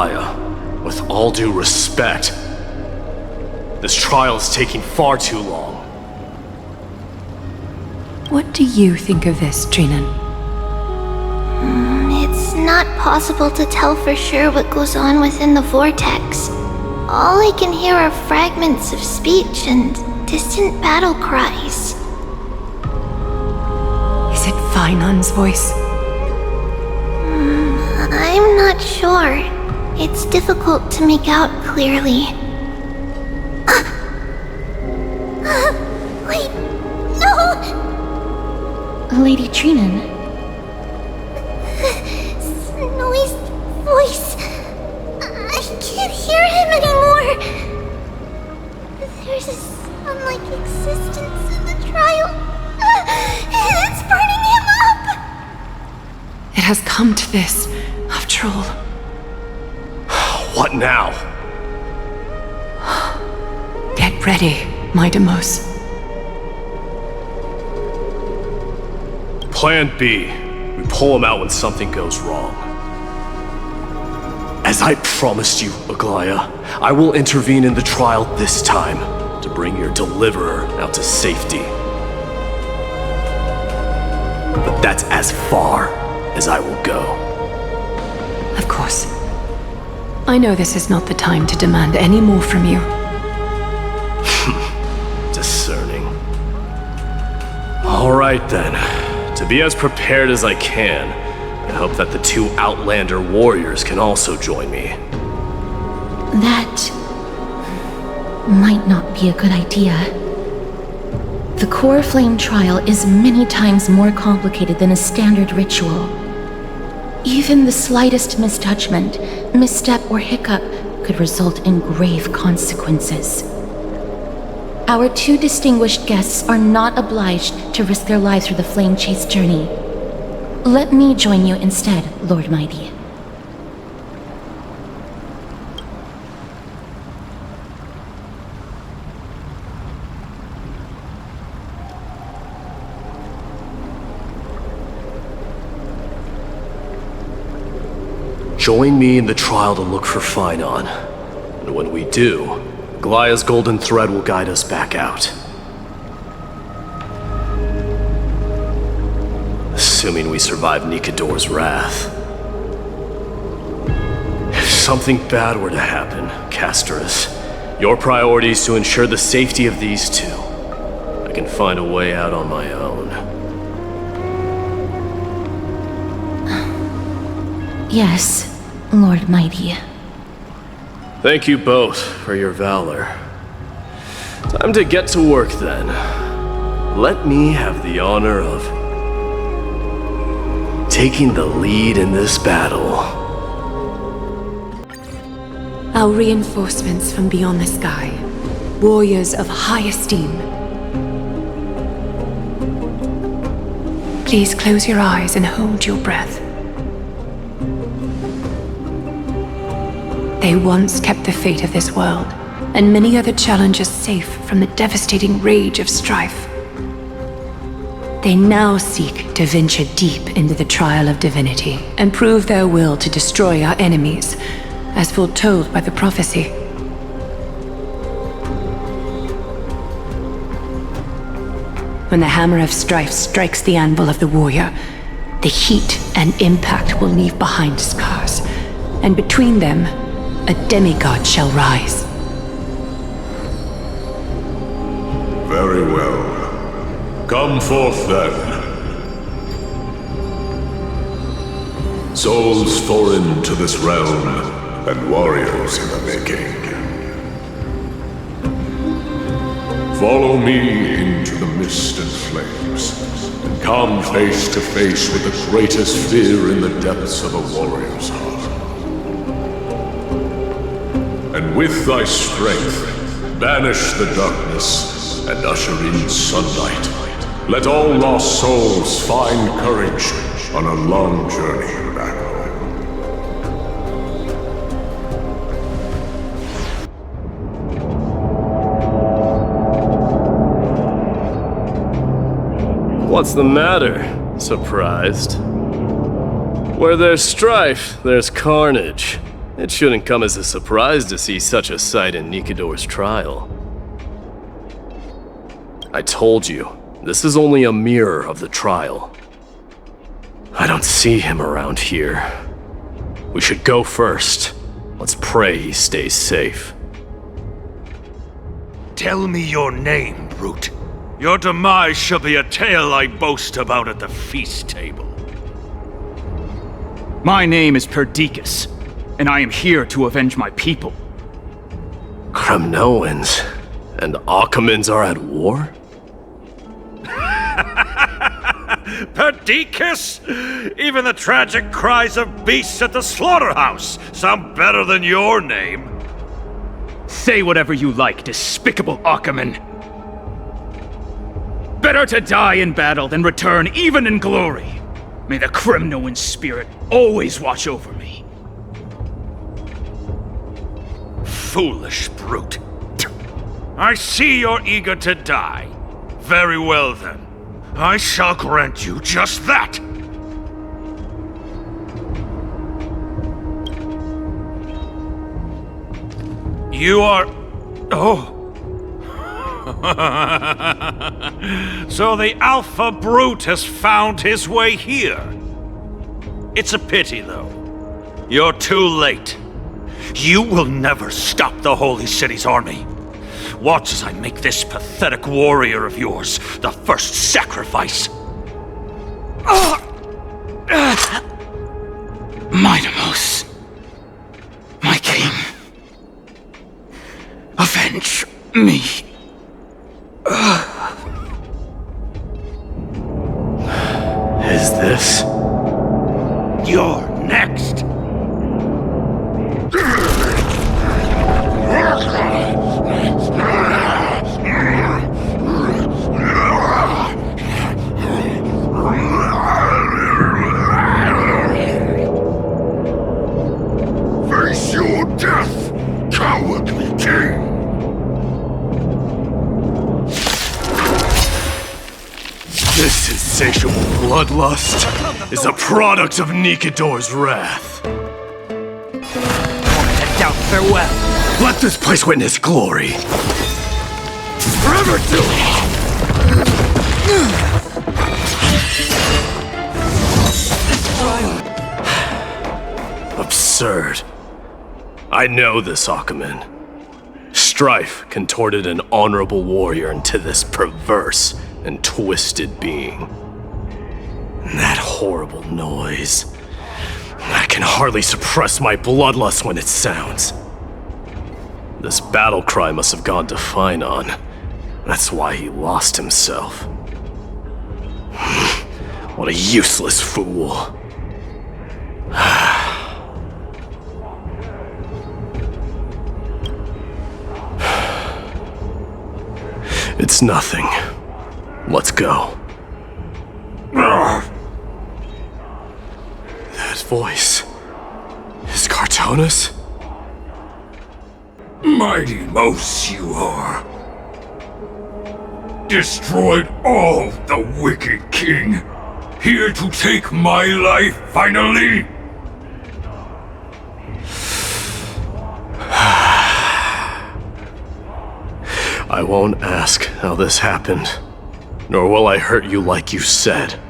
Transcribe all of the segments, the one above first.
Aglaia, with all due respect, this trial is taking far too long. What do you think of this, Trinan? It's not possible to tell for sure what goes on within the vortex. All I can hear are fragments of speech and distant battle cries. Is it Fainan's voice? I'm not sure. It's difficult to make out clearly. Wait, no! Lady Trinan. Snowy's voice. I can't hear him anymore. There's a sun-like existence in the trial. It's burning him up! It has come to this, after all. What now? Get ready, my Demos. Plan B. We pull him out when something goes wrong. As I promised you, Aglaia, I will intervene in the trial this time to bring your deliverer out to safety. But that's as far as I will go. Of course. I know this is not the time to demand any more from you. Discerning. All right then. To be as prepared as I can, I hope that the two Outlander warriors can also join me. That might not be a good idea. The core flame trial is many times more complicated than a standard ritual. Even the slightest misjudgment, misstep, or hiccup could result in grave consequences. Our two distinguished guests are not obliged to risk their lives through the flame chase journey. Let me join you instead, Lord Mighty. Join me in the trial to look for Fainan. And when we do, Aglaia's golden thread will guide us back out. Assuming we survive Nikador's wrath. If something bad were to happen, Casterus, your priority is to ensure the safety of these two. I can find a way out on my own. Yes, Lord Mighty. Thank you both for your valor. Time to get to work then. Let me have the honor of taking the lead in this battle. Our reinforcements from beyond the sky, warriors of high esteem. Please close your eyes and hold your breath. They once kept the fate of this world, and many other challenges safe from the devastating rage of strife. They now seek to venture deep into the trial of divinity and prove their will to destroy our enemies, as foretold by the prophecy. When the hammer of strife strikes the anvil of the warrior, the heat and impact will leave behind scars, and between them, a demigod shall rise. Very well. Come forth then. Souls foreign to this realm, and warriors in the making. Follow me into the mist and flames, and come face to face with the greatest fear in the depths of a warrior's heart. And with thy strength, banish the darkness and usher in sunlight. Let all lost souls find courage on a long journey back home. What's the matter? Surprised? Where there's strife, there's carnage. It shouldn't come as a surprise to see such a sight in Nikidor's trial. I told you, this is only a mirror of the trial. I don't see him around here. We should go first. Let's pray he stays safe. Tell me your name, brute. Your demise shall be a tale I boast about at the feast table. My name is Perdiccas, and I am here to avenge my people. Kremnoans and Achaemens are at war? Perdiccas? Even the tragic cries of beasts at the slaughterhouse sound better than your name. Say whatever you like, despicable Achaemen. Better to die in battle than return even in glory. May the Kremnoan spirit always watch over me. Foolish brute. I see you're eager to die. Very well then. I shall grant you just that. You are... Oh. So the Alpha Brute has found his way here. It's a pity, though. You're too late. You will never stop the Holy City's army. Watch as I make this pathetic warrior of yours the first sacrifice. Minimos, my king, avenge me. Is this? You're next. Face your death, cowardly king! This insatiable bloodlust is a product of Nikidor's wrath. Doubt farewell. Let this place witness glory. Forever do it! Absurd. I know this Achaemen. Strife contorted an honorable warrior into this perverse and twisted being. And that horrible noise. I can hardly suppress my bloodlust when it sounds. This battle cry must have gone to Finon. That's why he lost himself. What a useless fool. It's nothing. Let's go. That voice... is Cartonis? Mighty Mos you are. Destroyed all the wicked king. Here to take my life finally. I won't ask how this happened, nor will I hurt you like you said.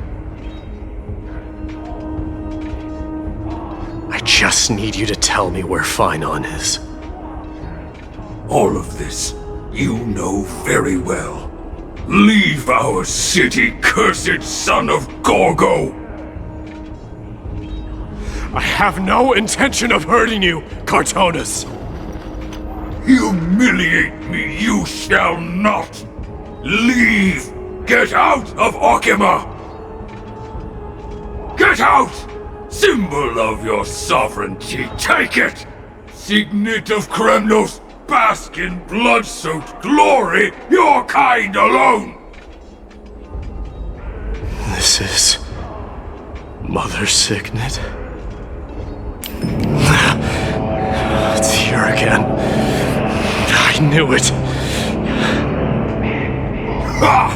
I just need you to tell me where Finon is. All of this you know very well. Leave our city, cursed son of Gorgo! I have no intention of hurting you, Cartonis! Humiliate me you shall not! Leave! Get out of Achaema! Get out! Symbol of your sovereignty, take it! Signet of Kremnos, bask in blood-soaked glory, your kind alone! This is... Mother Signet? It's here again. I knew it. Ha!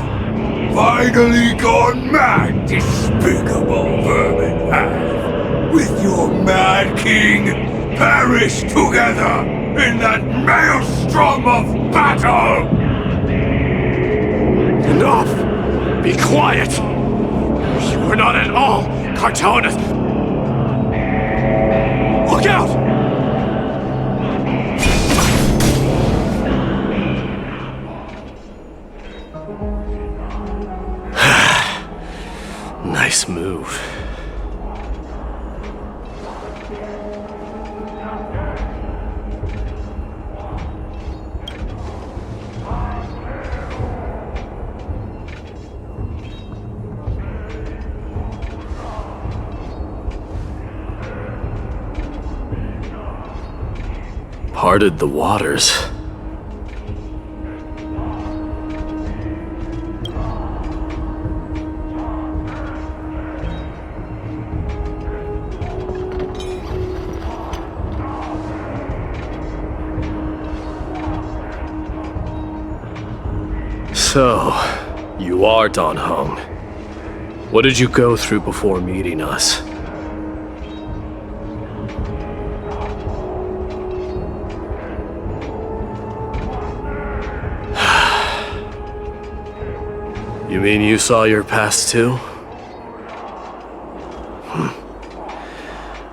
Finally gone mad, despicable vermin have! With your mad king, perish together in that maelstrom of battle! Enough! Be quiet! You are not at all Cartonis! Look out! Nice move. Parted the waters. So, you are Dan Heng. What did you go through before meeting us? You mean you saw your past too?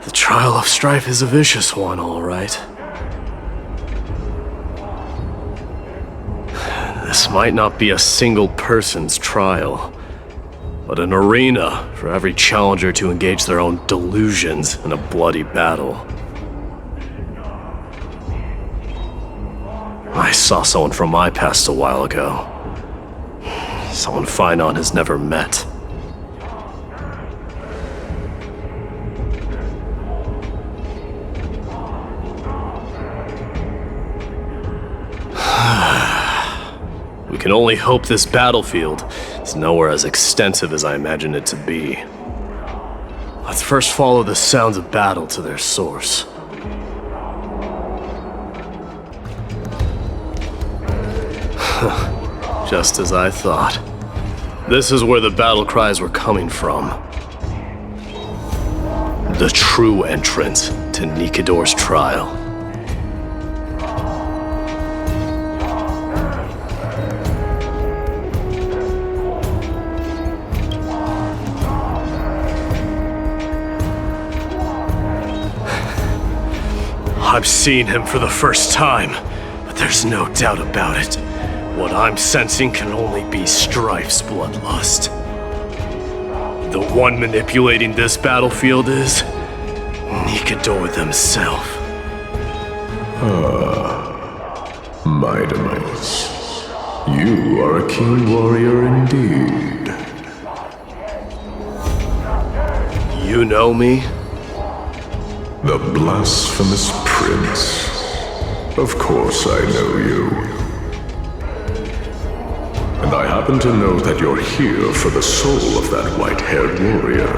The trial of strife is a vicious one, all right. This might not be a single person's trial, but an arena for every challenger to engage their own delusions in a bloody battle. I saw someone from my past a while ago. Someone Finon has never met. We can only hope this battlefield is nowhere as extensive as I imagine it to be. Let's first follow the sounds of battle to their source. Just as I thought. This is where the battle cries were coming from. The true entrance to Nikador's trial. I'm seeing him for the first time, but there's no doubt about it. What I'm sensing can only be Strife's bloodlust. The one manipulating this battlefield is Nikador themselves. My demise. You are a keen warrior indeed. You know me? The blasphemous prince. Of course I know you. And I happen to know that you're here for the soul of that white-haired warrior.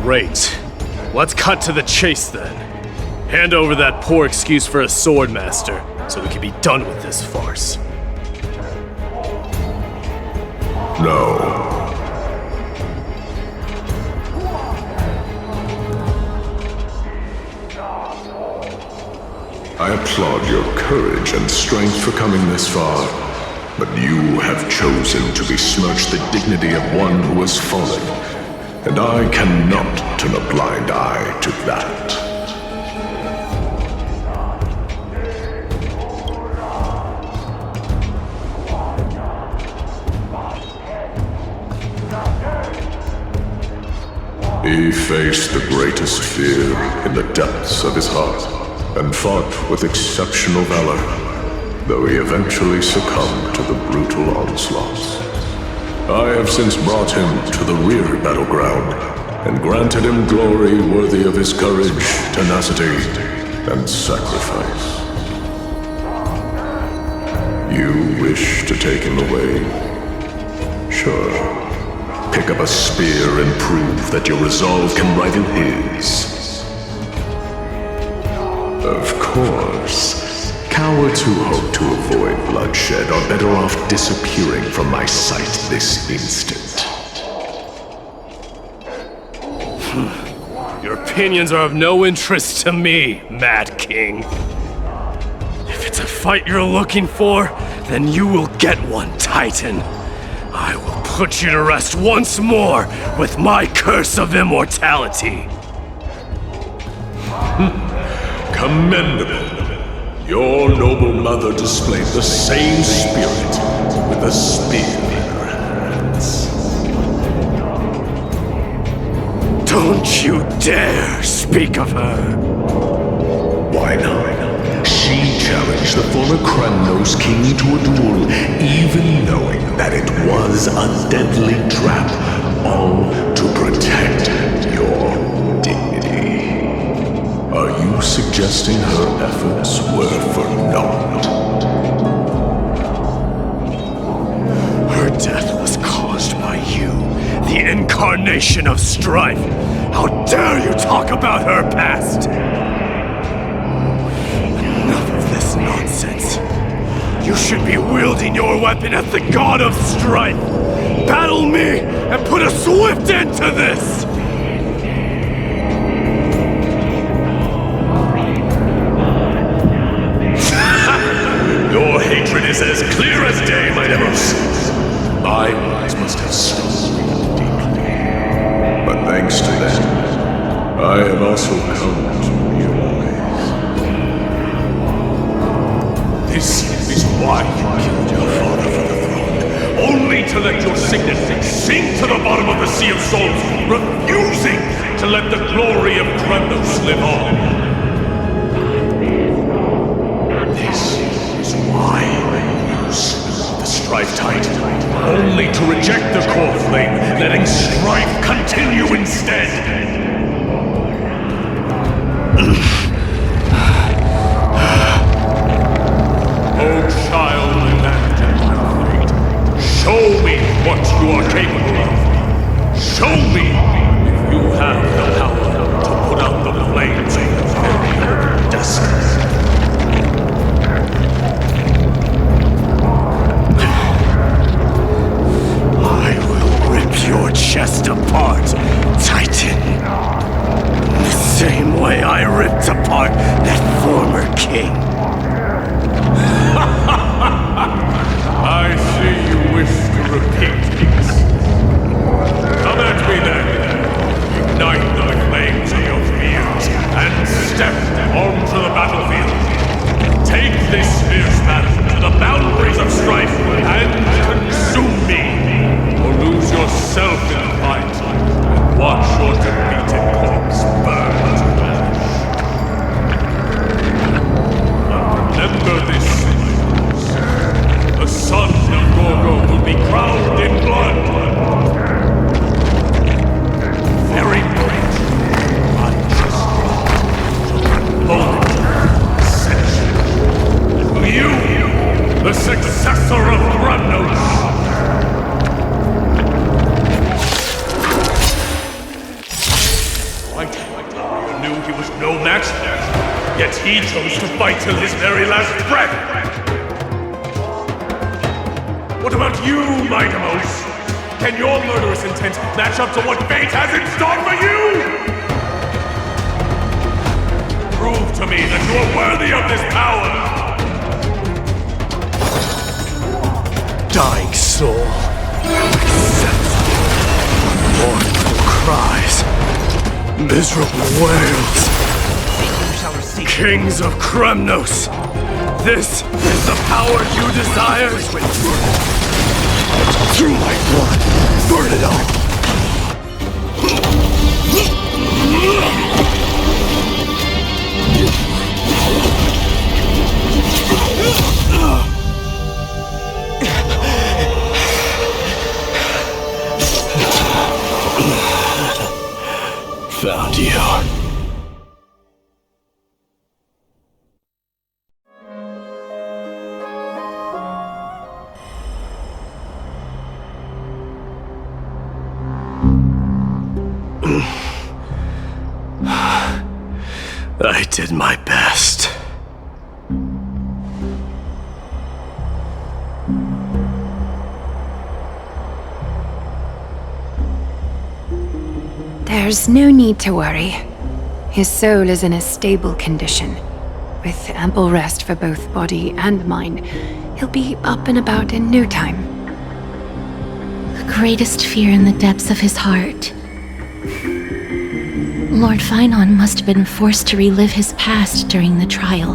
Great. Let's cut to the chase then. Hand over that poor excuse for a swordmaster, so we can be done with this farce. No. I applaud your courage and strength for coming this far, but you have chosen to besmirch the dignity of one who has fallen, and I cannot turn a blind eye to that. He faced the greatest fear in the depths of his heart, and fought with exceptional valor, though he eventually succumbed to the brutal onslaughts. I have since brought him to the rear battleground, and granted him glory worthy of his courage, tenacity, and sacrifice. You wish to take him away? Sure. Pick up a spear and prove that your resolve can rival his. Of course. Cowards who hope to avoid bloodshed are better off disappearing from my sight this instant. Your opinions are of no interest to me, Mad King. If it's a fight you're looking for, then you will get one, Titan. I will put you to rest once more with my curse of immortality. Commendable. Your noble mother displayed the same spirit with a spear in her hands. Don't you dare speak of her. Why not? She challenged the former Kremnos king to a duel, even knowing that it was a deadly trap, all to protect your dignity. Are you suggesting her efforts were for naught? Her death was caused by you, the incarnation of strife. How dare you talk about her past? Enough of this nonsense. You should be wielding your weapon at the god of strife. Battle me and put a swift end to this! Your hatred is as clear as day, my Demos. My eyes must have stung deeply. But thanks to them, I have also come to realize. This is why you killed your father for the throne. Only to let your signet sink to the bottom of the Sea of Souls, refusing to let the glory of Kremnos live on. Why use the Strife Titan? Only to reject the core flame, letting strife continue instead. Oh, child, land and fate, show me what you are capable of. Show me if you have the power to put out the flames of your very destiny. Your chest apart, Titan. The same way I ripped apart that former king. I see you wish to repeat this. Come at me then. Ignite the flames of your fears and step onto the battlefield. Take this fierce battle to the boundaries of strife and consume me. Lose yourself in the fight, and watch your defeated corpse burn to ash. Remember this, the son of Gorgo will be crowned in blood. Very great, unjust moment, ascension. And you, the successor of Kremnos, no match, yet he chose to fight till his very last breath. What about you, my Demos? Can your murderous intent match up to what fate has in store for you? Prove to me that you are worthy of this power. Dying soul, mournful cries, miserable wails. Kings of Kremnos, this is the power you desire? Through my blood, burn it all! Found you. I did my best. There's no need to worry. His soul is in a stable condition. With ample rest for both body and mind, he'll be up and about in no time. The greatest fear in the depths of his heart. Lord Finon must have been forced to relive his past during the trial,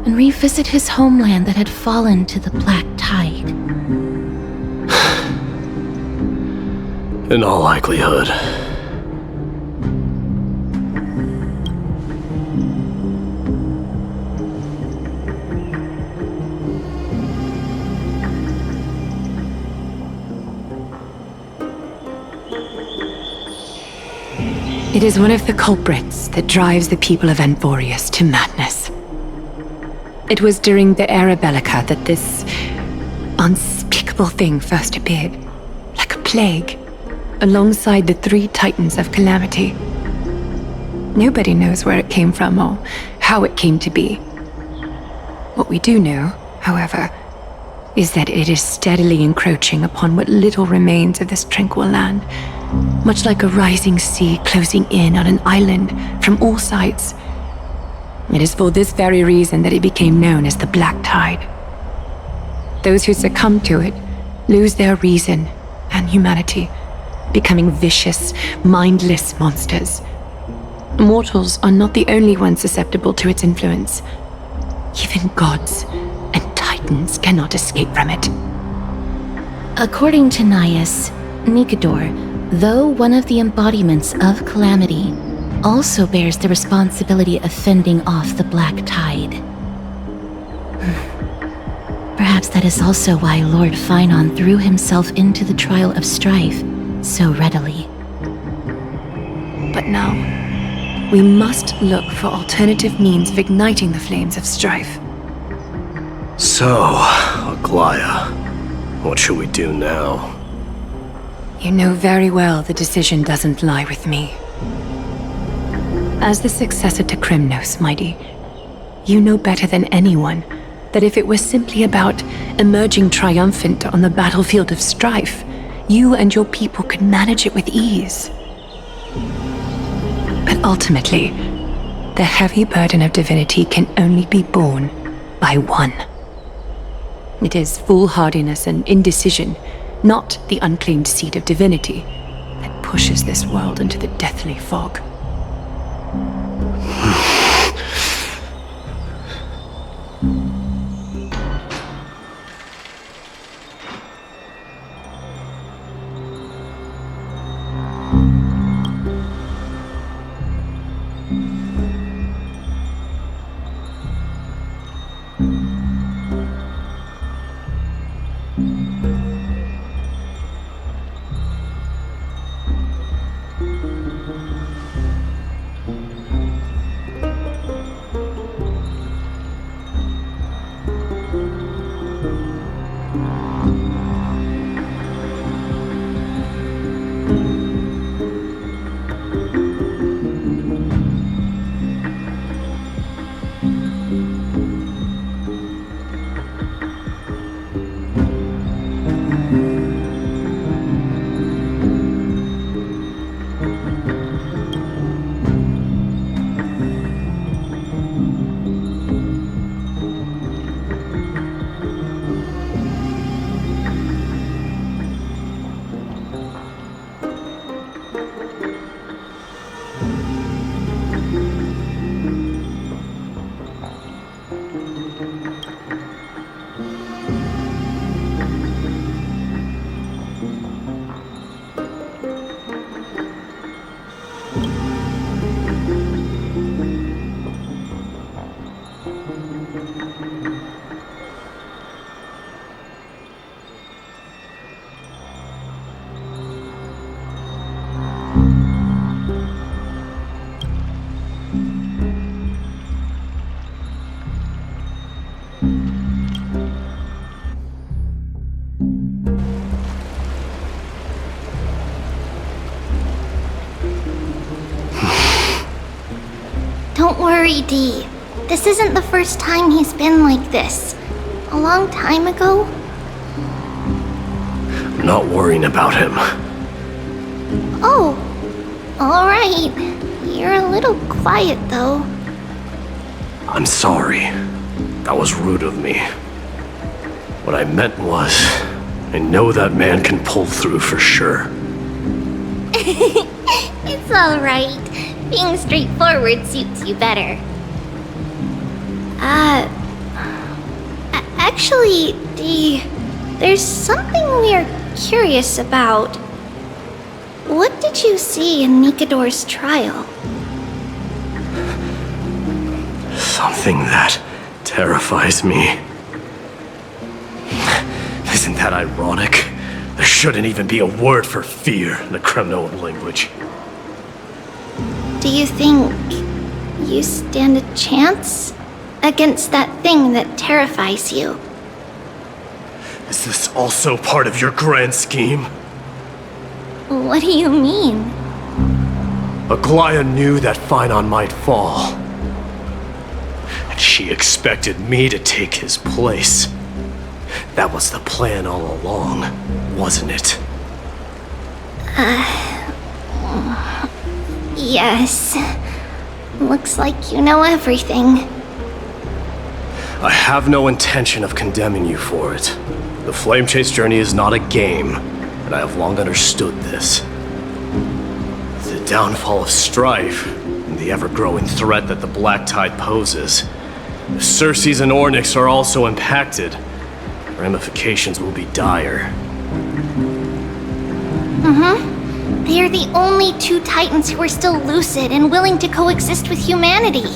and revisit his homeland that had fallen to the Black Tide. In all likelihood. It is one of the culprits that drives the people of Anvorius to madness. It was during the Era Bellica that this unspeakable thing first appeared, like a plague, alongside the 3 Titans of Calamity. Nobody knows where it came from or how it came to be. What we do know, however, is that it is steadily encroaching upon what little remains of this tranquil land, much like a rising sea closing in on an island from all sides. It is for this very reason that it became known as the Black Tide. Those who succumb to it lose their reason and humanity, becoming vicious, mindless monsters. Mortals are not the only ones susceptible to its influence. Even gods and titans cannot escape from it. According to Nias, Nikador, though one of the embodiments of Calamity, also bears the responsibility of fending off the Black Tide. Perhaps that is also why Lord Finon threw himself into the trial of strife so readily. But now, we must look for alternative means of igniting the flames of strife. So, Aglaya, what should we do now? You know very well the decision doesn't lie with me. As the successor to Krymnos, Mighty, you know better than anyone that if it was simply about emerging triumphant on the battlefield of strife, you and your people could manage it with ease. But ultimately, the heavy burden of divinity can only be borne by one. It is foolhardiness and indecision, not the unclaimed seed of divinity, that pushes this world into the deathly fog. Don't worry, Dee. This isn't the first time he's been like this. A long time ago. I'm not worrying about him. Oh, alright. You're a little quiet, though. I'm sorry. That was rude of me. What I meant was, I know that man can pull through for sure. It's alright. Being straightforward suits you better. Actually, Dee, there's something we're curious about. What did you see in Nikador's trial? Something that terrifies me. Isn't that ironic? There shouldn't even be a word for fear in the Kremnoan language. Do you think you stand a chance against that thing that terrifies you? Is this also part of your grand scheme? What do you mean? Aglaya knew that Phynon might fall. And she expected me to take his place. That was the plan all along, wasn't it? Yes. Looks like you know everything. I have no intention of condemning you for it. The Flame Chase journey is not a game, and I have long understood this. The downfall of Strife, and the ever-growing threat that the Black Tide poses, if Circes and Ornyx are also impacted, ramifications will be dire. They are the only two Titans who are still lucid and willing to coexist with humanity.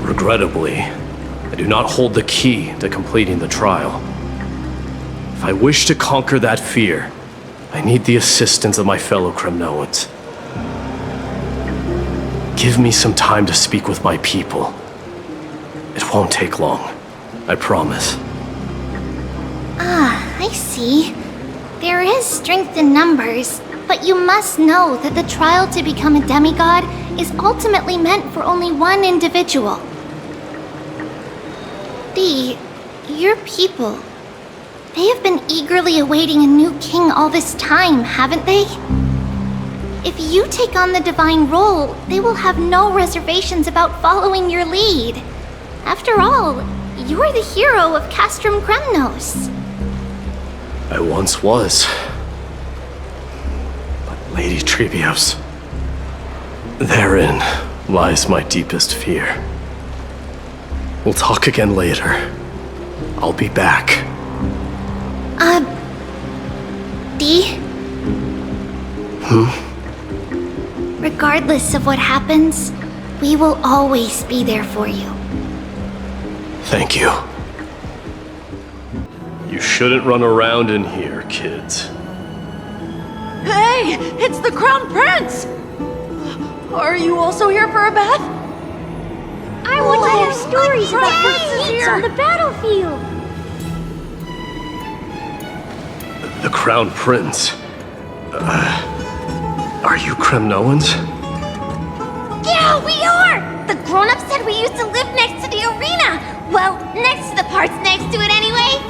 Regrettably, I do not hold the key to completing the trial. If I wish to conquer that fear, I need the assistance of my fellow Kremnoans. Give me some time to speak with my people. It won't take long, I promise. I see. There is strength in numbers, but you must know that the trial to become a demigod is ultimately meant for only one individual. Dee, your people, they have been eagerly awaiting a new king all this time, haven't they? If you take on the divine role, they will have no reservations about following your lead. After all, you are the hero of Castrum Kremnos. I once was. But Lady Trebios, therein lies my deepest fear. We'll talk again later. I'll be back. Dee? Regardless of what happens, we will always be there for you. Thank you. You shouldn't run around in here, kids. Hey, it's the Crown Prince! Are you also here for a bath? I want to hear stories about princes on the battlefield. The Crown Prince. Are you Kremnoans? Yeah, we are! The grown-ups said we used to live next to the arena. Well, next to the parts next to it anyway.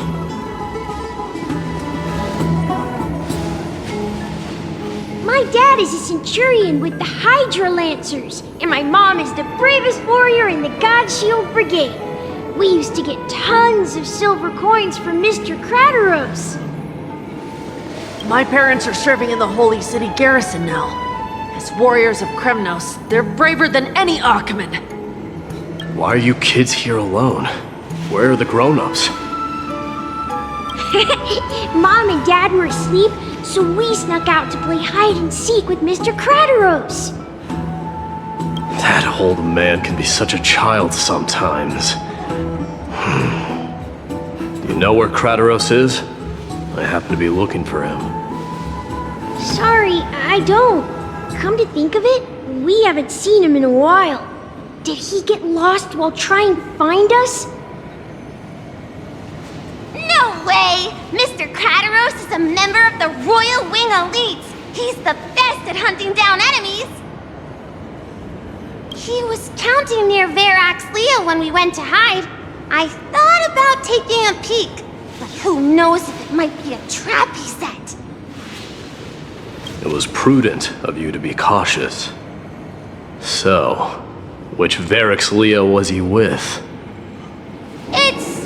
My dad is a centurion with the Hydra Lancers, and my mom is the bravest warrior in the God Shield Brigade. We used to get tons of silver coins from Mr. Crateros. My parents are serving in the Holy City garrison now. As warriors of Kremnos, they're braver than any Achaemen. Why are you kids here alone? Where are the grown-ups? Mom and Dad were asleep, so we snuck out to play hide and seek with Mr. Crateros. That old man can be such a child sometimes. Do you know where Crateros is? I happen to be looking for him. Sorry, I don't. Come to think of it, we haven't seen him in a while. Did he get lost while trying to find us? No way! Mr. Crateros is a member of the Royal Wing Elites. He's the best at hunting down enemies. He was counting near Verax Leo when we went to hide. I thought about taking a peek, but who knows if it might be a trap he set. It was prudent of you to be cautious. So, which Varix Leo was he with? It's,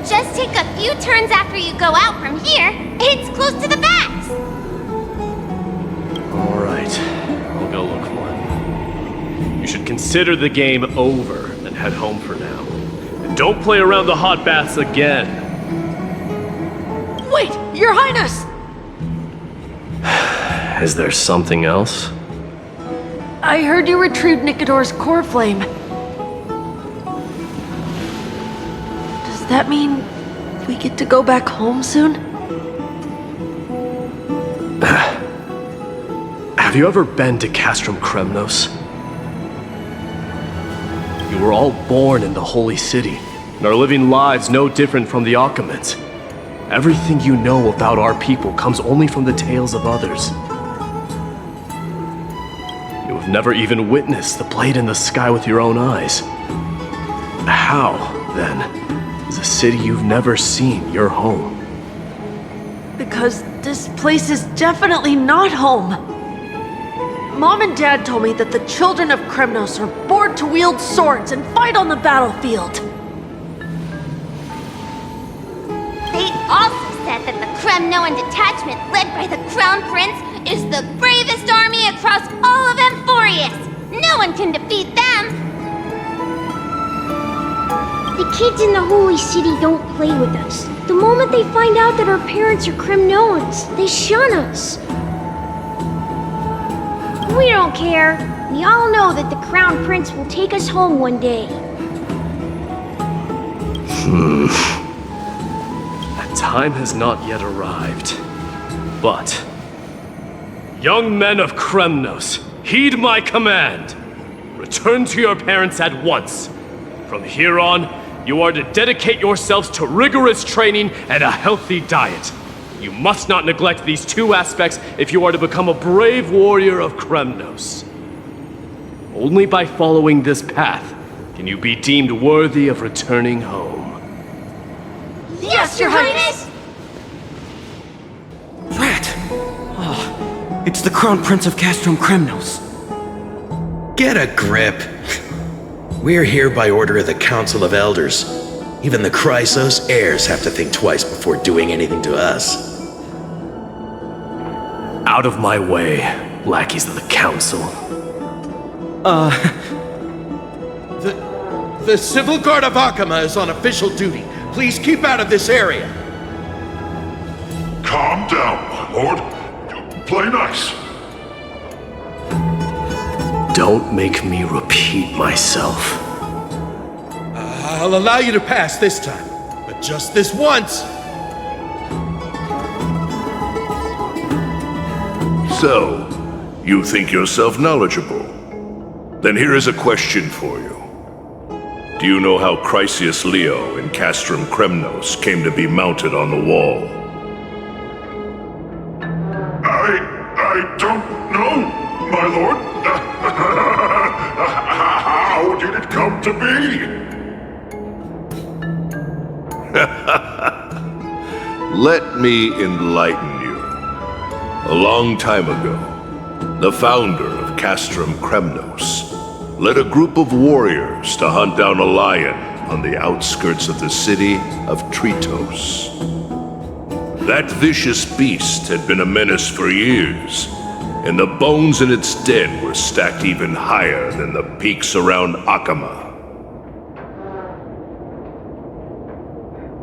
just take a few turns after you go out from here. It's close to the bats. Alright, I'll go look for him. You should consider the game over and head home for now. And don't play around the hot baths again. Wait, Your Highness! Is there something else? I heard you retrieved Nicodor's core flame. Does that mean we get to go back home soon? Have you ever been to Castrum Kremnos? You were all born in the Holy City, and are living lives no different from the Occamans. Everything you know about our people comes only from the tales of others. You have never even witnessed the blade in the sky with your own eyes. How, then, is a city you've never seen your home? Because this place is definitely not home. Mom and Dad told me that the children of Kremnos are born to wield swords and fight on the battlefield. They also said that the Kremnoan detachment led by the Crown Prince is the bravest army across all of Amphorius. No one can defeat them. The kids in the Holy City don't play with us. The moment they find out that our parents are Kremnoans, they shun us. We don't care. We all know that the Crown Prince will take us home one day. That time has not yet arrived. But, young men of Kremnos, heed my command. Return to your parents at once. From here on, you are to dedicate yourselves to rigorous training and a healthy diet. You must not neglect these two aspects if you are to become a brave warrior of Kremnos. Only by following this path can you be deemed worthy of returning home. Yes, Your Highness! Rat! Oh, it's the Crown Prince of Castrum Kremnos. Get a grip. We're here by order of the Council of Elders. Even the Chrysos heirs have to think twice before doing anything to us. Out of my way, lackeys of the Council. The Civil Guard of Akama is on official duty. Please keep out of this area. Calm down, my lord. Play nice. Don't make me repeat myself. I'll allow you to pass this time, but just this once. So, you think yourself knowledgeable? Then here is a question for you. Do you know how Chrysius Leo in Castrum Kremnos came to be mounted on the wall? I don't know, my lord. How did it come to be? Let me enlighten you. A long time ago, the founder of Castrum Kremnos led a group of warriors to hunt down a lion on the outskirts of the city of Tritos. That vicious beast had been a menace for years, and the bones in its den were stacked even higher than the peaks around Akama.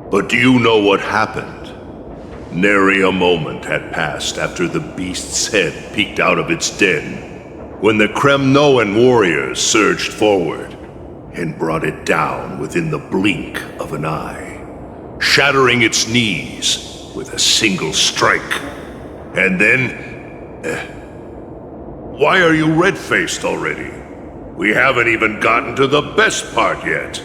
But do you know what happened? Nary a moment had passed after the beast's head peeked out of its den, when the Kremnoan warriors surged forward and brought it down within the blink of an eye, shattering its knees with a single strike. And then... why are you red-faced already? We haven't even gotten to the best part yet.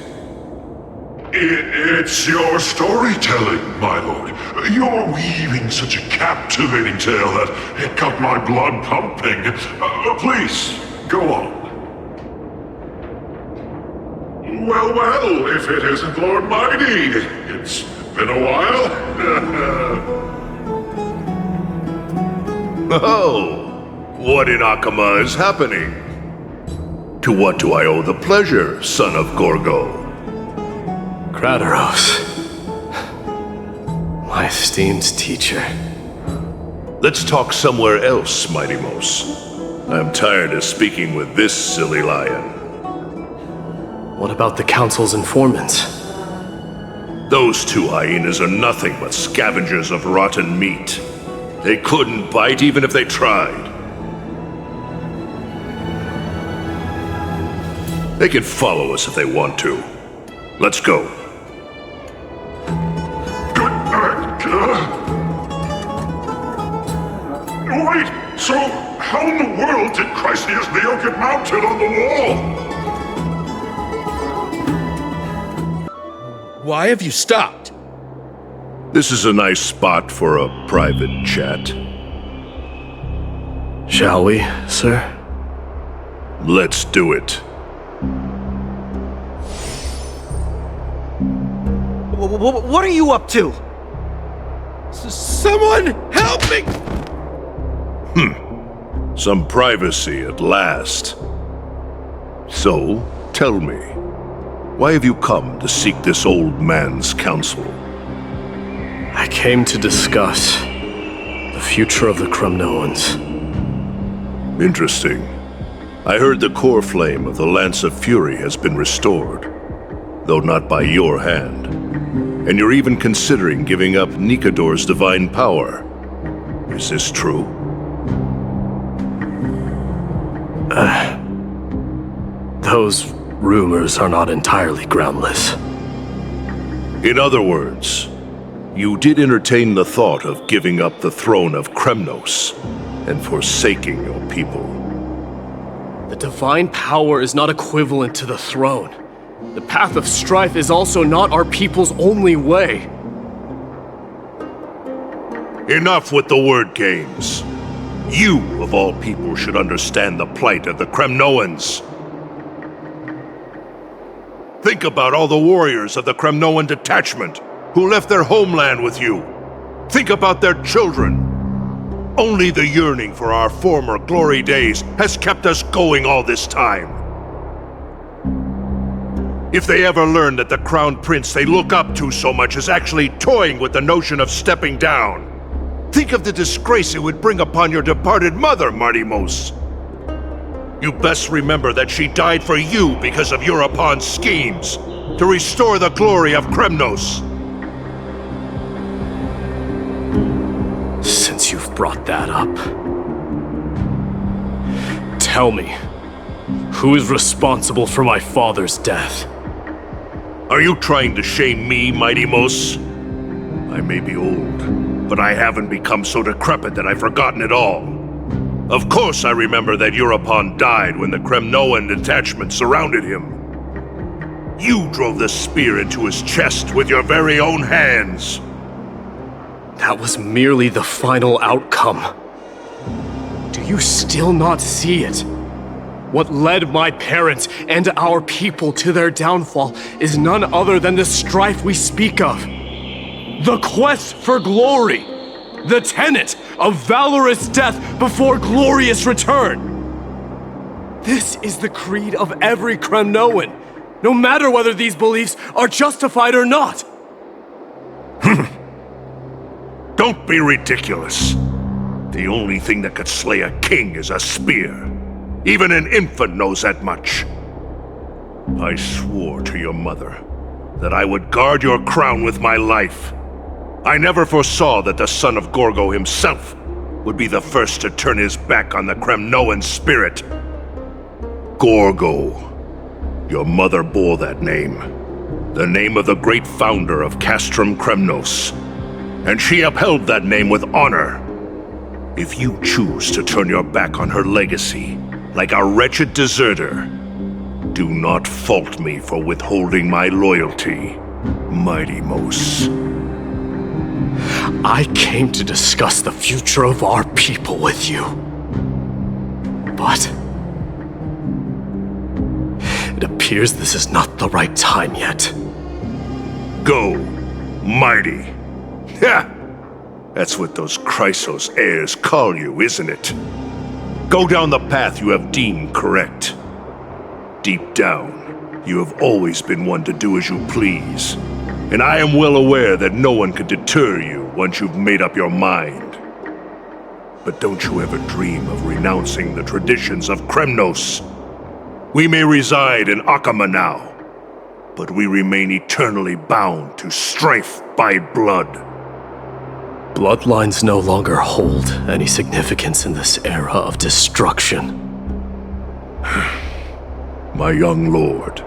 It's your storytelling, my lord. You're weaving such a captivating tale that it got my blood pumping. Please, go on. Well, if it isn't Lord Mighty. It's been a while. Oh, what in Akama is happening? To what do I owe the pleasure, son of Gorgo? Krataros. My esteemed teacher. Let's talk somewhere else, Mighty Mos. I'm tired of speaking with this silly lion. What about the Council's informants? Those two hyenas are nothing but scavengers of rotten meat. They couldn't bite even if they tried. They can follow us if they want to. Let's go. Wait, so how in the world did Chrysia's Leo get mounted on the wall? Why have you stopped? This is a nice spot for a private chat. Shall we, sir? Let's do it. What are you up to? Someone help me! Some privacy at last. So, tell me, why have you come to seek this old man's counsel? I came to discuss the future of the Kremnoans. Interesting. I heard the core flame of the Lance of Fury has been restored, though not by your hand. And you're even considering giving up Nikador's divine power. Is this true? Those rumors are not entirely groundless. In other words, you did entertain the thought of giving up the throne of Kremnos and forsaking your people. The divine power is not equivalent to the throne. The path of strife is also not our people's only way. Enough with the word games. You, of all people, should understand the plight of the Kremnoans. Think about all the warriors of the Kremnoan detachment who left their homeland with you. Think about their children. Only the yearning for our former glory days has kept us going all this time. If they ever learn that the crown prince they look up to so much is actually toying with the notion of stepping down, think of the disgrace it would bring upon your departed mother, Mighty Mos. You best remember that she died for you because of Europon's schemes to restore the glory of Kremnos. Since you've brought that up, tell me, who is responsible for my father's death? Are you trying to shame me, Mighty Mos? I may be old, but I haven't become so decrepit that I've forgotten it all. Of course I remember that Europon died when the Kremnoan detachment surrounded him. You drove the spear into his chest with your very own hands. That was merely the final outcome. Do you still not see it? What led my parents and our people to their downfall is none other than the strife we speak of. The quest for glory. The tenet of valorous death before glorious return. This is the creed of every Kremnoan, no matter whether these beliefs are justified or not. Don't be ridiculous. The only thing that could slay a king is a spear. Even an infant knows that much. I swore to your mother that I would guard your crown with my life. I never foresaw that the son of Gorgo himself would be the first to turn his back on the Kremnoan spirit. Gorgo. Your mother bore that name. The name of the great founder of Castrum Kremnos. And she upheld that name with honor. If you choose to turn your back on her legacy, like a wretched deserter, do not fault me for withholding my loyalty, Mighty Mos. I came to discuss the future of our people with you. But it appears this is not the right time yet. Go, Mighty. Ha! That's what those Chrysos heirs call you, isn't it? Go down the path you have deemed correct. Deep down, you have always been one to do as you please. And I am well aware that no one can deter you once you've made up your mind. But don't you ever dream of renouncing the traditions of Kremnos. We may reside in Akama now, but we remain eternally bound to strife by blood. Bloodlines no longer hold any significance in this era of destruction. My young lord,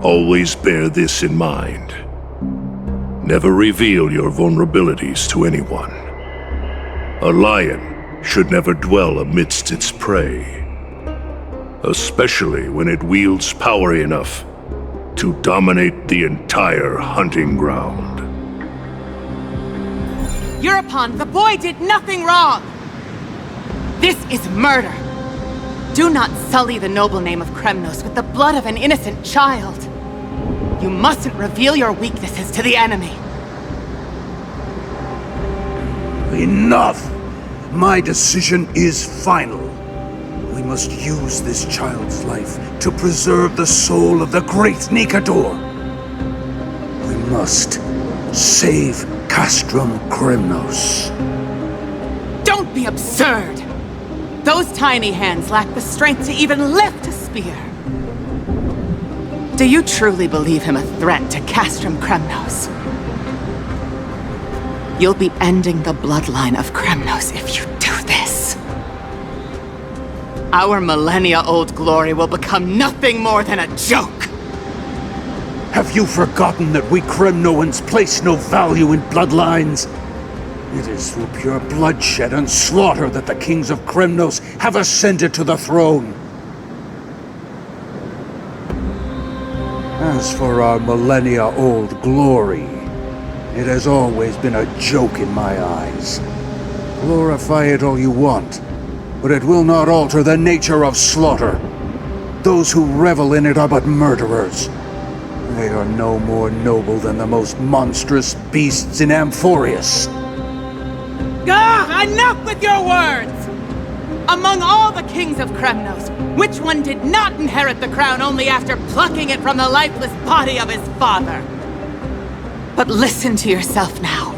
always bear this in mind. Never reveal your vulnerabilities to anyone. A lion should never dwell amidst its prey, especially when it wields power enough to dominate the entire hunting ground. European, the boy did nothing wrong! This is murder! Do not sully the noble name of Kremnos with the blood of an innocent child! You mustn't reveal your weaknesses to the enemy! Enough! My decision is final. We must use this child's life to preserve the soul of the great Nikador. We must save Castrum Kremnos. Don't be absurd! Those tiny hands lack the strength to even lift a spear. Do you truly believe him a threat to Castrum Kremnos? You'll be ending the bloodline of Kremnos if you do this. Our millennia-old glory will become nothing more than a joke. Have you forgotten that we Kremnoans place no value in bloodlines? It is through pure bloodshed and slaughter that the kings of Kremnos have ascended to the throne. As for our millennia-old glory, it has always been a joke in my eyes. Glorify it all you want, but it will not alter the nature of slaughter. Those who revel in it are but murderers. They are no more noble than the most monstrous beasts in Amphorius. Enough with your words! Among all the kings of Kremnos, which one did not inherit the crown only after plucking it from the lifeless body of his father? But listen to yourself now.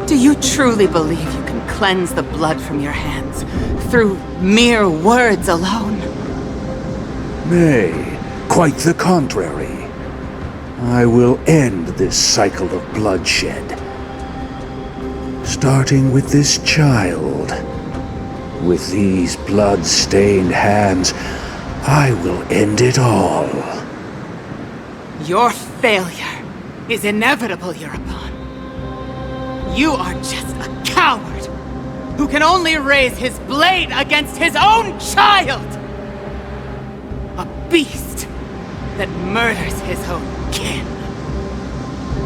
Do you truly believe you can cleanse the blood from your hands through mere words alone? Nay, quite the contrary. I will end this cycle of bloodshed. Starting with this child. With these blood-stained hands, I will end it all. Your failure is inevitable, European. You are just a coward who can only raise his blade against his own child! A beast that murders his own kin.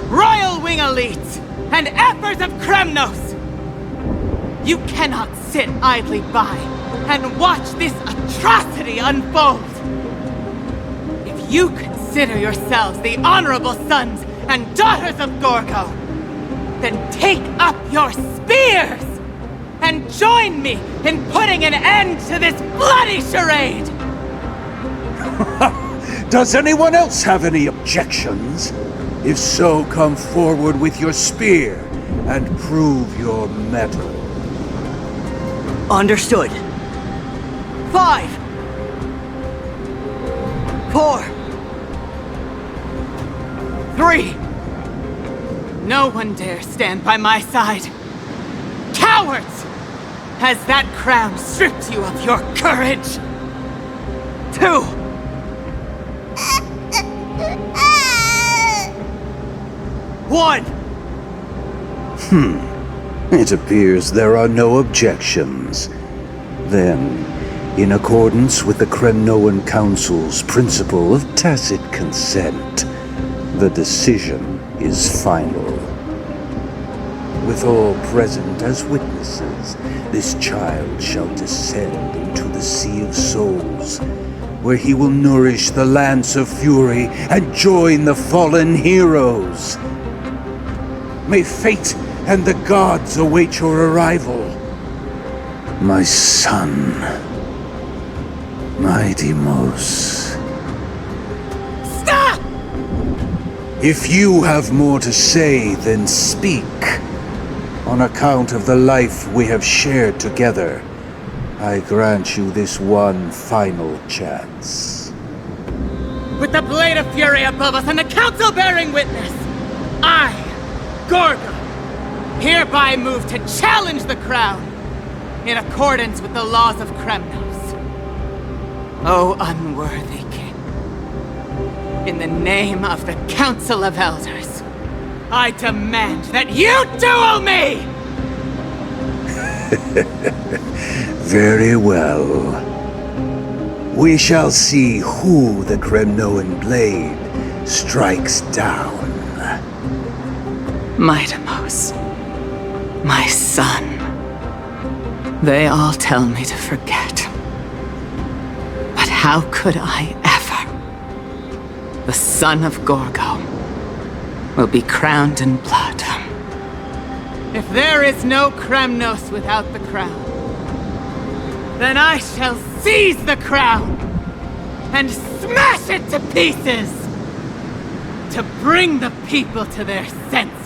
Royal Wing Elites and Ephors of Kremnos! You cannot sit idly by and watch this atrocity unfold! If you consider yourselves the honorable sons and daughters of Gorgo, then take up your spears and join me in putting an end to this bloody charade! Does anyone else have any objections? If so, come forward with your spear and prove your mettle. Understood. 5, 4, 3. No one dare stand by my side. Cowards! Has that crown stripped you of your courage? 2. One. It appears there are no objections. Then, in accordance with the Kremnoan Council's principle of tacit consent, the decision is final. With all present as witnesses, this child shall descend into the Sea of Souls, where he will nourish the Lance of Fury and join the fallen heroes. May fate and the gods await your arrival. My son, my Deimos. Stop! If you have more to say, then speak. On account of the life we have shared together, I grant you this one final chance. With the blade of fury above us and the council bearing witness, I, Gorgo, hereby move to challenge the crown in accordance with the laws of Kremnos. O unworthy king, in the name of the Council of Elders, I demand that you duel me! Very well. We shall see who the Kremnoan blade strikes down. My Deimos, my son. They all tell me to forget. But how could I ever? The son of Gorgo will be crowned in blood. If there is no Kremnos without the crown, then I shall seize the crown and smash it to pieces to bring the people to their senses.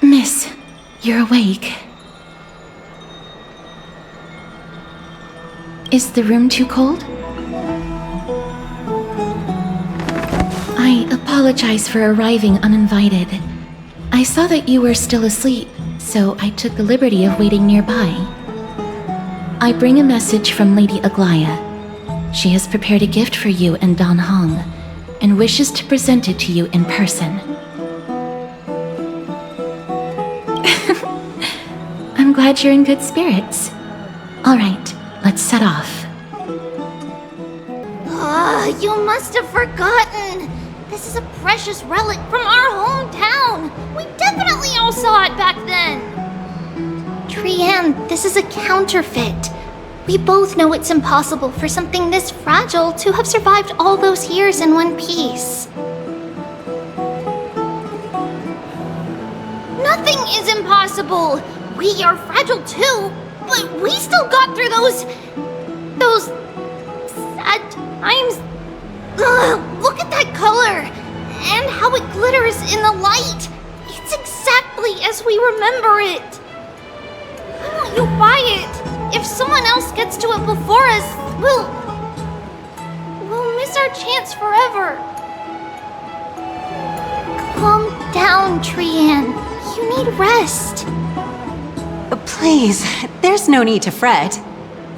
Miss, you're awake. Is the room too cold? I apologize for arriving uninvited. I saw that you were still asleep, so I took the liberty of waiting nearby. I bring a message from Lady Aglaya. She has prepared a gift for you and Dan Hong, and wishes to present it to you in person. I'm glad you're in good spirits. All right, let's set off. You must have forgotten. This is a precious relic from our hometown. We definitely all saw it back then. Trianne, this is a counterfeit. We both know it's impossible for something this fragile to have survived all those years in one piece. Nothing is impossible. We are fragile too, but we still got through those sad times. Ugh, look at that color, and how it glitters in the light. It's exactly as we remember it. Why won't you buy it? If someone else gets to it before us, we'll miss our chance forever. Calm down, Trianne. You need rest. Please, there's no need to fret.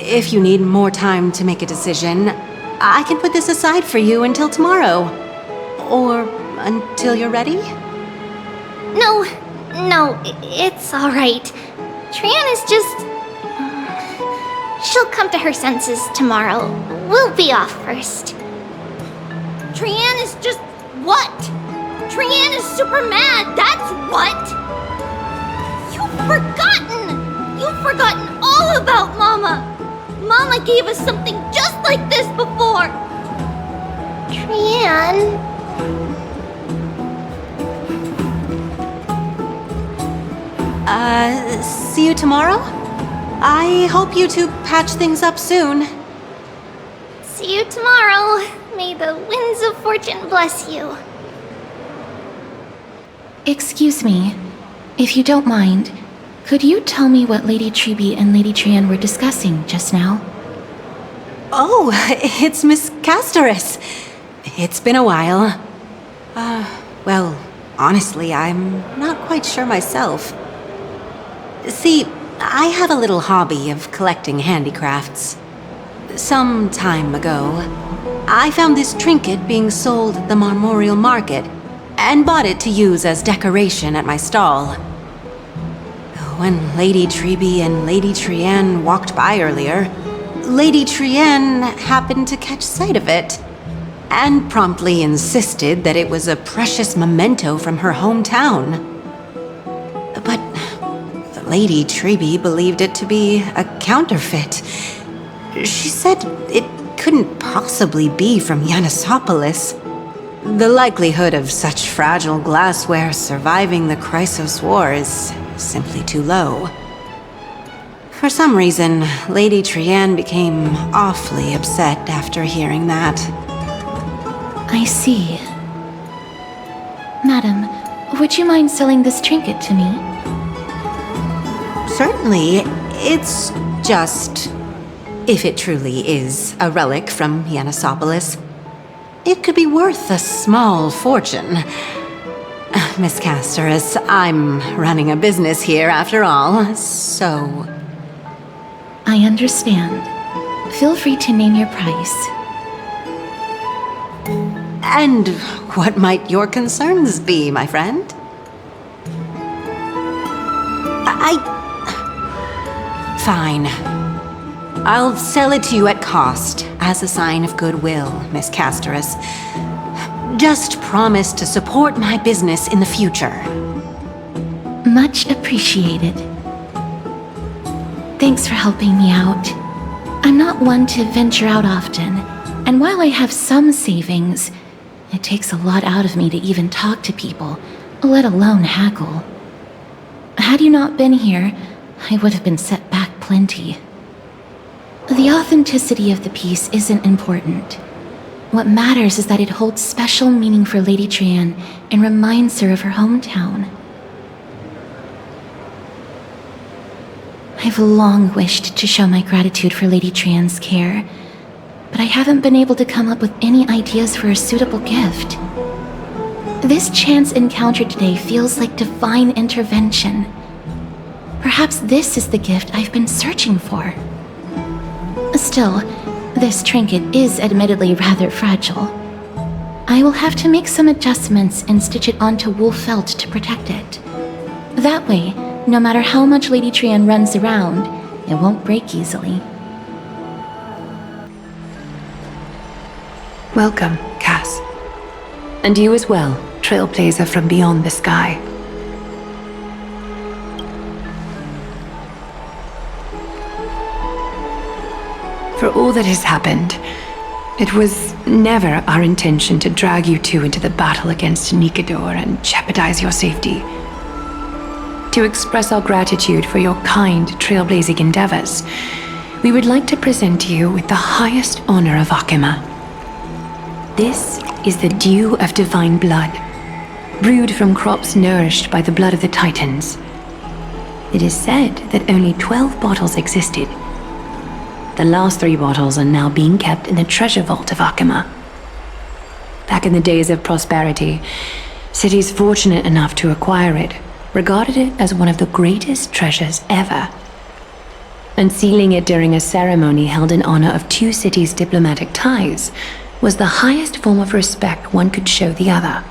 If you need more time to make a decision, I can put this aside for you until tomorrow. Or until you're ready? No, it's alright. Trianne is just... she'll come to her senses tomorrow. We'll be off first. Trianne is just... what? Trianne is super mad, that's what! You've forgotten all about Mama! Mama gave us something just like this before! Trianne... see you tomorrow? I hope you two patch things up soon. See you tomorrow. May the winds of fortune bless you. Excuse me, if you don't mind, Could you tell me what Lady Treby and Lady Trienne were discussing just now? Oh, it's Miss Casterus. It's been a while. Well, honestly, I'm not quite sure myself. See, I have a little hobby of collecting handicrafts. Some time ago, I found this trinket being sold at the Marmorial Market and bought it to use as decoration at my stall. When Lady Treby and Lady Trienne walked by earlier, Lady Trienne happened to catch sight of it and promptly insisted that it was a precious memento from her hometown. But Lady Treby believed it to be a counterfeit. She said it couldn't possibly be from Yanisopolis. The likelihood of such fragile glassware surviving the Chrysos War is simply too low. For some reason, Lady Trienne became awfully upset after hearing that. I see. Madam, would you mind selling this trinket to me? Certainly. It's just... if it truly is a relic from Yanisopolis, it could be worth a small fortune. Miss Casterus, I'm running a business here after all, so... I understand. Feel free to name your price. And what might your concerns be, my friend? Fine. I'll sell it to you at cost, as a sign of goodwill, Miss Casterus. Just promise to support my business in the future. Much appreciated. Thanks for helping me out. I'm not one to venture out often, and while I have some savings, it takes a lot out of me to even talk to people, let alone haggle. Had you not been here, I would have been set back plenty. The authenticity of the piece isn't important. What matters is that it holds special meaning for Lady Trienne and reminds her of her hometown. I've long wished to show my gratitude for Lady Trienne's care, but I haven't been able to come up with any ideas for a suitable gift. This chance encounter today feels like divine intervention. Perhaps this is the gift I've been searching for. Still, this trinket is admittedly rather fragile. I will have to make some adjustments and stitch it onto wool felt to protect it. That way, no matter how much Lady Trienne runs around, it won't break easily. Welcome, Cass. And you as well, trailblazer from beyond the sky. For all that has happened, it was never our intention to drag you two into the battle against Nikador and jeopardize your safety. To express our gratitude for your kind trailblazing endeavors, we would like to present you with the highest honor of Akima. This is the dew of divine blood, brewed from crops nourished by the blood of the Titans. It is said that only 12 bottles existed. The last 3 bottles are now being kept in the treasure vault of Akima. Back in the days of prosperity, cities fortunate enough to acquire it regarded it as one of the greatest treasures ever. Unsealing it during a ceremony held in honor of 2 cities' diplomatic ties was the highest form of respect one could show the other.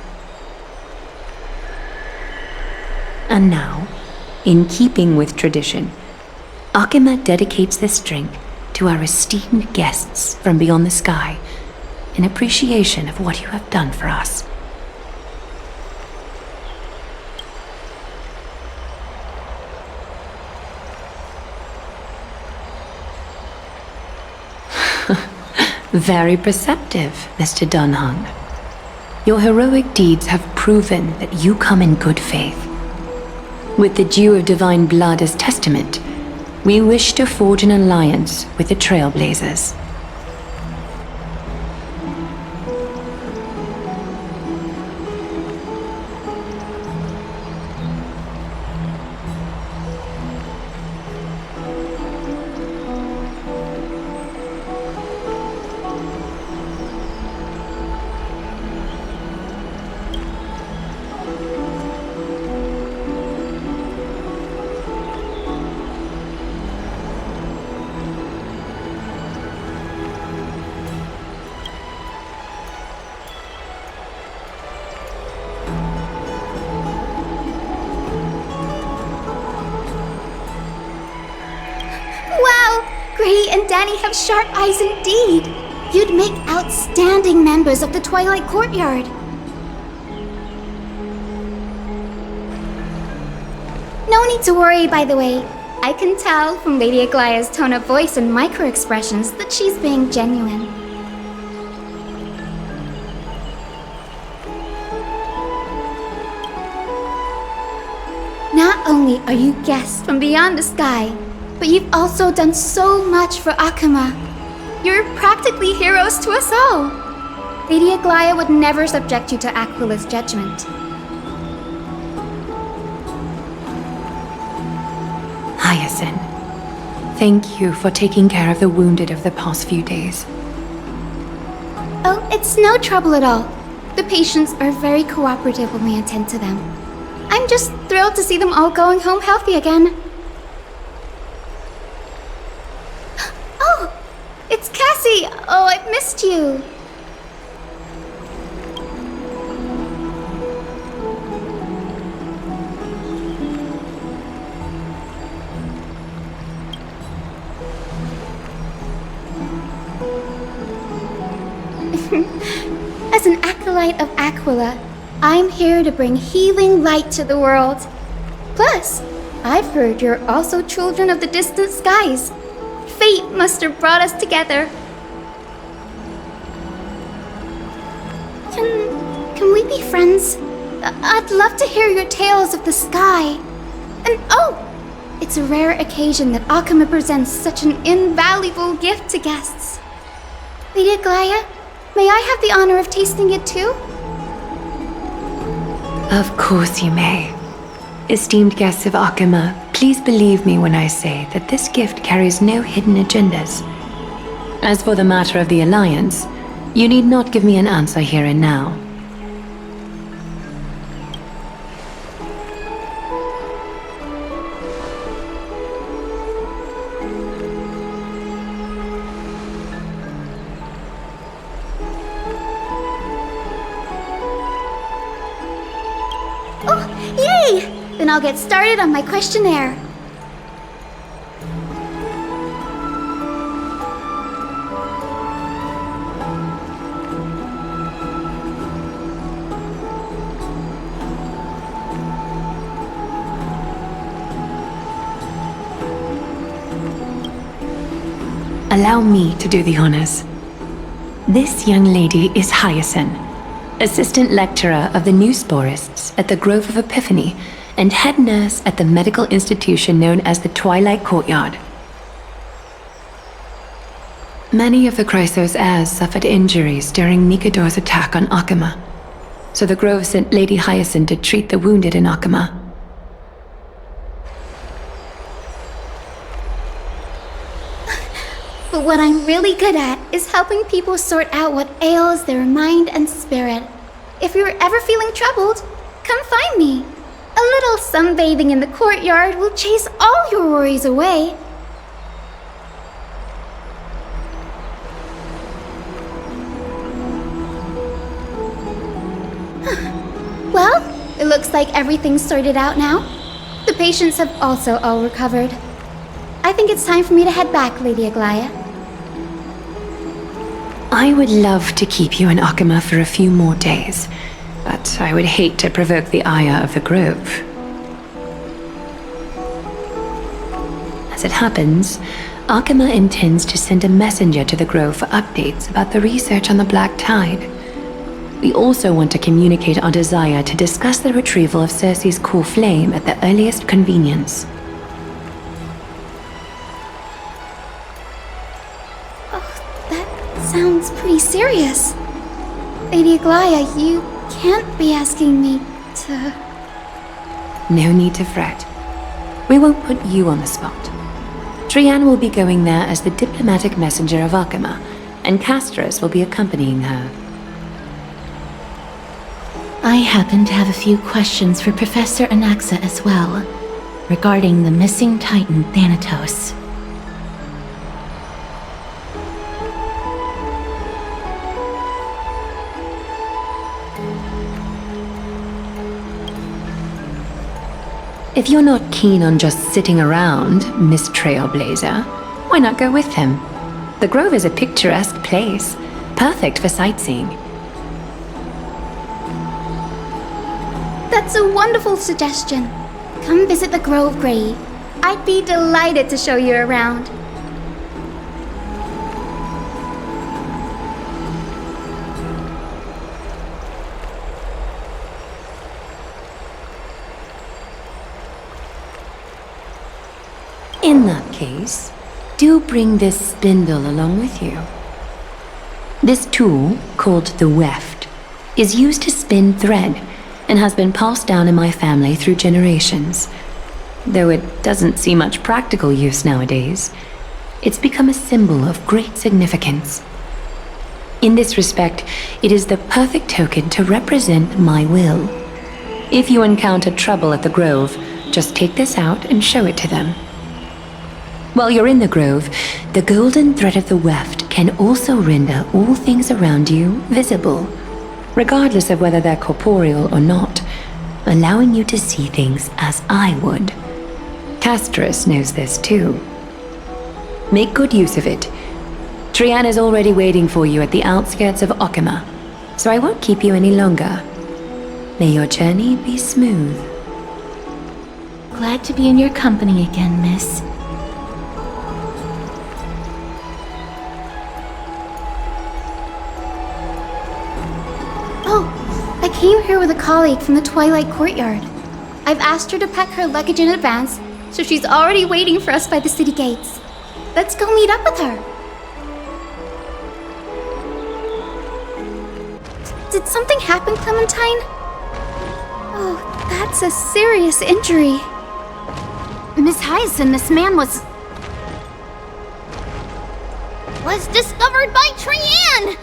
And now, in keeping with tradition, Akima dedicates this drink to our esteemed guests from beyond the sky in appreciation of what you have done for us. Very perceptive, Mr. Dunhung. Your heroic deeds have proven that you come in good faith. With the dew of divine blood as testament, we wish to forge an alliance with the Trailblazers. Danny have sharp eyes indeed. You'd make outstanding members of the Twilight Courtyard. No need to worry, by the way. I can tell from Lady Aglaya's tone of voice and micro-expressions that she's being genuine. Not only are you guests from beyond the sky, but you've also done so much for Akuma. You're practically heroes to us all. Lady Aglaya would never subject you to Aquila's judgment. Hyacinth, thank you for taking care of the wounded of the past few days. Oh, it's no trouble at all. The patients are very cooperative when we attend to them. I'm just thrilled to see them all going home healthy again. Oh, it's Cassie! Oh, I've missed you. As an acolyte of Aquila, I'm here to bring healing light to the world. Plus, I've heard you're also children of the distant skies. Fate must have brought us together. Can we be friends? I'd love to hear your tales of the sky. And oh, it's a rare occasion that Akuma presents such an invaluable gift to guests. Lady Aglaya, may I have the honor of tasting it too? Of course you may. Esteemed guests of Akuma, please believe me when I say that this gift carries no hidden agendas. As for the matter of the Alliance, you need not give me an answer here and now. Then I'll get started on my questionnaire. Allow me to do the honors. This young lady is Hyacinth, assistant lecturer of the Newsporists at the Grove of Epiphany, and head nurse at the medical institution known as the Twilight Courtyard. Many of the Chrysos heirs suffered injuries during Nikador's attack on Akuma, so the Grove sent Lady Hyacinth to treat the wounded in Akuma. But what I'm really good at is helping people sort out what ails their mind and spirit. If you're ever feeling troubled, come find me. A little sunbathing in the courtyard will chase all your worries away. Well, it looks like everything's sorted out now. The patients have also all recovered. I think it's time for me to head back, Lady Aglaya. I would love to keep you in Akuma for a few more days, but I would hate to provoke the ire of the Grove. As it happens, Akuma intends to send a messenger to the Grove for updates about the research on the Black Tide. We also want to communicate our desire to discuss the retrieval of Circe's core flame at the earliest convenience. Sounds pretty serious. Lady Aglaya, you can't be asking me to... No need to fret. We won't put you on the spot. Trianne will be going there as the diplomatic messenger of Akuma, and Castras will be accompanying her. I happen to have a few questions for Professor Anaxa as well, regarding the missing Titan Thanatos. If you're not keen on just sitting around, Miss Trailblazer, why not go with him? The Grove is a picturesque place, perfect for sightseeing. That's a wonderful suggestion. Come visit the Grove, Gray. I'd be delighted to show you around. In that case, do bring this spindle along with you. This tool, called the weft, is used to spin thread and has been passed down in my family through generations. Though it doesn't see much practical use nowadays, it's become a symbol of great significance. In this respect, it is the perfect token to represent my will. If you encounter trouble at the Grove, just take this out and show it to them. While you're in the Grove, the golden thread of the weft can also render all things around you visible, regardless of whether they're corporeal or not, allowing you to see things as I would. Castris knows this too. Make good use of it. Trian is already waiting for you at the outskirts of Okima, so I won't keep you any longer. May your journey be smooth. Glad to be in your company again, miss. I came here with a colleague from the Twilight Courtyard. I've asked her to pack her luggage in advance, so she's already waiting for us by the city gates. Let's go meet up with her. Did something happen, Clementine? Oh, that's a serious injury. Miss Hyacinth, this man was discovered by Trian!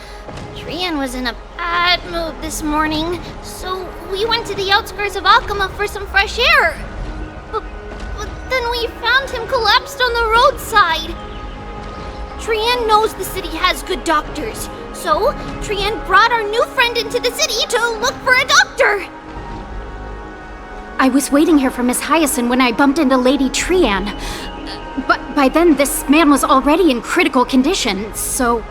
Trian was in a bad mood this morning, so we went to the outskirts of Okima for some fresh air. But then we found him collapsed on the roadside. Trian knows the city has good doctors, so Trian brought our new friend into the city to look for a doctor. I was waiting here for Miss Hyacinth when I bumped into Lady Trian. But by then, this man was already in critical condition, so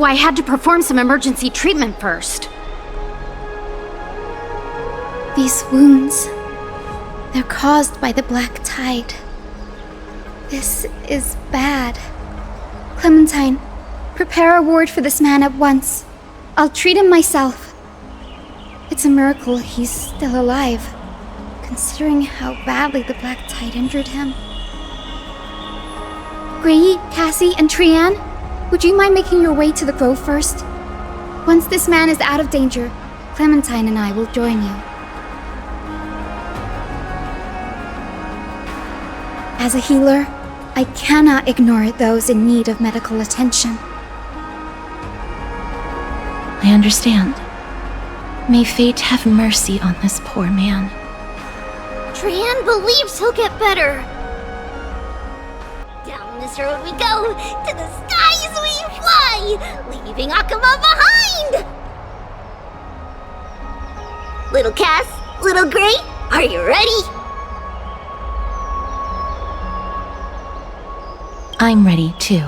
I had to perform some emergency treatment first. These wounds, they're caused by the black tide. This is bad. Clementine, prepare a ward for this man at once. I'll treat him myself. It's a miracle he's still alive, considering how badly the black tide injured him. Gray, Cassie, and Trian, would you mind making your way to the Grove first? Once this man is out of danger, Clementine and I will join you. As a healer, I cannot ignore those in need of medical attention. I understand. May fate have mercy on this poor man. Trian believes he'll get better. Down this road we go, to the skies we fly, leaving Okima behind! Little Cass, little Gray, are you ready? I'm ready, too.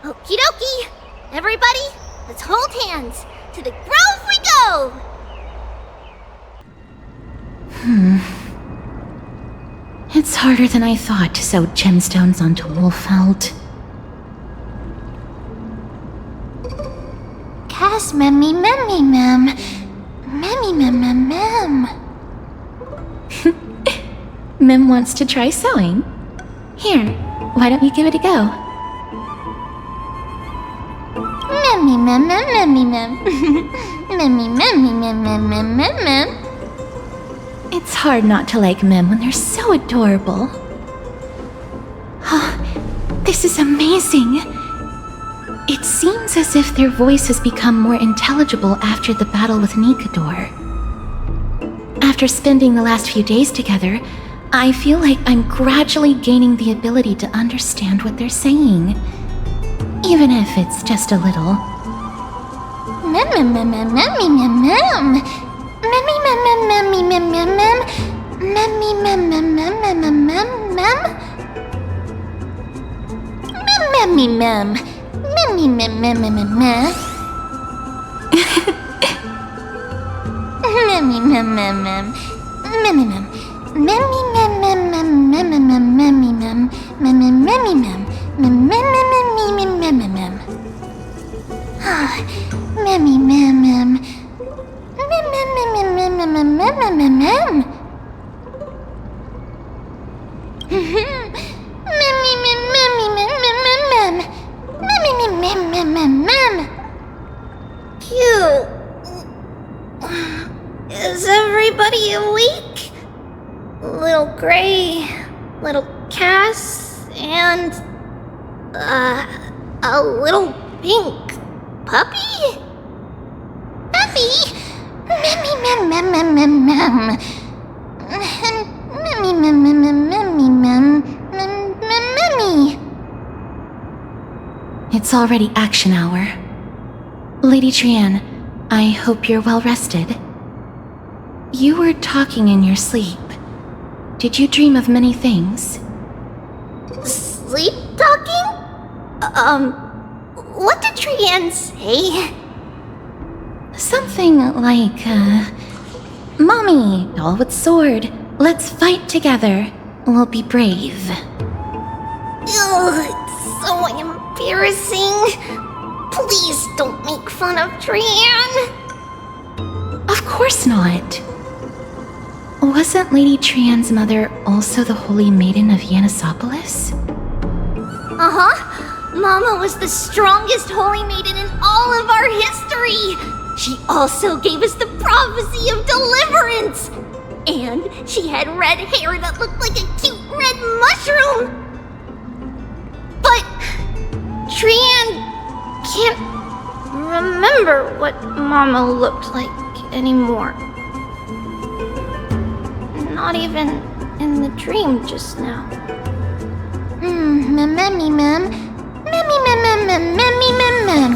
Okie dokie! Everybody, let's hold hands. To the Grove we go! It's harder than I thought to sew gemstones onto Wolfeld. Cass, memmy, memmy, mem. Memmy, mem, mem, mem. Mem wants to try sewing. Here, why don't you give it a go? Memmy, mem, mem, memmy, mem. Memmy, memmy, mem, mem, mem, mem, mem. It's hard not to like Mem when they're so adorable. Oh, this is amazing! It seems as if their voice has become more intelligible after the battle with Nikador. After spending the last few days together, I feel like I'm gradually gaining the ability to understand what they're saying. Even if it's just a little. Mem, mem, mem, mem, memmy, mem, mem. Memmy, mem, mem, memmy, mem, mem, mem. Memmy, mem, mem, mem, mem, mem, mem, mem. Mem, Memmy mem. Memmy mem mem mem mem mem. Memmy mem mem mem. Memmy mem. Memmy mem mem mem mem mem memmy mem. Memmy memmy mem. Mem mem mem mem mem mem mem. Memmy mem mem. Mem mem mem mem mem mem mem mem mem. Memmy mem memmy mem mem mem mem. Memmy mem mem mem mem mem. Phew. Is everybody awake? Little Gray, little Cass, and a little pink puppy? Puppy? Memmy mem mem mem mem mem. Memmy mem mem mem memmy mem mem mem memmy. It's already action hour. Lady Trianne, I hope you're well rested. You were talking in your sleep. Did you dream of many things? Sleep talking? What did Trianne say? Something like, Mommy, doll with sword, let's fight together. We'll be brave. Ugh, it's so embarrassing. Please don't make fun of Trianne. Of course not. Wasn't Lady Trianne's mother also the Holy Maiden of Yanisopolis? Uh-huh. Mama was the strongest holy maiden in all of our history. She also gave us the prophecy of deliverance. And she had red hair that looked like a cute red mushroom. But Trianne can't remember what Mama looked like anymore. Not even in the dream just now. Memmy mem. Memmy mem mem mem memmy mem mem.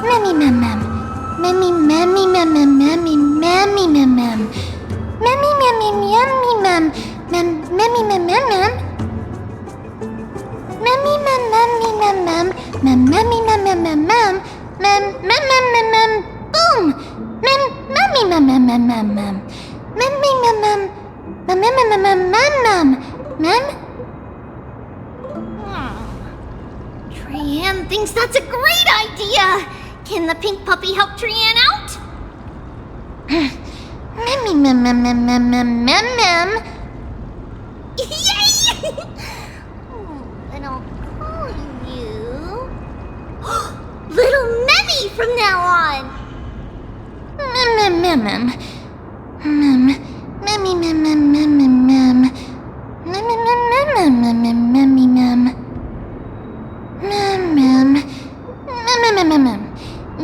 Memmy mem mem. Memmy memmy mem mem memmy memmy mem mem. Memmy memmy memmy mem mem memmy mem mem mem. Memmy mem memmy mem mem mem memmy mem mem mem mem mem mem mem mem mem boom. Mem memmy mem mem mem mem mem. Memmy mem mem mem mem mem mem mem mem. Mem? Trianne thinks that's a great idea! Can the pink puppy help Trianne out? Memmy mem mem mem mem mem mem mem. Yay! And I'll call you Little Memmy from now on! Mem mem mem mem. Mem. Memmy mem mem mem mem mem. Mem mem mem mem mem mem memmy mem. Mem mem. Mem mem mem mem mem.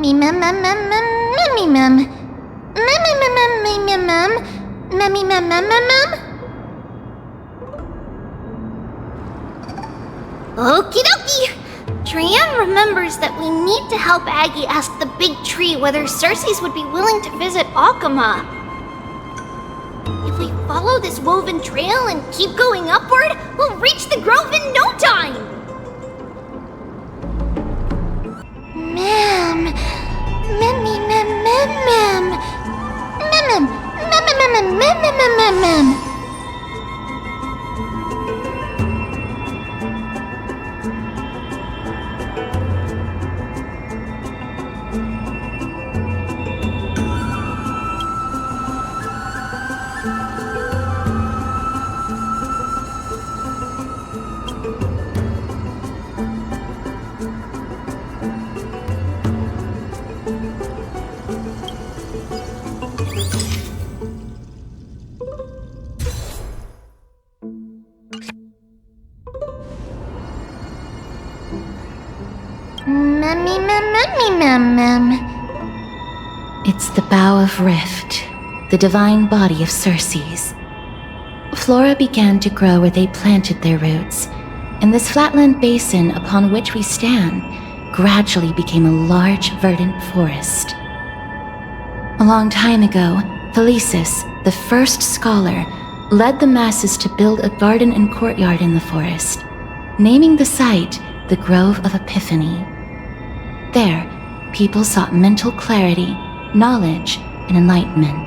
Me mem mem mem mem memmy mem. Mem mem mem mem mem mem. Memmy mem mem mem mem. Okie dokie. Trianne remembers that we need to help Aggie ask the big tree whether Cersei's would be willing to visit Akama. If we follow this woven trail and keep going upward, we'll reach the grove in no time! Mem. Memmy mem mem mem. Mem mem. Mem mem mem mem mem mem mem. Memmy mem memmy mem mem. It's the Bough of Rift, the divine body of Cersei's. Flora began to grow where they planted their roots, and this flatland basin upon which we stand gradually became a large verdant forest. A long time ago, Thelesis, the first scholar, led the masses to build a garden and courtyard in the forest. naming the site the Grove of Epiphany. There, people sought mental clarity, knowledge, and enlightenment.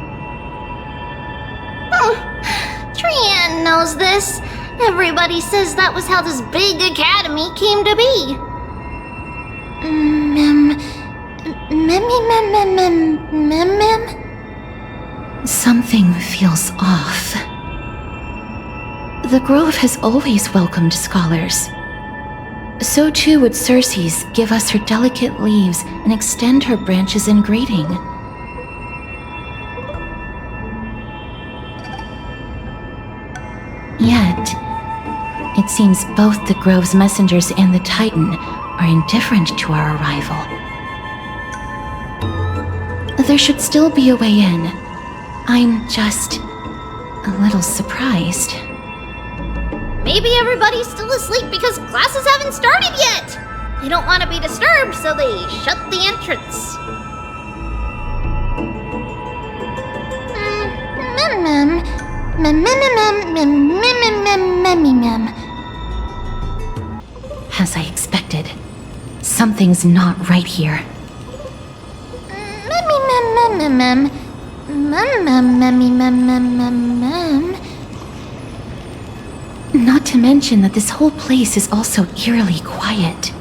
Trian knows this. Everybody says that was how this big academy came to be. Something feels off. The Grove has always welcomed scholars. So too would Circe's give us her delicate leaves and extend her branches in greeting. Yet, it seems both the Grove's messengers and the Titan are indifferent to our arrival. There should still be a way in. I'm just a little surprised. Maybe everybody's still asleep because classes haven't started yet. They don't want to be disturbed, so they shut the entrance. As I expected, something's not right here. Not to mention that this whole place is also eerily quiet.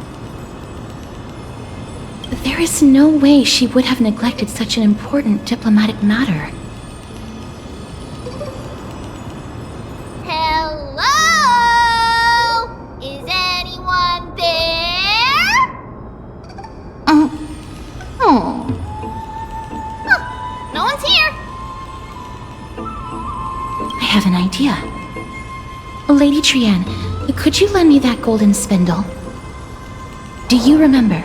There is no way she would have neglected such an important diplomatic matter. Hello? Is anyone there? No one's here. I have an idea. Lady Trian, could you lend me that golden spindle? Do you remember?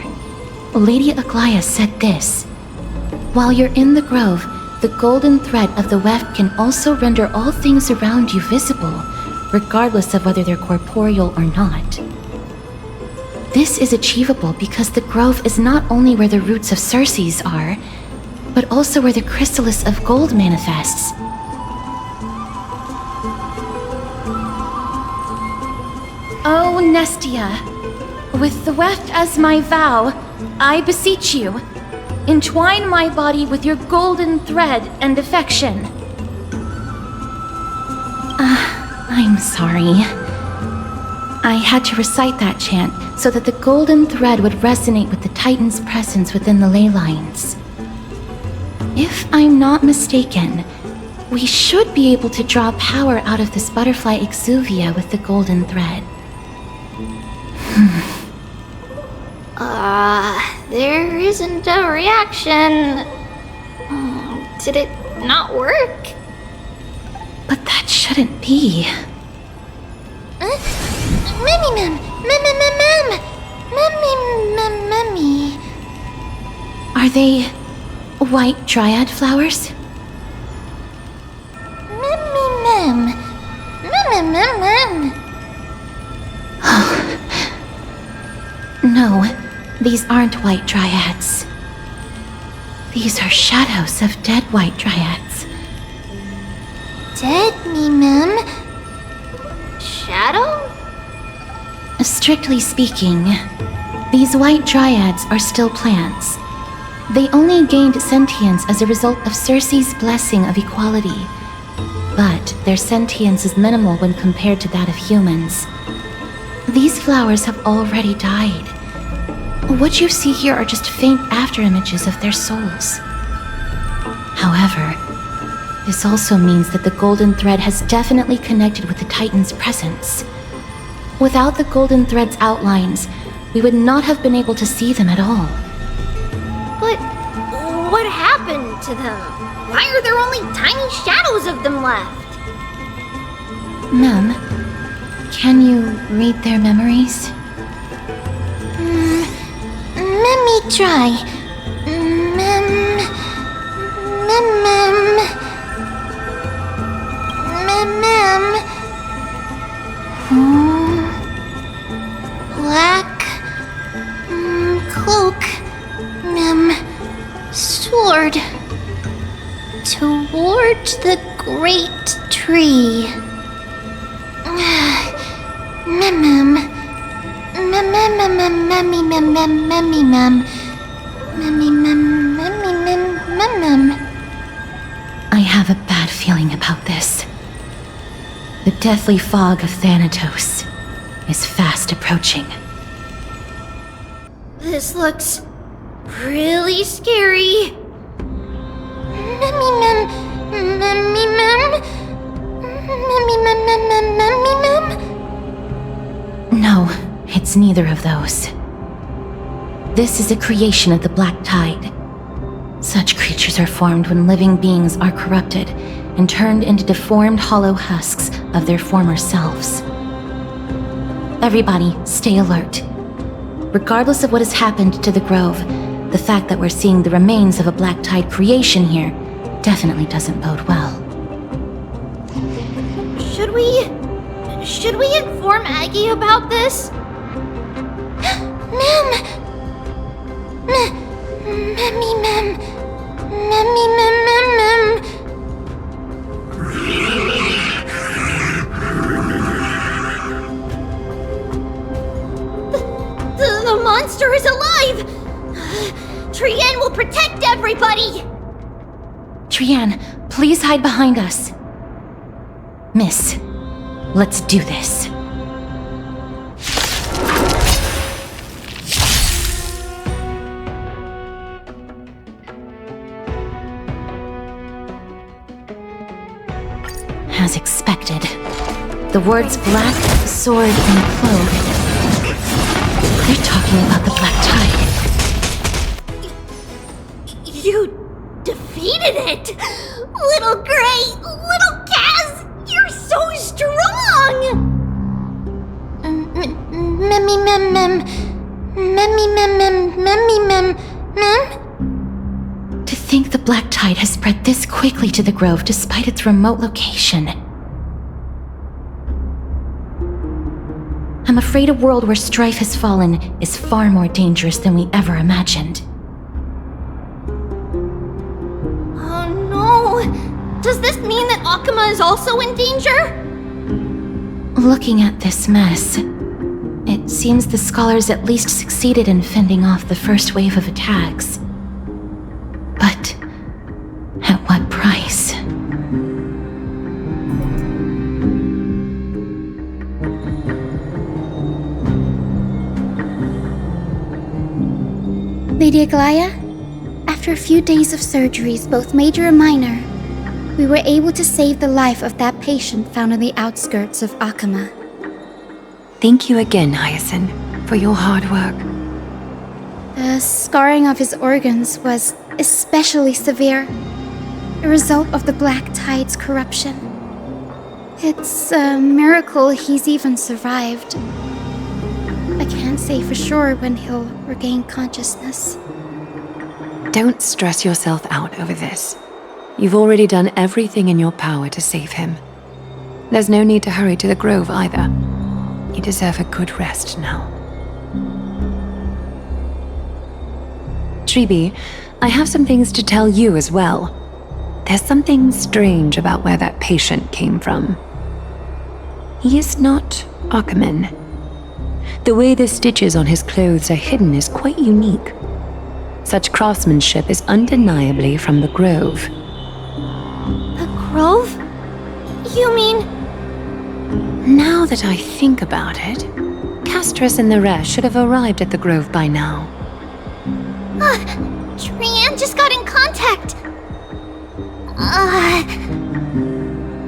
Lady Aglaia said this. While you're in the grove, the golden thread of the weft can also render all things around you visible, regardless of whether they're corporeal or not. This is achievable because the grove is not only where the roots of Circe's are, but also where the chrysalis of gold manifests. Oh, Nestia, with the weft as my vow, I beseech you, entwine my body with your golden thread and affection. I'm sorry. I had to recite that chant so that the golden thread would resonate with the Titan's presence within the ley lines. If I'm not mistaken, we should be able to draw power out of this butterfly exuvia with the golden thread. There isn't a reaction. Did it not work? But that shouldn't be. Are they white dryad flowers? No, these aren't white dryads. These are shadows of dead white dryads. Dead Shadow? Strictly speaking, these white dryads are still plants. They only gained sentience as a result of Circe's blessing of equality. But their sentience is minimal when compared to that of humans. These flowers have already died. What you see here are just faint afterimages of their souls. However, this also means that the golden thread has definitely connected with the Titan's presence. Without the golden thread's outlines, we would not have been able to see them at all. But what happened to them? Why are there only tiny shadows of them left? Ma'am, can you read their memories? Let me try. Black cloak, sword toward the great tree. I have a bad feeling about this. The deathly fog of Thanatos is fast approaching. This looks really scary. No, it's neither of those. This is a creation of the Black Tide. Such creatures are formed when living beings are corrupted and turned into deformed hollow husks of their former selves. Everybody, stay alert. Regardless of what has happened to the Grove, the fact that we're seeing the remains of a Black Tide creation here definitely doesn't bode well. Should we inform Aggie about this? The monster is alive! Trienne will protect everybody! Trienne, please hide behind us. Miss, let's do this. As expected, the words black, sword, and cloak. They're talking about the Black Tide. You defeated it! Little Gray! Little Kaz! You're so strong! To think the Black Tide has spread this quickly to the Grove despite its remote location. I'm afraid a world where strife has fallen is far more dangerous than we ever imagined. Oh no! Does this mean that Akuma is also in danger? Looking at this mess, it seems the scholars at least succeeded in fending off the first wave of attacks. But at what price? Lady Aglaya, after a few days of surgeries, both major and minor, we were able to save the life of that patient found on the outskirts of Akuma. Thank you again, Hyacinth, for your hard work. The scarring of his organs was especially severe, a result of the Black Tide's corruption. It's a miracle he's even survived. I can't say for sure when he'll regain consciousness. Don't stress yourself out over this. You've already done everything in your power to save him. There's no need to hurry to the Grove either. You deserve a good rest now. Tribi, I have some things to tell you as well. There's something strange about where that patient came from. He is not Akuman. The way the stitches on his clothes are hidden is quite unique. Such craftsmanship is undeniably from the Grove. The Grove? You mean... Now that I think about it, Castris and the rest should have arrived at the Grove by now. Trienne just got in contact!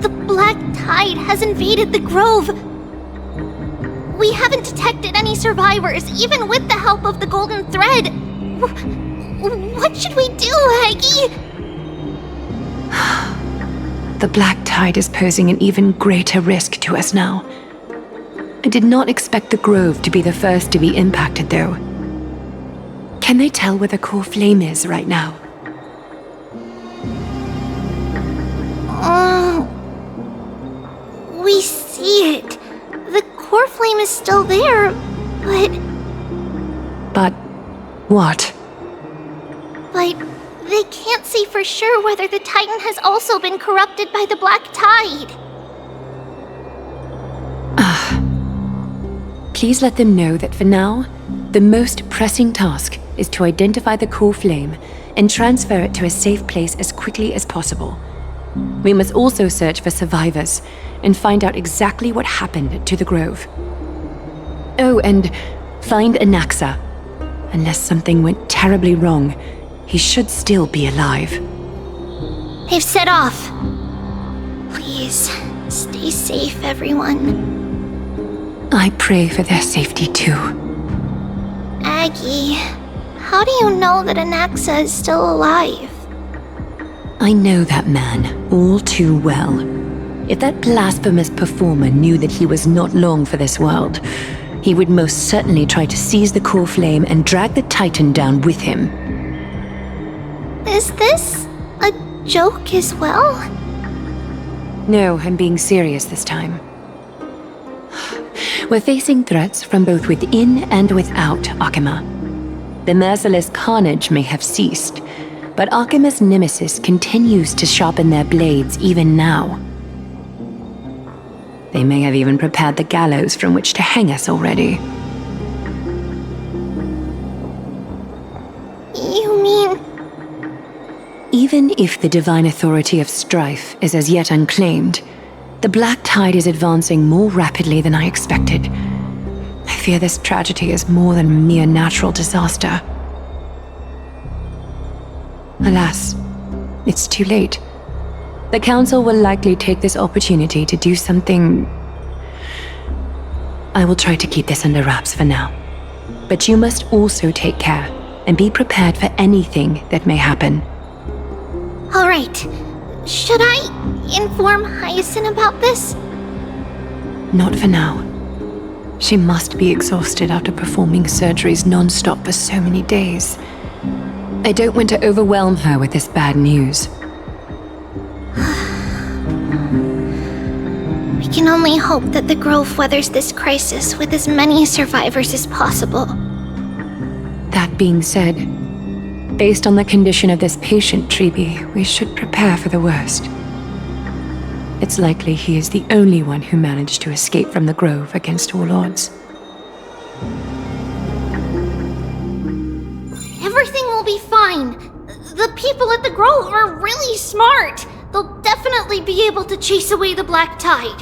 The Black Tide has invaded the Grove. We haven't detected any survivors, even with the help of the Golden Thread. What should we do, Aggie? The Black Tide is posing an even greater risk to us now. I did not expect the Grove to be the first to be impacted, though. Can they tell where the core flame is right now? We see it. The core flame is still there, but... But what? But they can't see for sure whether the Titan has also been corrupted by the Black Tide. Please let them know that for now, the most pressing task is to identify the core flame and transfer it to a safe place as quickly as possible. We must also search for survivors and find out exactly what happened to the grove. Oh, and find Anaxa. Unless something went terribly wrong, he should still be alive. They've set off. Please, stay safe, everyone. I pray for their safety too. Aggie, how do you know that Anaxa is still alive? I know that man all too well. If that blasphemous performer knew that he was not long for this world, he would most certainly try to seize the core flame and drag the Titan down with him. Is this a joke as well? No, I'm being serious this time. We're facing threats from both within and without Akima. The merciless carnage may have ceased, but Akima's nemesis continues to sharpen their blades even now. They may have even prepared the gallows from which to hang us already. You mean... Even if the divine authority of strife is as yet unclaimed, the Black Tide is advancing more rapidly than I expected. I fear this tragedy is more than a mere natural disaster. Alas, it's too late. The Council will likely take this opportunity to do something... I will try to keep this under wraps for now. But you must also take care and be prepared for anything that may happen. All right. Should I inform Hyacinth about this? Not for now. She must be exhausted after performing surgeries non-stop for so many days. I don't want to overwhelm her with this bad news. We can only hope that the Grove weathers this crisis with as many survivors as possible. That being said, based on the condition of this patient, Treeby, we should prepare for the worst. It's likely he is the only one who managed to escape from the Grove against all odds. Everything will be fine. The people at the Grove are really smart. They'll definitely be able to chase away the Black Tide.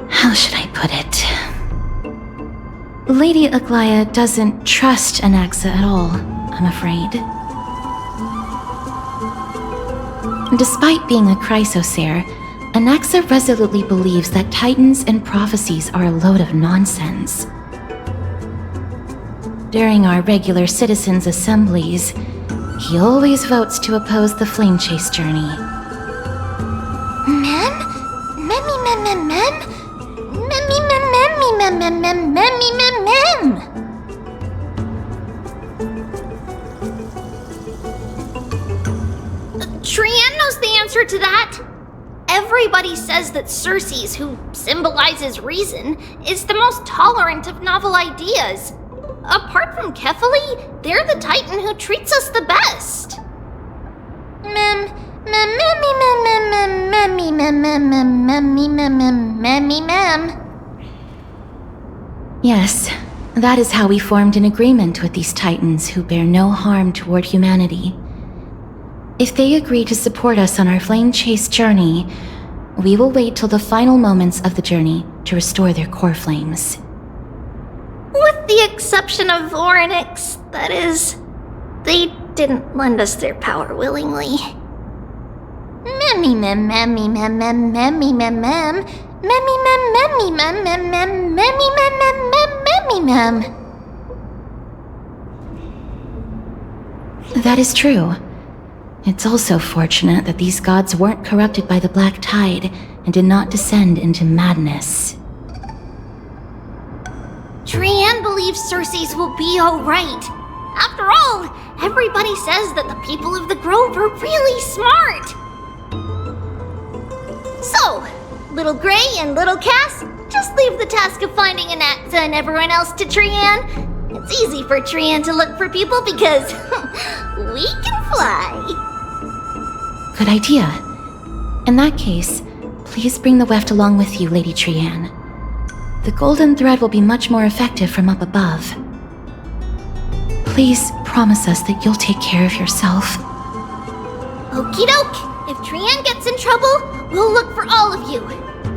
How should I put it? Lady Aglaya doesn't trust Anaxa at all, I'm afraid. Despite being a chrysosaur, Anaxa resolutely believes that titans and prophecies are a load of nonsense. During our regular citizens' assemblies, he always votes to oppose the flame chase journey. Trianne knows the answer to that. Everybody says that Circes, who symbolizes reason, is the most tolerant of novel ideas. Apart from Kefali, they're the Titan who treats us the best. Yes, that is how we formed an agreement with these Titans who bear no harm toward humanity. If they agree to support us on our flame chase journey, we will wait till the final moments of the journey to restore their core flames. With the exception of Voronix, that is, they didn't lend us their power willingly. That is true. It's also fortunate that these gods weren't corrupted by the Black Tide and did not descend into madness. Trianne believes Circes will be alright. After all, everybody says that the people of the Grove are really smart. So, Little Gray and Little Cass, just leave the task of finding Anaxa and everyone else to Trian. It's easy for Trian to look for people because we can fly. Good idea. In that case, please bring the weft along with you, Lady Trian. The golden thread will be much more effective from up above. Please promise us that you'll take care of yourself. Okie doke. If Trian gets in trouble, we'll look for all of you.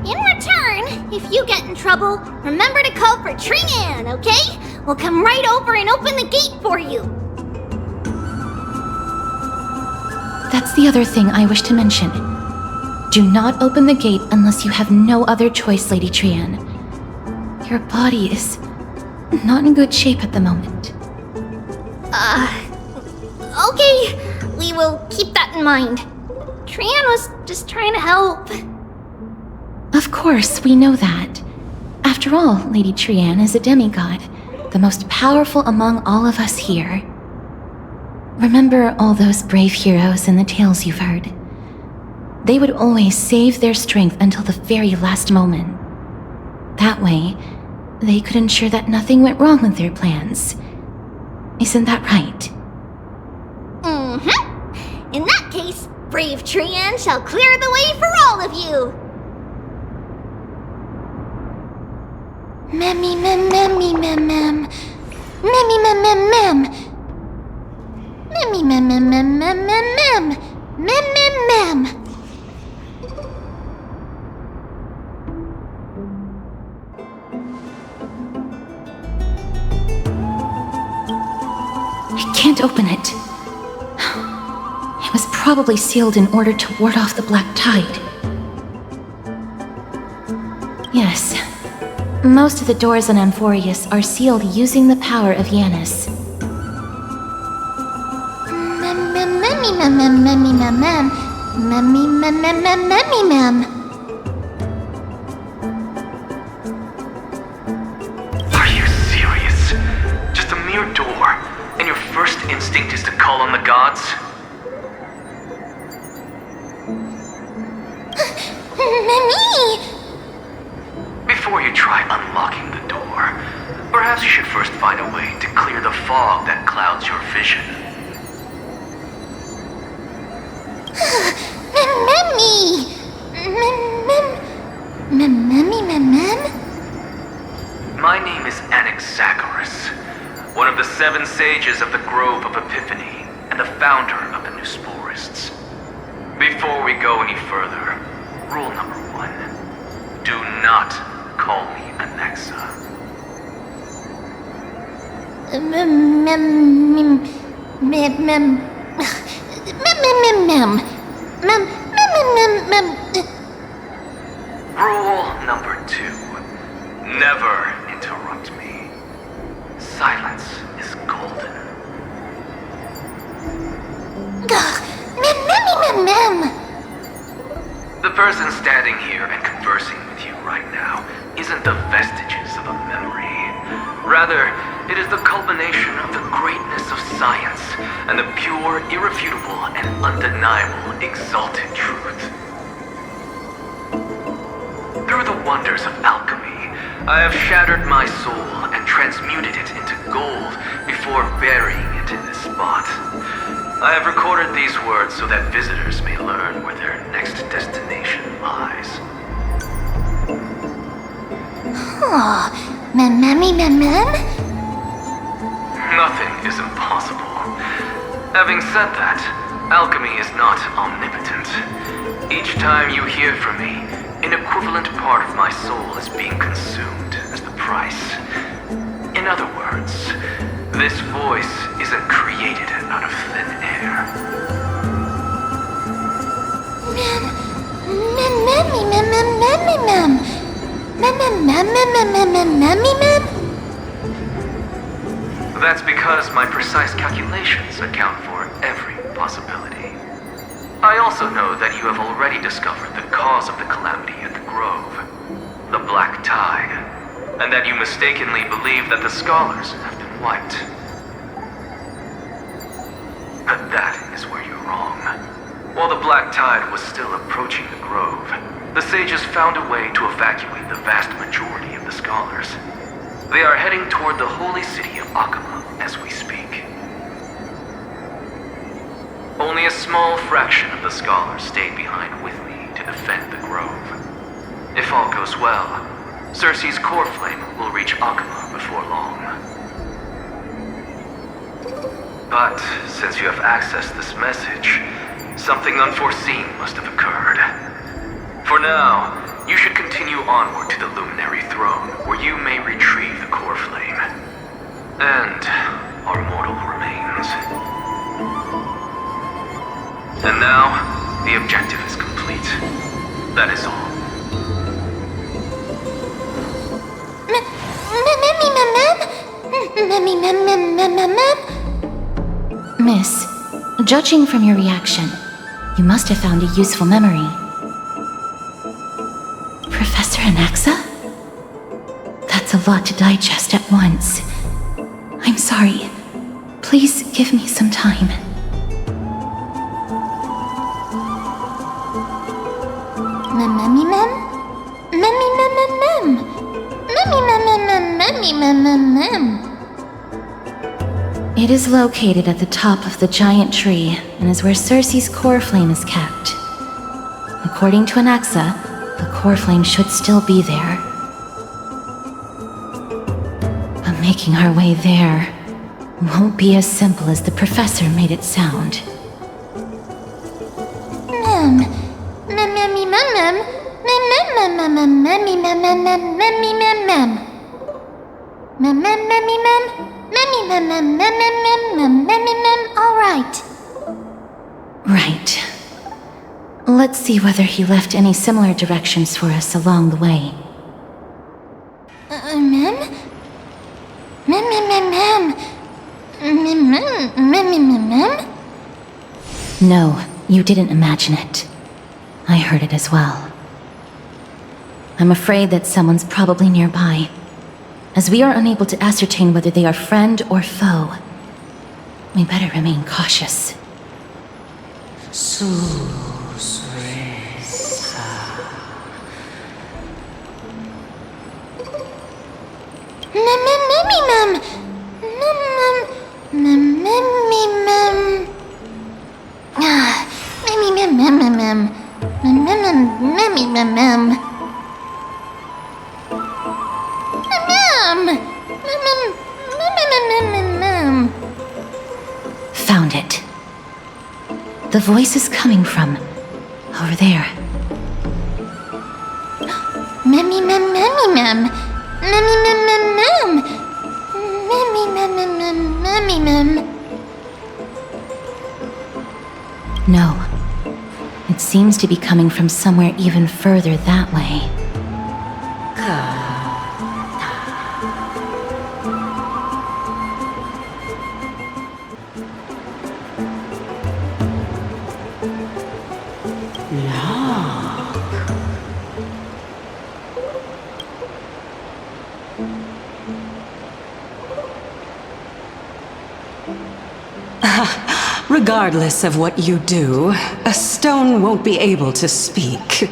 In return, if you get in trouble, remember to call for Trian, okay? We'll come right over and open the gate for you. That's the other thing I wish to mention. Do not open the gate unless you have no other choice, Lady Trian. Your body is not in good shape at the moment. Okay. We will keep that in mind. Trian was just trying to help. Of course, we know that. After all, Lady Trian is a demigod, the most powerful among all of us here. Remember all those brave heroes in the tales you've heard? They would always save their strength until the very last moment. That way, they could ensure that nothing went wrong with their plans. Isn't that right? Mm-hmm. In that case, brave Trian shall clear the way for all of you. Memmy mem memmy mem mem. Memmy mem mem mem. Memmy mem mem mem mem mem mem. Mem mem mem. I can't open it. It was probably sealed in order to ward off the black tide. Yes. Most of the doors on Amphorius are sealed using the power of Yanis. Mem mem memmy mem mem memmy mem mem. Memmy mem mem mem memmy mem. Are you serious? Just a mere door, and your first instinct is to call on the gods? Memmy! Before you try unlocking the door, perhaps you should first find a way to clear the fog that clouds your vision. Memmy! Mem. My name is Anaxagoras, one of the 7 sages of the Grove of Epiphany, and the founder of the New Sporists. Before we go any further, rule number 1. Do not call me Anaxa. Rule number 2. Never interrupt me. Silence is golden. The person standing here and conversing with you right now isn't the vestiges of a memory. Rather, it is the culmination of the greatness of science and the pure, irrefutable, and undeniable exalted truth. Through the wonders of alchemy, I have shattered my soul and transmuted it into gold before burying it in this spot. I have recorded these words so that visitors may learn where their next destination lies. Nothing is impossible. Having said that, alchemy is not omnipotent. Each time you hear from me, an equivalent part of my soul is being consumed as the price. In other words, this voice isn't created out of thin air. That's because my precise calculations account for every possibility. I also know that you have already discovered the cause of the calamity at the Grove, the Black Tide, and that you mistakenly believe that the scholars have been wiped. But that is where you're wrong. While the Black Tide was still approaching the Grove, the sages found a way to evacuate the vast majority of the scholars. They are heading toward the holy city of Akama as we speak. Only a small fraction of the scholars stayed behind with me to defend the grove. If all goes well, Cersei's core flame will reach Akama before long. But since you have accessed this message, something unforeseen must have occurred. For now, you should continue onward to the Luminary Throne, where you may retrieve the core flame. And our mortal remains. And now, the objective is complete. That is all. Miss, judging from your reaction, you must have found a useful memory. Professor Anaxa? That's a lot to digest at once. I'm sorry. Please give me some time. It is located at the top of the giant tree and is where Cersei's core flame is kept. According to Anaxa, the core flame should still be there. But making our way there won't be as simple as the professor made it sound. All right. Right. Let's see whether he left any similar directions for us along the way. No, you didn't imagine it. I heard it as well. I'm afraid that someone's probably nearby, as we are unable to ascertain whether they are friend or foe. We better remain cautious. Found it. The voice is coming from over there. No. It seems to be coming from somewhere even further that way. Regardless of what you do, a stone won't be able to speak.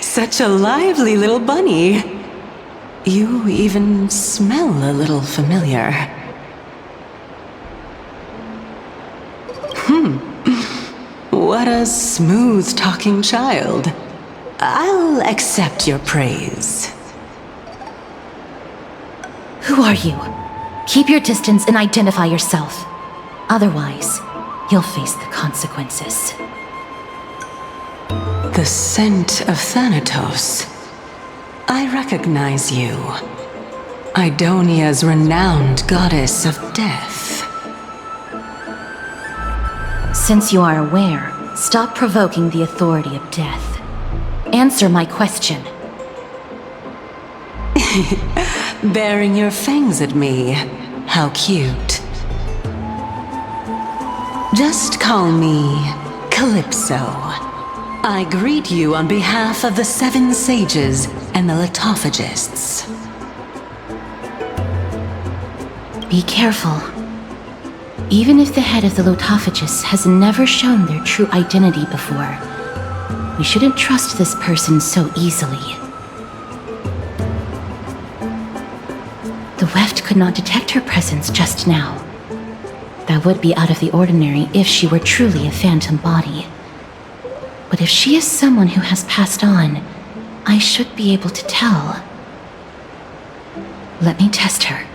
Such a lively little bunny. You even smell a little familiar. What a smooth-talking child. I'll accept your praise. Who are you? Keep your distance and identify yourself. Otherwise, you'll face the consequences. The scent of Thanatos. I recognize you. Idonia's renowned goddess of death. Since you are aware, stop provoking the authority of death. Answer my question. Baring your fangs at me. How cute. Just call me Calypso. I greet you on behalf of the 7 sages and the litophagists. Be careful. Even if the head of the Lotophagus has never shown their true identity before, we shouldn't trust this person so easily. The weft could not detect her presence just now. That would be out of the ordinary if she were truly a phantom body. But if she is someone who has passed on, I should be able to tell. Let me test her.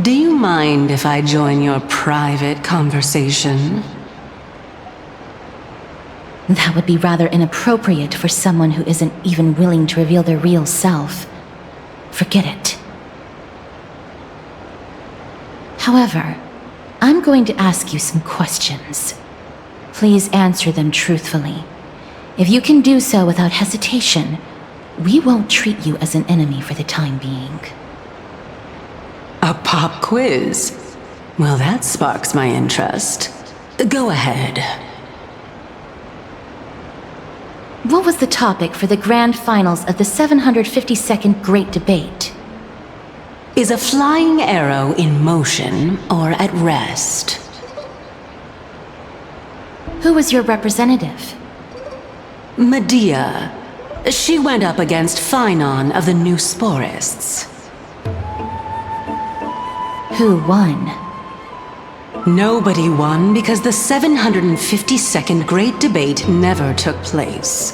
Do you mind if I join your private conversation? That would be rather inappropriate for someone who isn't even willing to reveal their real self. Forget it. However, I'm going to ask you some questions. Please answer them truthfully. If you can do so without hesitation, we won't treat you as an enemy for the time being. A pop quiz? Well, that sparks my interest. Go ahead. What was the topic for the grand finals of the 752nd Great Debate? Is a flying arrow in motion or at rest? Who was your representative? Medea. She went up against Phynon of the New Sporists. Who won? Nobody won because the 752nd Great Debate never took place.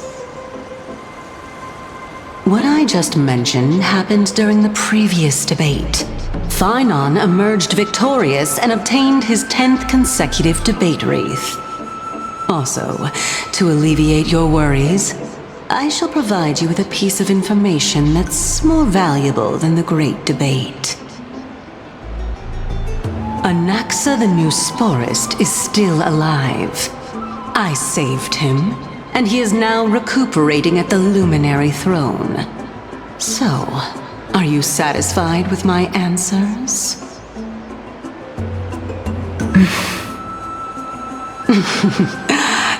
What I just mentioned happened during the previous debate. Phynon emerged victorious and obtained his 10th consecutive debate wreath. Also, to alleviate your worries, I shall provide you with a piece of information that's more valuable than the Great Debate. Anaxa the New Sporist is still alive. I saved him, and he is now recuperating at the Luminary Throne. So, are you satisfied with my answers?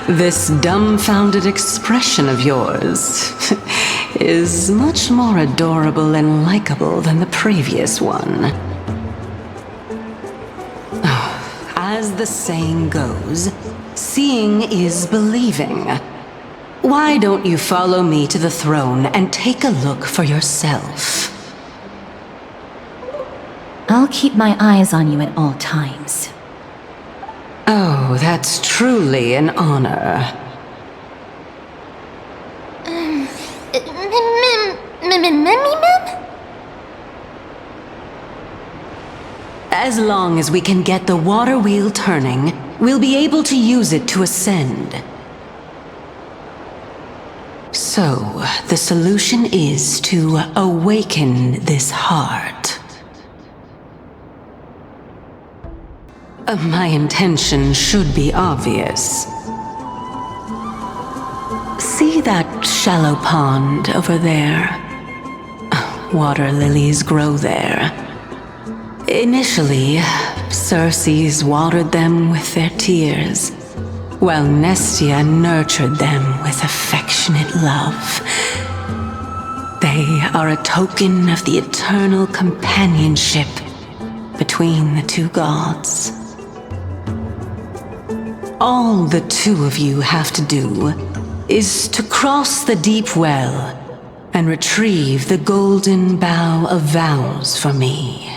This dumbfounded expression of yours is much more adorable and likable than the previous one. As the saying goes, seeing is believing. Why don't you follow me to the throne and take a look for yourself? I'll keep my eyes on you at all times. Oh, that's truly an honor. As long as we can get the water wheel turning, we'll be able to use it to ascend. So, the solution is to awaken this heart. My intention should be obvious. See that shallow pond over there? Water lilies grow there. Initially, Circes watered them with their tears, while Nestia nurtured them with affectionate love. They are a token of the eternal companionship between the two gods. All the two of you have to do is to cross the deep well and retrieve the golden bough of vows for me.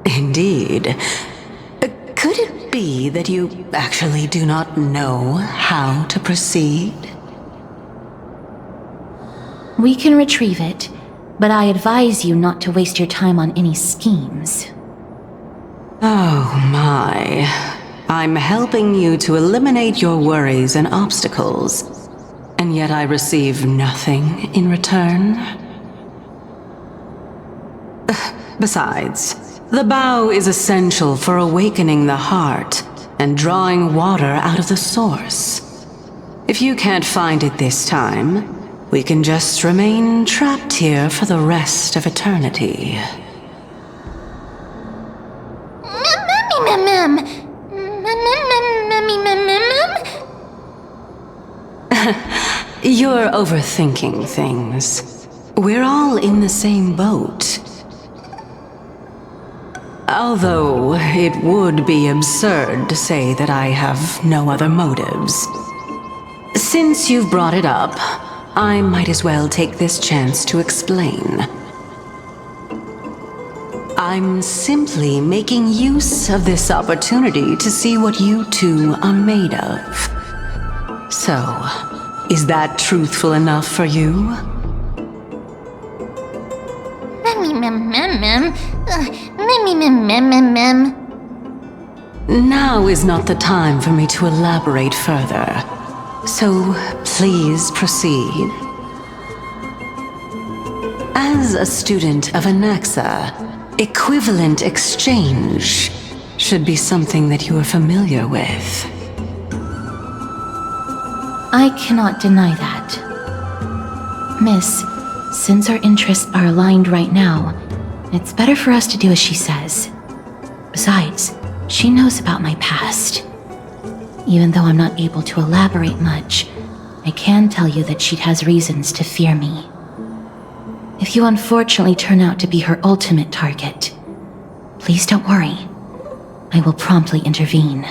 Indeed. Could it be that you actually do not know how to proceed? We can retrieve it, but I advise you not to waste your time on any schemes. Oh my. I'm helping you to eliminate your worries and obstacles, and yet I receive nothing in return? Besides, the bow is essential for awakening the heart and drawing water out of the source. If you can't find it this time, we can just remain trapped here for the rest of eternity. You're overthinking things. We're all in the same boat. Although it would be absurd to say that I have no other motives. Since you've brought it up, I might as well take this chance to explain. I'm simply making use of this opportunity to see what you two are made of. So, is that truthful enough for you? Now is not the time for me to elaborate further. So, please proceed. As a student of Anaxa, equivalent exchange should be something that you are familiar with. I cannot deny that. Miss, since our interests are aligned right now, it's better for us to do as she says. Besides, she knows about my past. Even though I'm not able to elaborate much, I can tell you that she has reasons to fear me. If you unfortunately turn out to be her ultimate target, please don't worry. I will promptly intervene.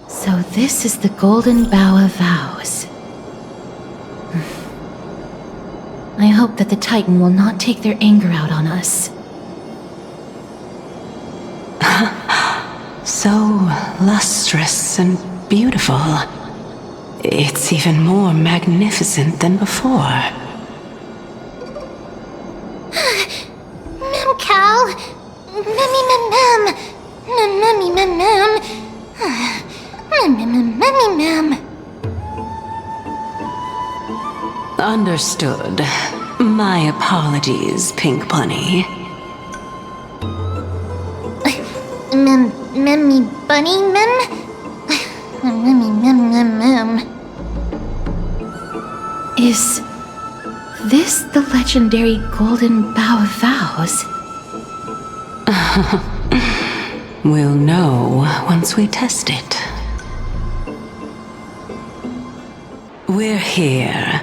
So this is the Golden Bough of Vows. I hope that the Titan will not take their anger out on us. So lustrous and beautiful. It's even more magnificent than before. Mem Cal! Mem. Understood. My apologies, Pink Bunny. Memmy Bunny Mem? Mem. Is this the legendary Golden Bough of Vows? We'll know once we test it. We're here.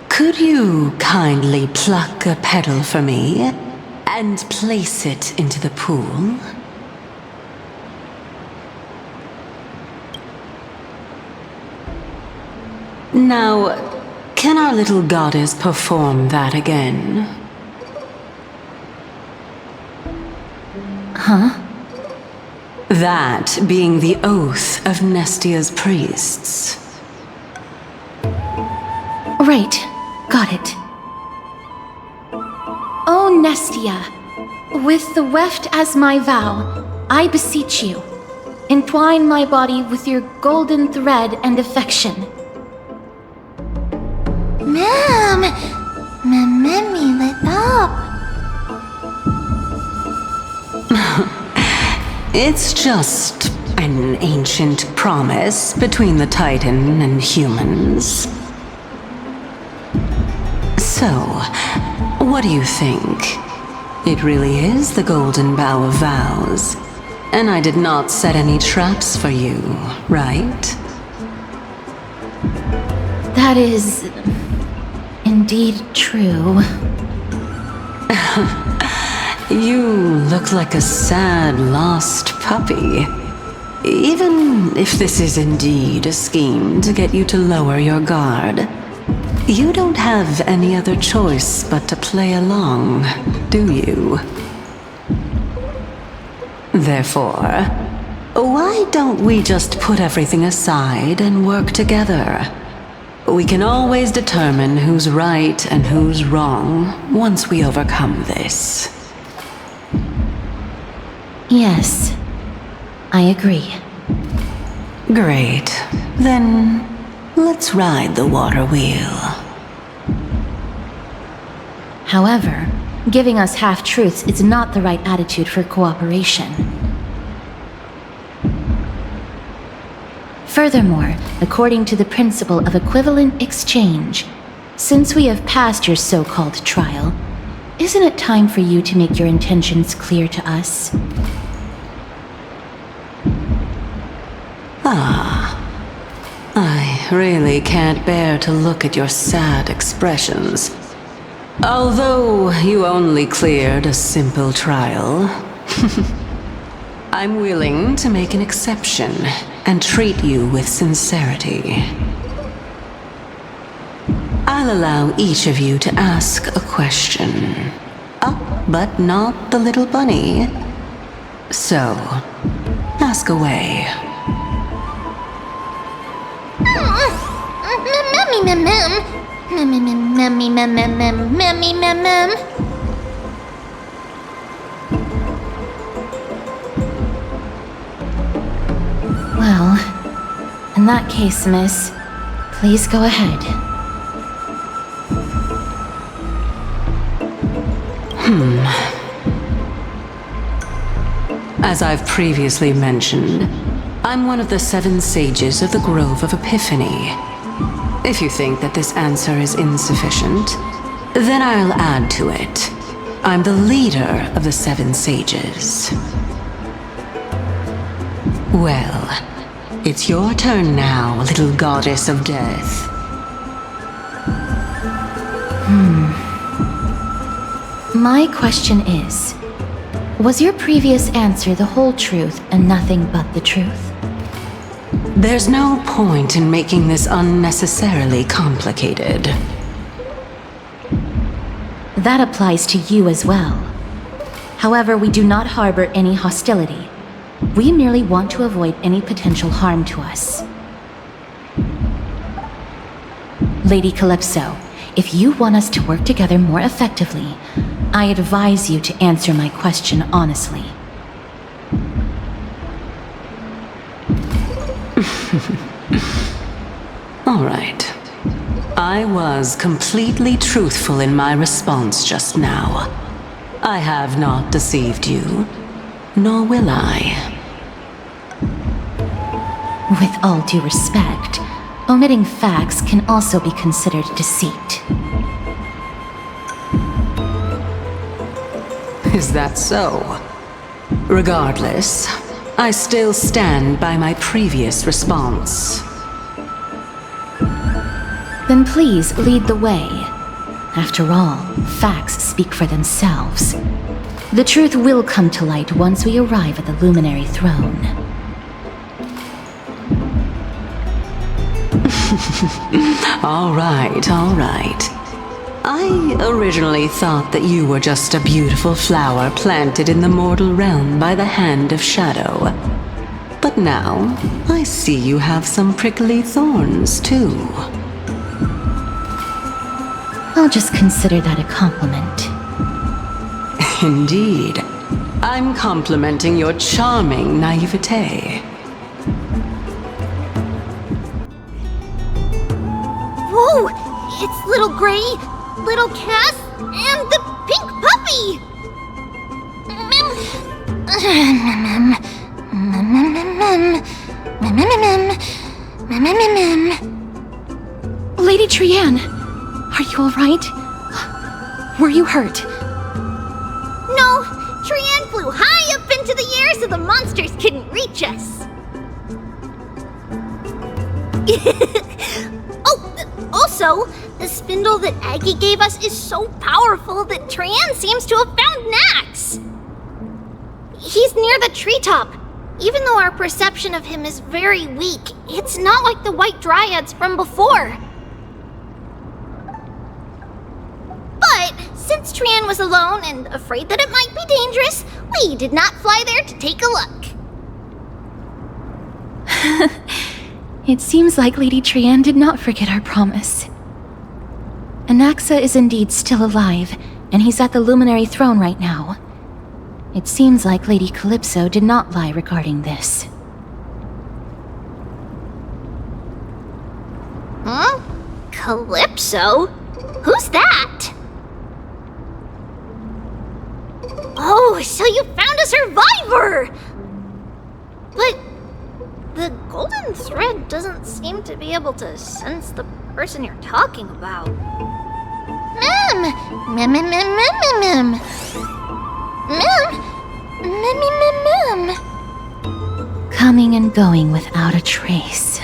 Could you kindly pluck a petal for me and place it into the pool? Now, can our little goddess perform that again? Huh? That being the oath of Nestia's priests. Right. Got it. O Nestia, with the weft as my vow, I beseech you, entwine my body with your golden thread and affection. Memmy lit up. It's just an ancient promise between the Titan and humans. So, what do you think? It really is the Golden Bough of Vows. And I did not set any traps for you, right? That is indeed true. You look like a sad, lost puppy. Even if this is indeed a scheme to get you to lower your guard, you don't have any other choice but to play along, do you? Therefore, why don't we just put everything aside and work together? We can always determine who's right and who's wrong once we overcome this. Yes, I agree. Great. Then, let's ride the water wheel. However, giving us half-truths is not the right attitude for cooperation. Furthermore, according to the principle of equivalent exchange, since we have passed your so-called trial, isn't it time for you to make your intentions clear to us? I really can't bear to look at your sad expressions. Although you only cleared a simple trial, I'm willing to make an exception and treat you with sincerity. I'll allow each of you to ask a question. But not the little bunny. So, ask away. Well, in that case, miss, please go ahead. As I've previously mentioned, I'm one of the 7 sages of the Grove of Epiphany. If you think that this answer is insufficient, then I'll add to it. I'm the leader of the 7 sages. Well, it's your turn now, little goddess of death. My question is, was your previous answer the whole truth and nothing but the truth? There's no point in making this unnecessarily complicated. That applies to you as well. However, we do not harbor any hostility. We merely want to avoid any potential harm to us. Lady Calypso, if you want us to work together more effectively, I advise you to answer my question honestly. All right. I was completely truthful in my response just now. I have not deceived you, nor will I. With all due respect, omitting facts can also be considered deceit. Is that so? Regardless, I still stand by my previous response. Then please lead the way. After all, facts speak for themselves. The truth will come to light once we arrive at the Luminary Throne. All right, all right. I originally thought that you were just a beautiful flower planted in the mortal realm by the hand of shadow. But now, I see you have some prickly thorns, too. I'll just consider that a compliment. Indeed. I'm complimenting your charming naivete. Whoa! It's Little Gray, Little Cass, and the pink puppy! Lady Trianne, are you all right? Were you hurt? No, Trianne flew high up into the air so the monsters couldn't reach us. Also, the spindle that Aggie gave us is so powerful that Trianne seems to have found Nax. He's near the treetop. Even though our perception of him is very weak, it's not like the White Dryads from before. But since Trianne was alone and afraid that it might be dangerous, we did not fly there to take a look. It seems like Lady Trianne did not forget our promise. Anaxa is indeed still alive, and he's at the Luminary Throne right now. It seems like Lady Calypso did not lie regarding this. Huh? Calypso? Who's that? Oh, so you found a survivor! But The golden thread doesn't seem to be able to sense the person you're talking about. Mem! Mem, mem, mem, mem, mem, mem. Mem! Mem, mem, mem. Coming and going without a trace.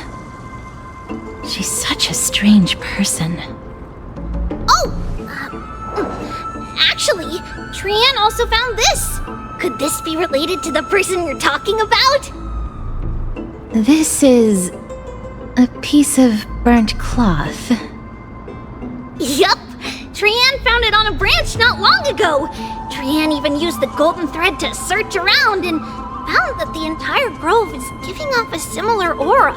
She's such a strange person. Oh! Actually, Trian also found this. Could this be related to the person you're talking about? This is a piece of burnt cloth. Yup! Trian found it on a branch not long ago. Trian even used the golden thread to search around and found that the entire grove is giving off a similar aura.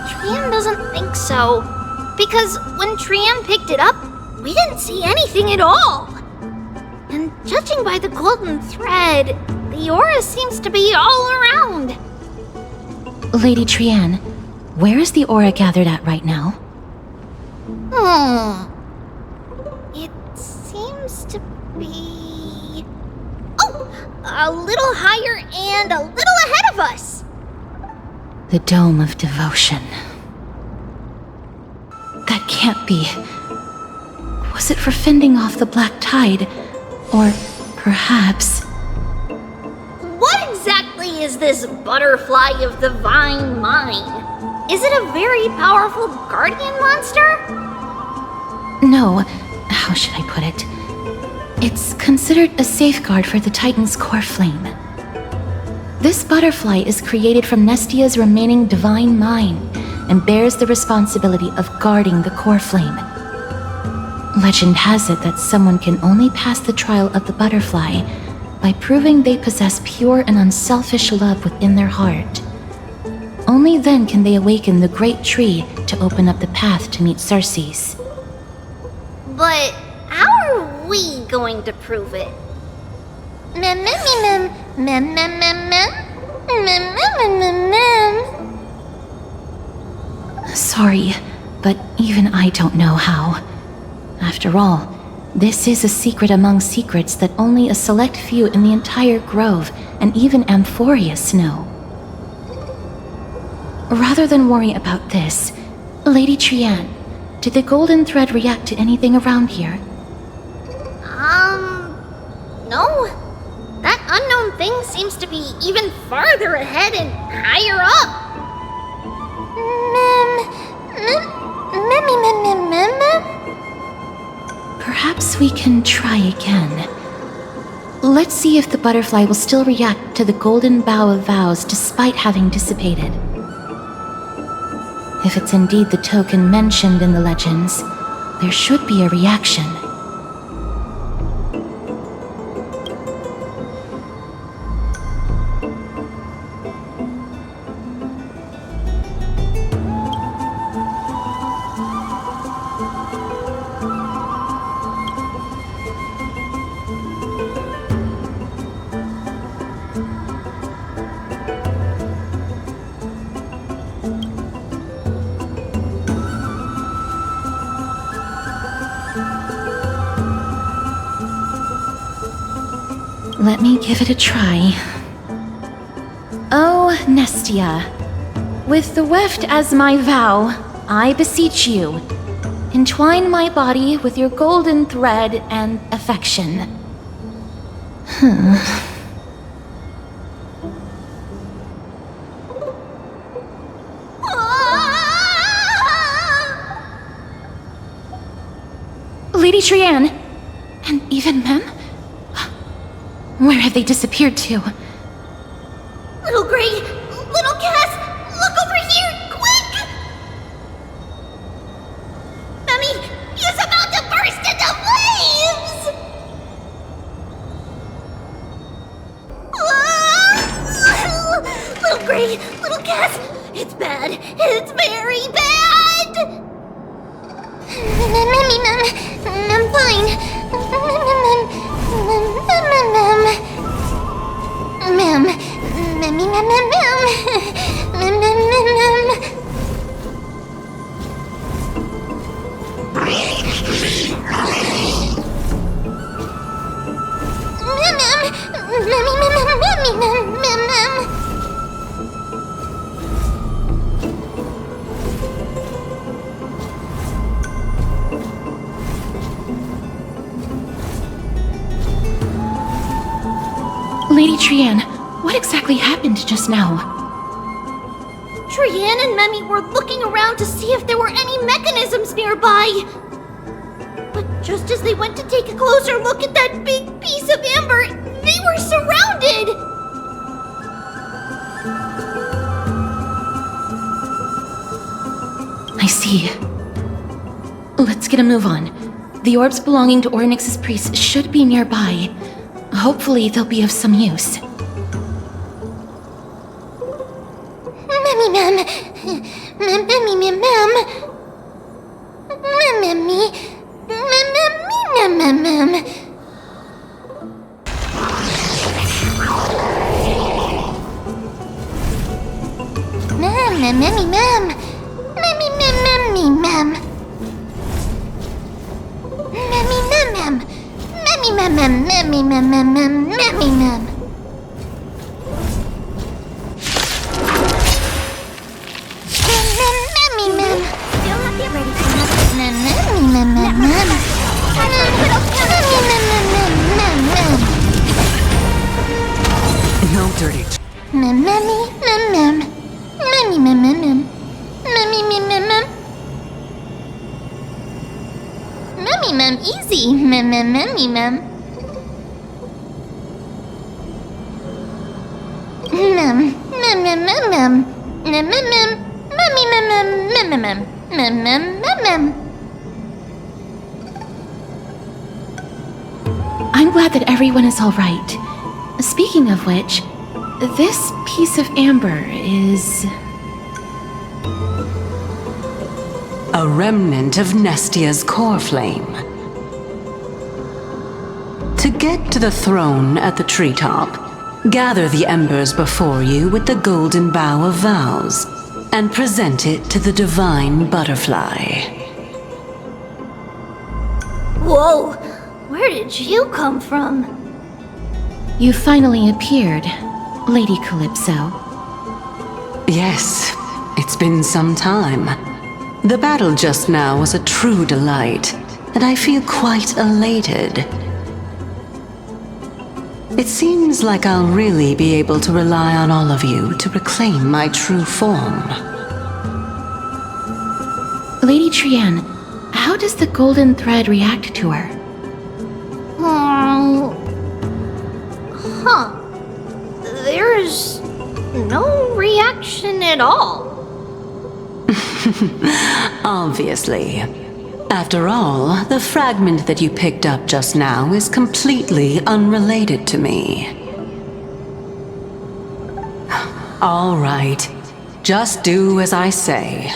Trian doesn't think so. Because when Trian picked it up, we didn't see anything at all. And judging by the golden thread, the aura seems to be all around. Lady Trian, where is the aura gathered at right now? It seems to be... Oh! A little higher and a little ahead of us! The Dome of Devotion. That can't be. Was it for fending off the black tide? Or perhaps... What exactly is this butterfly of the vine mine? Is it a very powerful guardian monster? No, how should I put it? It's considered a safeguard for the Titan's core flame. This butterfly is created from Nestia's remaining divine mine and bears the responsibility of guarding the core flame. Legend has it that someone can only pass the trial of the butterfly by proving they possess pure and unselfish love within their heart. Only then can they awaken the great tree to open up the path to meet Circes. But how are we going to prove it? Mem, mem, mem, mem, mem, mem, mem, mem, mem, mem, mem. Sorry, but even I don't know how. After all, this is a secret among secrets that only a select few in the entire grove and even Amphorius know. Rather than worry about this, Lady Trian, did the golden thread react to anything around here? No. That unknown thing seems to be even farther ahead and higher up. Perhaps we can try again. Let's see if the butterfly will still react to the golden bough of vows despite having dissipated. If it's indeed the token mentioned in the legends, there should be a reaction. Let me give it a try. Oh, Nestia, with the weft as my vow, I beseech you, entwine my body with your golden thread and affection. Lady Trian, and even Mem? Where have they disappeared to? Little Gray, little Cass, look over here, quick! Mummy, he's about to burst into flames! Little Gray, little Cass, it's bad. It's very bad! I'm fine. Lady Trianne, what exactly happened just now? Trianne and Memmy were looking around to see if there were any mechanisms nearby. But just as they went to take a closer look at that big piece of amber, they were surrounded! I see. Let's get a move on. The orbs belonging to Ornyx's priests should be nearby. Hopefully they'll be of some use. Memmy Mem. Memmy Mem. Memmy. Mem. Memmy Mem. Memmy Mem. Memmy Mem. Memmy Mem. Memmy Mem. Memmy Mem. No dirty. Easy. Memmy Mem. I'm glad that everyone is all right. Speaking of which, this piece of amber is... a remnant of Nestia's core flame. To get to the throne at the treetop, gather the embers before you with the golden bough of vows, and present it to the divine butterfly. Whoa! Where did you come from? You finally appeared, Lady Calypso. Yes, it's been some time. The battle just now was a true delight, and I feel quite elated. It seems like I'll really be able to rely on all of you to reclaim my true form. Lady Trianne, how does the golden thread react to her? There's no reaction at all. Obviously. After all, the fragment that you picked up just now is completely unrelated to me. All right. Just do as I say.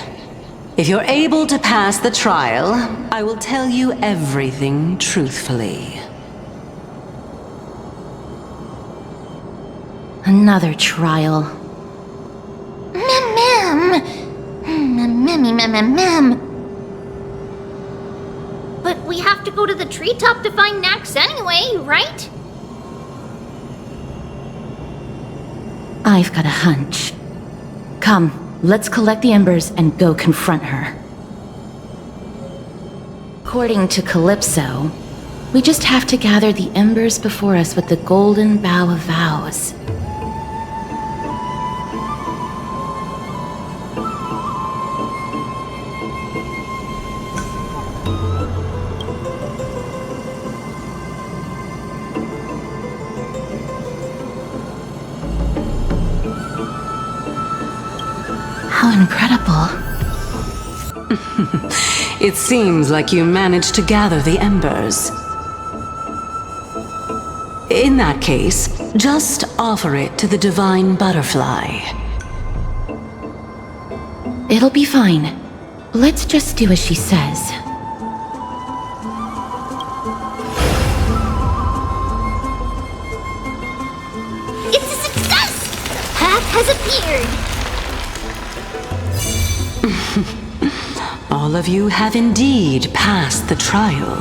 If you're able to pass the trial, I will tell you everything truthfully. Another trial. Mem. But we have to go to the treetop to find Nax anyway, right? I've got a hunch. Come, let's collect the embers and go confront her. According to Calypso, we just have to gather the embers before us with the golden bough of vows. How incredible. It seems like you managed to gather the embers. In that case, just offer it to the divine butterfly. It'll be fine. Let's just do as she says. It's a success! The path has appeared! All of you have indeed passed the trial.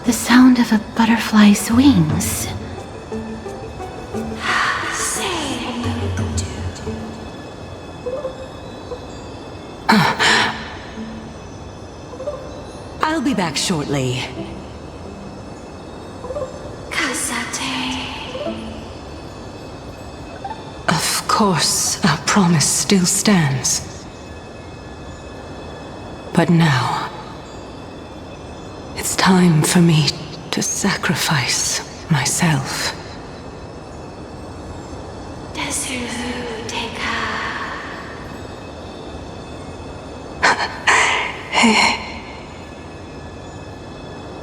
The sound of a butterfly's wings. back shortly. Of course, our promise still stands. But now, it's time for me to sacrifice myself.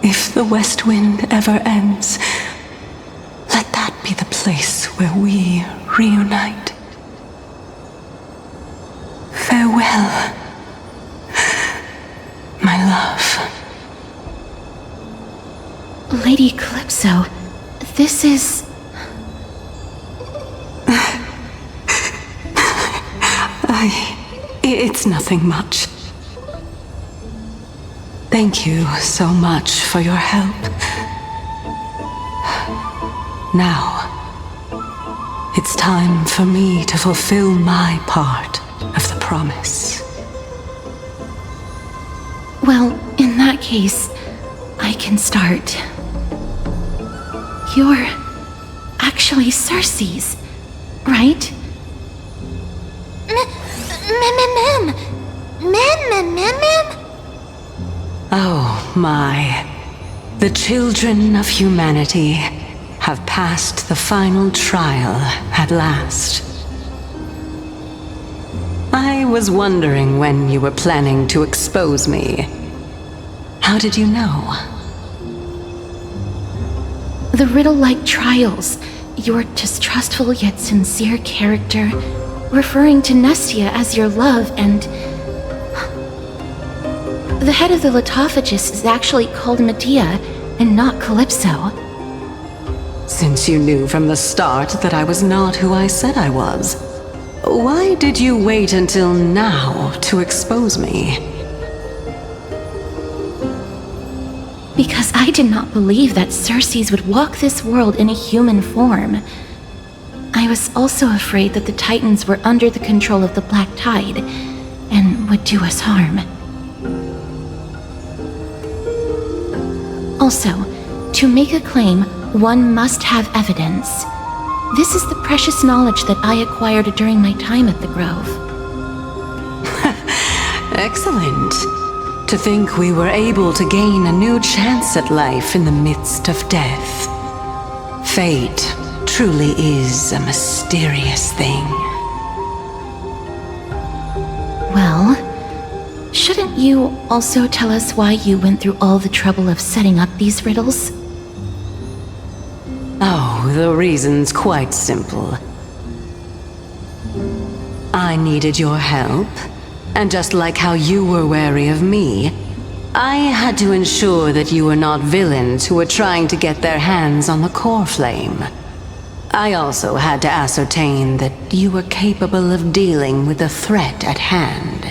If the West Wind ever ends, let that be the place where we reunite. Farewell, my love. Lady Calypso, this is... It's nothing much. Thank you so much for your help. Now, it's time for me to fulfill my part of the promise. Well, in that case, I can start. You're actually Cersei's, right? Oh my. The children of humanity have passed the final trial at last. I was wondering when you were planning to expose me. How did you know? The riddle-like trials, your distrustful yet sincere character, referring to Nestia as your love, and... The head of the Litophagus is actually called Medea, and not Calypso. Since you knew from the start that I was not who I said I was, why did you wait until now to expose me? Because I did not believe that Cersei's would walk this world in a human form. I was also afraid that the Titans were under the control of the Black Tide, and would do us harm. Also, to make a claim, one must have evidence. This is the precious knowledge that I acquired during my time at the Grove. Excellent. To think we were able to gain a new chance at life in the midst of death. Fate truly is a mysterious thing. Well, shouldn't you also tell us why you went through all the trouble of setting up these riddles? Oh, the reason's quite simple. I needed your help, and just like how you were wary of me, I had to ensure that you were not villains who were trying to get their hands on the core flame. I also had to ascertain that you were capable of dealing with the threat at hand.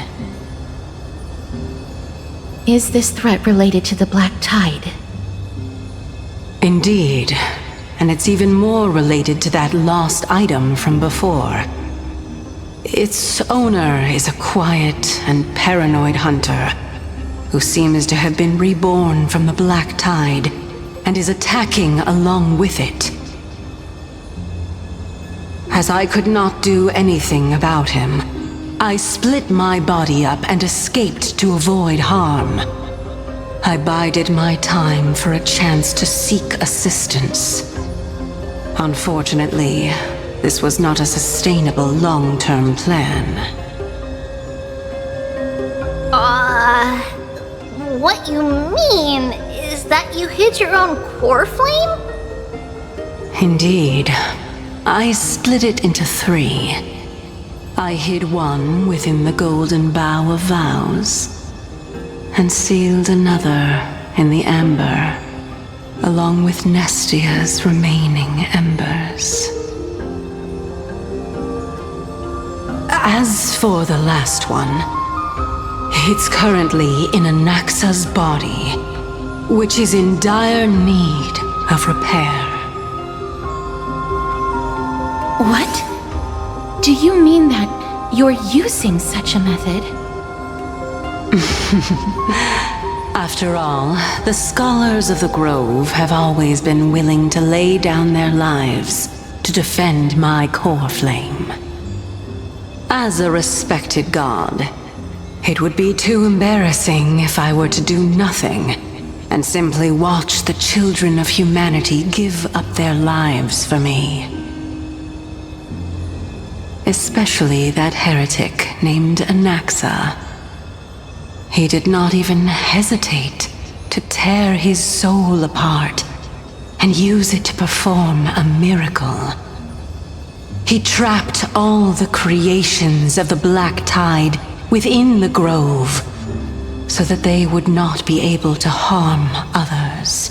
Is this threat related to the Black Tide? Indeed, and it's even more related to that lost item from before. Its owner is a quiet and paranoid hunter who seems to have been reborn from the Black Tide and is attacking along with it. As I could not do anything about him, I split my body up and escaped to avoid harm. I bided my time for a chance to seek assistance. Unfortunately, this was not a sustainable long-term plan. What you mean is that you hid your own core flame? Indeed. I split it into 3. I hid one within the Golden Bough of Vows, and sealed another in the amber, along with Nestia's remaining embers. As for the last one, it's currently in Anaxa's body, which is in dire need of repair. What? Do you mean that you're using such a method? After all, the scholars of the Grove have always been willing to lay down their lives to defend my core flame. As a respected god, it would be too embarrassing if I were to do nothing and simply watch the children of humanity give up their lives for me. Especially that heretic named Anaxa. He did not even hesitate to tear his soul apart and use it to perform a miracle. He trapped all the creations of the Black Tide within the Grove so that they would not be able to harm others.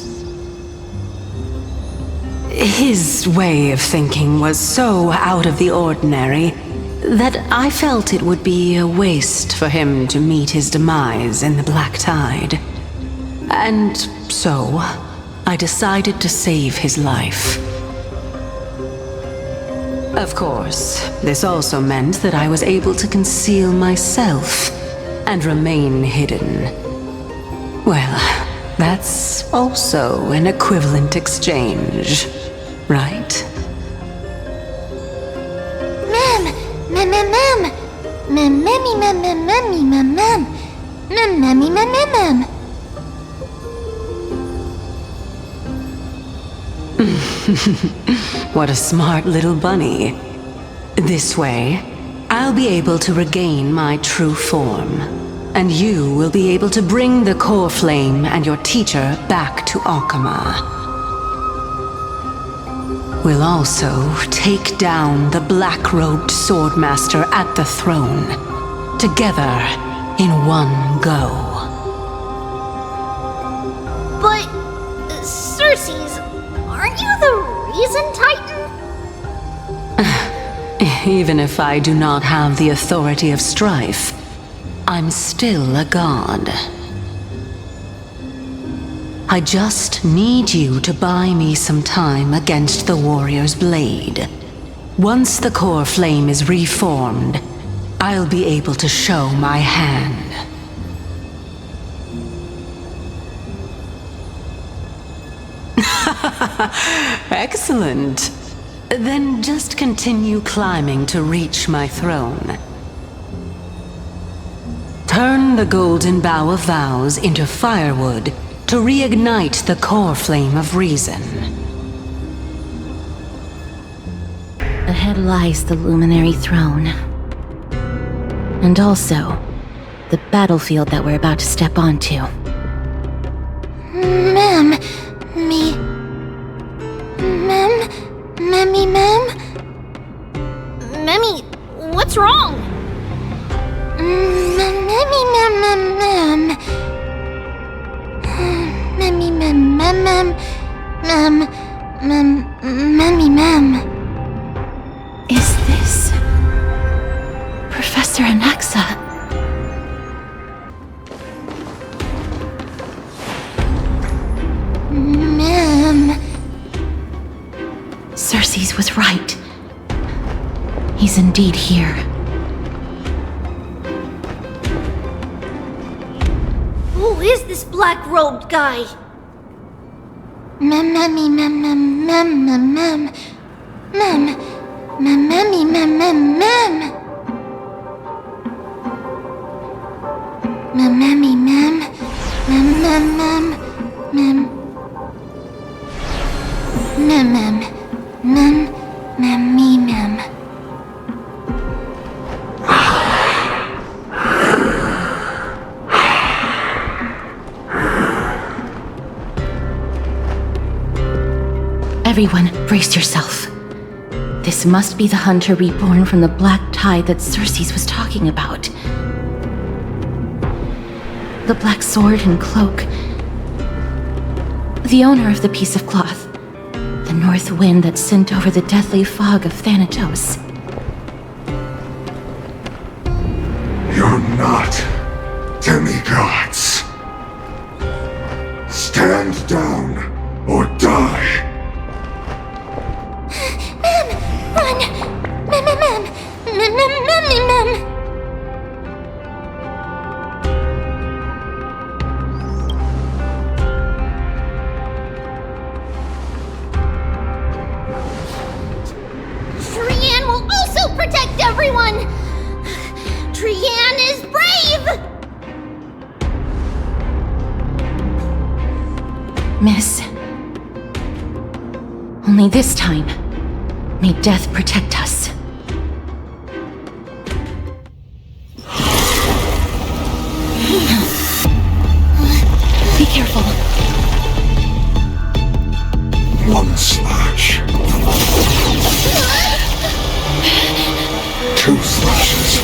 His way of thinking was so out of the ordinary that I felt it would be a waste for him to meet his demise in the Black Tide. And so, I decided to save his life. Of course, this also meant that I was able to conceal myself and remain hidden. Well, that's also an equivalent exchange, right? What a smart little bunny. This way, I'll be able to regain my true form, and you will be able to bring the core flame and your teacher back to Akama. We'll also take down the black-robed swordmaster at the throne, together in one go. But, Cersei's, aren't you the reason, Titan? Even if I do not have the authority of strife, I'm still a god. I just need you to buy me some time against the warrior's blade. Once the core flame is reformed, I'll be able to show my hand. Excellent. Then just continue climbing to reach my throne. Turn the golden bough of vows into firewood to reignite the core flame of reason. Ahead lies the luminary throne. And also, the battlefield that we're about to step onto. Ma'am, Memmy, what's wrong? Is this Professor Anaxa? Ma'am. Cersei's was right. He's indeed here. Who is this black-robed guy? Everyone, brace yourself. This must be the hunter reborn from the Black Tide that Cersei's was talking about. The black sword and cloak. The owner of the piece of cloth. The north wind that sent over the deathly fog of Thanatos. You're not demigods. Stand down or die. everyone! Trian is brave! Miss. Only this time, may death protect us. Be careful. One slash. 2 slashes.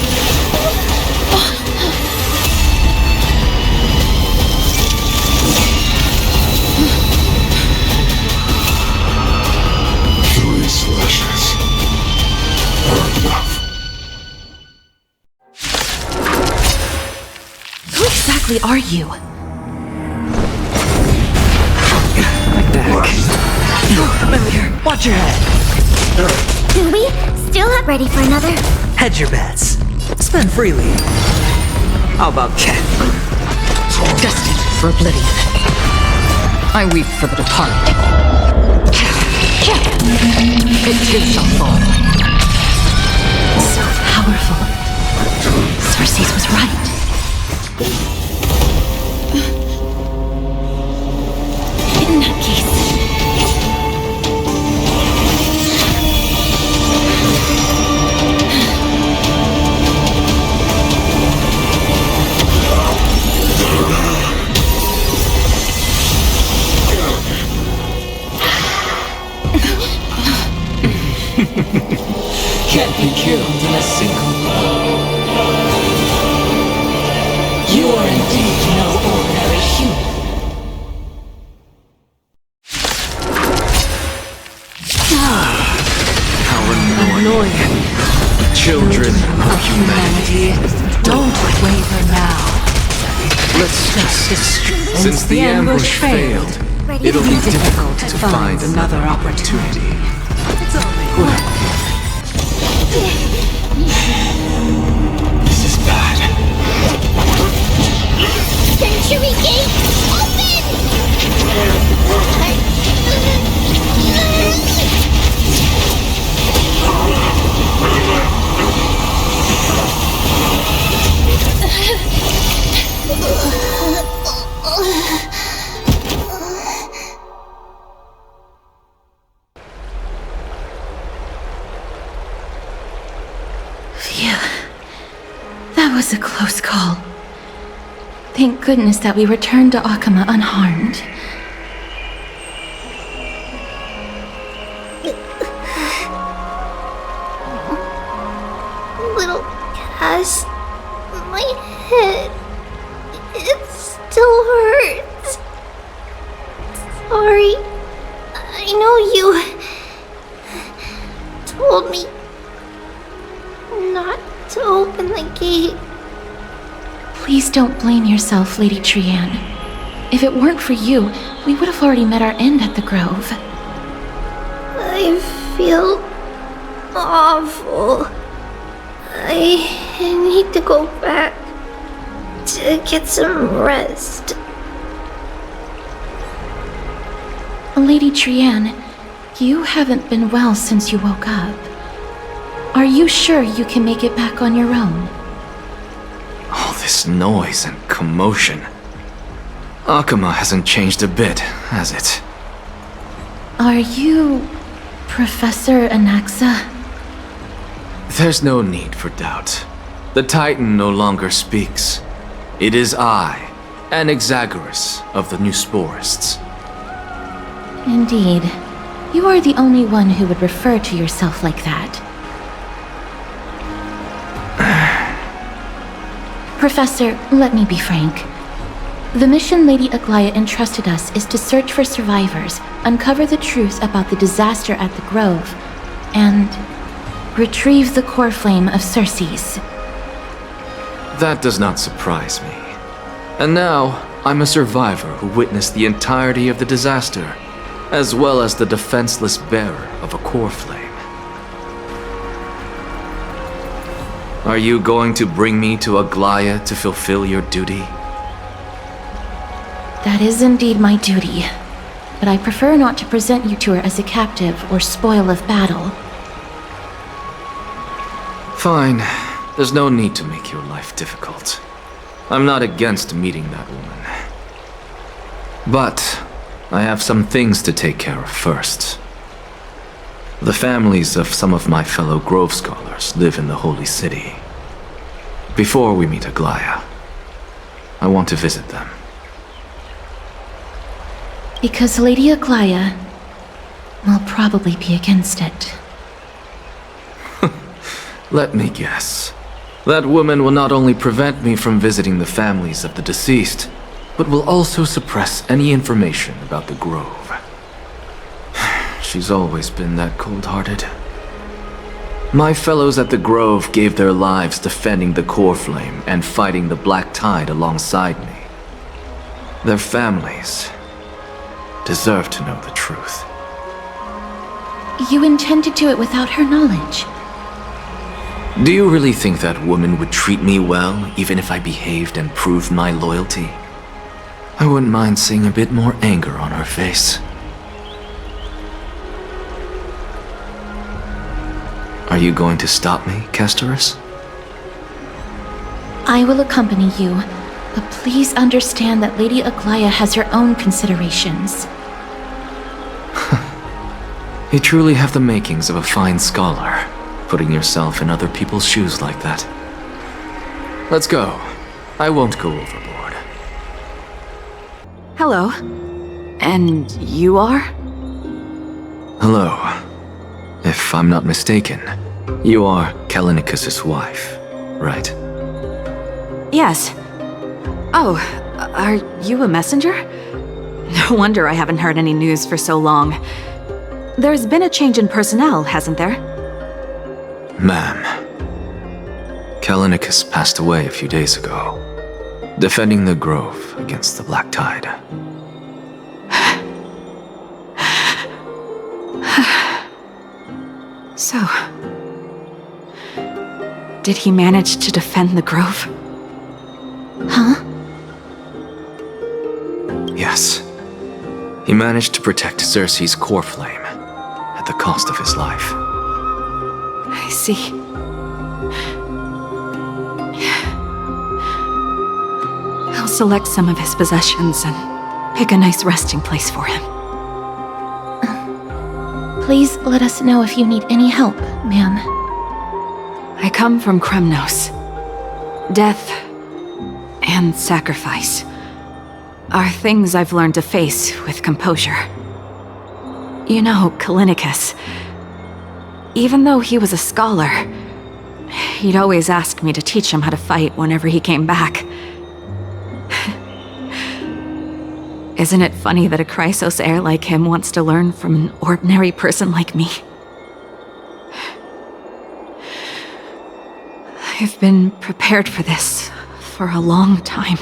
3 slashes. Are enough. Who exactly are you? Familiar. Watch your head. Do we still have ready for another? Hedge your bets. Spend freely. How about Ken? Destined for oblivion. I weep for the departed. It too shall fall. So powerful. Cersei was right. In that case... Can't be killed in a single blow. You are indeed no ordinary human. How annoying. Children of humanity. Don't waver now. Let's just... Since the ambush failed, it'll be difficult to find another opportunity. This is bad. Century Gate, Phew. That was a close call. Thank goodness that we returned to Akama unharmed. Little Cass, my head, it still hurts. Sorry, I know you told me not to open the gate. Please don't blame yourself, Lady Trian. If it weren't for you, we would have already met our end at the Grove. I feel awful. I need to go back to get some rest. Lady Trian, you haven't been well since you woke up. Are you sure you can make it back on your own? All this noise and commotion. Akama hasn't changed a bit, has it? Are you... Professor Anaxa? There's no need for doubt. The Titan no longer speaks. It is I, Anaxagoras of the New Sporists. Indeed. You are the only one who would refer to yourself like that. Professor, let me be frank. The mission Lady Aglaya entrusted us is to search for survivors, uncover the truth about the disaster at the Grove, and retrieve the core flame of Cersei's. That does not surprise me. And now, I'm a survivor who witnessed the entirety of the disaster, as well as the defenseless bearer of a core flame. Are you going to bring me to Aglaya to fulfill your duty? That is indeed my duty, but I prefer not to present you to her as a captive or spoil of battle. Fine. There's no need to make your life difficult. I'm not against meeting that woman. But I have some things to take care of first. The families of some of my fellow Grove Scholars live in the Holy City. Before we meet Aglaya, I want to visit them. Because Lady Aglaya will probably be against it. Let me guess. That woman will not only prevent me from visiting the families of the deceased, but will also suppress any information about the Grove. She's always been that cold-hearted. My fellows at the Grove gave their lives defending the Core Flame and fighting the Black Tide alongside me. Their families deserve to know the truth. You intend to do it without her knowledge? Do you really think that woman would treat me well, even if I behaved and proved my loyalty? I wouldn't mind seeing a bit more anger on her face. Are you going to stop me, Castorus? I will accompany you, but please understand that Lady Aglaya has her own considerations. You truly have the makings of a fine scholar, putting yourself in other people's shoes like that. Let's go. I won't go overboard. Hello. And you are? Hello. If I'm not mistaken, you are Callinicus's wife, right? Yes. Oh, are you a messenger? No wonder I haven't heard any news for so long. There's been a change in personnel, hasn't there? Ma'am, Callinicus passed away a few days ago, defending the Grove against the Black Tide. So, did he manage to defend the Grove? Huh? Yes. He managed to protect Cersei's Core Flame at the cost of his life. I see. I'll select some of his possessions and pick a nice resting place for him. Please let us know if you need any help, ma'am. I come from Kremnos. Death and sacrifice are things I've learned to face with composure. You know, Callinicus, even though he was a scholar, he'd always ask me to teach him how to fight whenever he came back. Isn't it funny that a Chrysos heir like him wants to learn from an ordinary person like me? I've been prepared for this for a long time.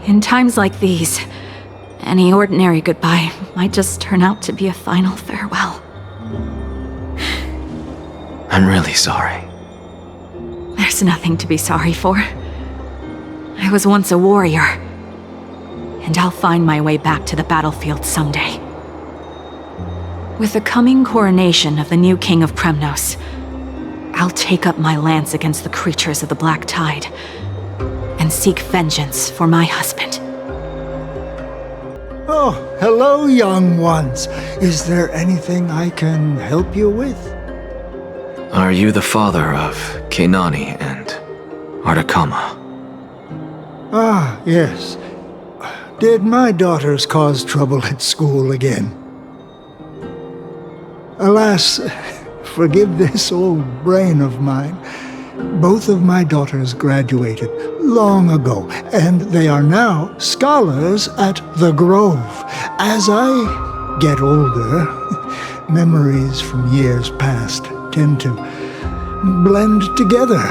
In times like these, any ordinary goodbye might just turn out to be a final farewell. I'm really sorry. There's nothing to be sorry for. I was once a warrior, and I'll find my way back to the battlefield someday. With the coming coronation of the new king of Kremnos, I'll take up my lance against the creatures of the Black Tide and seek vengeance for my husband. Oh, hello, young ones. Is there anything I can help you with? Are you the father of Kenani and Artakama? Ah, yes. Did my daughters cause trouble at school again? Alas, forgive this old brain of mine. Both of my daughters graduated long ago, and they are now scholars at the Grove. As I get older, memories from years past tend to blend together.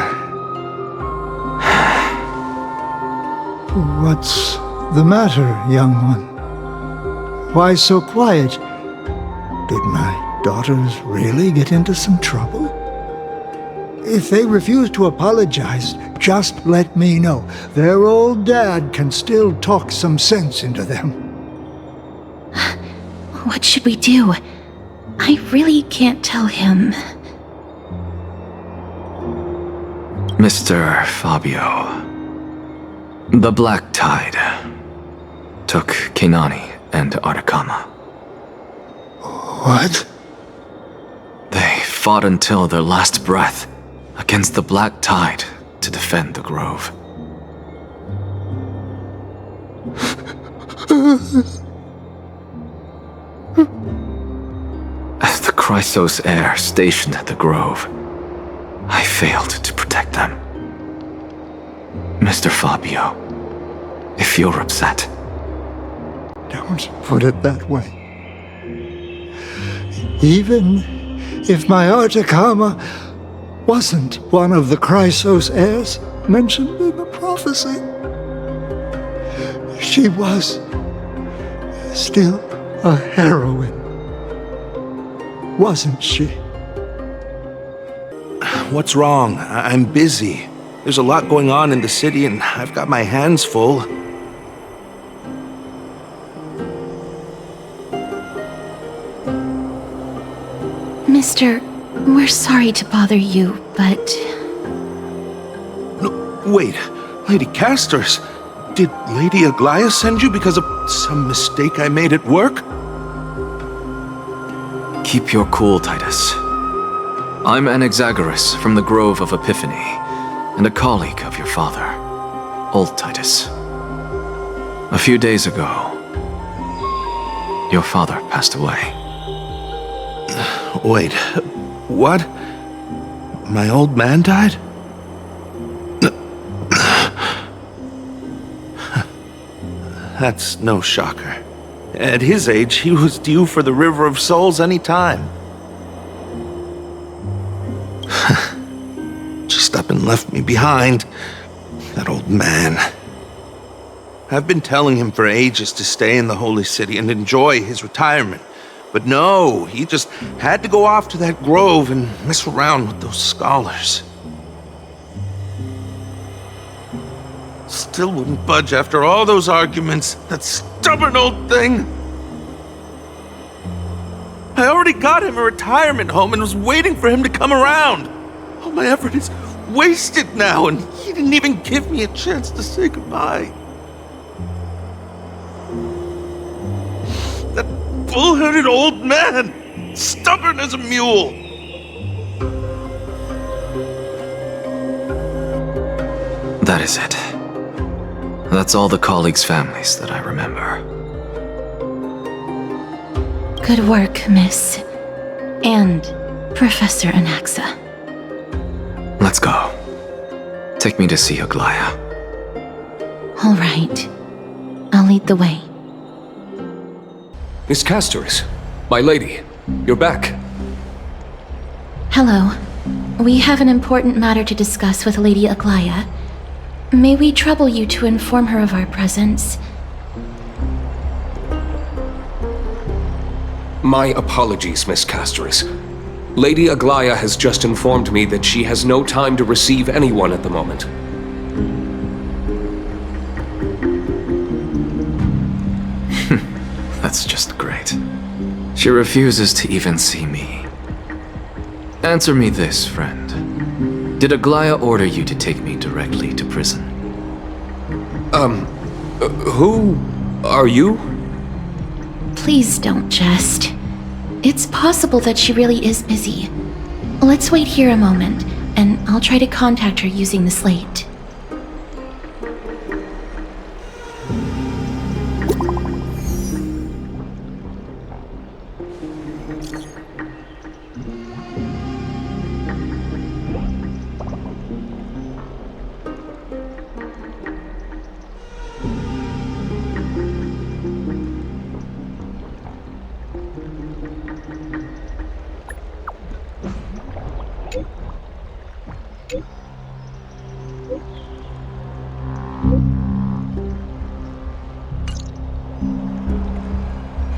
What's the matter, young one? Why so quiet? Did my daughters really get into some trouble? If they refuse to apologize, just let me know. Their old dad can still talk some sense into them. What should we do? I really can't tell him. Mr. Fabio, the Black Tide took Kenani and Atacama. What? They fought until their last breath against the Black Tide to defend the Grove. As the Chrysos heir stationed at the Grove, I failed to protect them. Mr. Fabio, if you're upset... Don't put it that way. Even if my Atacama wasn't one of the Chrysos heirs mentioned in the prophecy, she was still a heroine, wasn't she? What's wrong? I'm busy. There's a lot going on in the city, and I've got my hands full. Mister, we're sorry to bother you, but... No, wait. Lady Castors, did Lady Aglaia send you because of some mistake I made at work? Keep your cool, Titus. I'm Anaxagoras from the Grove of Epiphany, and a colleague of your father, Old Titus. A few days ago, your father passed away. Wait, what? My old man died? That's no shocker. At his age, he was due for the River of Souls any time. Just up and left me behind. That old man. I've been telling him for ages to stay in the Holy City and enjoy his retirement. But no, he just had to go off to that grove and mess around with those scholars. Still wouldn't budge after all those arguments. That stubborn old thing. I already got him a retirement home and was waiting for him to come around. All my effort is wasted now, and he didn't even give me a chance to say goodbye. That bull-headed old man, stubborn as a mule. That is it. That's all the colleagues' families that I remember. Good work, Miss. And Professor Anaxa. Let's go. Take me to see Aglaia. All right. I'll lead the way. Miss Castors, my lady, you're back. Hello. We have an important matter to discuss with Lady Aglaia. May we trouble you to inform her of our presence? My apologies, Miss Castors. Lady Aglaia has just informed me that she has no time to receive anyone at the moment. That's just great. She refuses to even see me. Answer me this, friend. Did Aglaia order you to take me directly to prison? Who are you? Please don't jest. It's possible that she really is busy. Let's wait here a moment, and I'll try to contact her using the slate.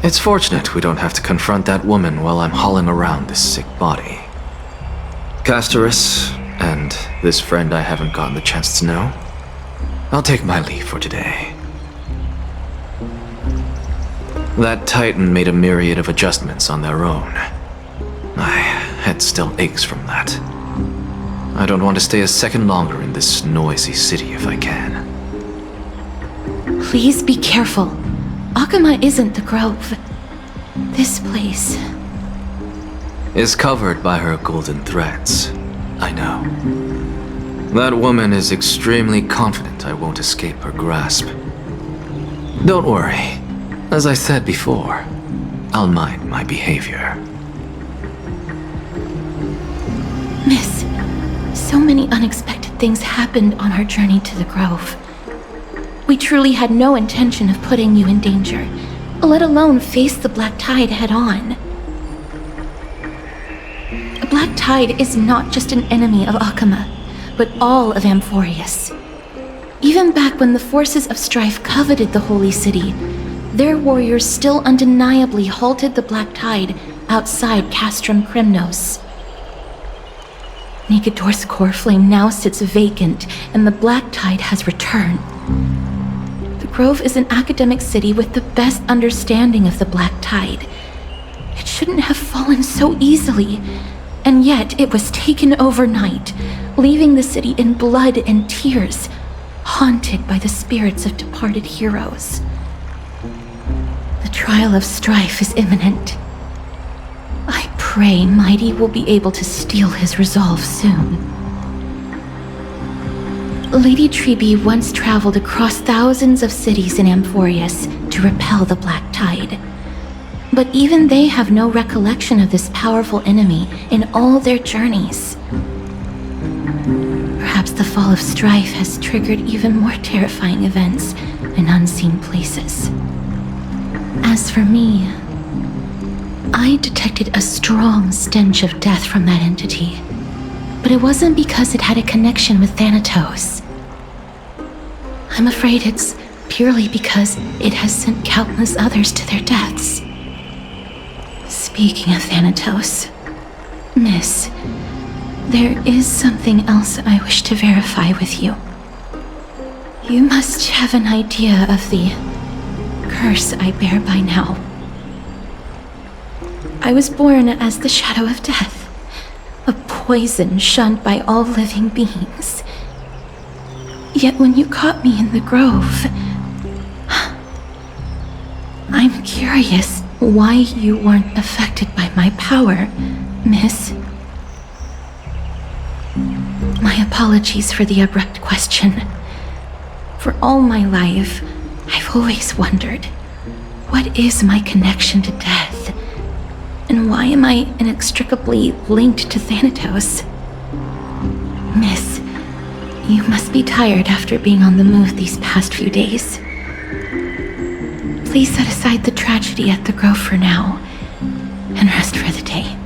It's fortunate we don't have to confront that woman while I'm hauling around this sick body. Castorus, and this friend I haven't gotten the chance to know, I'll take my leave for today. That Titan made a myriad of adjustments on their own. My head still aches from that. I don't want to stay a second longer in this noisy city if I can. Please be careful. Akama isn't the Grove. This place is covered by her golden threads. I know. That woman is extremely confident I won't escape her grasp. Don't worry. As I said before, I'll mind my behavior. Miss, so many unexpected things happened on our journey to the Grove. We truly had no intention of putting you in danger, let alone face the Black Tide head-on. The Black Tide is not just an enemy of Akama, but all of Amphorius. Even back when the forces of strife coveted the Holy City, their warriors still undeniably halted the Black Tide outside Castrum Krymnos. Nigador's core flame now sits vacant, and the Black Tide has returned. The Grove is an academic city with the best understanding of the Black Tide. It shouldn't have fallen so easily, and yet it was taken overnight, leaving the city in blood and tears, haunted by the spirits of departed heroes. The trial of strife is imminent. I pray Mighty will be able to steel his resolve soon. Lady Treeby once traveled across thousands of cities in Amphorius to repel the Black Tide. But even they have no recollection of this powerful enemy in all their journeys. Perhaps the fall of strife has triggered even more terrifying events in unseen places. As for me, I detected a strong stench of death from that entity, but it wasn't because it had a connection with Thanatos. I'm afraid it's purely because it has sent countless others to their deaths. Speaking of Thanatos, Miss, there is something else I wish to verify with you. You must have an idea of the curse I bear by now. I was born as the shadow of death, a poison shunned by all living beings. Yet when you caught me in the Grove, I'm curious why you weren't affected by my power, Miss. My apologies for the abrupt question. For all my life, I've always wondered, what is my connection to death? And why am I inextricably linked to Thanatos? Miss, you must be tired after being on the move these past few days. Please set aside the tragedy at the Grove for now, and rest for the day.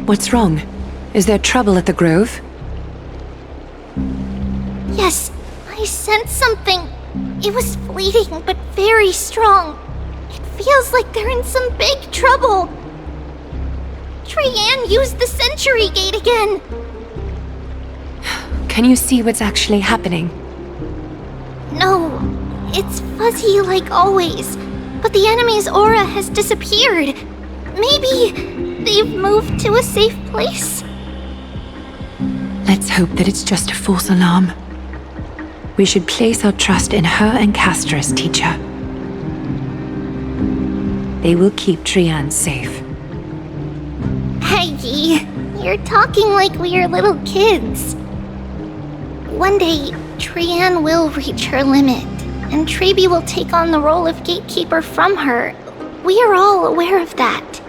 What's wrong? Is there trouble at the Grove? Yes, I sensed something. It was fleeting, but very strong. It feels like they're in some big trouble. Trianne used the Century Gate again. Can you see what's actually happening? No, it's fuzzy like always, but the enemy's aura has disappeared. Maybe they've moved to a safe place? Let's hope that it's just a false alarm. We should place our trust in her and Caster's teacher. They will keep Trianne safe. Aggie, you're talking like we are little kids. One day, Trianne will reach her limit, and Trebi will take on the role of gatekeeper from her. We are all aware of that.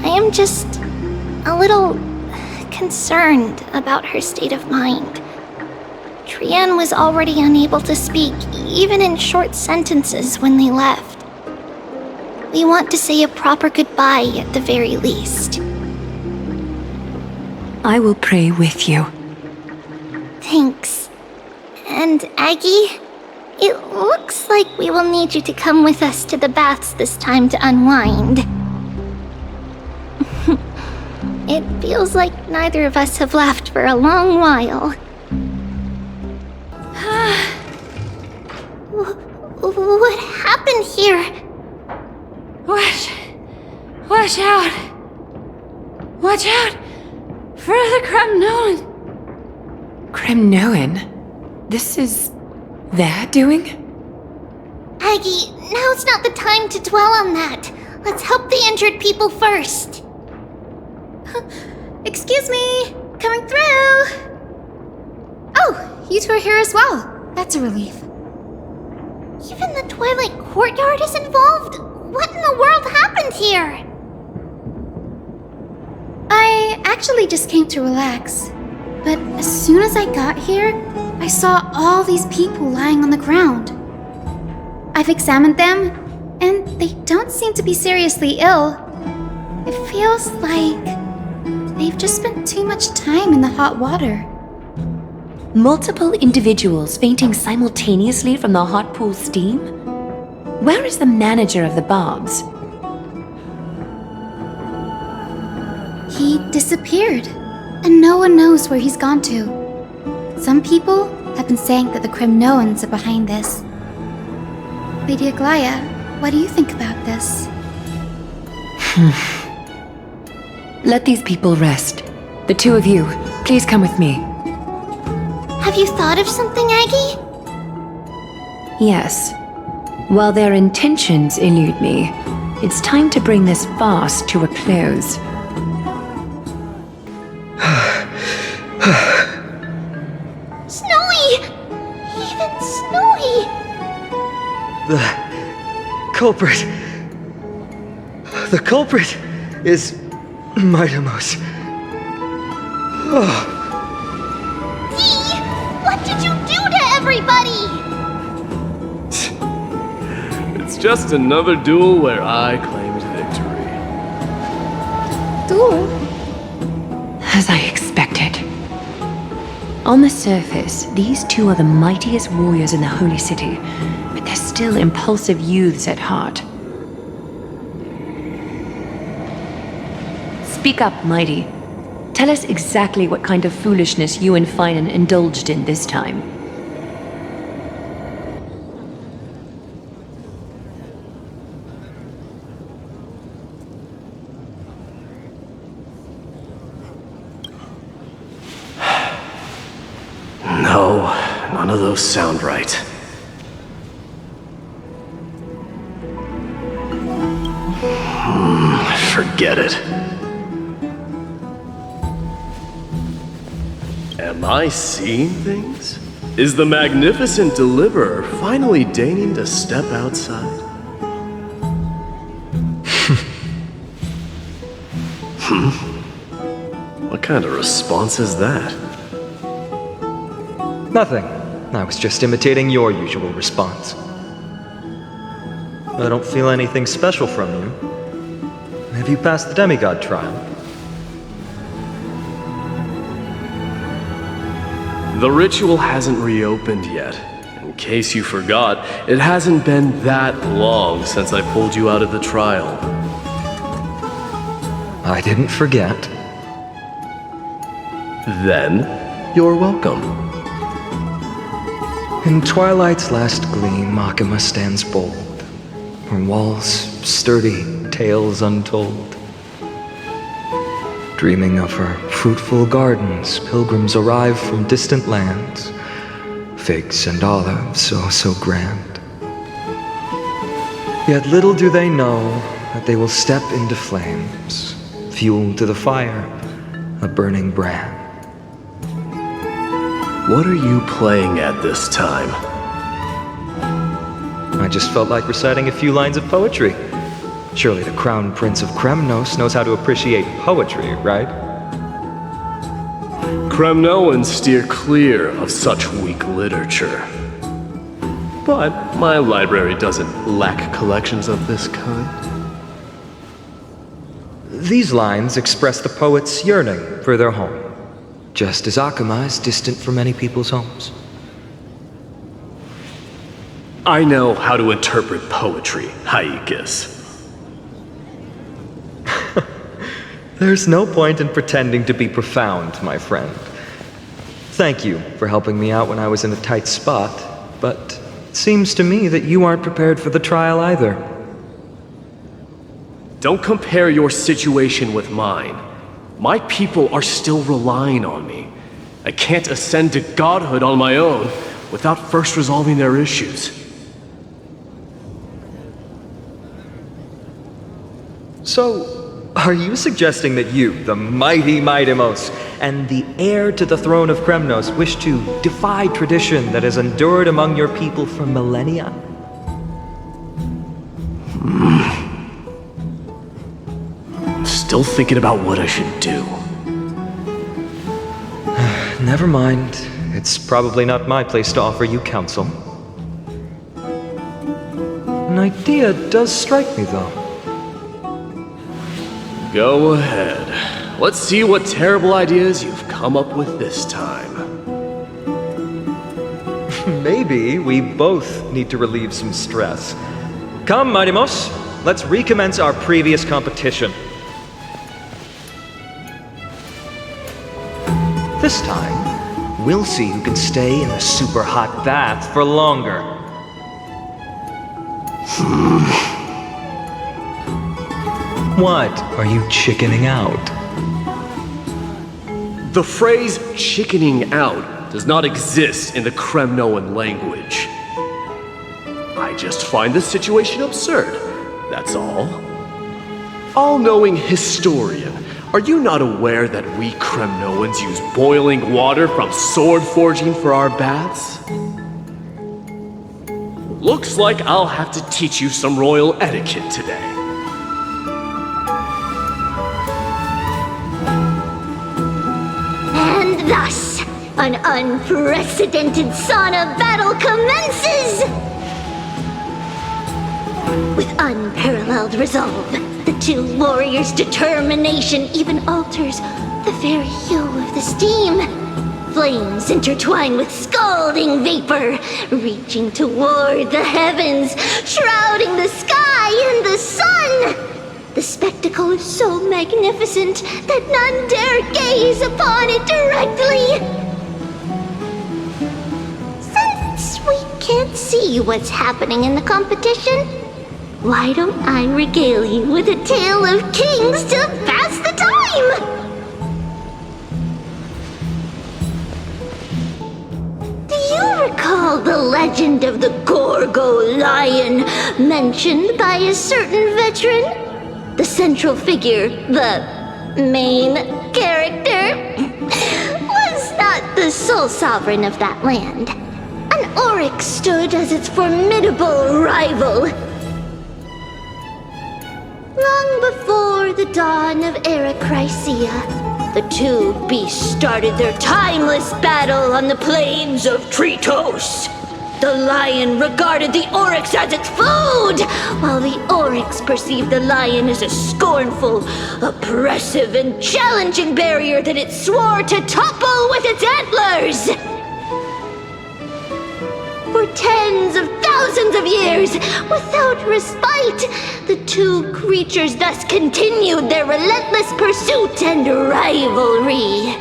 I am just a little concerned about her state of mind. Trianne was already unable to speak, even in short sentences when they left. We want to say a proper goodbye at the very least. I will pray with you. Thanks. And Aggie, it looks like we will need you to come with us to the baths this time to unwind. It feels like neither of us have laughed for a long while. What happened here? Watch out! Watch out for the Cremnoan! Cremnoan? This is their doing? Aggie, now's not the time to dwell on that. Let's help the injured people first. Excuse me! Coming through! Oh, you two are here as well. That's a relief. Even the Twilight Courtyard is involved? What in the world happened here? I actually just came to relax. But as soon as I got here, I saw all these people lying on the ground. I've examined them, and they don't seem to be seriously ill. It feels like they've just spent too much time in the hot water. Multiple individuals fainting simultaneously from the hot pool steam? Where is the manager of the Barbs? He disappeared, and no one knows where he's gone to. Some people have been saying that the Cremnoans are behind this. Lady Aglaya, what do you think about this? Let these people rest. The two of you, please come with me. Have you thought of something, Aggie? Yes. While their intentions elude me, it's time to bring this farce to a close. Snowy! Even Snowy! The culprit is Mightimos. Oh. Dee! What did you do to everybody? It's just another duel where I claimed victory. Duel? As I expected. On the surface, these two are the mightiest warriors in the Holy City, but they're still impulsive youths at heart. Speak up, Mighty. Tell us exactly what kind of foolishness you and Finan indulged in this time. No, none of those sound right. Forget it. Am I seeing things? Is the magnificent deliverer finally deigning to step outside? What kind of response is that? Nothing. I was just imitating your usual response. I don't feel anything special from you. Have you passed the demigod trial? The ritual hasn't reopened yet. In case you forgot, it hasn't been that long since I pulled you out of the trial. I didn't forget. Then, you're welcome. In twilight's last gleam, Makima stands bold, her walls sturdy, tales untold. Dreaming of her fruitful gardens, pilgrims arrive from distant lands, figs and olives, so grand. Yet little do they know that they will step into flames, fuel to the fire, a burning brand. What are you playing at this time? I just felt like reciting a few lines of poetry. Surely the Crown Prince of Kremnos knows how to appreciate poetry, right? Kremnoans steer clear of such weak literature. But my library doesn't lack collections of this kind. These lines express the poet's yearning for their home, just as Akama is distant from many people's homes. I know how to interpret poetry, Haikis. There's no point in pretending to be profound, my friend. Thank you for helping me out when I was in a tight spot, but it seems to me that you aren't prepared for the trial either. Don't compare your situation with mine. My people are still relying on me. I can't ascend to godhood on my own without first resolving their issues. So, are you suggesting that you, the mighty Mightimos, and the heir to the throne of Kremnos, wish to defy tradition that has endured among your people for millennia? Still thinking about what I should do. Never mind. It's probably not my place to offer you counsel. An idea does strike me, though. Go ahead. Let's see what terrible ideas you've come up with this time. Maybe we both need to relieve some stress. Come, Mightimos, let's recommence our previous competition. This time, we'll see who can stay in the super hot bath for longer. What? Are you chickening out? The phrase chickening out does not exist in the Kremnoan language. I just find the situation absurd, that's all. All-knowing historian, are you not aware that we Kremnoans use boiling water from sword forging for our baths? Looks like I'll have to teach you some royal etiquette today. And thus, an unprecedented sauna battle commences! With unparalleled resolve, the two warriors' determination even alters the very hue of the steam. Flames intertwine with scalding vapor, reaching toward the heavens, shrouding the sky and the sun. The spectacle is so magnificent that none dare gaze upon it directly. Since we can't see what's happening in the competition, why don't I regale you with a tale of kings to pass the time? Do you recall the legend of the Gorgo lion mentioned by a certain veteran? The central figure, the main character, was not the sole sovereign of that land. An oryx stood as its formidable rival. Long before the dawn of Era Chrysia, the two beasts started their timeless battle on the plains of Tritos. The lion regarded the oryx as its food, while the oryx perceived the lion as a scornful, oppressive, and challenging barrier that it swore to topple with its antlers. For tens of thousands of years, without respite, the two creatures thus continued their relentless pursuit and rivalry.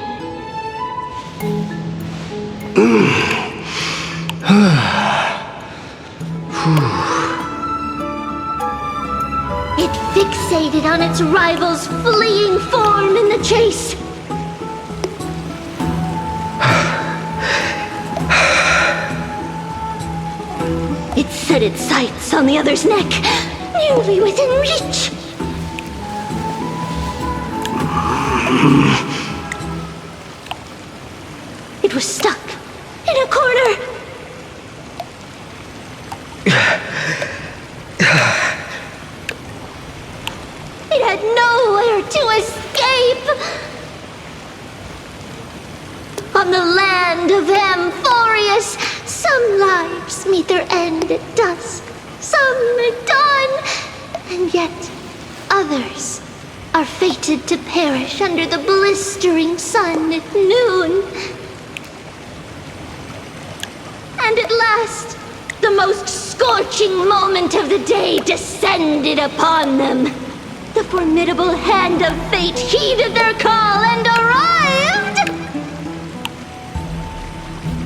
It fixated on its rival's fleeing form in the chase. It set its sights on the other's neck, nearly within reach. It was stuck in a corner. It had nowhere to escape. On the land of Amphorius, some lives meet their end at dusk, some at dawn, and yet others are fated to perish under the blistering sun at noon. And at last, the most scorching moment of the day descended upon them. The formidable hand of fate heeded their call and arrived!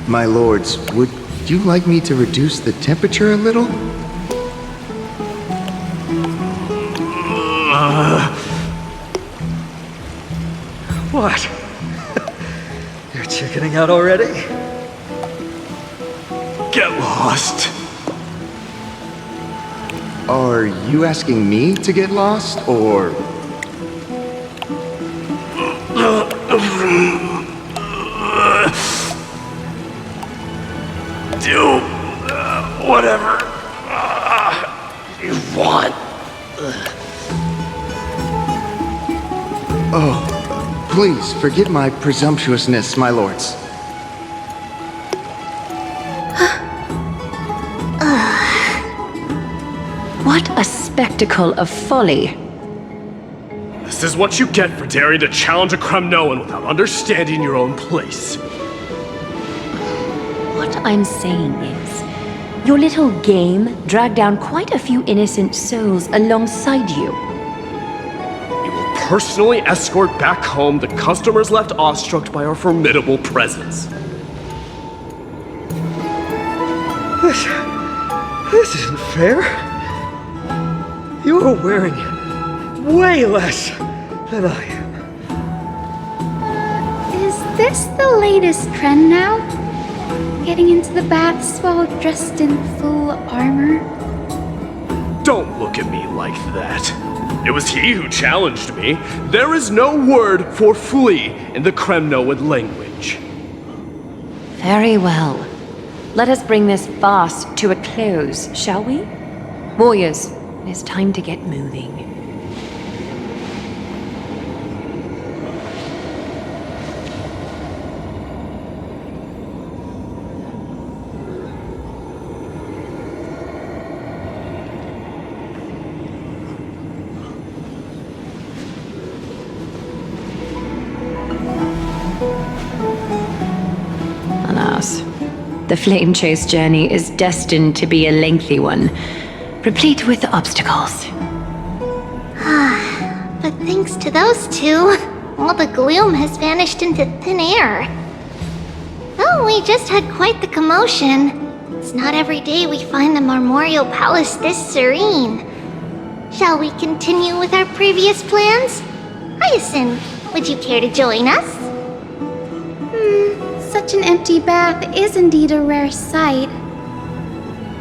My lords, would you like me to reduce the temperature a little? What? You're chickening out already? Get lost. Are you asking me to get lost, or...? Do whatever you want. Oh, please forgive my presumptuousness, my lords. What a spectacle of folly. This is what you get for daring to challenge a Kremnoan without understanding your own place. What I'm saying is, your little game dragged down quite a few innocent souls alongside you. We will personally escort back home the customers left awestruck by our formidable presence. This isn't fair. You are wearing way less than I am. Is this the latest trend now? Getting into the baths while dressed in full armor? Don't look at me like that. It was he who challenged me. There is no word for flee in the Kremnoan language. Very well. Let us bring this farce to a close, shall we? Warriors, it is time to get moving. Alas, the flame chase journey is destined to be a lengthy one, replete with obstacles. But thanks to those two, all the gloom has vanished into thin air. Oh, we just had quite the commotion. It's not every day we find the Marmoreal Palace this serene. Shall we continue with our previous plans? Hyacinth, would you care to join us? Such an empty bath is indeed a rare sight.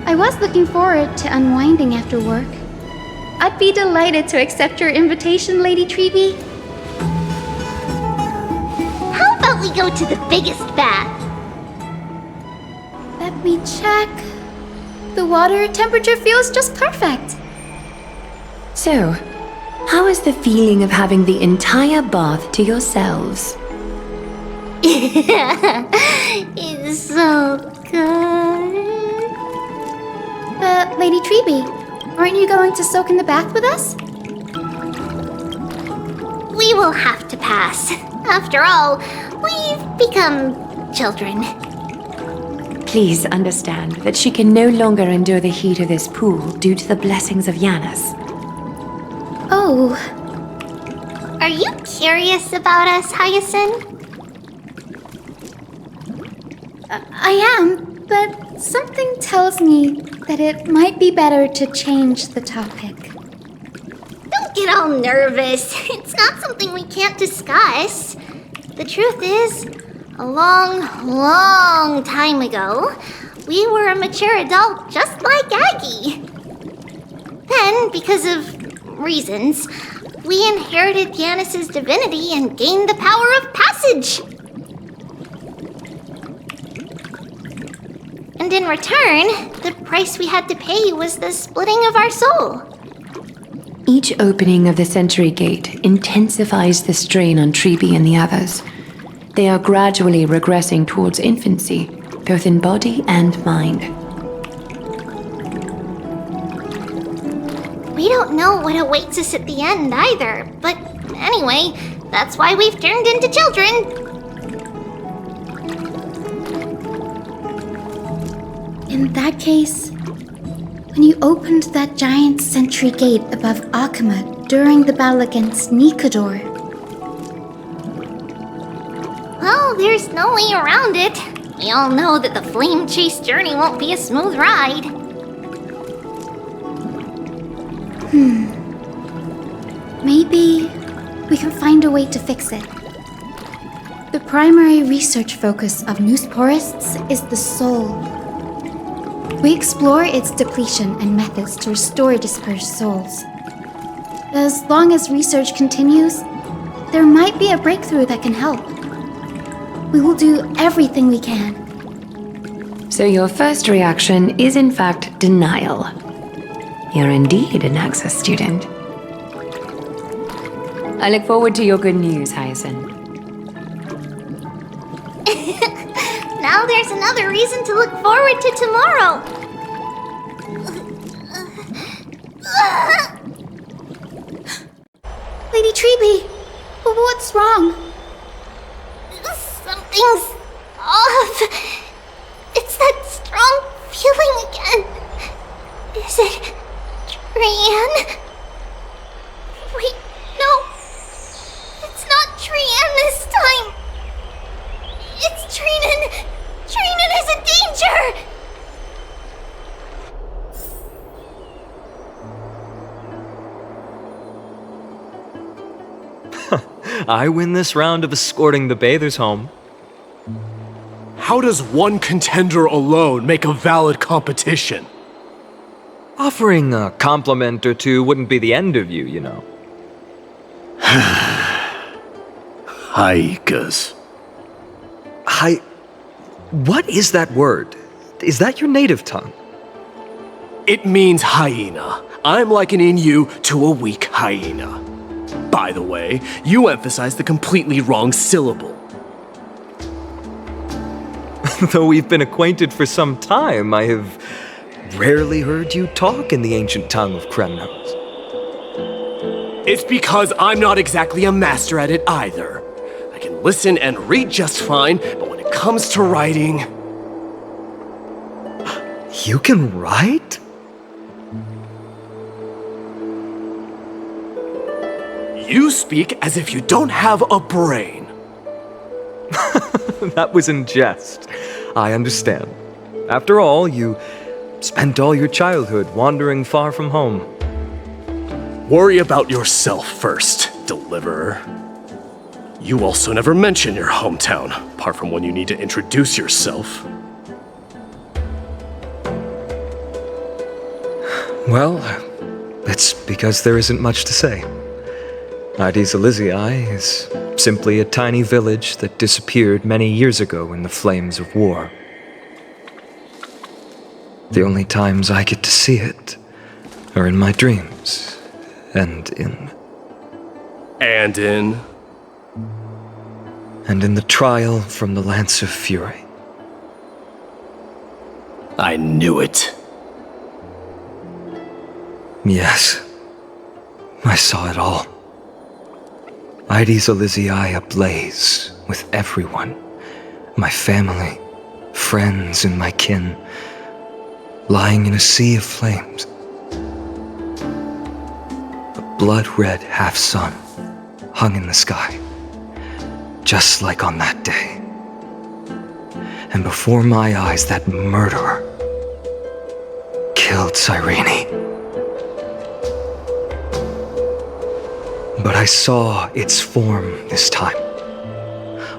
I was looking forward to unwinding after work. I'd be delighted to accept your invitation, Lady Treeby. How about we go to the biggest bath? Let me check. The water temperature feels just perfect. So, how is the feeling of having the entire bath to yourselves? It's so good. Lady Treeby, aren't you going to soak in the bath with us? We will have to pass. After all, we've become children. Please understand that she can no longer endure the heat of this pool due to the blessings of Yanis. Oh. Are you curious about us, Hyacinth? I am. But something tells me that it might be better to change the topic. Don't get all nervous. It's not something we can't discuss. The truth is, a long, long time ago, we were a mature adult just like Aggie. Then, because of reasons, we inherited Yanis's divinity and gained the power of passage. And in return, the price we had to pay was the splitting of our soul. Each opening of the Century Gate intensifies the strain on Treeby and the others. They are gradually regressing towards infancy, both in body and mind. We don't know what awaits us at the end either, but anyway, that's why we've turned into children. In that case, when you opened that giant sentry gate above Akama during the battle against Nikador... Well, there's no way around it. We all know that the flame chase journey won't be a smooth ride. Maybe we can find a way to fix it. The primary research focus of Noosporists is the soul. We explore its depletion and methods to restore dispersed souls. As long as research continues, there might be a breakthrough that can help. We will do everything we can. So your first reaction is in fact denial. You're indeed an Access student. I look forward to your good news, Hyacinth. Now there's another reason to look forward to tomorrow. Lady Treeby, what's wrong? Something's off. It's that strong feeling again. Is it Trian? Wait, no. It's not Trian this time. It's Trinan. Trinan is in danger. I win this round of escorting the bathers home. How does one contender alone make a valid competition? Offering a compliment or two wouldn't be the end of you, you know. Haikas. What is that word? Is that your native tongue? It means hyena. I'm likening you to a weak hyena. By the way, you emphasized the completely wrong syllable. Though we've been acquainted for some time, I have rarely heard you talk in the ancient tongue of Kremnos. It's because I'm not exactly a master at it either. I can listen and read just fine, but when it comes to writing... You can write? You speak as if you don't have a brain. That was in jest. I understand. After all, you spent all your childhood wandering far from home. Worry about yourself first, Deliverer. You also never mention your hometown, apart from when you need to introduce yourself. Well, it's because there isn't much to say. Ides Elysiae is simply a tiny village that disappeared many years ago in the flames of war. The only times I get to see it are in my dreams, and in the trial from the Lance of Fury. I knew it. Yes, I saw it all. Ides Elysiae ablaze with everyone, my family, friends, and my kin, lying in a sea of flames. A blood-red half-sun hung in the sky, just like on that day. And before my eyes, that murderer killed Cyrene. But I saw its form this time.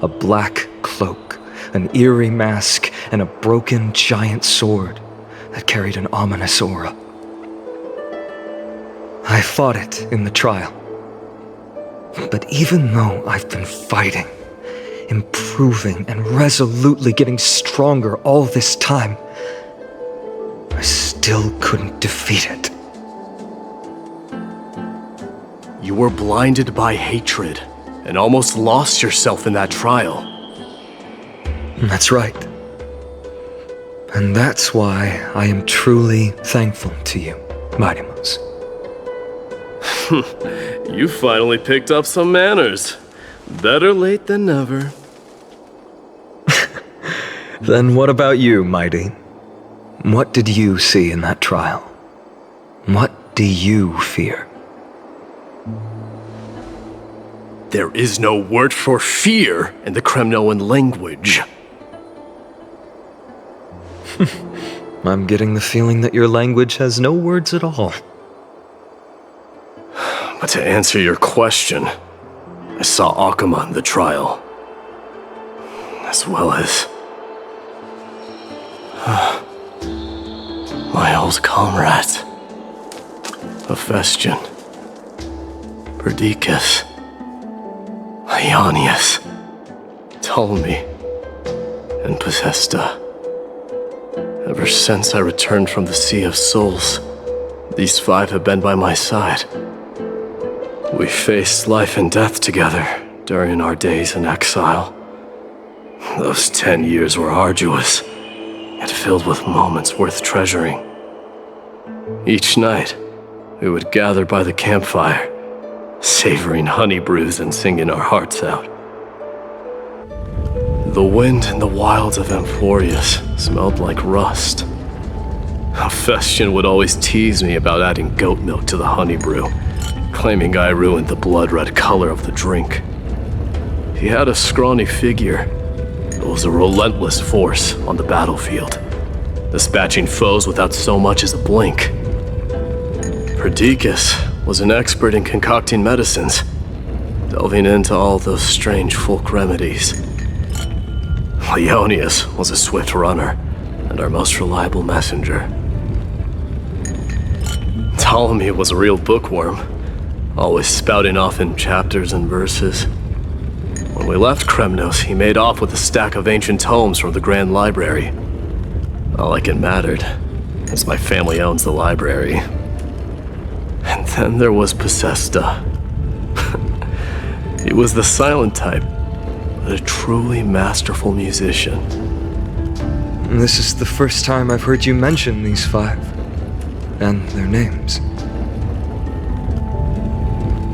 A black cloak, an eerie mask, and a broken giant sword that carried an ominous aura. I fought it in the trial. But even though I've been fighting, improving, and resolutely getting stronger all this time, I still couldn't defeat it. You were blinded by hatred and almost lost yourself in that trial. That's right. And that's why I am truly thankful to you, Mighty Mouse. You finally picked up some manners. Better late than never. Then what about you, Mighty? What did you see in that trial? What do you fear? There is no word for fear in the Kremnoan language. I'm getting the feeling that your language has no words at all. But to answer your question, I saw Akuma in the trial. As well as... my old comrades. Hephaestion. Perdiccas. Ionius. Ptolemy. And Possesta. Ever since I returned from the Sea of Souls, these 5 have been by my side. We faced life and death together during our days in exile. Those 10 years were arduous, yet filled with moments worth treasuring. Each night, we would gather by the campfire, savoring honey brews and singing our hearts out. The wind in the wilds of Amphorius smelled like rust. Hephaestion would always tease me about adding goat milk to the honey brew, claiming I ruined the blood-red color of the drink. He had a scrawny figure, but was a relentless force on the battlefield, dispatching foes without so much as a blink. Perdiccas was an expert in concocting medicines, delving into all those strange folk remedies. Leonius was a swift runner and our most reliable messenger. Ptolemy was a real bookworm, always spouting off in chapters and verses. When we left Kremnos, he made off with a stack of ancient tomes from the Grand Library. Not like it mattered, as my family owns the library. And then there was Possesta. He was the silent type, but a truly masterful musician. This is the first time I've heard you mention these 5, and their names.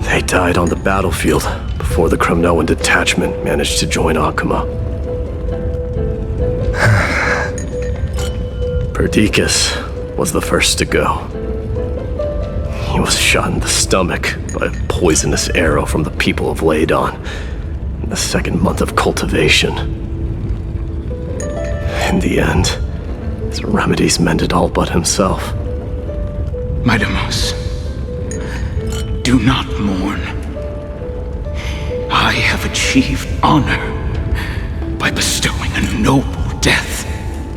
They died on the battlefield before the Kremnoan detachment managed to join Akuma. Perdiccas was the first to go. He was shot in the stomach by a poisonous arrow from the people of Ladon in the 2nd month of cultivation. In the end, his remedies mended all but himself. Mighty Mouse, do not mourn. I have achieved honor by bestowing a noble death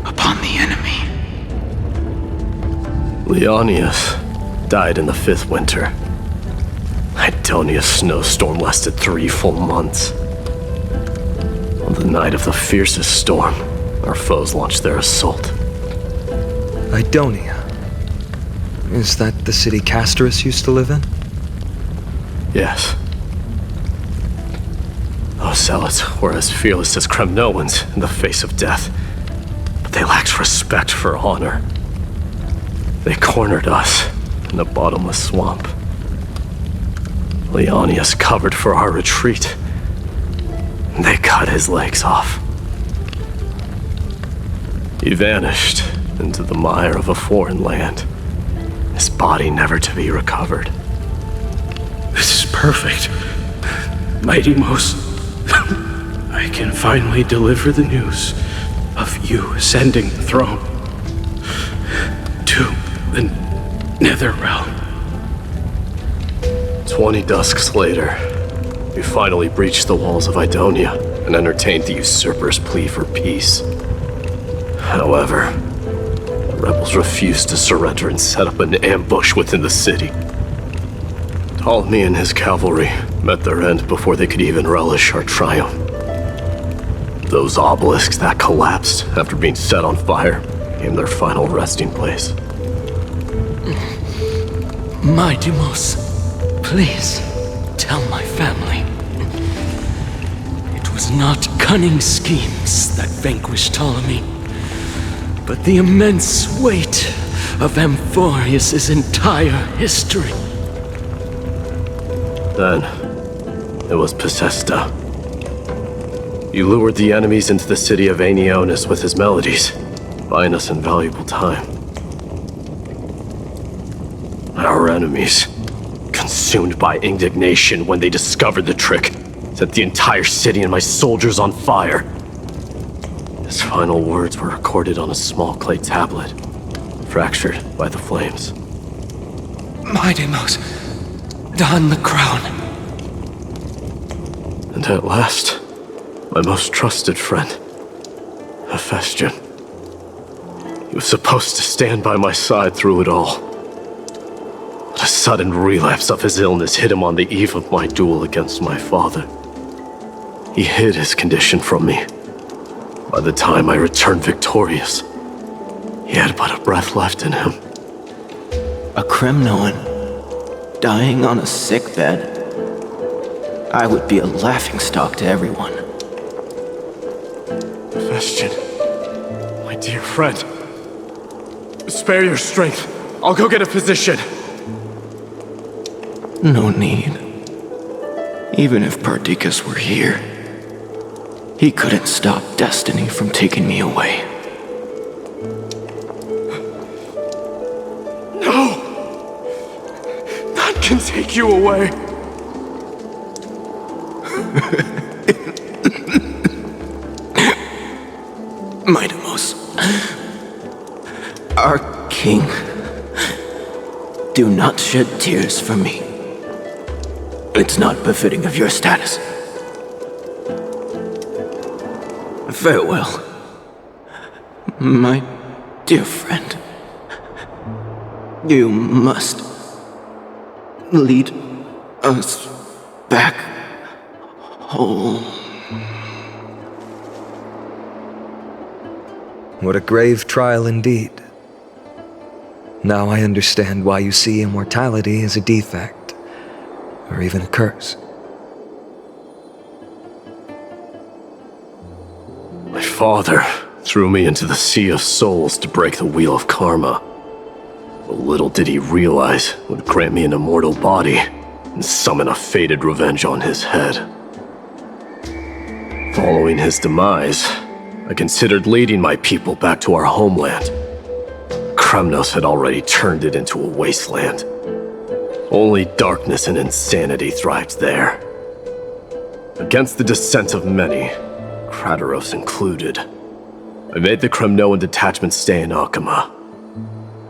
upon the enemy. Leonius died in the 5th winter. Idonia's snowstorm lasted 3 full months. On the night of the fiercest storm, our foes launched their assault. Idonia? Is that the city Castorus used to live in? Yes. Those zealots were as fearless as Kremnoans in the face of death, but they lacked respect for honor. They cornered us in a bottomless swamp. Leonius covered for our retreat. They cut his legs off. He vanished into the mire of a foreign land, his body never to be recovered. This is perfect. Mighty Mouse, I can finally deliver the news. of you ascending the throne to the Netherrealm. 20 dusks later, we finally breached the walls of Idonia and entertained the usurper's plea for peace. However, the rebels refused to surrender and set up an ambush within the city. Ptolemy and his cavalry met their end before they could even relish our triumph. Those obelisks that collapsed after being set on fire became their final resting place. My Deimos, please tell my family. It was not cunning schemes that vanquished Ptolemy, but the immense weight of Amphorius' entire history. Then, it was Pacesta. He lured the enemies into the city of Aeneonis with his melodies, buying us invaluable time. Our enemies, consumed by indignation when they discovered the trick, set the entire city and my soldiers on fire. His final words were recorded on a small clay tablet, fractured by the flames. My Deimos, don the crown. And at last, my most trusted friend, Hephaestion. He was supposed to stand by my side through it all. But a sudden relapse of his illness hit him on the eve of my duel against my father. He hid his condition from me. By the time I returned victorious, he had but a breath left in him. A Kremnoan dying on a sickbed. I would be a laughingstock to everyone. Hephaestion, my dear friend. Spare your strength. I'll go get a physician. No need. Even if Perdiccas were here, he couldn't stop destiny from taking me away. No! None can take you away. My Deimos, our king, do not shed tears for me. It's not befitting of your status. Farewell, my dear friend. You must lead us back home. What a grave trial indeed. Now I understand why you see immortality as a defect, or even a curse. My father threw me into the sea of souls to break the wheel of karma. But little did he realize it would grant me an immortal body and summon a fated revenge on his head. Following his demise, I considered leading my people back to our homeland. Kremnos had already turned it into a wasteland. Only darkness and insanity thrived there. Against the dissent of many, Krateros included, I made the Kremnoan detachment stay in Akama.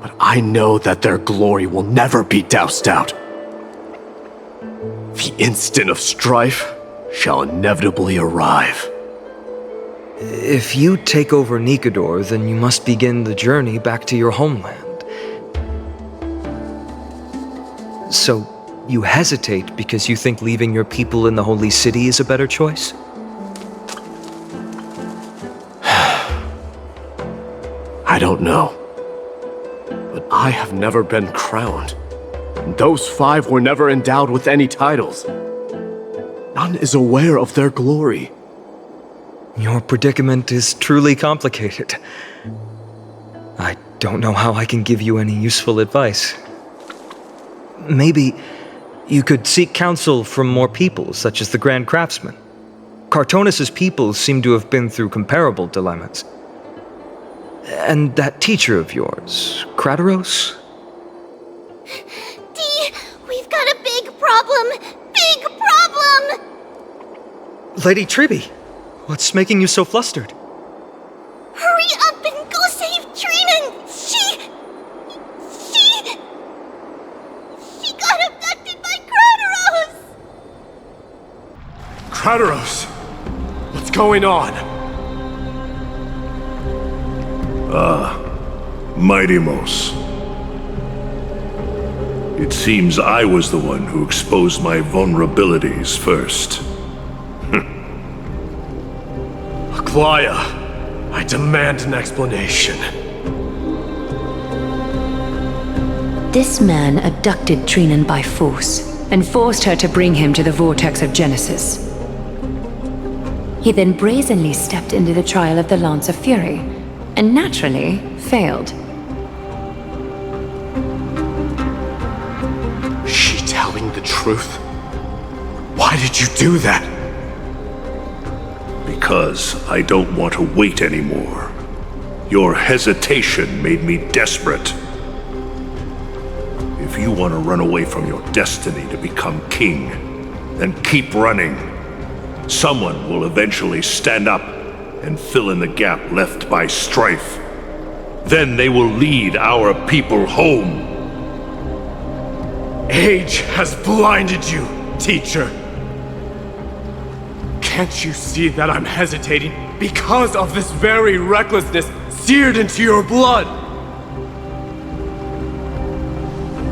But I know that their glory will never be doused out. The instant of strife shall inevitably arrive. If you take over Nikodor, then you must begin the journey back to your homeland. So, you hesitate because you think leaving your people in the Holy City is a better choice? I don't know. But I have never been crowned. And those 5 were never endowed with any titles. None is aware of their glory. Your predicament is truly complicated. I don't know how I can give you any useful advice. Maybe you could seek counsel from more people, such as the Grand Craftsman. Cartonis' people seem to have been through comparable dilemmas. And that teacher of yours, Krateros? Dee, we've got a big problem! Big problem! Lady Tribby, what's making you so flustered? Hurry up and go save Trinan! She got abducted by Crateros! Crateros! What's going on? Mighty-mos. It seems I was the one who exposed my vulnerabilities first. Aglaia, I demand an explanation. This man abducted Trinan by force and forced her to bring him to the vortex of Genesis. He then brazenly stepped into the trial of the Lance of Fury, and naturally failed. Is she telling the truth? Why did you do that? Because I don't want to wait anymore. Your hesitation made me desperate. If you want to run away from your destiny to become king, then keep running. Someone will eventually stand up and fill in the gap left by strife. Then they will lead our people home. Age has blinded you, teacher. Can't you see that I'm hesitating because of this very recklessness seared into your blood?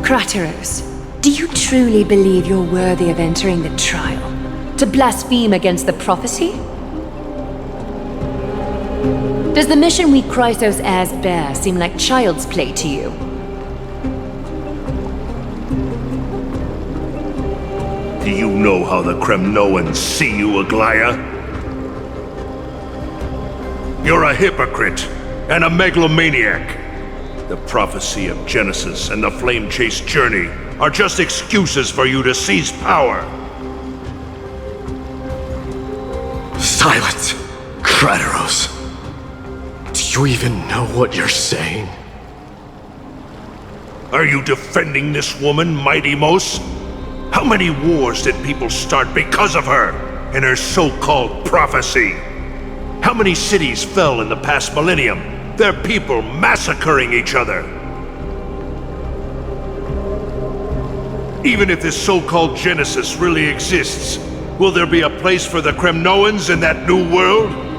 Crateros, do you truly believe you're worthy of entering the trial? To blaspheme against the prophecy? Does the mission we Chrysos heirs bear seem like child's play to you? Do you know how the Kremnoans see you, Aglaia? You're a hypocrite and a megalomaniac. The prophecy of Genesis and the Flame Chase journey are just excuses for you to seize power. Silence, Crateros. Do you even know what you're saying? Are you defending this woman, Mighty-Mos? How many wars did people start because of her and her so-called prophecy? How many cities fell in the past millennium? Their people massacring each other. Even if this so-called Genesis really exists, will there be a place for the Kremnoans in that new world?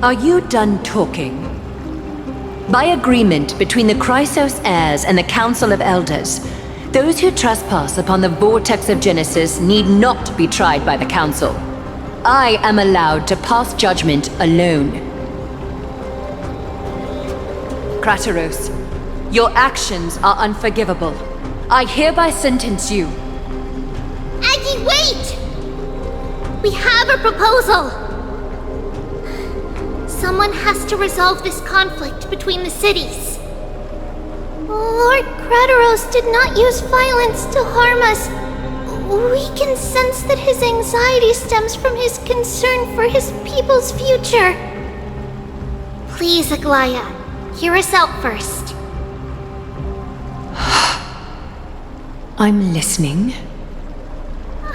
Are you done talking? By agreement between the Chrysos heirs and the Council of Elders, those who trespass upon the vortex of Genesis need not be tried by the Council. I am allowed to pass judgment alone. Crateros, your actions are unforgivable. I hereby sentence you. Aggie, wait! We have a proposal! Someone has to resolve this conflict between the cities. Lord Crateros did not use violence to harm us. We can sense that his anxiety stems from his concern for his people's future. Please, Aglaia, hear us out first. I'm listening.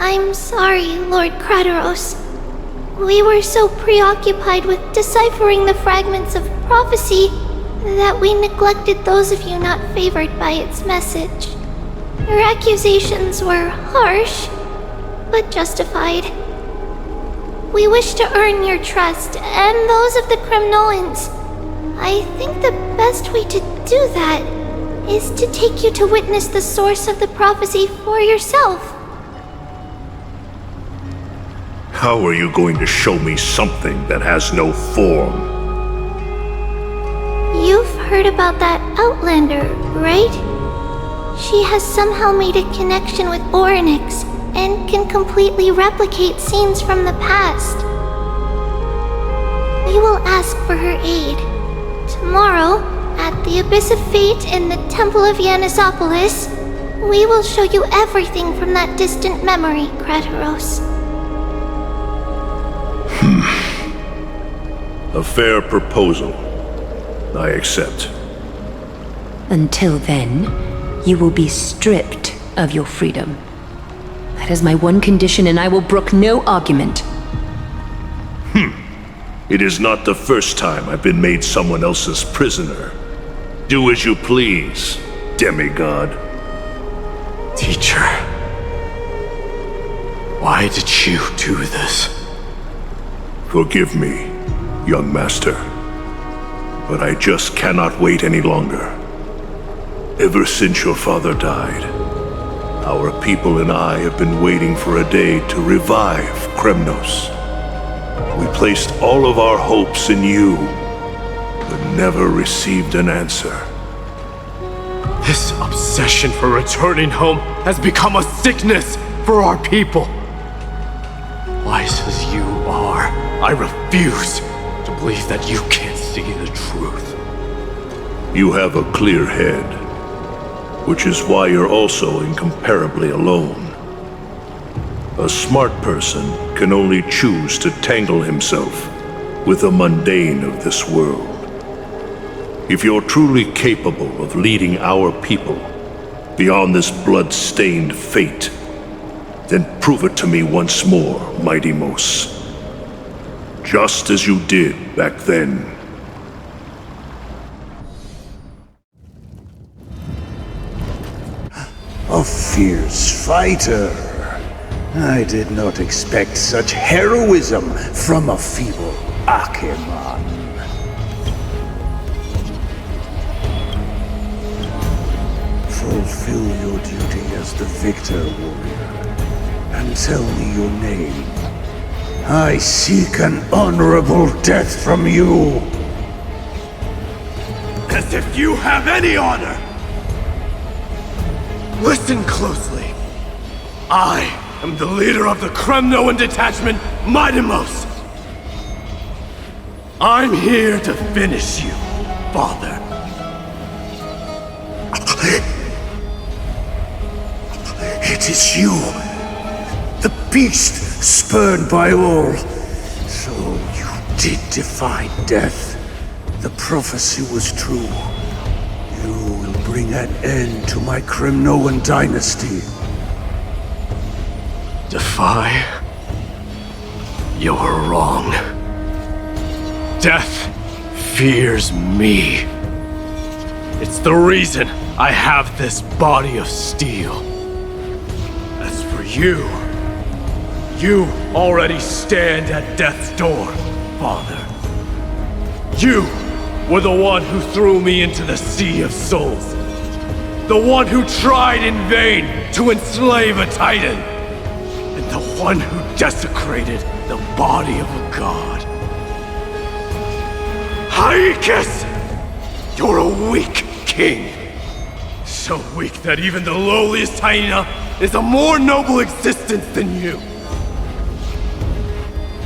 I'm sorry, Lord Crateros. We were so preoccupied with deciphering the fragments of prophecy that we neglected those of you not favored by its message. Your accusations were harsh, but justified. We wish to earn your trust and those of the Kremnoans. I think the best way to do that is to take you to witness the source of the prophecy for yourself. How are you going to show me something that has no form? You've heard about that Outlander, right? She has somehow made a connection with Orynyx and can completely replicate scenes from the past. We will ask for her aid. Tomorrow, at the Abyss of Fate in the Temple of Yanisopolis, we will show you everything from that distant memory, Crateros. A fair proposal. I accept. Until then, you will be stripped of your freedom. That is my one condition, and I will brook no argument. It is not the first time I've been made someone else's prisoner. Do as you please, demigod. Teacher, why did you do this? Forgive me, young master, but I just cannot wait any longer. Ever since your father died, our people and I have been waiting for a day to revive Kremnos. We placed all of our hopes in you, but never received an answer. This obsession for returning home has become a sickness for our people. Wise as you are, I refuse to believe that you can't see the truth. You have a clear head, which is why you're also incomparably alone. A smart person can only choose to tangle himself with the mundane of this world. If you're truly capable of leading our people beyond this blood-stained fate, then prove it to me once more, Mighty Mos. Just as you did back then. A fierce fighter. I did not expect such heroism from a feeble Akeman. Fulfill your duty as the victor, warrior, and tell me your name. I seek an honorable death from you. As if you have any honor! Listen closely. I am the leader of the Kremnoan detachment, Mighty Mos. I'm here to finish you, father. It is you, the beast spurned by all. So you did defy death. The prophecy was true. You will bring an end to my Kremnoan dynasty. Defy? You're wrong. Death fears me. It's the reason I have this body of steel. As for you, you already stand at death's door, father. You were the one who threw me into the Sea of Souls. The one who tried in vain to enslave a titan. And the one who desecrated the body of a god. Haikis! You're a weak king. So weak that even the lowliest hyena is a more noble existence than you.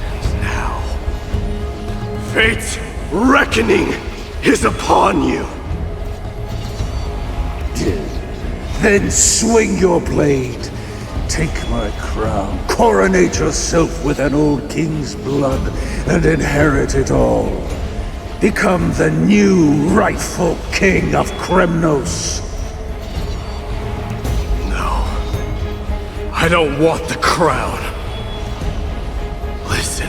And now, fate's reckoning is upon you. Then swing your blade. Take my crown. Coronate yourself with an old king's blood and inherit it all. Become the new rightful king of Kremnos. I don't want the crown. Listen,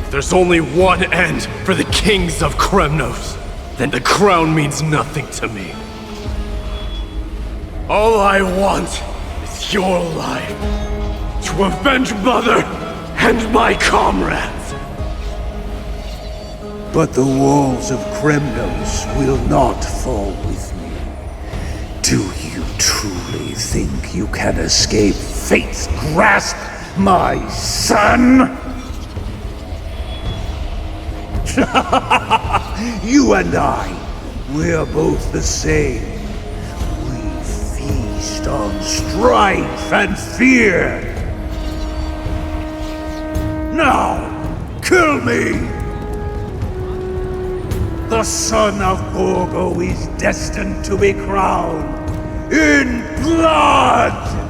if there's only one end for the kings of Kremnos, then the crown means nothing to me. All I want is your life, to avenge Mother and my comrades. But the walls of Kremnos will not fall with me. Do you truly think you can escape fate's grasp, my son? You and I, we're both the same. We feast on strife and fear. Now, kill me! The son of Gorgo is destined to be crowned in blood!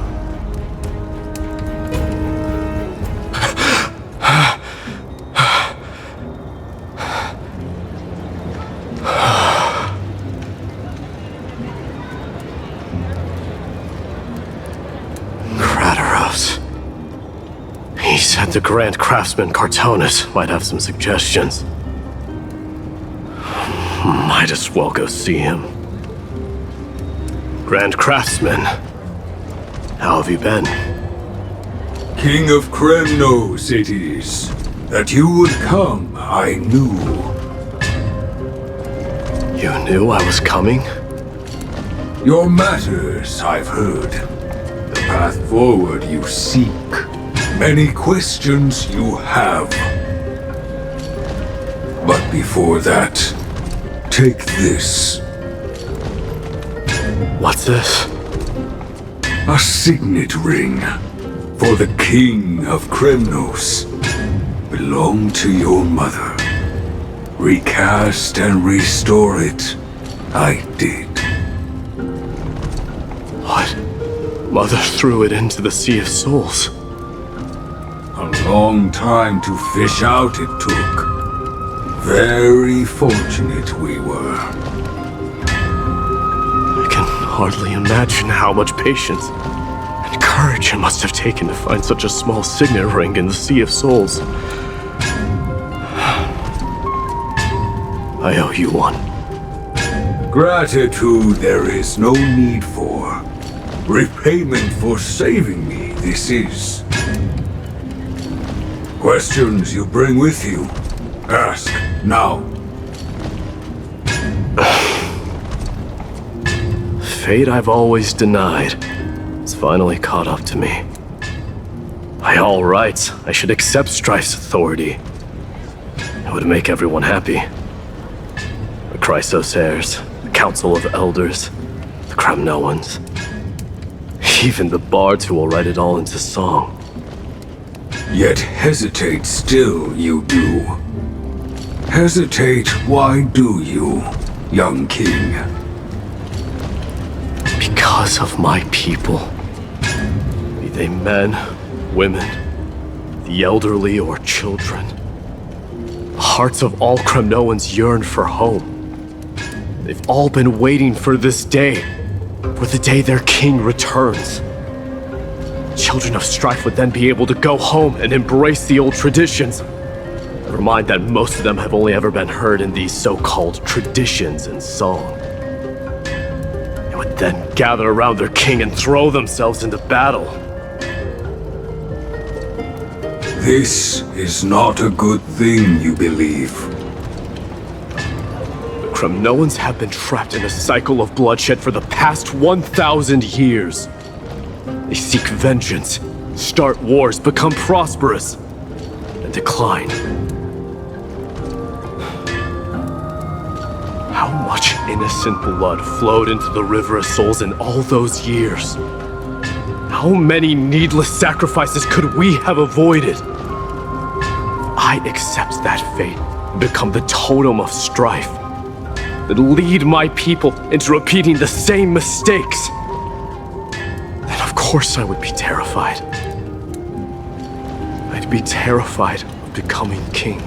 Craterov. Tribbios. He said the Grand Craftsman Cartonus might have some suggestions. Might as well go see him. Grand Craftsman, how have you been? King of Kremnos it is. That you would come, I knew. You knew I was coming? Your matters, I've heard. The path forward you seek. Many questions you have. But before that, take this. What's this? A signet ring for the King of Kremnos. Belonged to your mother. Recast and restore it. I did. What? Mother threw it into the Sea of Souls. A long time to fish out it took. Very fortunate we were. I can hardly imagine how much patience and courage it must have taken to find such a small signet ring in the Sea of Souls. I owe you one. Gratitude there is no need for. Repayment for saving me, this is. Questions you bring with you? Ask, now. Fate I've always denied. It's finally caught up to me. By all rights, I should accept Strife's authority. It would make everyone happy. The Chrysos heirs, the Council of Elders, the Kremnoans. Even the bards who will write it all into song. Yet hesitate still you do. Hesitate, why do you, young king? Because of my people. Be they men, women, the elderly or children. The hearts of all Kremnoans yearn for home. They've all been waiting for this day. For the day their king returns. Children of Strife would then be able to go home and embrace the old traditions. Never mind that most of them have only ever been heard in these so-called traditions and song. They would then gather around their king and throw themselves into battle. This is not a good thing, you believe. The Kremnoans have been trapped in a cycle of bloodshed for the past 1,000 years. They seek vengeance, start wars, become prosperous, and decline. How much innocent blood flowed into the River of Souls in all those years? How many needless sacrifices could we have avoided? If I accept that fate and become the totem of strife, that lead my people into repeating the same mistakes, then of course I would be terrified. I'd be terrified of becoming king.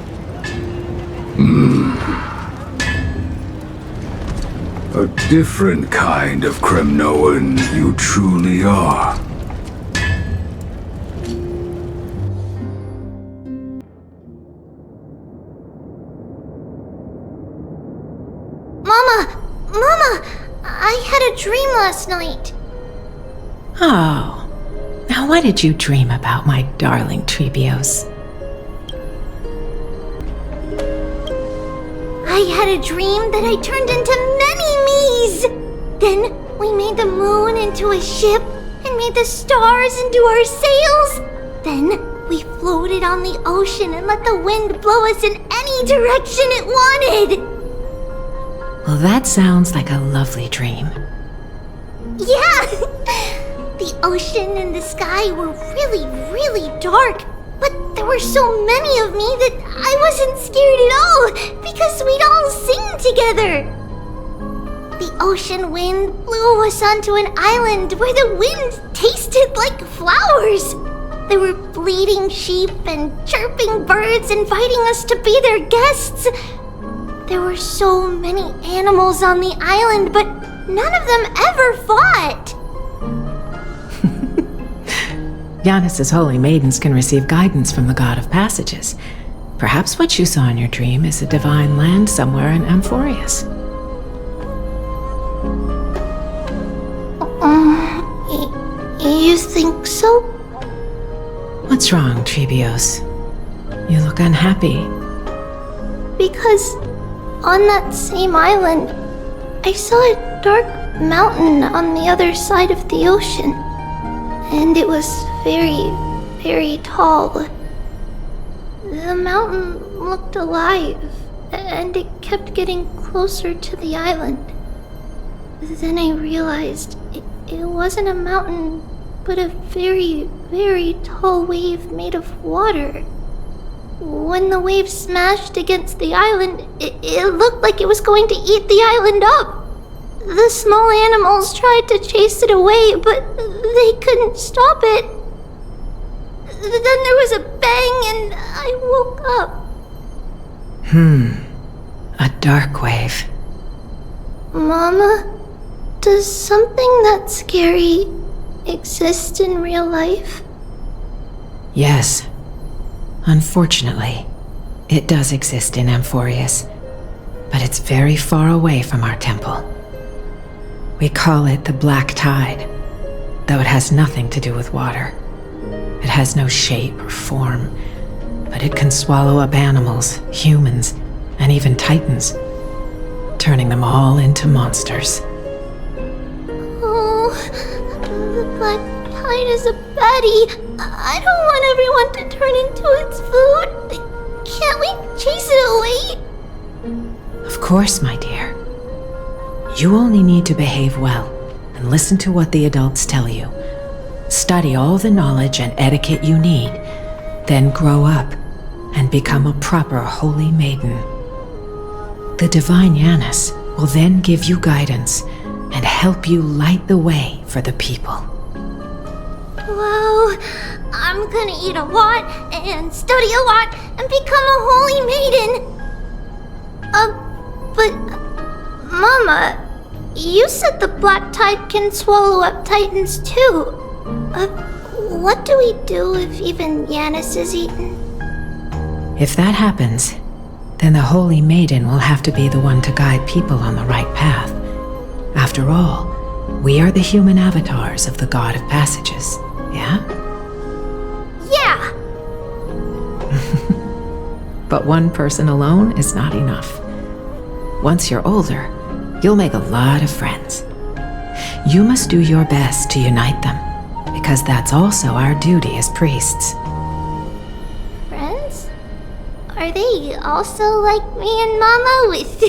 A different kind of Kremnoan you truly are. Mama! I had a dream last night. Oh. Now what did you dream about, my darling Tribbios? I had a dream that I turned into many me's. Then we made the moon into a ship and made the stars into our sails. Then we floated on the ocean and let the wind blow us in any direction it wanted. Well, that sounds like a lovely dream. Yeah! The ocean and the sky were really, really dark, but there were so many of me that I wasn't scared at all because we'd all sing together. The ocean wind blew us onto an island where the wind tasted like flowers. There were bleating sheep and chirping birds inviting us to be their guests. There were so many animals on the island, but none of them ever fought. Yanis's holy maidens can receive guidance from the God of Passages. Perhaps what you saw in your dream is a divine land somewhere in Amphorius. You think so? What's wrong, Trebios? You look unhappy. Because on that same island, I saw a dark mountain on the other side of the ocean. And it was very, very tall. The mountain looked alive, and it kept getting closer to the island. Then I realized it wasn't a mountain, but a very, very tall wave made of water. When the wave smashed against the island, it looked like it was going to eat the island up. The small animals tried to chase it away, but they couldn't stop it. Then there was a bang and I woke up. A dark wave. Mama, does something that scary exist in real life? Yes. Unfortunately, it does exist in Amphorius, but it's very far away from our temple. We call it the Black Tide, though it has nothing to do with water. It has no shape or form, but it can swallow up animals, humans, and even titans, turning them all into monsters. Oh, the Black Tide is a baddie. I don't want everyone to turn into its food. Can't we chase it away? Of course, my dear. You only need to behave well and listen to what the adults tell you. Study all the knowledge and etiquette you need, then grow up and become a proper holy maiden. The divine Yanis will then give you guidance and help you light the way for the people. Wow, I'm gonna eat a lot and study a lot and become a holy maiden. But Mama, you said the Black Tide can swallow up titans too. What do we do if even Yanis is eaten? If that happens, then the Holy Maiden will have to be the one to guide people on the right path. After all, we are the human avatars of the God of Passages, yeah? Yeah! But one person alone is not enough. Once you're older, you'll make a lot of friends. You must do your best to unite them, because that's also our duty as priests. Friends? Are they also like me and Mama with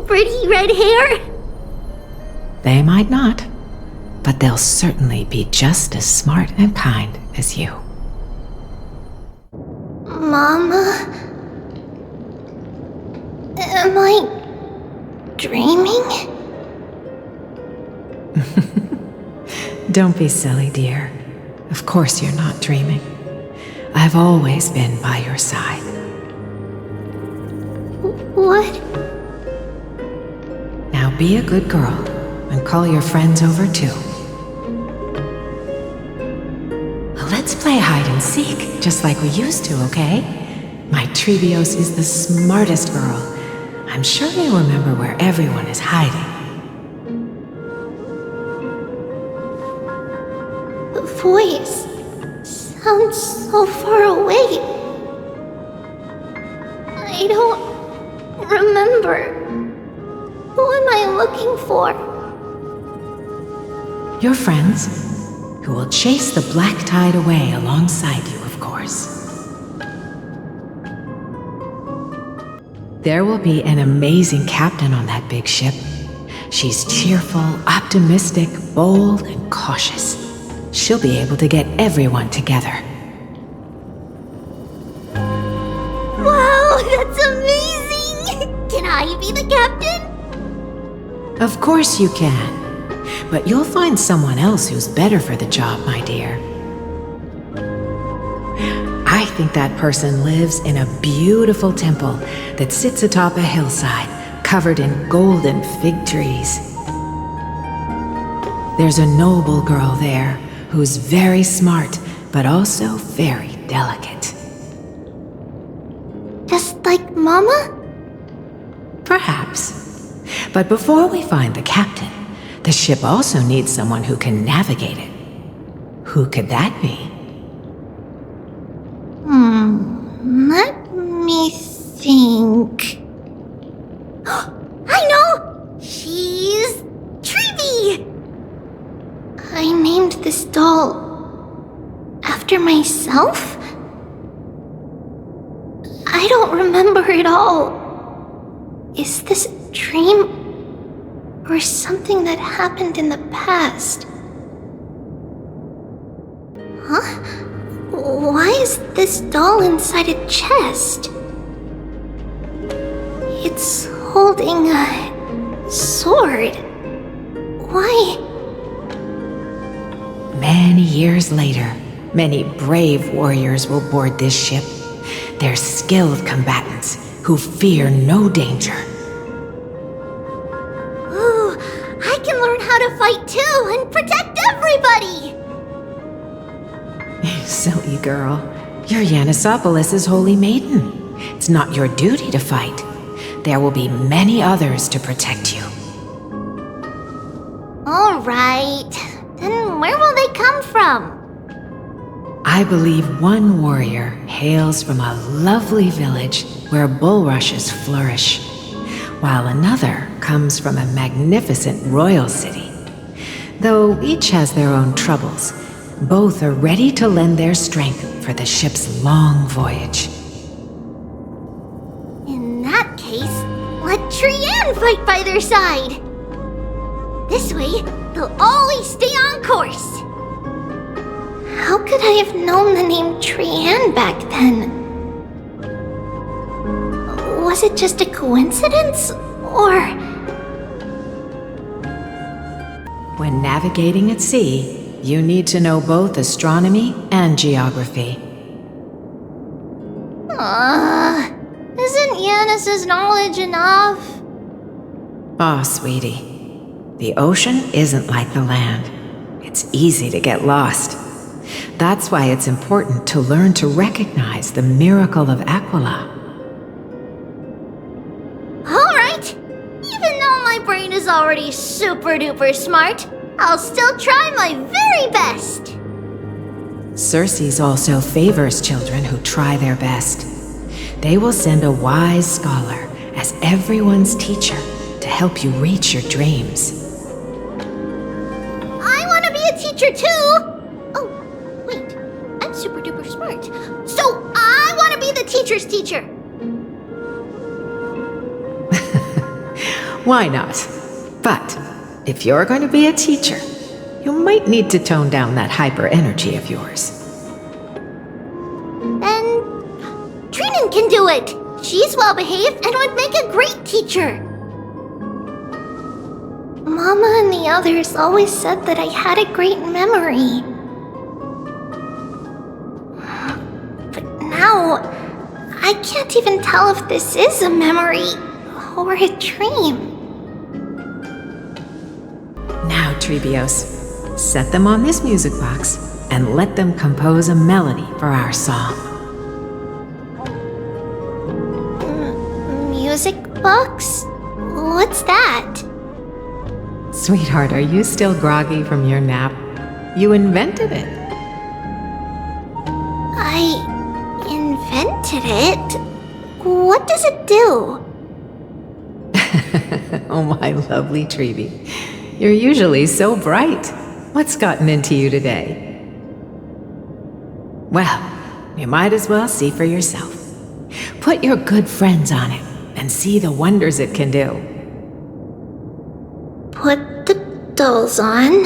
pretty red hair? They might not, but they'll certainly be just as smart and kind as you. Mama? Am I dreaming? Don't be silly, dear. Of course you're not dreaming. I've always been by your side. What? Now be a good girl and call your friends over too. Let's play hide and seek, just like we used to, okay? My Trebios is the smartest girl. I'm sure you'll remember where everyone is hiding. The voice sounds so far away. I don't remember. Who am I looking for? Your friends, who will chase the Black Tide away alongside you, of course. There will be an amazing captain on that big ship. She's cheerful, optimistic, bold, and cautious. She'll be able to get everyone together. Wow, that's amazing! Can I be the captain? Of course you can. But you'll find someone else who's better for the job, my dear. I think that person lives in a beautiful temple that sits atop a hillside, covered in golden fig trees. There's a noble girl there who's very smart but also very delicate. Just like Mama? Perhaps. But before we find the captain, the ship also needs someone who can navigate it. Who could that be? Let me think. I know! She's Treevee! I named this doll after myself? I don't remember it all. Is this a dream or something that happened in the past? Huh? Why is this doll inside a chest? It's holding a sword. Why? Many years later, many brave warriors will board this ship. They're skilled combatants who fear no danger. Ooh, I can learn how to fight too and protect everybody! Silly girl. You're Yanisopoulos' holy maiden. It's not your duty to fight. There will be many others to protect you. Alright, then where will they come from? I believe one warrior hails from a lovely village where bulrushes flourish, while another comes from a magnificent royal city. Though each has their own troubles, both are ready to lend their strength for the ship's long voyage. In that case, let Trianne fight by their side! This way, they'll always stay on course! How could I have known the name Trianne back then? Was it just a coincidence, or...? When navigating at sea, you need to know both astronomy and geography. Isn't Yanis's knowledge enough? Oh, sweetie. The ocean isn't like the land. It's easy to get lost. That's why it's important to learn to recognize the miracle of Aquila. Alright! Even though my brain is already super duper smart, I'll still try my very best! Circe also favors children who try their best. They will send a wise scholar as everyone's teacher to help you reach your dreams. I want to be a teacher too! Oh, wait, I'm super duper smart. So I want to be the teacher's teacher! Why not? But if you're going to be a teacher, you might need to tone down that hyper energy of yours. Then Trinan can do it! She's well behaved and would make a great teacher! Mama and the others always said that I had a great memory. But now, I can't even tell if this is a memory or a dream. Now, Treebios, set them on this music box and let them compose a melody for our song. Music box? What's that? Sweetheart, are you still groggy from your nap? You invented it. I invented it? What does it do? Oh, my lovely Treevee. You're usually so bright. What's gotten into you today? Well, you might as well see for yourself. Put your good friends on it and see the wonders it can do. Put the dolls on.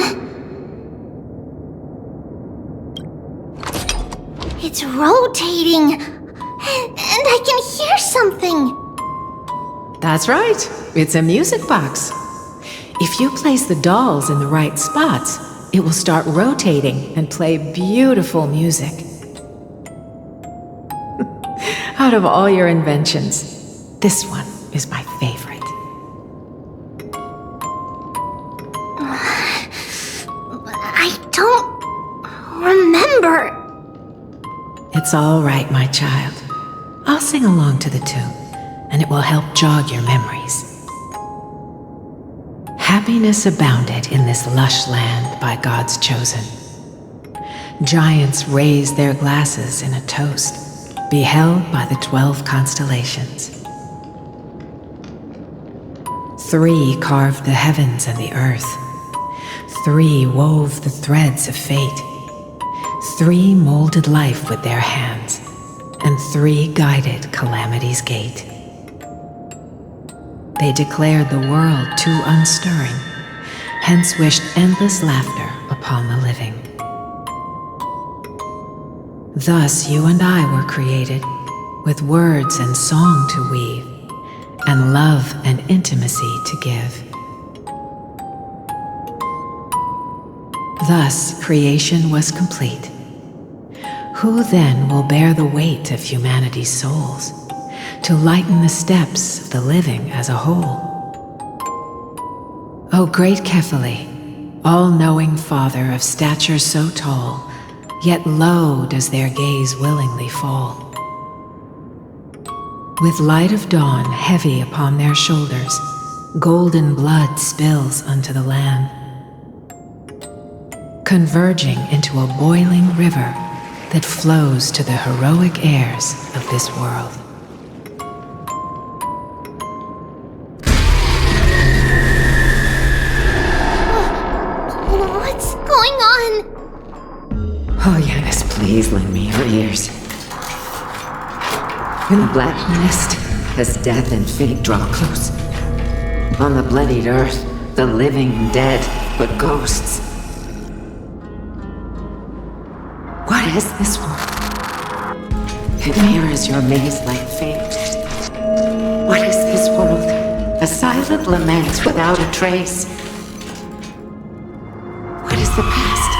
It's rotating, and I can hear something. That's right. It's a music box. If you place the dolls in the right spots, it will start rotating and play beautiful music. Out of all your inventions, this one is my favorite. I don't remember. It's all right, my child. I'll sing along to the tune, and it will help jog your memories. Happiness abounded in this lush land by God's chosen. Giants raised their glasses in a toast, beheld by the 12 constellations. 3 carved the heavens and the earth. 3 wove the threads of fate. 3 molded life with their hands, and 3 guided calamity's gate. They declared the world too unstirring, hence wished endless laughter upon the living. Thus you and I were created, with words and song to weave, and love and intimacy to give. Thus creation was complete. Who then will bear the weight of humanity's souls, to lighten the steps of the living as a whole? O great Kephale, all-knowing Father of stature so tall, yet low does their gaze willingly fall. With light of dawn heavy upon their shoulders, golden blood spills unto the land, converging into a boiling river that flows to the heroic heirs of this world. What's going on? Oh, Yanis, please lend me your ears. In the black mist, as death and fate draw close, on the bloodied earth, the living dead, but ghosts. What is this world? It mirrors your maze-like fate. What is this world? A silent lament without a trace. What is the past?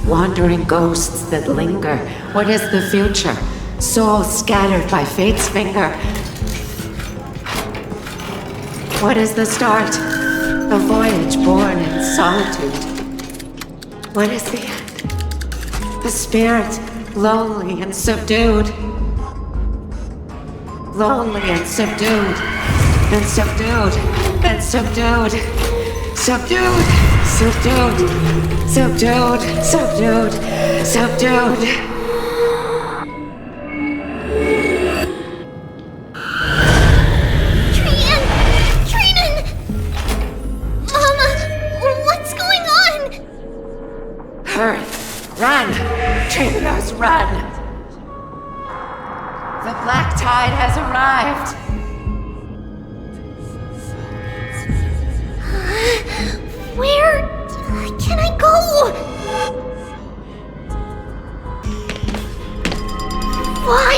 Wandering ghosts that linger. What is the future? Souls scattered by fate's finger. What is the start? A voyage born in solitude. What is the end? The spirit, lonely and subdued. Lonely and subdued. And subdued. And subdued. Subdued. Subdued. Subdued. Subdued. Subdued. Run! Trivios, run! The black tide has arrived! Where can I go? Why?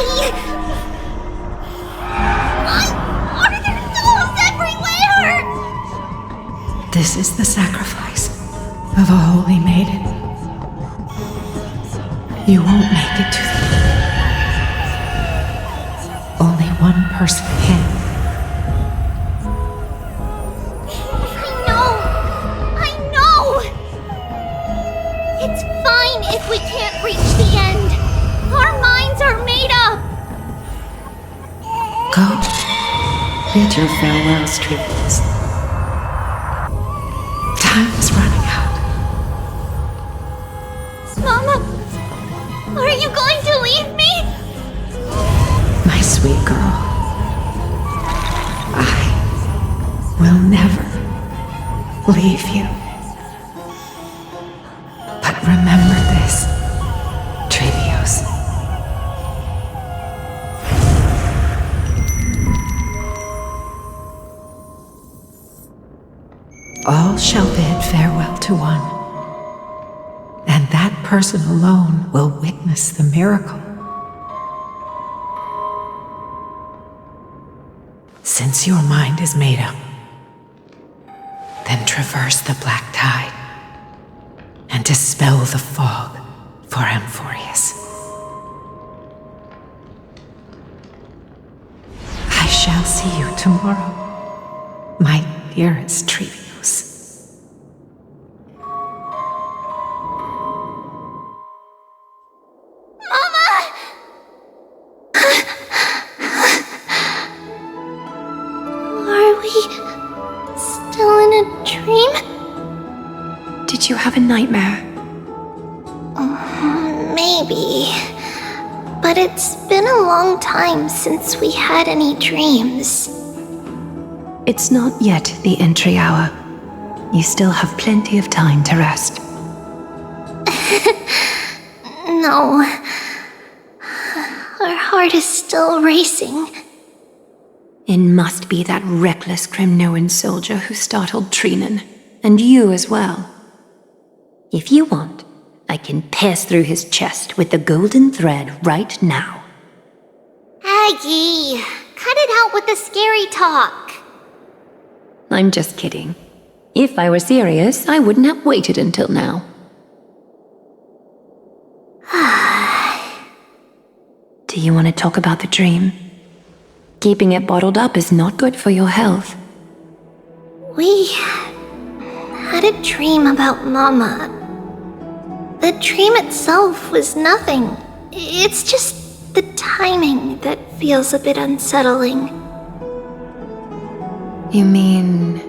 Why are there souls everywhere? This is the sacrifice of a holy maiden. You won't make it to the end. Only one person can. I know! It's fine if we can't reach the end. Our minds are made up. Go. Bid your farewells, Trivius. Time is running out. Mama! Are you going to leave me? My sweet girl, I will never leave you. But remember this, Trivios. All shall bid farewell to one. And that person alone will witness the miracle. Since your mind is made up, then traverse the black tide and dispel the fog for Amphorius. I shall see you tomorrow, my dearest Trivios. Mama! you have a nightmare? Maybe. But it's been a long time since we had any dreams. It's not yet the entry hour. You still have plenty of time to rest. No. Our heart is still racing. It must be that reckless Kremnoan soldier who startled Trinen, and you as well. If you want, I can pass through his chest with the golden thread right now. Aggie, cut it out with the scary talk. I'm just kidding. If I were serious, I wouldn't have waited until now. Do you want to talk about the dream? Keeping it bottled up is not good for your health. We had a dream about Mama. The dream itself was nothing. It's just the timing that feels a bit unsettling. You mean...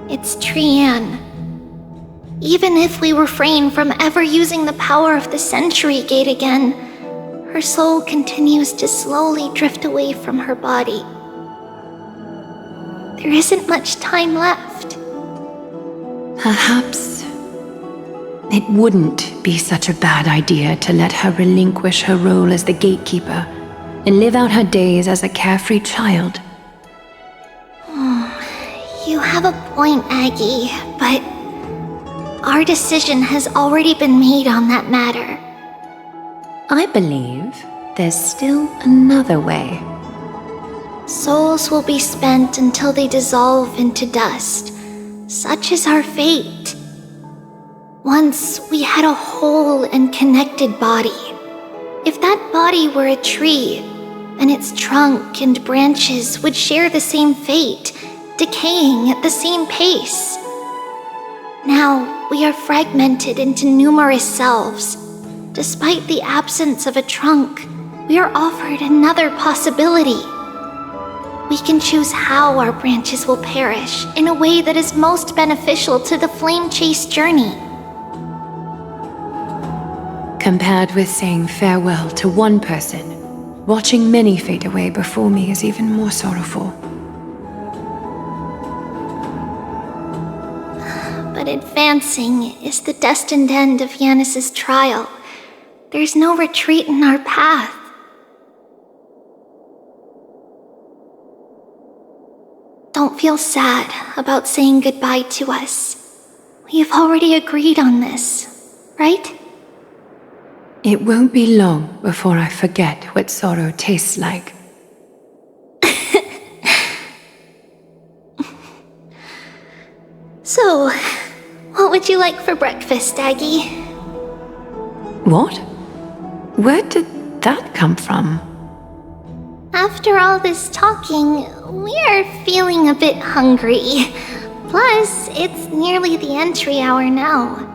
It's Trian. Even if we refrain from ever using the power of the Century Gate again, her soul continues to slowly drift away from her body. There isn't much time left. Perhaps it wouldn't be such a bad idea to let her relinquish her role as the gatekeeper and live out her days as a carefree child. You have a point, Aggie, but our decision has already been made on that matter. I believe there's still another way. Souls will be spent until they dissolve into dust. Such is our fate. Once we had a whole and connected body. If that body were a tree, then its trunk and branches would share the same fate, decaying at the same pace. Now we are fragmented into numerous selves. Despite the absence of a trunk, we are offered another possibility. We can choose how our branches will perish in a way that is most beneficial to the flame chase journey. Compared with saying farewell to one person, watching many fade away before me is even more sorrowful. But advancing is the destined end of Yanis's trial. There's no retreat in our path. Don't feel sad about saying goodbye to us. We have already agreed on this, right? It won't be long before I forget what sorrow tastes like. So, what would you like for breakfast, Aggie? What? Where did that come from? After all this talking, we are feeling a bit hungry. Plus, it's nearly the entry hour now.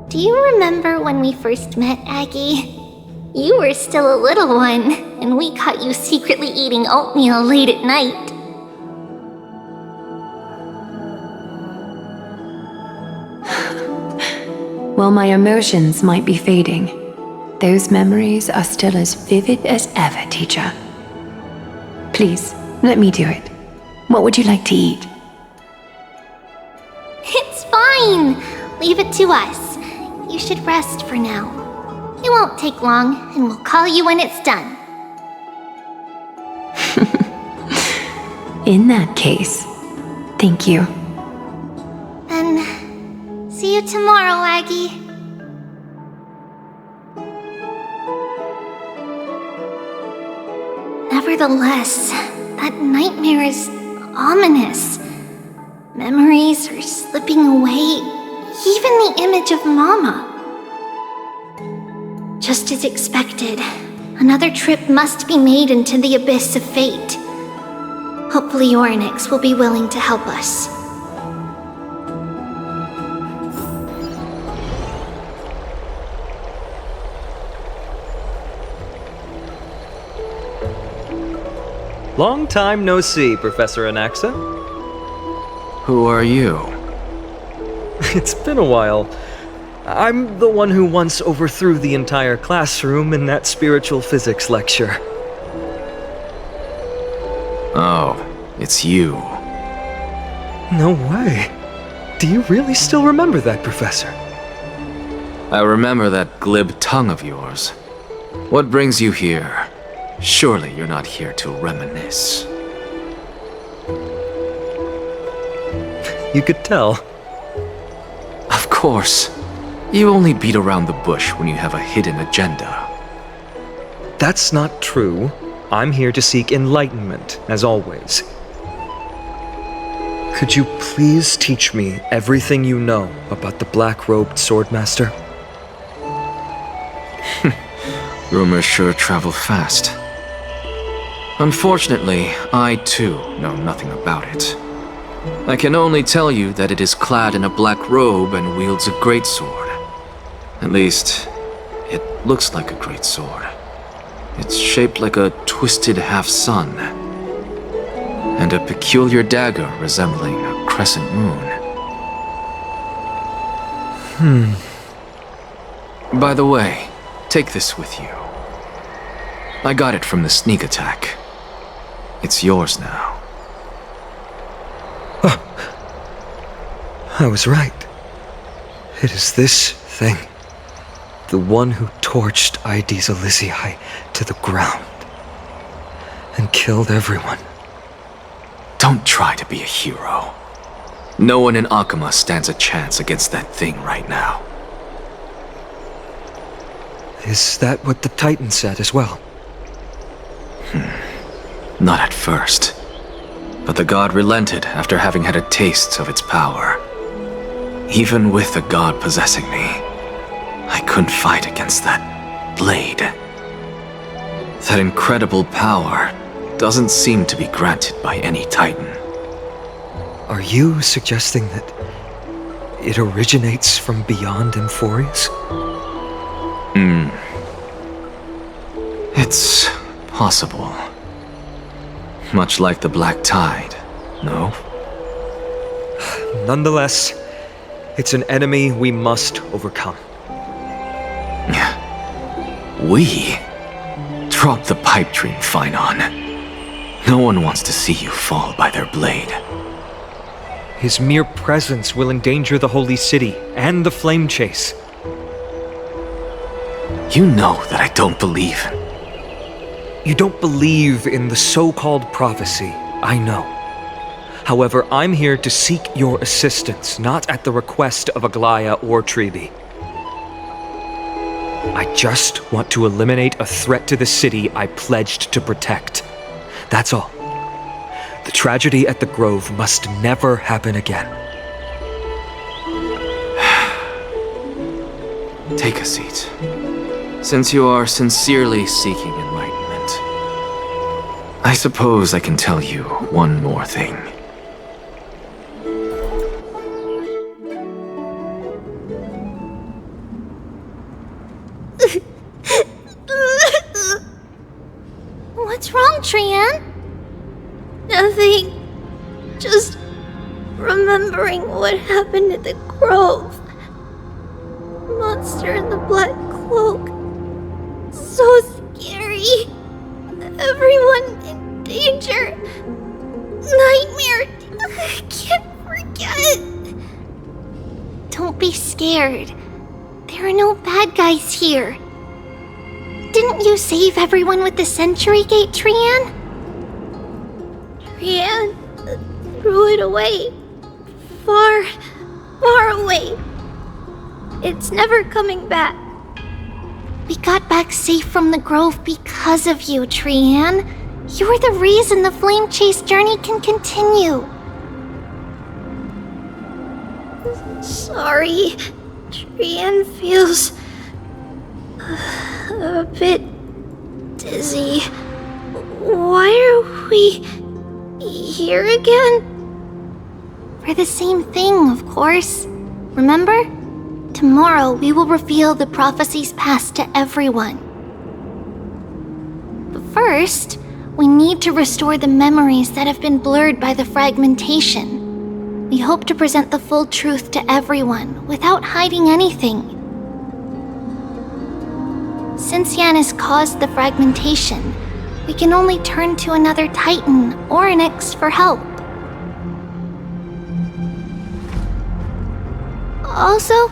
Do you remember when we first met, Aggie? You were still a little one, and we caught you secretly eating oatmeal late at night. While my emotions might be fading, those memories are still as vivid as ever, teacher. Please, let me do it. What would you like to eat? It's fine! Leave it to us. You should rest for now. It won't take long, and we'll call you when it's done. In that case, thank you. Then, see you tomorrow, Aggie. Nevertheless, that nightmare is ominous. Memories are slipping away, even the image of Mama. Just as expected, another trip must be made into the abyss of fate. Hopefully Orynyx will be willing to help us. Long time no see, Professor Anaxa. Who are you? It's been a while. I'm the one who once overthrew the entire classroom in that spiritual physics lecture. Oh, it's you. No way. Do you really still remember that, Professor? I remember that glib tongue of yours. What brings you here? Surely you're not here to reminisce. You could tell. Of course. You only beat around the bush when you have a hidden agenda. That's not true. I'm here to seek enlightenment, as always. Could you please teach me everything you know about the black-robed swordmaster? Rumors sure travel fast. Unfortunately, I too know nothing about it. I can only tell you that it is clad in a black robe and wields a greatsword. At least, it looks like a greatsword. It's shaped like a twisted half-sun, and a peculiar dagger resembling a crescent moon. By the way, take this with you. I got it from the sneak attack. It's yours now. I was right. It is this thing. The one who torched Aedes Elysiae to the ground and killed everyone. Don't try to be a hero. No one in Akama stands a chance against that thing right now. Is that what the Titan said as well? Not at first. But the god relented after having had a taste of its power. Even with the god possessing me, I couldn't fight against that blade. That incredible power doesn't seem to be granted by any Titan. Are you suggesting that it originates from beyond Amphorius? It's possible. Much like the Black Tide, no? Nonetheless, it's an enemy we must overcome. We? Drop the pipe dream, Finon. No one wants to see you fall by their blade. His mere presence will endanger the Holy City and the Flame Chase. You know that I don't believe. You don't believe in the so-called prophecy, I know. However, I'm here to seek your assistance, not at the request of Aglaya or Treeby. I just want to eliminate a threat to the city I pledged to protect. That's all. The tragedy at the Grove must never happen again. Take a seat. Since you are sincerely seeking enlightenment, I suppose I can tell you one more thing. What's wrong, Trian? Nothing. Just remembering what happened at the Grove. Monster in the black cloak. So scary. Everyone in danger. Nightmare. I can't forget. Don't be scared. There are no bad guys here. Didn't you save everyone with the Century Gate, Trian? Trian threw it away. Far, far away. It's never coming back. We got back safe from the Grove because of you, Trian. You're the reason the Flame Chase journey can continue. Sorry. Trian feels a bit dizzy. Why are we here again? For the same thing, of course. Remember? Tomorrow we will reveal the prophecies past to everyone. But first, we need to restore the memories that have been blurred by the fragmentation. We hope to present the full truth to everyone without hiding anything. Since Yanis caused the fragmentation, we can only turn to another Titan, Orynyx, for help. Also,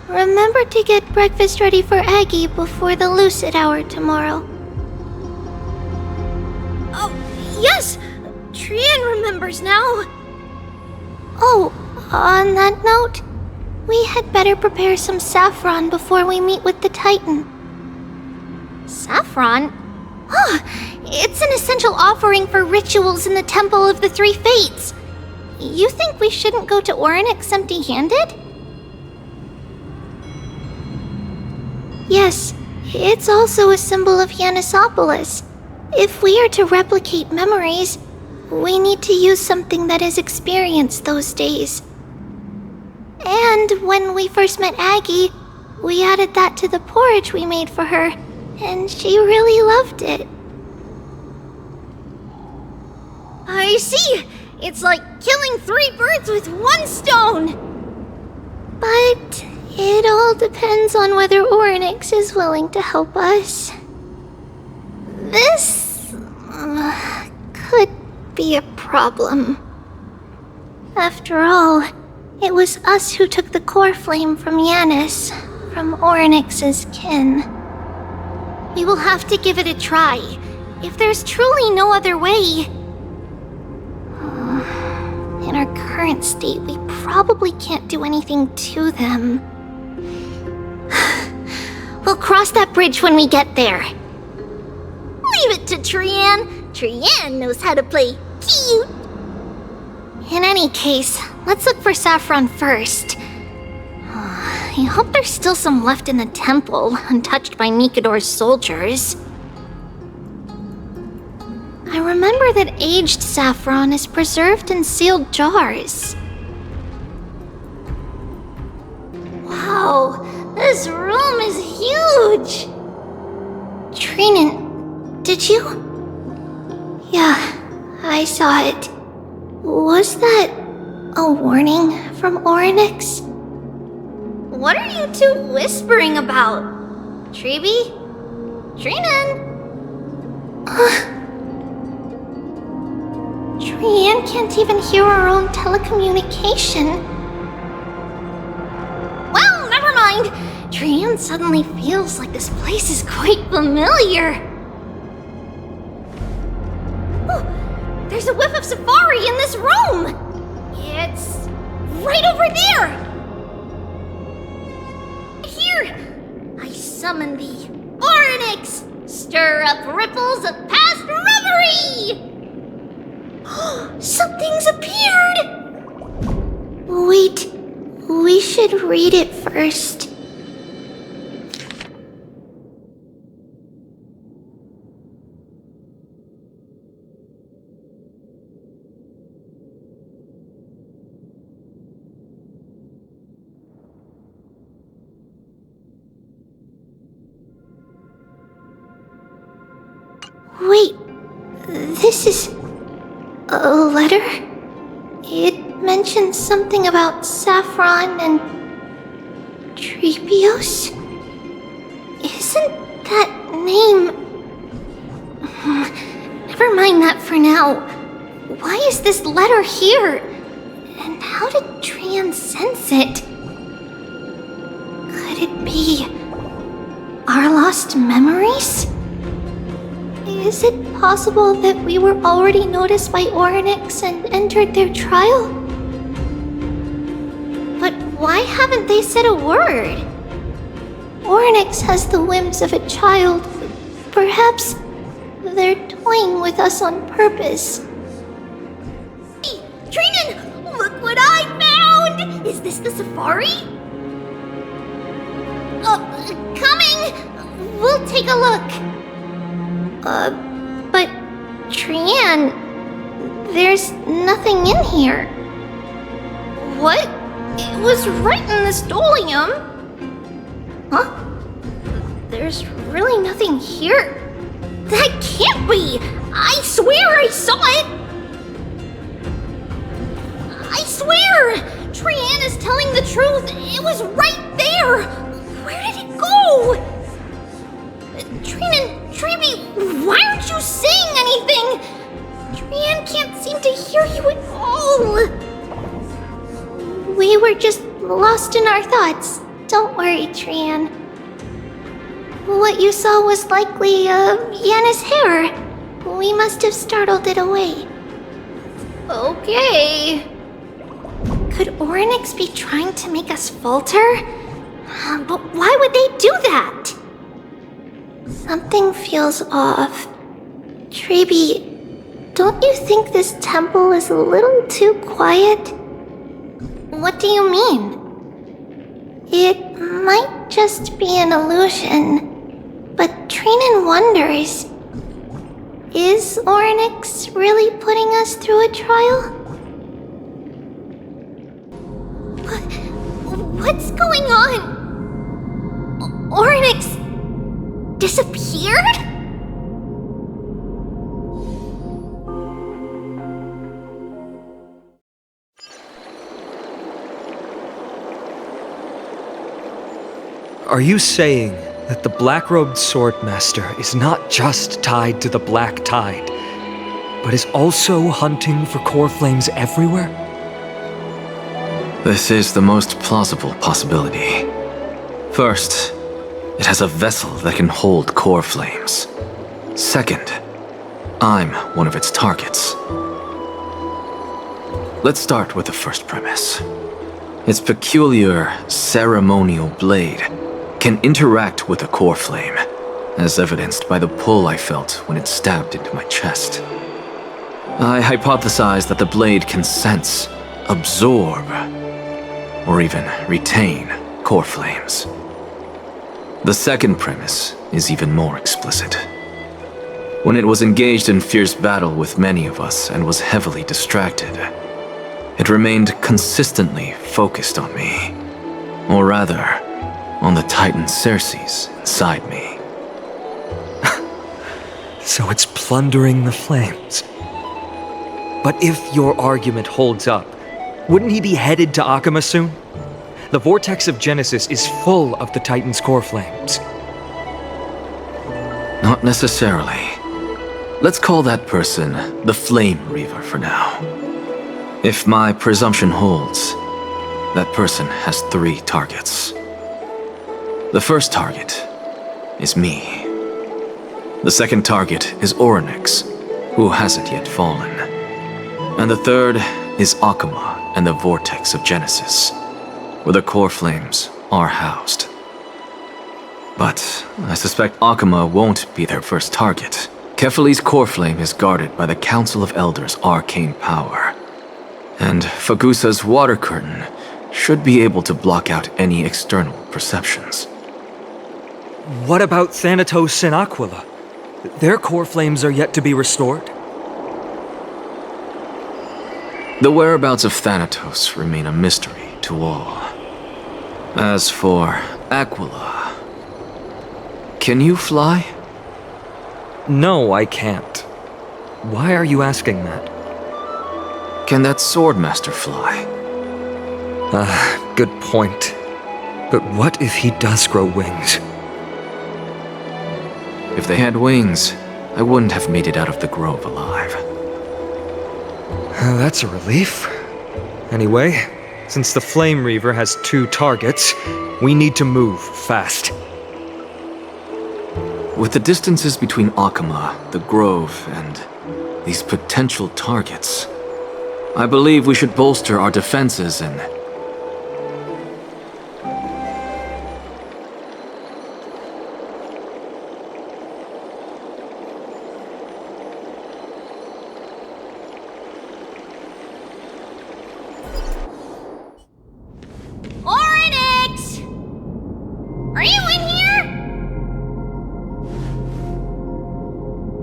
remember to get breakfast ready for Aggie before the lucid hour tomorrow. Oh, yes! Trian remembers now. Oh, on that note, we had better prepare some saffron before we meet with the Titan. Saffron? Ah, it's an essential offering for rituals in the Temple of the Three Fates. You think we shouldn't go to Orynyx empty-handed? Yes, it's also a symbol of Yanisopolis. If we are to replicate memories, we need to use something that has experienced those days. And when we first met Aggie, we added that to the porridge we made for her, and she really loved it. I see! It's like killing 3 birds with 1 stone! But it all depends on whether Orynyx is willing to help us. This could be a problem. After all, it was us who took the core flame from Yanis, from Orynyx's kin. We will have to give it a try. If there's truly no other way... In our current state, we probably can't do anything to them. We'll cross that bridge when we get there. Leave it to Trian. Trian knows how to play cute. In any case, let's look for saffron first. I hope there's still some left in the temple, untouched by Nikador's soldiers. I remember that aged saffron is preserved in sealed jars. Wow, this room is huge! Trinan, did you? Yeah, I saw it. Was that a warning from Orynyx? What are you two whispering about? Treeby? Trinan? Trian can't even hear our own telecommunication. Well, never mind. Trian suddenly feels like this place is quite familiar. Oh, there's a whiff of safari in this room. It's right over there. Here, I summon thee, Orynyx. Stir up ripples of past reverie. Something's appeared! Wait, we should read it first. Wait, this is... a letter? It mentions something about saffron and... Trepios? Isn't that name... Never mind that for now. Why is this letter here? And how did Trian sense it? Could it be... our lost memories? Is it possible that we were already noticed by Orynyx and entered their trial? But why haven't they said a word? Orynyx has the whims of a child. Perhaps they're toying with us on purpose. Hey, Trinan, look what I found! Is this the safari? Coming! We'll take a look. But Trian, there's nothing in here. What? It was right in the stolium. Huh? There's really nothing here. That can't be! I swear I saw it! I swear swear! Trian is telling the truth. It was right there. Where did it go? Trian and Treeby, why aren't you saying anything? Trian can't seem to hear you at all. We were just lost in our thoughts. Don't worry, Trian. What you saw was likely, Yanna's hair. We must have startled it away. Okay. Could Orynyx be trying to make us falter? But why would they do that? Something feels off. Treeby, don't you think this temple is a little too quiet? What do you mean? It might just be an illusion, but Trinan wonders, is Orynyx really putting us through a trial? What's going on? Orynyx disappeared? Are you saying that the black-robed swordmaster is not just tied to the Black Tide, but is also hunting for core flames everywhere? This is the most plausible possibility. First, it has a vessel that can hold core flames. Second, I'm one of its targets. Let's start with the first premise. Its peculiar ceremonial blade can interact with a core flame, as evidenced by the pull I felt when it stabbed into my chest. I hypothesized that the blade can sense, absorb, or even retain core flames. The second premise is even more explicit. When it was engaged in fierce battle with many of us and was heavily distracted, it remained consistently focused on me, or rather, on the Titan Ceres inside me. So it's plundering the flames. But if your argument holds up, wouldn't he be headed to Akama soon? The vortex of Genesis is full of the Titan's core flames. Not necessarily. Let's call that person the Flame Reaver for now. If my presumption holds, that person has 3 targets. The first target is me. The second target is Orynyx, who hasn't yet fallen. And the third is Akama and the Vortex of Genesis, where the core flames are housed. But I suspect Akama won't be their first target. Kefali's core flame is guarded by the Council of Elders' arcane power. And Fagusa's water curtain should be able to block out any external perceptions. What about Thanatos and Aquila? Their core flames are yet to be restored? The whereabouts of Thanatos remain a mystery to all. As for Aquila, can you fly? No, I can't. Why are you asking that? Can that Swordmaster fly? Good point. But what if he does grow wings? If they had wings, I wouldn't have made it out of the grove alive. That's a relief. Anyway, since the Flame Reaver has 2 targets, we need to move fast. With the distances between Akama, the grove, and these potential targets, I believe we should bolster our defenses and... Orynyx! Are you in here?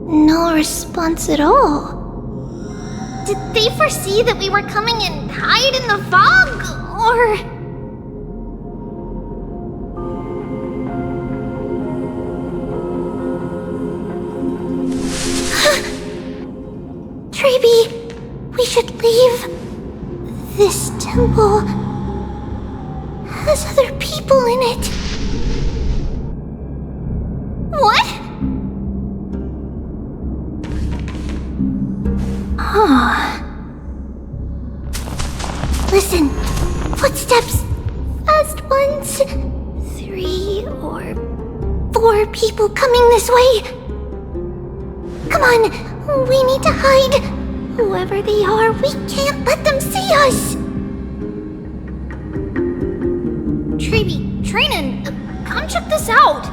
No response at all. Did they foresee that we were coming and hide in the fog, or...? Treeby, we should leave this temple has other people in it. What? Listen, footsteps. Fast ones. 3 or 4 people coming this way. Come on, we need to hide. Whoever they are, we can't let them see us. Treeby, Trainan, come check this out.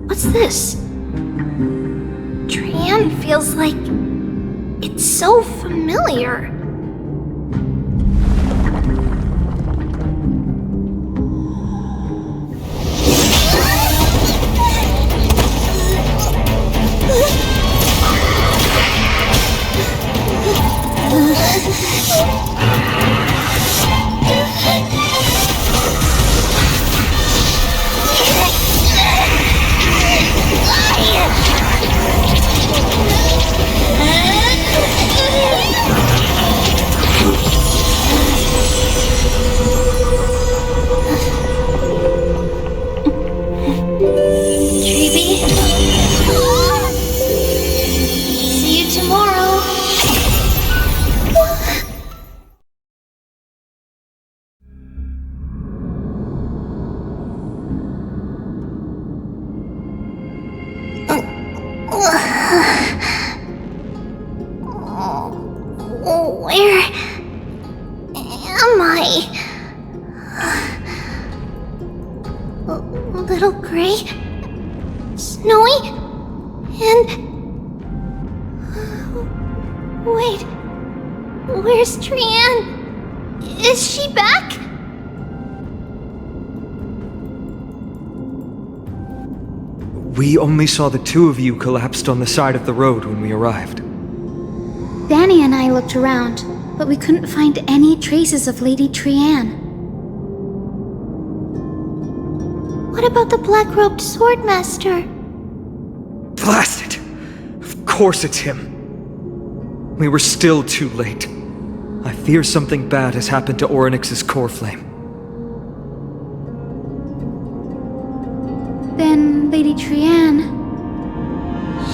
What's this? Trian feels like it's so familiar. Where am I? Little gray, snowy, and wait, where's Trian? Is she back? We only saw the 2 of you collapsed on the side of the road when we arrived. Danny and I looked around, but we couldn't find any traces of Lady Trian. What about the black-robed swordmaster? Blast it! Of course it's him. We were still too late. I fear something bad has happened to Orynyx's core flame. Then Lady Trian...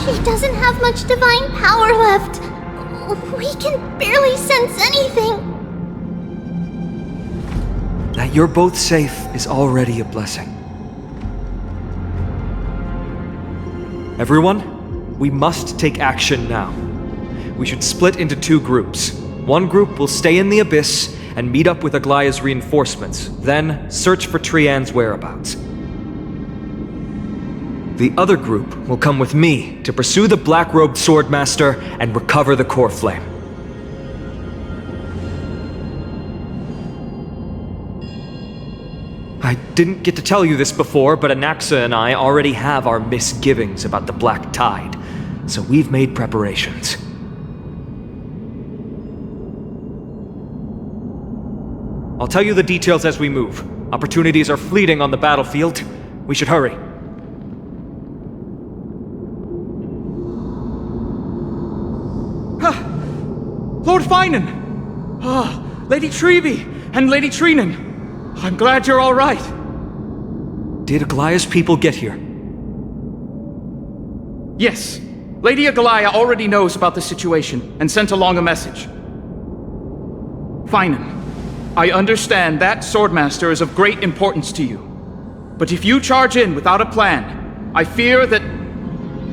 She doesn't have much divine power left. We can barely sense anything. That you're both safe is already a blessing. Everyone, we must take action now. We should split into 2 groups. One group will stay in the Abyss and meet up with Aglaya's reinforcements, then search for Trian's whereabouts. The other group will come with me to pursue the black-robed swordmaster and recover the core flame. I didn't get to tell you this before, but Anaxa and I already have our misgivings about the Black Tide, so we've made preparations. I'll tell you the details as we move. Opportunities are fleeting on the battlefield. We should hurry. Lord Finan! Lady Treeby and Lady Trinan. I'm glad you're all right. Did Aglaya's people get here? Yes. Lady Aglaya already knows about the situation and sent along a message. Finan, I understand that Swordmaster is of great importance to you. But if you charge in without a plan, I fear that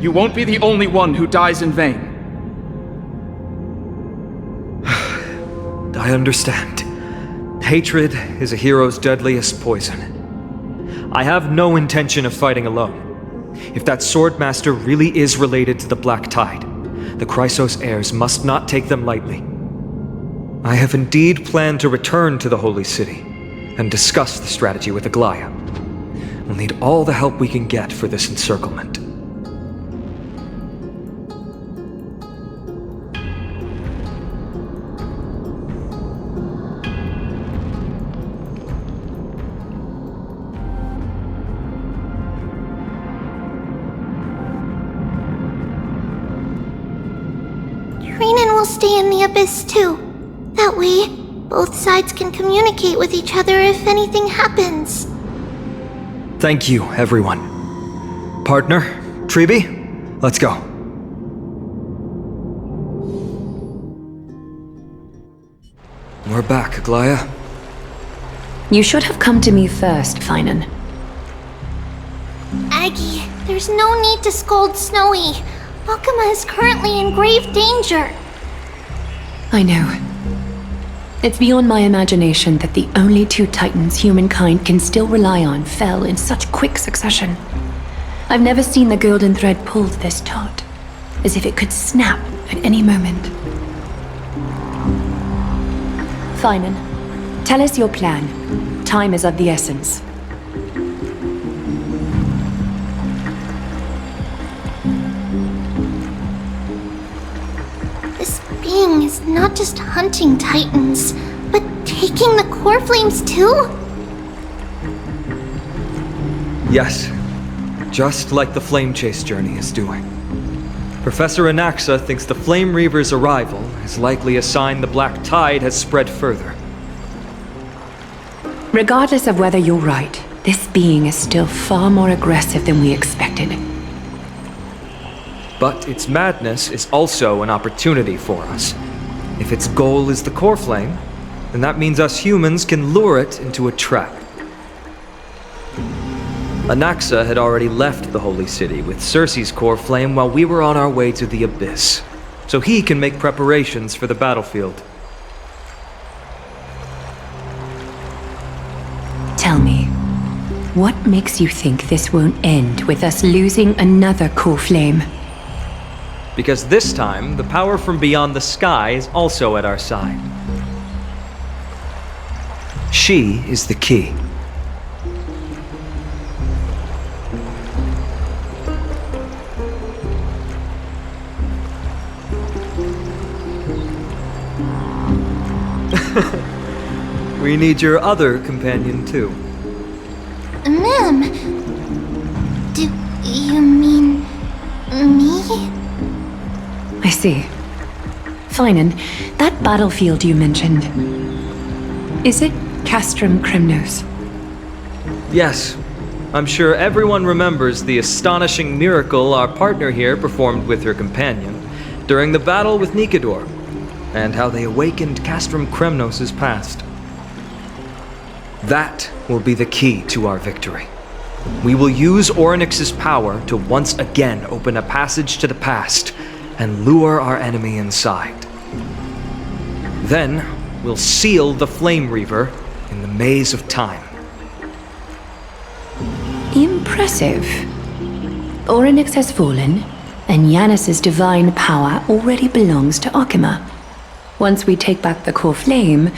you won't be the only one who dies in vain. I understand. Hatred is a hero's deadliest poison. I have no intention of fighting alone. If that Swordmaster really is related to the Black Tide, the Chrysos heirs must not take them lightly. I have indeed planned to return to the Holy City and discuss the strategy with Aglaya. We'll need all the help we can get for this encirclement. Trinan will stay in the abyss too. That way, both sides can communicate with each other if anything happens. Thank you, everyone. Partner, Treeby, let's go. We're back, Aglaya. You should have come to me first, Finan. Aggie, there's no need to scold Snowy. Akuma is currently in grave danger. I know. It's beyond my imagination that the only two titans humankind can still rely on fell in such quick succession. I've never seen the golden thread pulled this taut, as if it could snap at any moment. Finan, tell us your plan. Time is of the essence. This being is not just hunting titans, but taking the core flames too? Yes, just like the Flame Chase journey is doing. Professor Anaxa thinks the Flame Reaver's arrival is likely a sign the Black Tide has spread further. Regardless of whether you're right, this being is still far more aggressive than we expected. But its madness is also an opportunity for us. If its goal is the core flame, then that means us humans can lure it into a trap. Anaxa had already left the Holy City with Cersei's core flame while we were on our way to the Abyss, so he can make preparations for the battlefield. Tell me, what makes you think this won't end with us losing another core flame? Because this time, the power from beyond the sky is also at our side. She is the key. We need your other companion, too. Ma'am, do you mean me? I see. Finan, that battlefield you mentioned, is it Castrum Kremnos? Yes. I'm sure everyone remembers the astonishing miracle our partner here performed with her companion during the battle with Nikador, and how they awakened Castrum Kremnos' past. That will be the key to our victory. We will use Orynyx's power to once again open a passage to the past and lure our enemy inside. Then, we'll seal the Flame Reaver in the maze of time. Impressive. Orynyx has fallen, and Yanis's divine power already belongs to Akuma. Once we take back the core flame,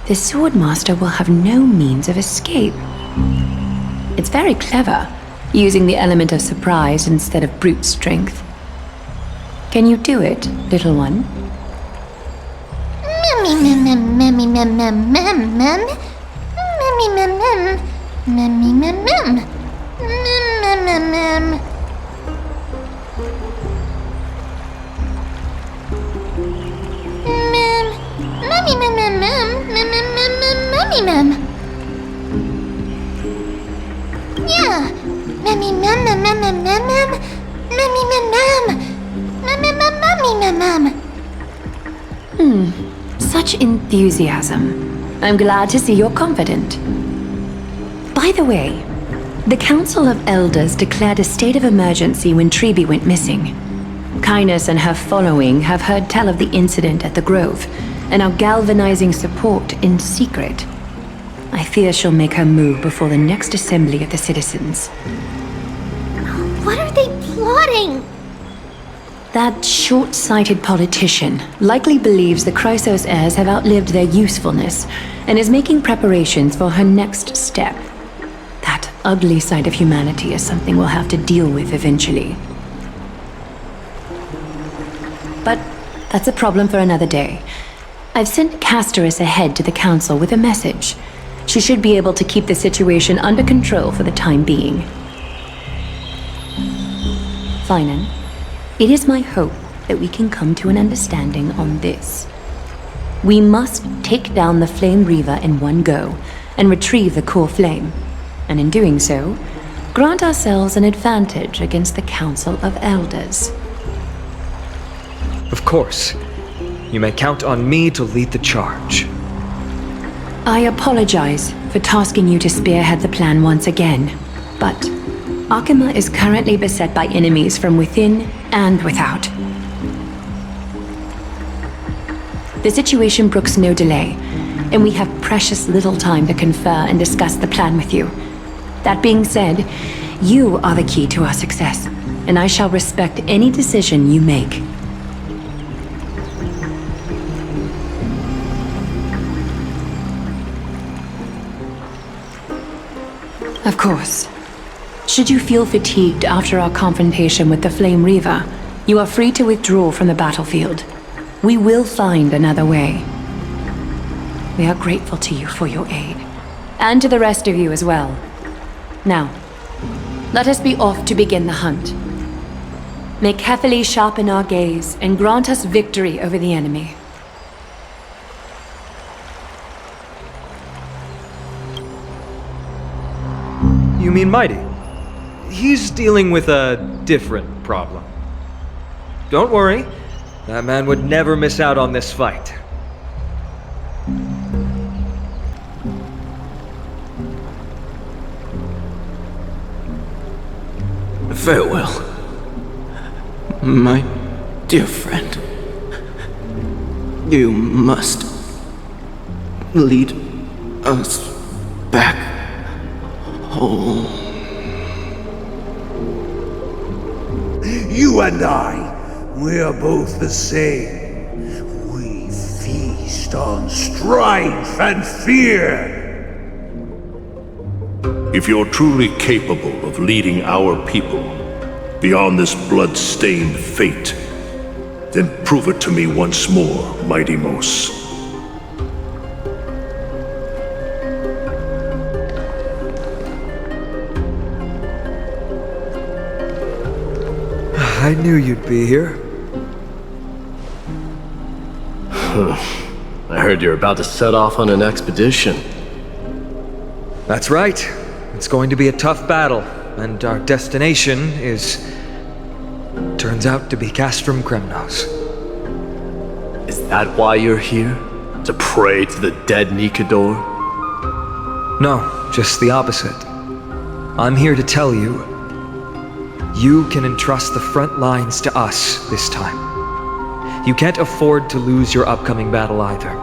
the Swordmaster will have no means of escape. It's very clever, using the element of surprise instead of brute strength. Can you do it, little one? Such enthusiasm. I'm glad to see you're confident. By the way, the Council of Elders declared a state of emergency when Treeby went missing. Kynus and her following have heard tell of the incident at the Grove, and are galvanizing support in secret. I fear she'll make her move before the next assembly of the citizens. What are they plotting? That short-sighted politician likely believes the Chrysos heirs have outlived their usefulness, and is making preparations for her next step. That ugly side of humanity is something we'll have to deal with eventually. But that's a problem for another day. I've sent Castorus ahead to the council with a message. She should be able to keep the situation under control for the time being. Finan, it is my hope that we can come to an understanding on this. We must take down the Flame Reaver in one go and retrieve the core flame, and in doing so, grant ourselves an advantage against the Council of Elders. Of course. You may count on me to lead the charge. I apologize for tasking you to spearhead the plan once again, but Akima is currently beset by enemies from within and without. The situation brooks no delay, and we have precious little time to confer and discuss the plan with you. That being said, you are the key to our success, and I shall respect any decision you make. Of course. Should you feel fatigued after our confrontation with the Flame Reaver, you are free to withdraw from the battlefield. We will find another way. We are grateful to you for your aid, and to the rest of you as well. Now, let us be off to begin the hunt. May Kefili sharpen our gaze and grant us victory over the enemy. You mean Mighty? He's dealing with a different problem. Don't worry, that man would never miss out on this fight. Farewell, my dear friend. You must lead us back home. You and I, we are both the same. We feast on strife and fear. If you're truly capable of leading our people beyond this blood-stained fate, then prove it to me once more, Mighty Mos. I knew you'd be here. I heard you're about to set off on an expedition. That's right. It's going to be a tough battle, and our destination turns out to be Castrum Kremnos. Is that why you're here? To pray to the dead Nikador? No, just the opposite. I'm here to tell you, you can entrust the front lines to us this time. You can't afford to lose your upcoming battle either.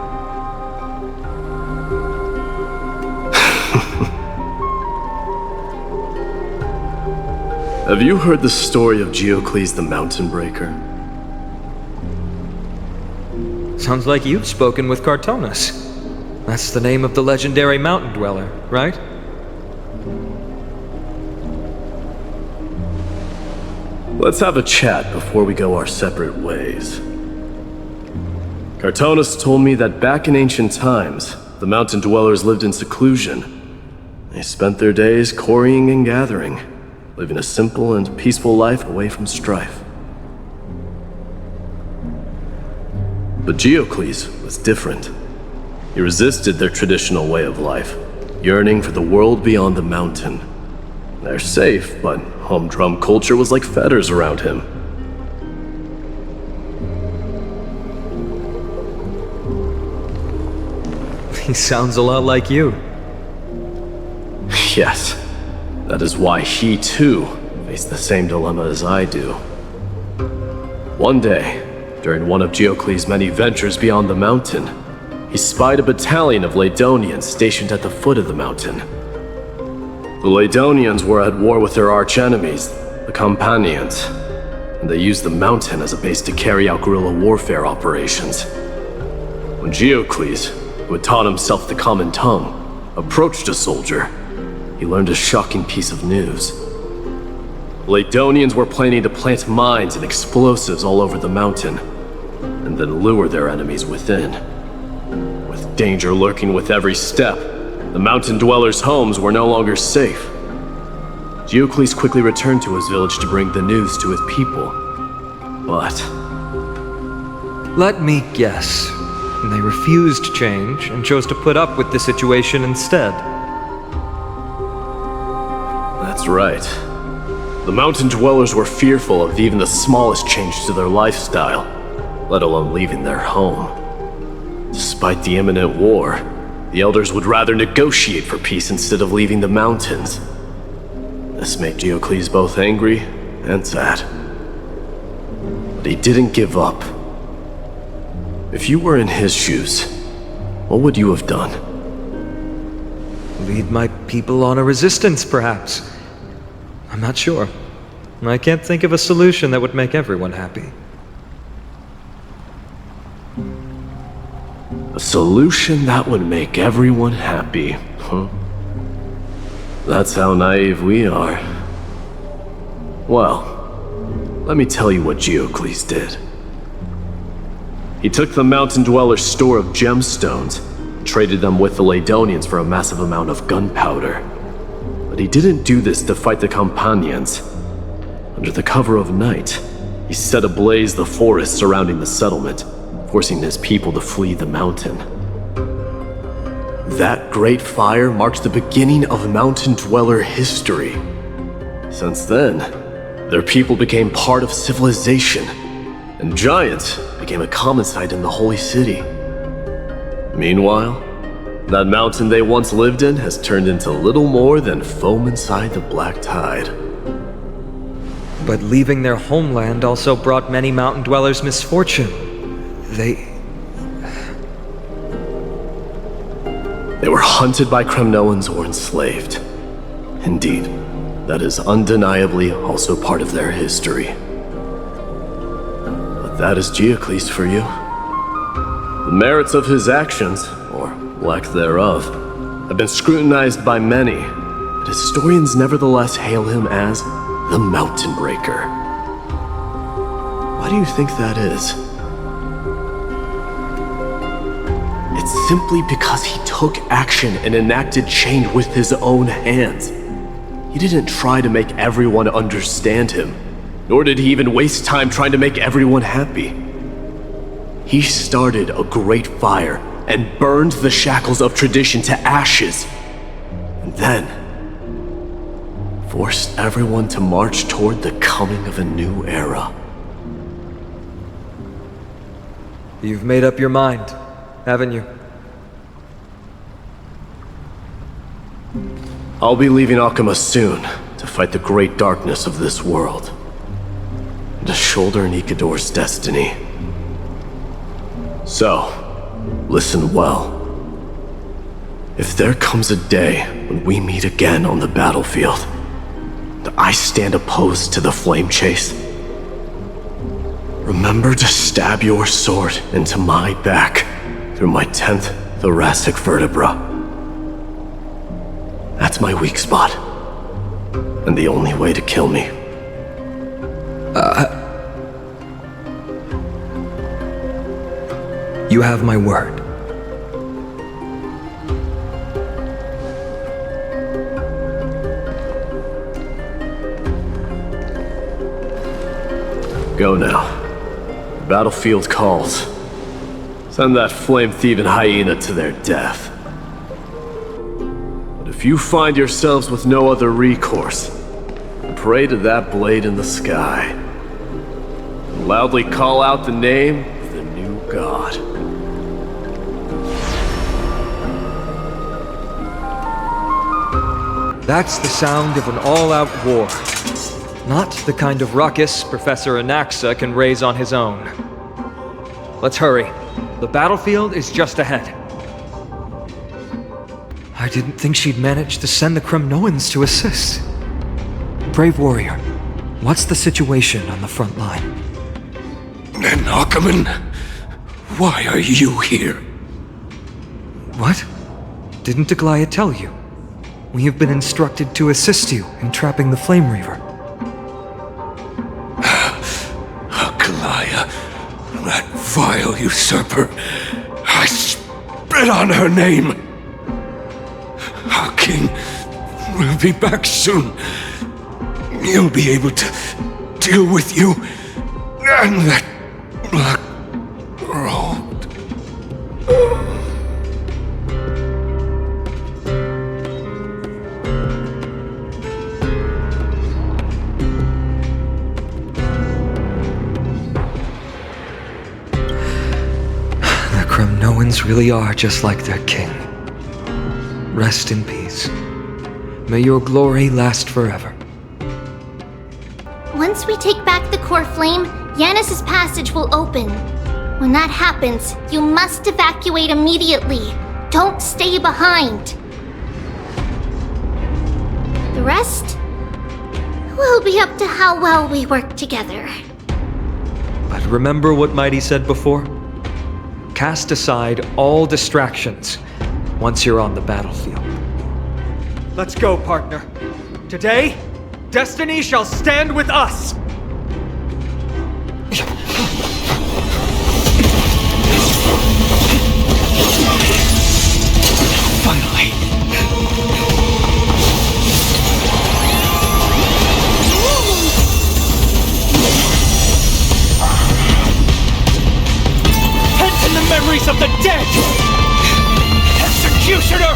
Have you heard the story of Geocles the Mountain Breaker? Sounds like you've spoken with Cartonus. That's the name of the legendary mountain dweller, right? Let's have a chat before we go our separate ways. Cartonus told me that back in ancient times, the mountain dwellers lived in seclusion. They spent their days quarrying and gathering, living a simple and peaceful life away from strife. But Geocles was different. He resisted their traditional way of life, yearning for the world beyond the mountain. They're safe, but humdrum culture was like fetters around him. He sounds a lot like you. Yes. That is why he, too, faced the same dilemma as I do. One day, during one of Geocles' many ventures beyond the mountain, he spied a battalion of Ladonians stationed at the foot of the mountain. The Ladonians were at war with their arch-enemies, the Companions, and they used the mountain as a base to carry out guerrilla warfare operations. When Geocles, who had taught himself the common tongue, approached a soldier, he learned a shocking piece of news. Ladonians were planning to plant mines and explosives all over the mountain, and then lure their enemies within. With danger lurking with every step, the mountain dwellers' homes were no longer safe. Geocles quickly returned to his village to bring the news to his people. But Let me guess. They refused change and chose to put up with the situation instead. That's right. The mountain dwellers were fearful of even the smallest change to their lifestyle, let alone leaving their home. Despite the imminent war, the elders would rather negotiate for peace instead of leaving the mountains. This made Diocles both angry and sad. But he didn't give up. If you were in his shoes, what would you have done? Lead my people on a resistance, perhaps. I'm not sure. I can't think of a solution that would make everyone happy. A solution that would make everyone happy, huh? That's how naive we are. Well, let me tell you what Diocles did. He took the mountain dwellers' store of gemstones and traded them with the Ladonians for a massive amount of gunpowder. But he didn't do this to fight the Companions. Under the cover of night, he set ablaze the forest surrounding the settlement, forcing his people to flee the mountain. That great fire marked the beginning of mountain dweller history. Since then, their people became part of civilization, and giants became a common sight in the holy city. Meanwhile, that mountain they once lived in has turned into little more than foam inside the black tide. But leaving their homeland also brought many mountain dwellers misfortune. They were hunted by Kremnoans or enslaved. Indeed, that is undeniably also part of their history. But that is Diocles for you. The merits of his actions, or lack thereof, have been scrutinized by many, but historians nevertheless hail him as the Mountain Breaker. Why do you think that is? It's simply because he took action and enacted change with his own hands. He didn't try to make everyone understand him, nor did he even waste time trying to make everyone happy. He started a great fire and burned the shackles of tradition to ashes, and then forced everyone to march toward the coming of a new era. You've made up your mind, haven't you? I'll be leaving Akama soon to fight the great darkness of this world, and to shoulder Nikador's destiny. So, listen well. If there comes a day when we meet again on the battlefield, and I stand opposed to the flame chase, remember to stab your sword into my back through my 10th thoracic vertebra. That's my weak spot, and the only way to kill me. You have my word. Go now. The battlefield calls. Send that flame-thieving hyena to their death. But if you find yourselves with no other recourse, pray to that blade in the sky, and loudly call out the name of the new god. That's the sound of an all-out war. Not the kind of ruckus Professor Anaxa can raise on his own. Let's hurry. The battlefield is just ahead. I didn't think she'd manage to send the Kremnoans to assist. Brave warrior, what's the situation on the front line? Nakaman, why are you here? What? Didn't Aglaia tell you? We have been instructed to assist you in trapping the Flame Reaver. Aglaia, that vile usurper. I spit on her name. Our king will be back soon. He'll be able to deal with you and that black Mortals really are just like their king. Rest in peace. May your glory last forever. Once we take back the core flame, Yanis's passage will open. When that happens, you must evacuate immediately. Don't stay behind. The rest will be up to how well we work together. But remember what Mighty said before? Cast aside all distractions once you're on the battlefield. Let's go, partner. Today, destiny shall stand with us! Finally! Hence in the memories of the dead! Executioner!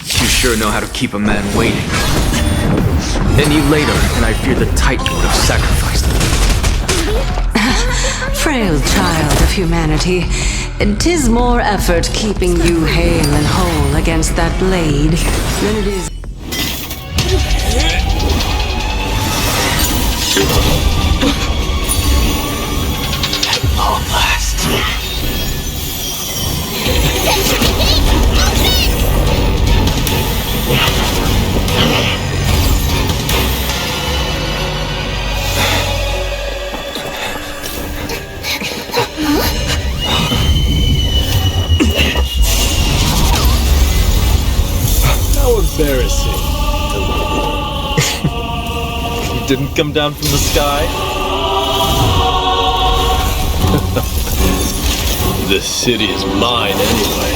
You sure know how to keep a man waiting. Any later, and I fear the Titan would have sacrificed him. Frail child of humanity, 'tis more effort keeping you hale and whole against that blade than it is. At long last. How embarrassing. You didn't come down from the sky? This city is mine anyway.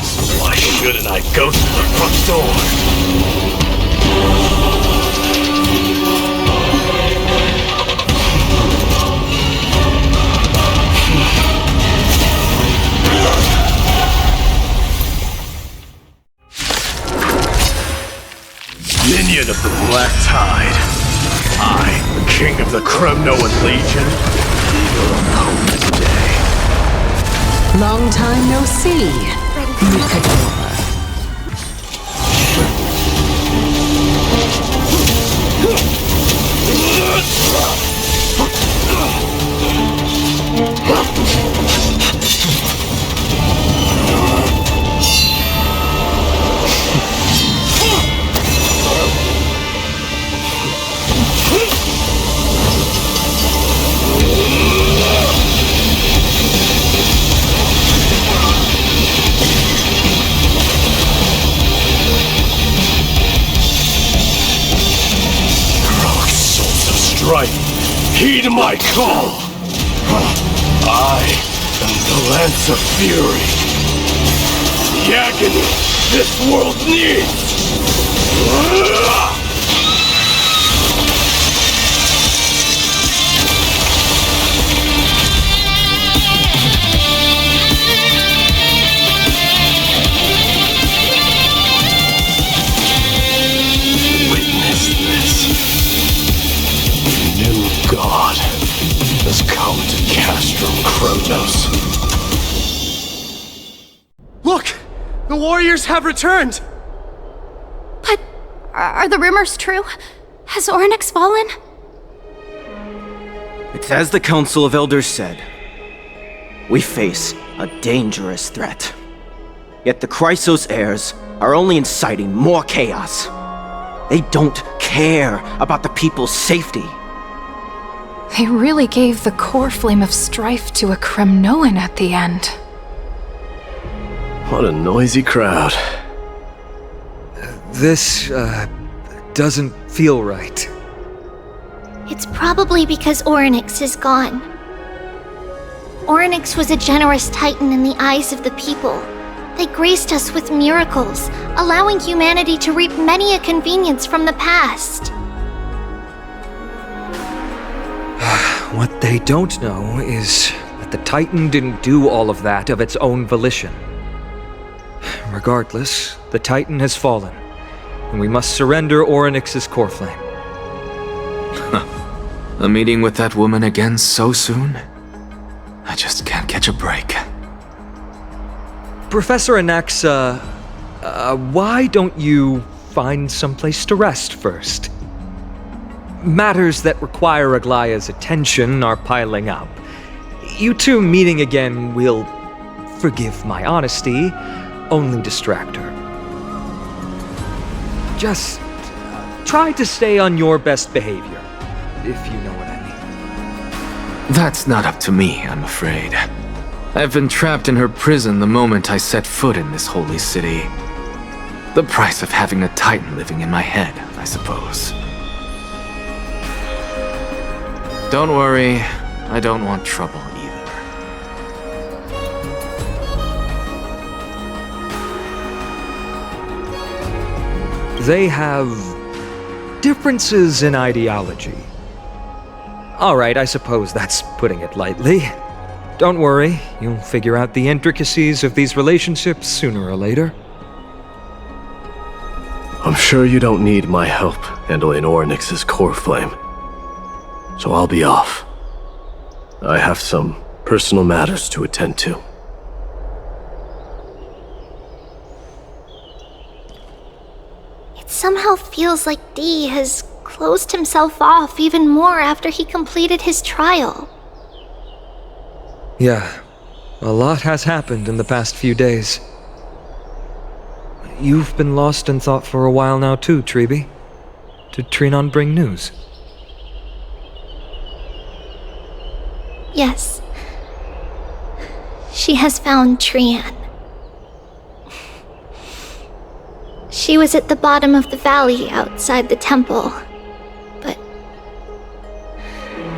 So why shouldn't I go through the front door? Minion of the Black Tide. I, King of the Kremnoan Legion, will oppose today. Long time no see, Mikador. Heed my call! I am the Lance of Fury. The agony this world needs! Witness this. New God has come to Castrum Kronos. Look! The warriors have returned! But are the rumors true? Has Orynyx fallen? It's as the Council of Elders said. We face a dangerous threat. Yet the Chrysos heirs are only inciting more chaos. They don't care about the people's safety. They really gave the core flame of strife to a Kremnoan at the end. What a noisy crowd. This, doesn't feel right. It's probably because Orynyx is gone. Orynyx was a generous titan in the eyes of the people. They graced us with miracles, allowing humanity to reap many a convenience from the past. What they don't know is that the Titan didn't do all of that of its own volition. Regardless, the Titan has fallen, and we must surrender Orynyx's core flame. A meeting with that woman again so soon? I just can't catch a break. Professor Anaxa, why don't you find someplace to rest first? Matters that require Aglaya's attention are piling up. You two meeting again will, forgive my honesty, only distract her. Just try to stay on your best behavior, if you know what I mean. That's not up to me, I'm afraid. I've been trapped in her prison the moment I set foot in this holy city. The price of having a Titan living in my head, I suppose. Don't worry, I don't want trouble either. They have differences in ideology. Alright, I suppose that's putting it lightly. Don't worry, you'll figure out the intricacies of these relationships sooner or later. I'm sure you don't need my help handling Ornyx's core flame. So I'll be off. I have some personal matters to attend to. It somehow feels like D has closed himself off even more after he completed his trial. Yeah, a lot has happened in the past few days. You've been lost in thought for a while now too, Treeby. Did Trinon bring news? Yes. She has found Trian. She was at the bottom of the valley outside the temple. But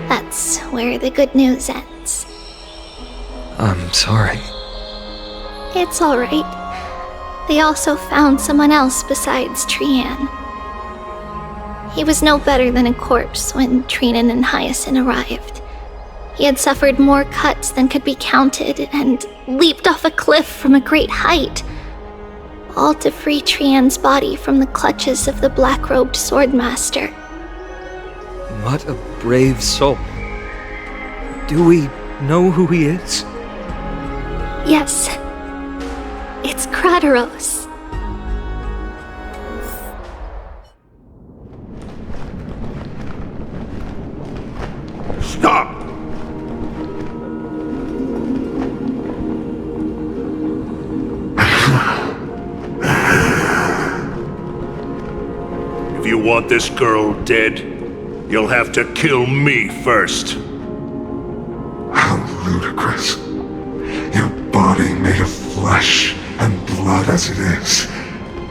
that's where the good news ends. I'm sorry. It's alright. They also found someone else besides Trian. He was no better than a corpse when Trinan and Hyacinth arrived. He had suffered more cuts than could be counted and leaped off a cliff from a great height, all to free Trian's body from the clutches of the black-robed swordmaster. What a brave soul. Do we know who he is? Yes. It's Krateros. Stop! If you want this girl dead, you'll have to kill me first. How ludicrous. Your body made of flesh and blood as it is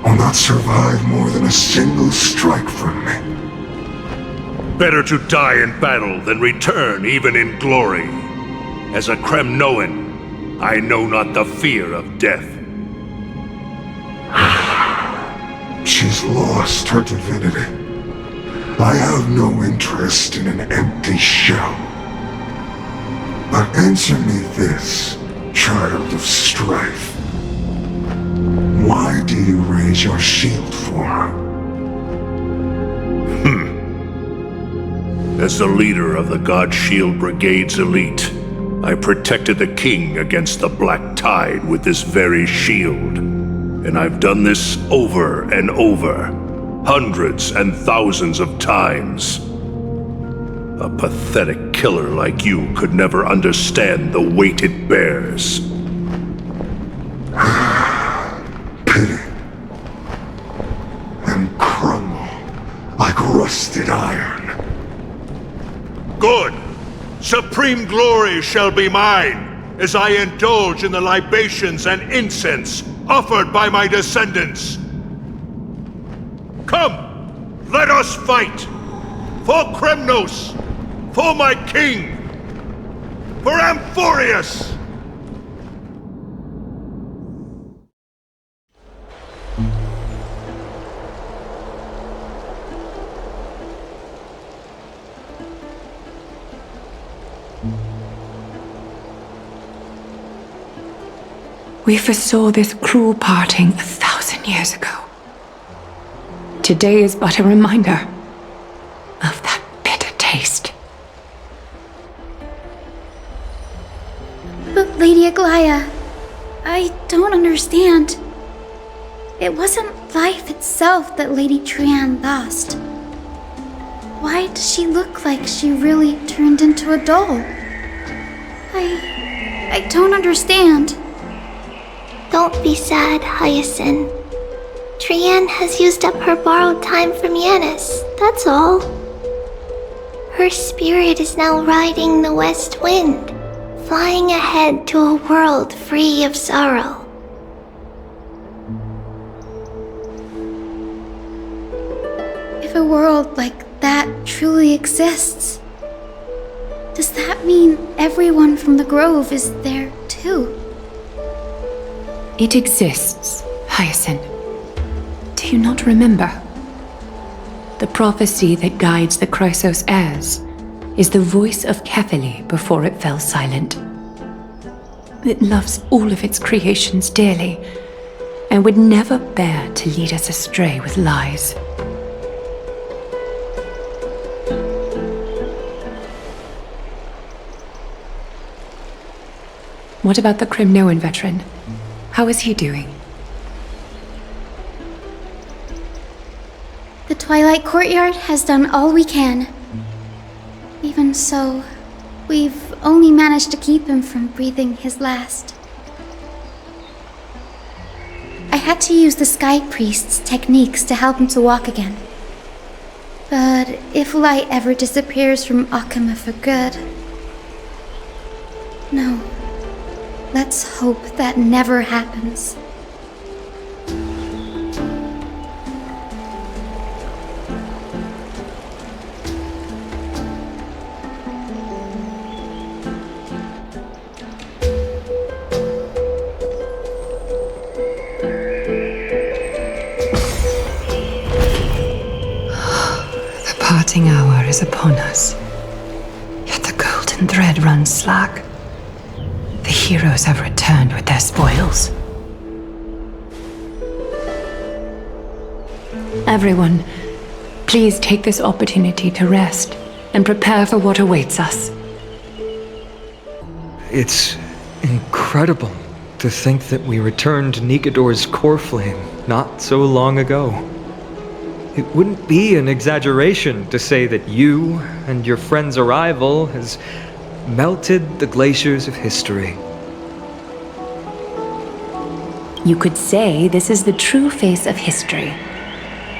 will not survive more than a single strike from me. Better to die in battle than return even in glory. As a Kremnoan, I know not the fear of death. She's lost her divinity. I have no interest in an empty shell. But answer me this, child of strife. Why do you raise your shield for her? As the leader of the God Shield Brigade's elite, I protected the king against the Black Tide with this very shield. And I've done this over and over, hundreds and thousands of times. A pathetic killer like you could never understand the weight it bears. Pity. And crumble like rusted iron. Good! Supreme glory shall be mine, as I indulge in the libations and incense offered by my descendants. Come, let us fight! For Kremnos! For my king! For Amphorius! We foresaw this cruel parting 1,000 years ago. Today is but a reminder of that bitter taste. Lady Aglaya, I don't understand. It wasn't life itself that Lady Trian lost. Why does she look like she really turned into a doll? I don't understand. Don't be sad, Hyacinth. Trian has used up her borrowed time from Yanis, that's all. Her spirit is now riding the west wind, flying ahead to a world free of sorrow. If a world like that truly exists, does that mean everyone from the Grove is there too? It exists, Hyacinth. Do you not remember? The prophecy that guides the Chrysos heirs is the voice of Kefili before it fell silent. It loves all of its creations dearly and would never bear to lead us astray with lies. What about the Crimnoan veteran? How is he doing? The Twilight Courtyard has done all we can. Even so, we've only managed to keep him from breathing his last. I had to use the Sky Priest's techniques to help him to walk again. But if light ever disappears from Akama for good... No. Let's hope that never happens. The parting hour is upon us, yet the golden thread runs slack. The heroes have returned with their spoils. Everyone, please take this opportunity to rest and prepare for what awaits us. It's incredible to think that we returned Nikador's core flame not so long ago. It wouldn't be an exaggeration to say that you and your friend's arrival has melted the glaciers of history. You could say this is the true face of history.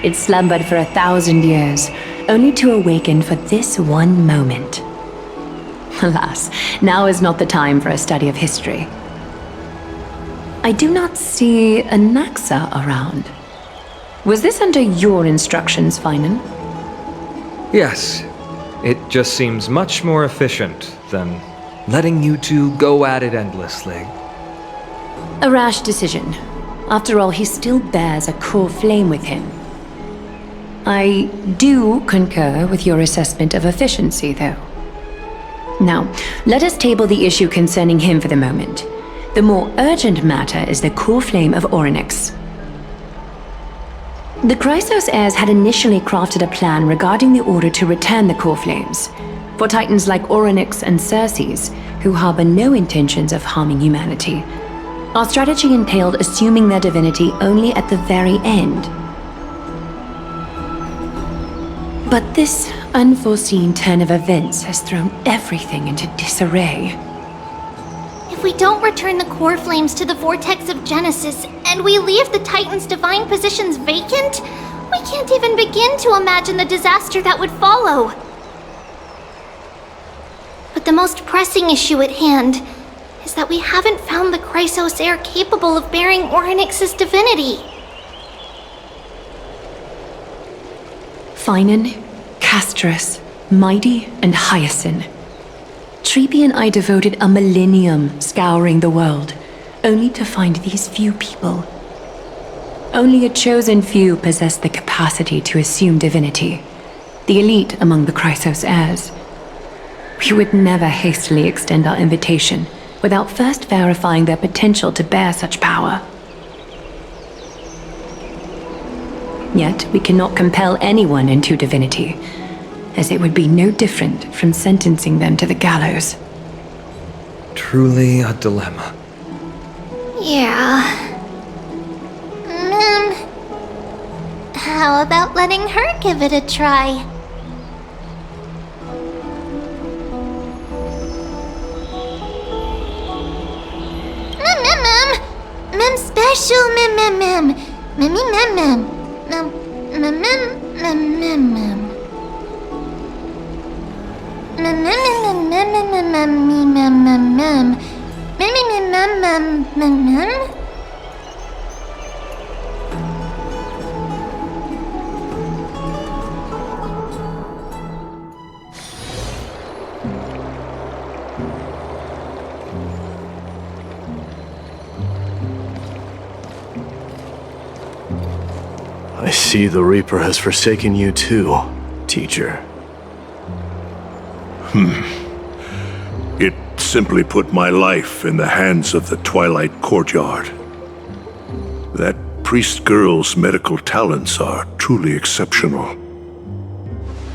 It slumbered for 1,000 years, only to awaken for this one moment. Alas, now is not the time for a study of history. I do not see a Naxa around. Was this under your instructions, Finan? Yes. It just seems much more efficient than letting you two go at it endlessly. A rash decision. After all, he still bears a core flame with him. I do concur with your assessment of efficiency, though. Now, let us table the issue concerning him for the moment. The more urgent matter is the core flame of Orynyx. The Chrysos heirs had initially crafted a plan regarding the order to return the core flames, for titans like Orynyx and Circes, who harbor no intentions of harming humanity. Our strategy entailed assuming their divinity only at the very end. But this unforeseen turn of events has thrown everything into disarray. If we don't return the core flames to the vortex of Genesis, and we leave the Titan's divine positions vacant, we can't even begin to imagine the disaster that would follow. But the most pressing issue at hand is that we haven't found the Chrysos heir capable of bearing Orynyx's divinity. Finan, Castris, Mighty, and Hyacinth. Treepy and I devoted a millennium scouring the world, only to find these few people. Only a chosen few possess the capacity to assume divinity, the elite among the Chrysos heirs. We would never hastily extend our invitation without first verifying their potential to bear such power. Yet we cannot compel anyone into divinity, as it would be no different from sentencing them to the gallows. Truly a dilemma. Yeah. How about letting her give it a try? Mem special mem. I see the Reaper has forsaken you too, teacher. It simply put my life in the hands of the Twilight Courtyard. That priest girl's medical talents are truly exceptional.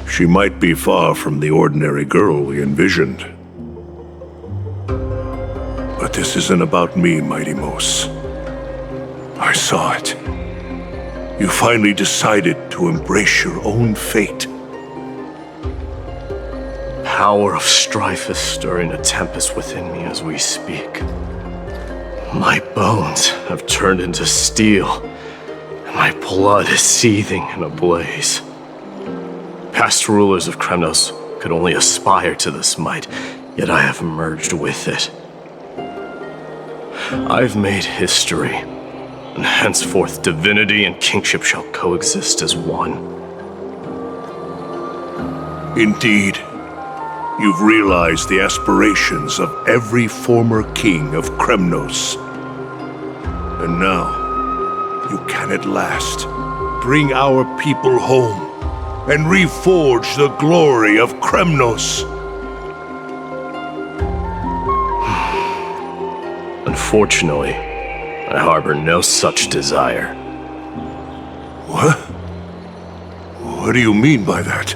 She might be far from the ordinary girl we envisioned. But this isn't about me, Mighty Mos. I saw it. You finally decided to embrace your own fate. Power of strife is stirring a tempest within me as we speak. My bones have turned into steel, and my blood is seething in a blaze. Past rulers of Kremnos could only aspire to this might, yet I have merged with it. I've made history, and henceforth divinity and kingship shall coexist as one. Indeed, you've realized the aspirations of every former king of Kremnos. And now, you can at last bring our people home and reforge the glory of Kremnos. Unfortunately, I harbor no such desire. What? What do you mean by that?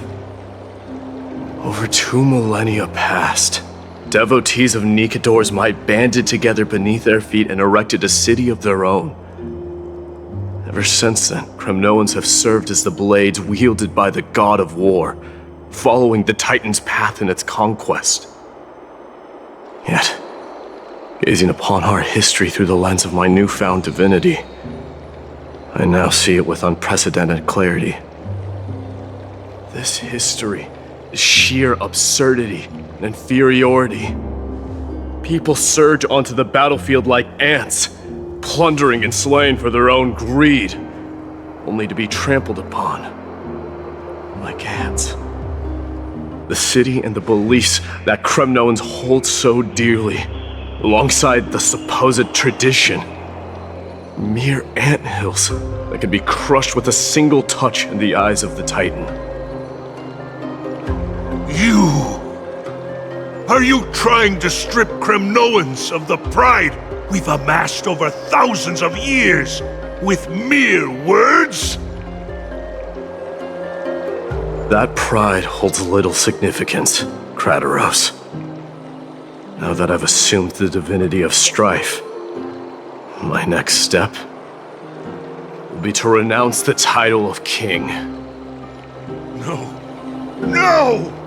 Over 2 millennia past, devotees of Nikador's might banded together beneath their feet and erected a city of their own. Ever since then, Kremnoans have served as the blades wielded by the god of war, following the Titan's path in its conquest. Yet, gazing upon our history through the lens of my newfound divinity, I now see it with unprecedented clarity. This history is sheer absurdity and inferiority. People surge onto the battlefield like ants, plundering and slaying for their own greed, only to be trampled upon like ants. The city and the beliefs that Kremnoans hold so dearly, alongside the supposed tradition, mere anthills that could be crushed with a single touch in the eyes of the Titan. You! Are you trying to strip Kremnoans of the pride we've amassed over thousands of years with mere words? That pride holds little significance, Krataros. Now that I've assumed the divinity of strife, my next step will be to renounce the title of king. No! No!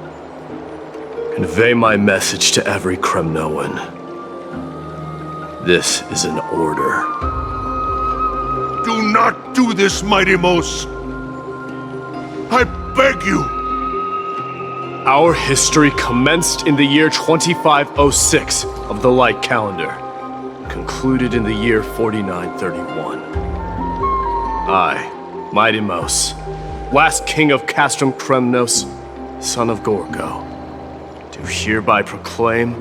Convey my message to every Kremnoan. This is an order. Do not do this, Mighty Mos! I beg you! Our history commenced in the year 2506 of the Light Calendar, concluded in the year 4931. I, Mighty Mos, last king of Castrum Kremnos, son of Gorgo, do hereby proclaim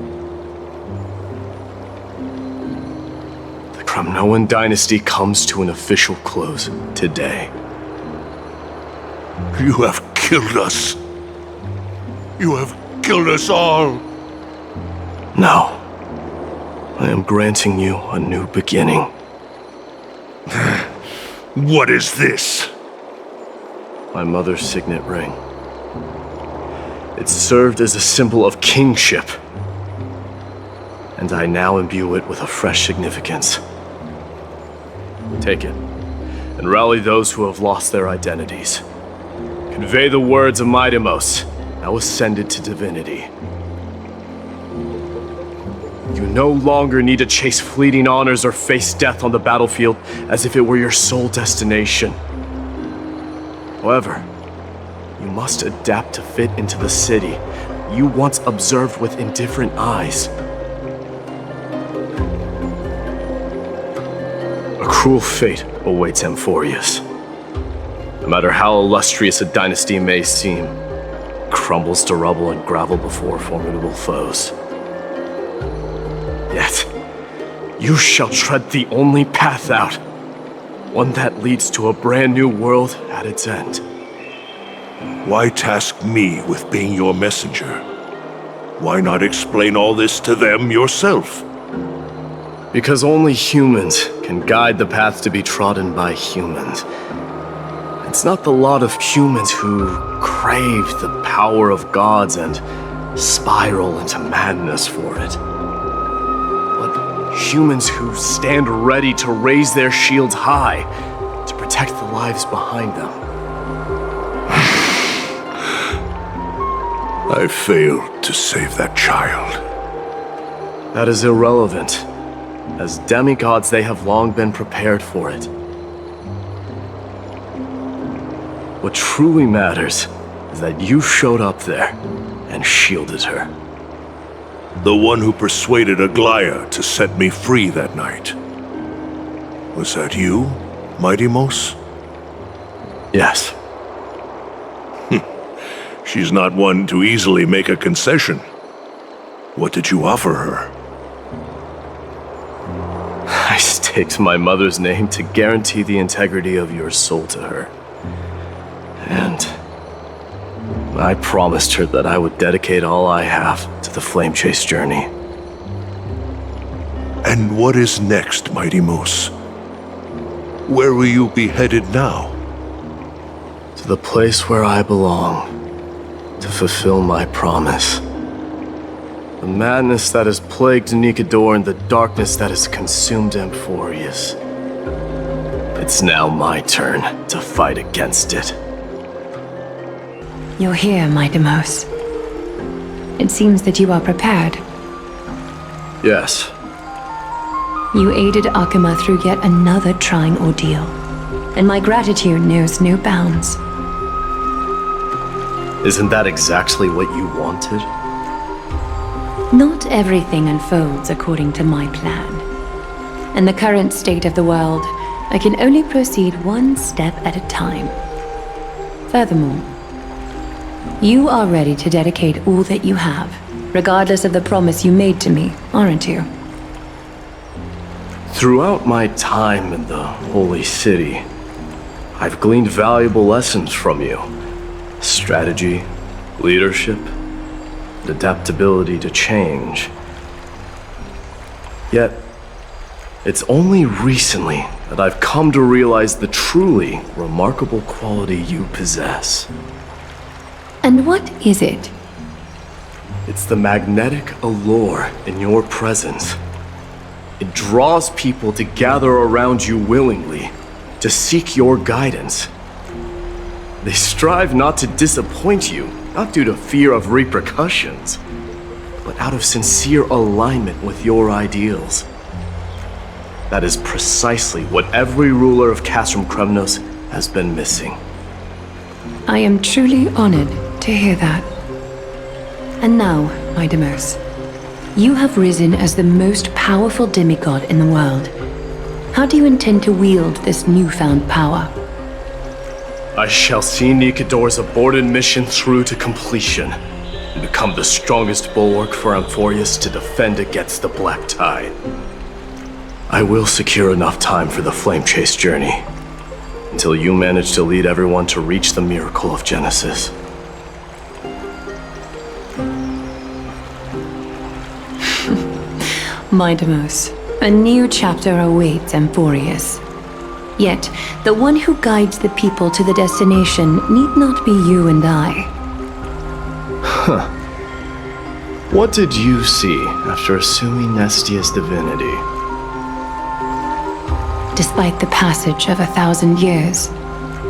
the Kremnoan dynasty comes to an official close today. You have killed us. You have killed us all. No. I am granting you a new beginning. What is this? My mother's signet ring. It served as a symbol of kingship. and I now imbue it with a fresh significance. Take it, and rally those who have lost their identities. Convey the words of Midemos, now ascended to divinity. You no longer need to chase fleeting honors or face death on the battlefield as if it were your sole destination. However, you must adapt to fit into the city you once observed with indifferent eyes. A cruel fate awaits Amphorius. No matter how illustrious a dynasty may seem, it crumbles to rubble and gravel before formidable foes. Yet, you shall tread the only path out, one that leads to a brand new world at its end. Why task me with being your messenger? Why not explain all this to them yourself? Because only humans can guide the path to be trodden by humans. It's not the lot of humans who crave the power of gods and spiral into madness for it. Humans who stand ready to raise their shields high to protect the lives behind them. I failed to save that child. That is irrelevant. As demigods, they have long been prepared for it. What truly matters is that you showed up there and shielded her. The one who persuaded Aglaya to set me free that night. Was that you, Midemos? Yes. She's not one to easily make a concession. What did you offer her? I staked my mother's name to guarantee the integrity of your soul to her. And I promised her that I would dedicate all I have to the flame chase journey. And what is next, Midemos? Where will you be headed now? To the place where I belong, to fulfill my promise. The madness that has plagued Nikador and the darkness that has consumed Amphorius. It's now my turn to fight against it. You're here, Midemos. It seems that you are prepared. Yes. You aided Akuma through yet another trying ordeal, and my gratitude knows no bounds. Isn't that exactly what you wanted? Not everything unfolds according to my plan. In the current state of the world, I can only proceed one step at a time. Furthermore, you are ready to dedicate all that you have, regardless of the promise you made to me, aren't you? Throughout my time in the Holy City, I've gleaned valuable lessons from you. Strategy, leadership, and adaptability to change. Yet, it's only recently that I've come to realize the truly remarkable quality you possess. And what is it? It's the magnetic allure in your presence. It draws people to gather around you willingly, to seek your guidance. They strive not to disappoint you, not due to fear of repercussions, but out of sincere alignment with your ideals. That is precisely what every ruler of Castrum Kremnos has been missing. I am truly honored to hear that. And now, Midemos, you have risen as the most powerful demigod in the world. How do you intend to wield this newfound power? I shall see Nikador's aborted mission through to completion, and become the strongest bulwark for Amphorius to defend against the Black Tide. I will secure enough time for the flame chase journey, until you manage to lead everyone to reach the miracle of Genesis. Midemos, a new chapter awaits Amphorius. Yet, the one who guides the people to the destination need not be you and I. Huh. What did you see after assuming Nestia's divinity? Despite the passage of 1,000 years,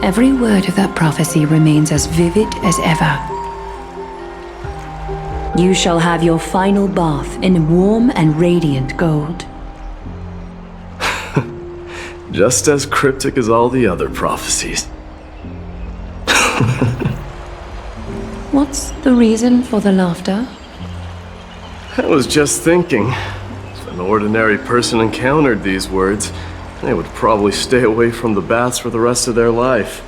every word of that prophecy remains as vivid as ever. You shall have your final bath in warm and radiant gold. Just as cryptic as all the other prophecies. What's the reason for the laughter? I was just thinking, if an ordinary person encountered these words, they would probably stay away from the baths for the rest of their life.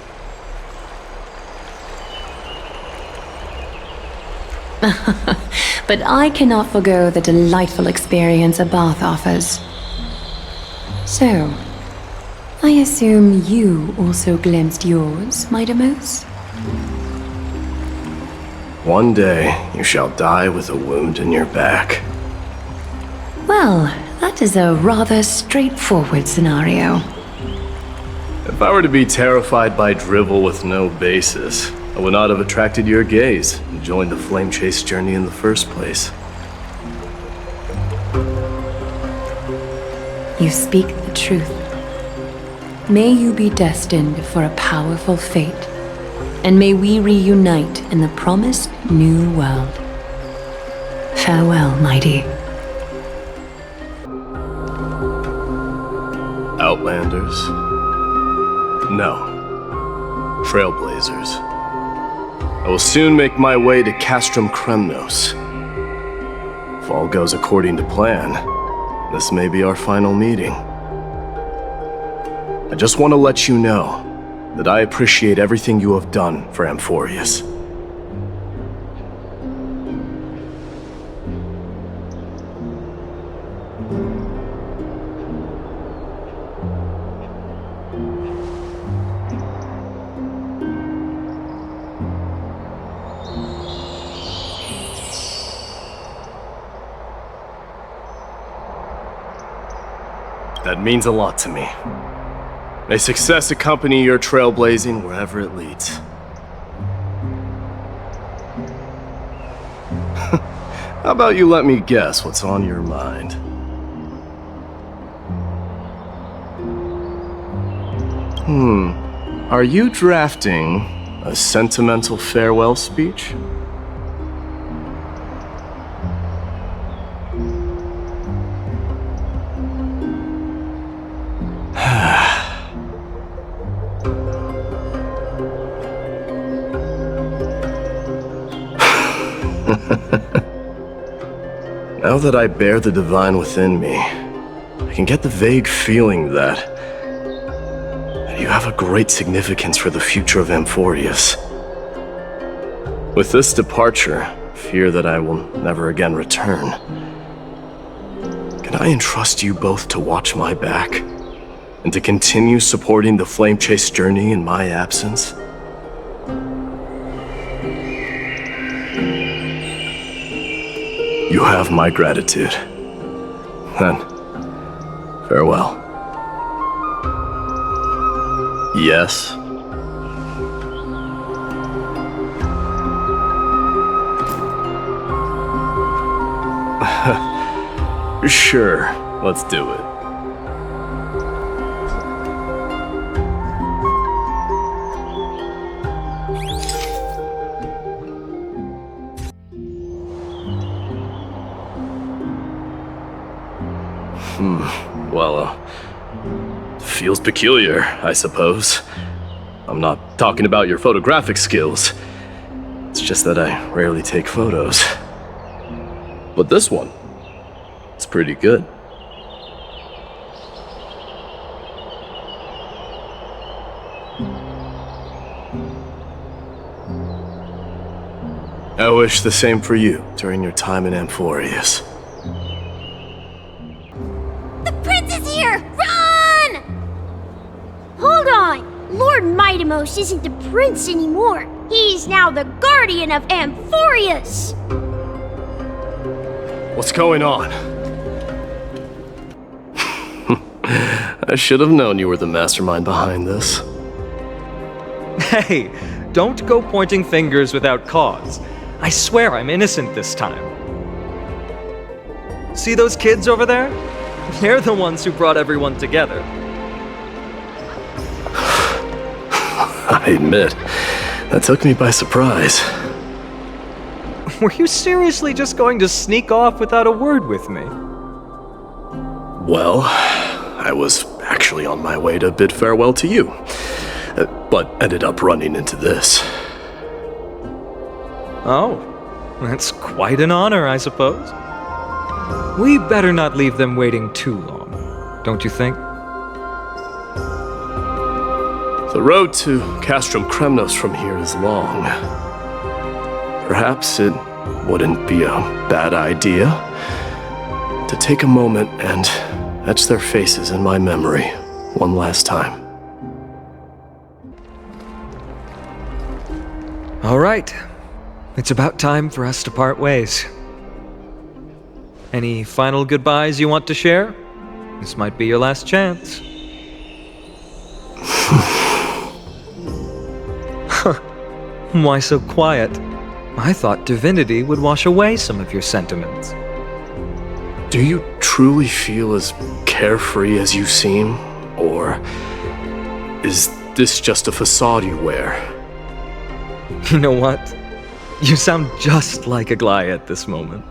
But I cannot forgo the delightful experience a bath offers. So, I assume you also glimpsed yours, my Deimos? One day, you shall die with a wound in your back. Well, that is a rather straightforward scenario. If I were to be terrified by drivel with no basis, I would not have attracted your gaze and joined the flame chase journey in the first place. You speak the truth. May you be destined for a powerful fate, and may we reunite in the promised new world. Farewell, mighty. Outlanders? No. Trailblazers. I will soon make my way to Castrum Kremnos. If all goes according to plan, this may be our final meeting. I just want to let you know that I appreciate everything you have done for Amphorius. That means a lot to me. May success accompany your trailblazing wherever it leads. How about you let me guess what's on your mind? Are you drafting a sentimental farewell speech? Now that I bear the divine within me, I can get the vague feeling that you have a great significance for the future of Amphorius. With this departure, I fear that I will never again return. Can I entrust you both to watch my back and to continue supporting the Flame Chase journey in my absence? You have my gratitude. Then, farewell. Yes? Sure, let's do it. Well, feels peculiar, I suppose. I'm not talking about your photographic skills. It's just that I rarely take photos. But this one, it's pretty good. I wish the same for you during your time in Amphorius. Lord Midamos isn't the prince anymore. He's now the guardian of Amphorius. What's going on? I should have known you were the mastermind behind this. Hey, don't go pointing fingers without cause. I swear I'm innocent this time. See those kids over there? They're the ones who brought everyone together. I admit, that took me by surprise. Were you seriously just going to sneak off without a word with me? Well, I was actually on my way to bid farewell to you, but ended up running into this. Oh, that's quite an honor, I suppose. We better not leave them waiting too long, don't you think? The road to Castrum Kremnos from here is long. Perhaps it wouldn't be a bad idea to take a moment and etch their faces in my memory one last time. All right. It's about time for us to part ways. Any final goodbyes you want to share? This might be your last chance. Why so quiet? I thought divinity would wash away some of your sentiments. Do you truly feel as carefree as you seem? Or is this just a facade you wear? You know what? You sound just like Aglaia at this moment.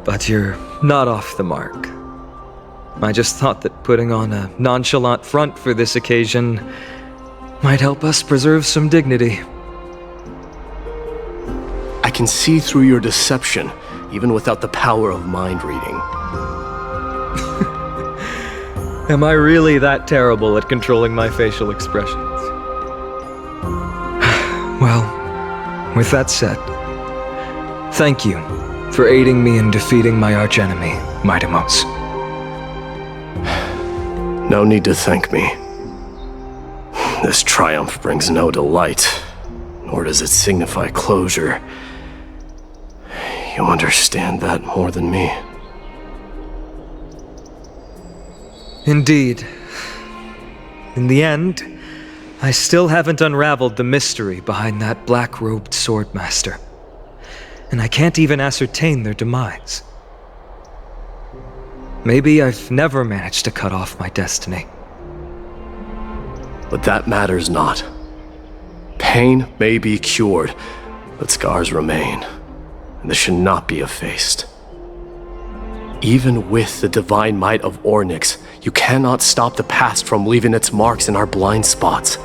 But you're not off the mark. I just thought that putting on a nonchalant front for this occasion might help us preserve some dignity. I can see through your deception, even without the power of mind reading. Am I really that terrible at controlling my facial expressions? Well, with that said, thank you for aiding me in defeating my archenemy, Mightimos. No need to thank me. This triumph brings no delight, nor does it signify closure. You understand that more than me. Indeed. In the end, I still haven't unraveled the mystery behind that black-robed swordmaster, and I can't even ascertain their demise. Maybe I've never managed to cut off my destiny. But that matters not. Pain may be cured, but scars remain, and this should not be effaced. Even with the divine might of Ornyx, you cannot stop the past from leaving its marks in our blind spots.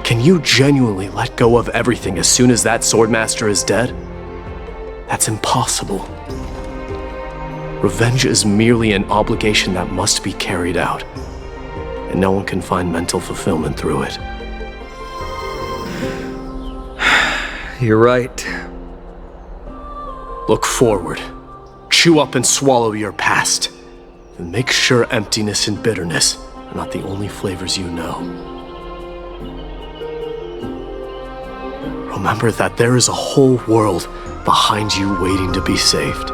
Can you genuinely let go of everything as soon as that swordmaster is dead? That's impossible. Revenge is merely an obligation that must be carried out, and no one can find mental fulfillment through it. You're right. Look forward. Chew up and swallow your past. And make sure emptiness and bitterness are not the only flavors you know. Remember that there is a whole world behind you waiting to be saved.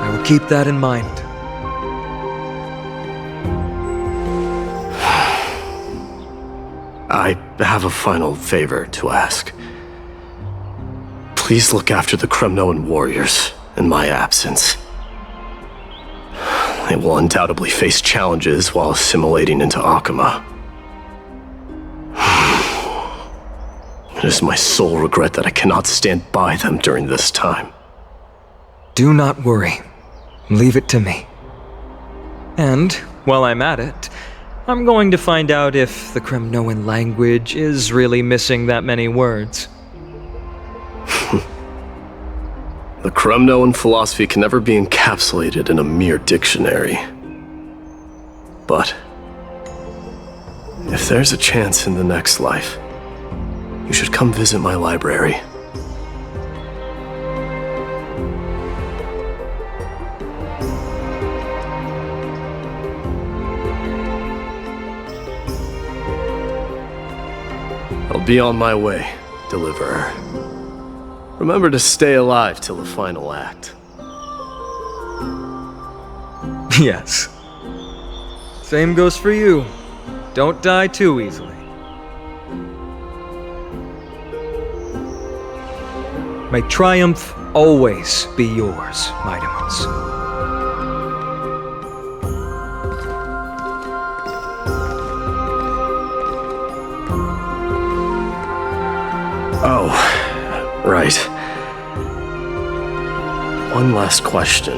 I will keep that in mind. I have a final favor to ask. Please look after the Kremnoan warriors in my absence. They will undoubtedly face challenges while assimilating into Akama. It is my sole regret that I cannot stand by them during this time. Do not worry. Leave it to me. And, while I'm at it, I'm going to find out if the Kremnoan language is really missing that many words. The Kremnoan philosophy can never be encapsulated in a mere dictionary. But if there's a chance in the next life, you should come visit my library. I'll be on my way, Deliverer. Remember to stay alive till the final act. Yes. Same goes for you. Don't die too easily. May triumph always be yours, Mightymouse. Oh, right. One last question.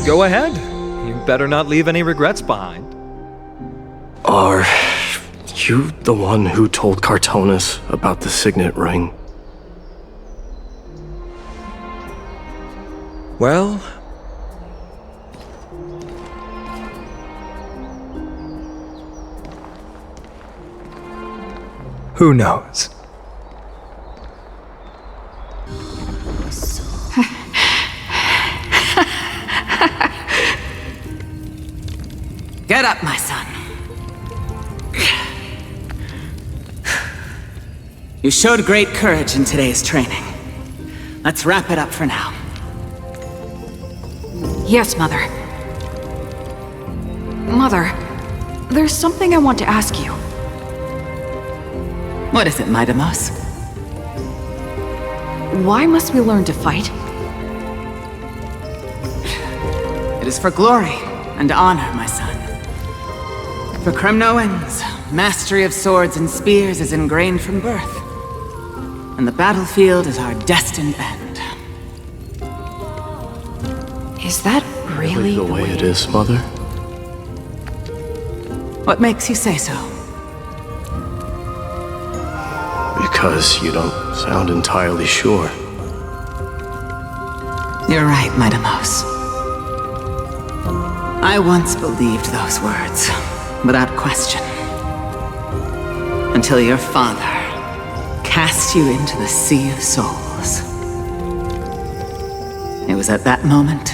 Go ahead. You better not leave any regrets behind. Are you the one who told Cartonus about the signet ring? Well... who knows? Get up, my son. You showed great courage in today's training. Let's wrap it up for now. Yes, Mother. Mother, there's something I want to ask you. What is it, Mightymouse? Why must we learn to fight? It is for glory and honor, my son. For Kremnoans, mastery of swords and spears is ingrained from birth. And the battlefield is our destined end. Is that really the way it is, Mother? What makes you say so? Because you don't sound entirely sure. You're right, Mightymouse. I once believed those words, without question. Until your father cast you into the Sea of Souls. It was at that moment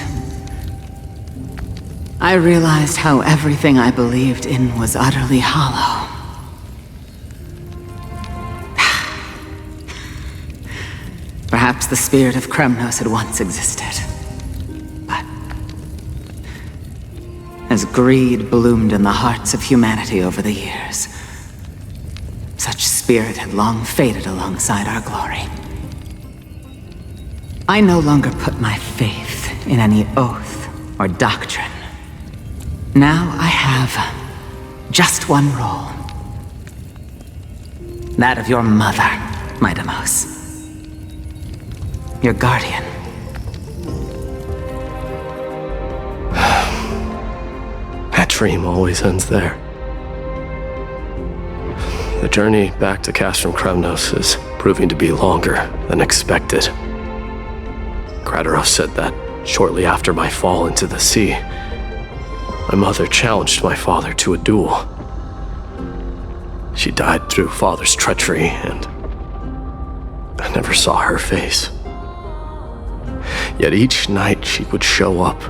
I realized how everything I believed in was utterly hollow. Perhaps the spirit of Kremnos had once existed. But as greed bloomed in the hearts of humanity over the years, such spirit had long faded alongside our glory. I no longer put my faith in any oath or doctrine. Now I have just one role. That of your mother, Mightymouse. Your guardian. That dream always ends there. The journey back to Castrum Kremnos is proving to be longer than expected. Kraterov said that shortly after my fall into the sea, my mother challenged my father to a duel. She died through father's treachery, and I never saw her face. Yet each night she would show up,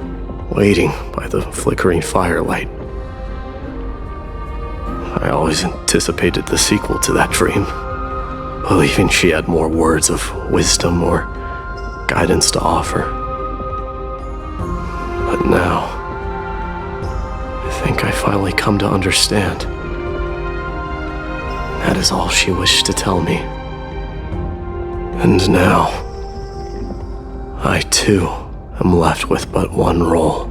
waiting by the flickering firelight. I always anticipated the sequel to that dream, believing she had more words of wisdom or guidance to offer. But now, I think I finally come to understand. That is all she wished to tell me. And now, I too am left with but one role.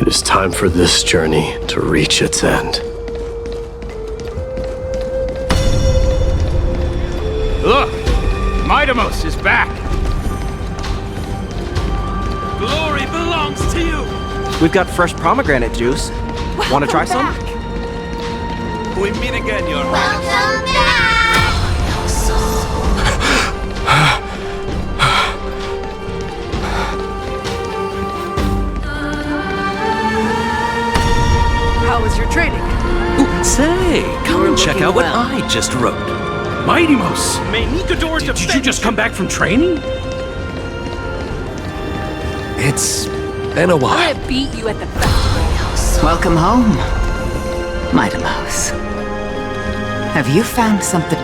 It is time for this journey to reach its end. Look! Mightymouse is back! Glory belongs to you! We've got fresh pomegranate juice. Want to try some? We meet again, Your Highness. Welcome back! How was your training? Ooh, say, come and check out what I just wrote. Mightymouse! Did you just come back from training? It's been a while. I beat you at the festival. Welcome home, Mightymouse. Have you found something?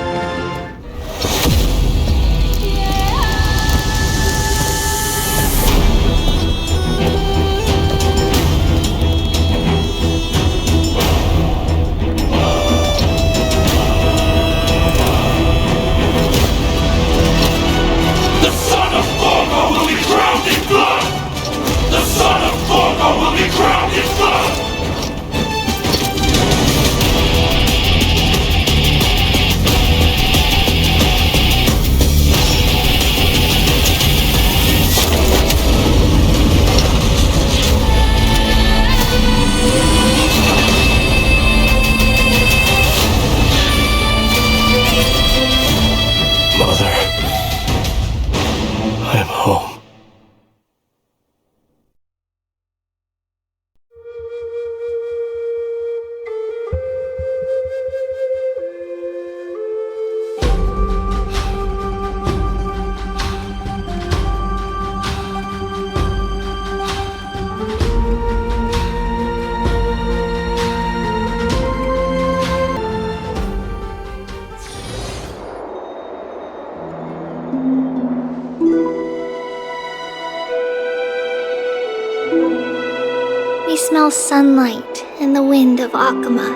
Smell sunlight and the wind of Akama.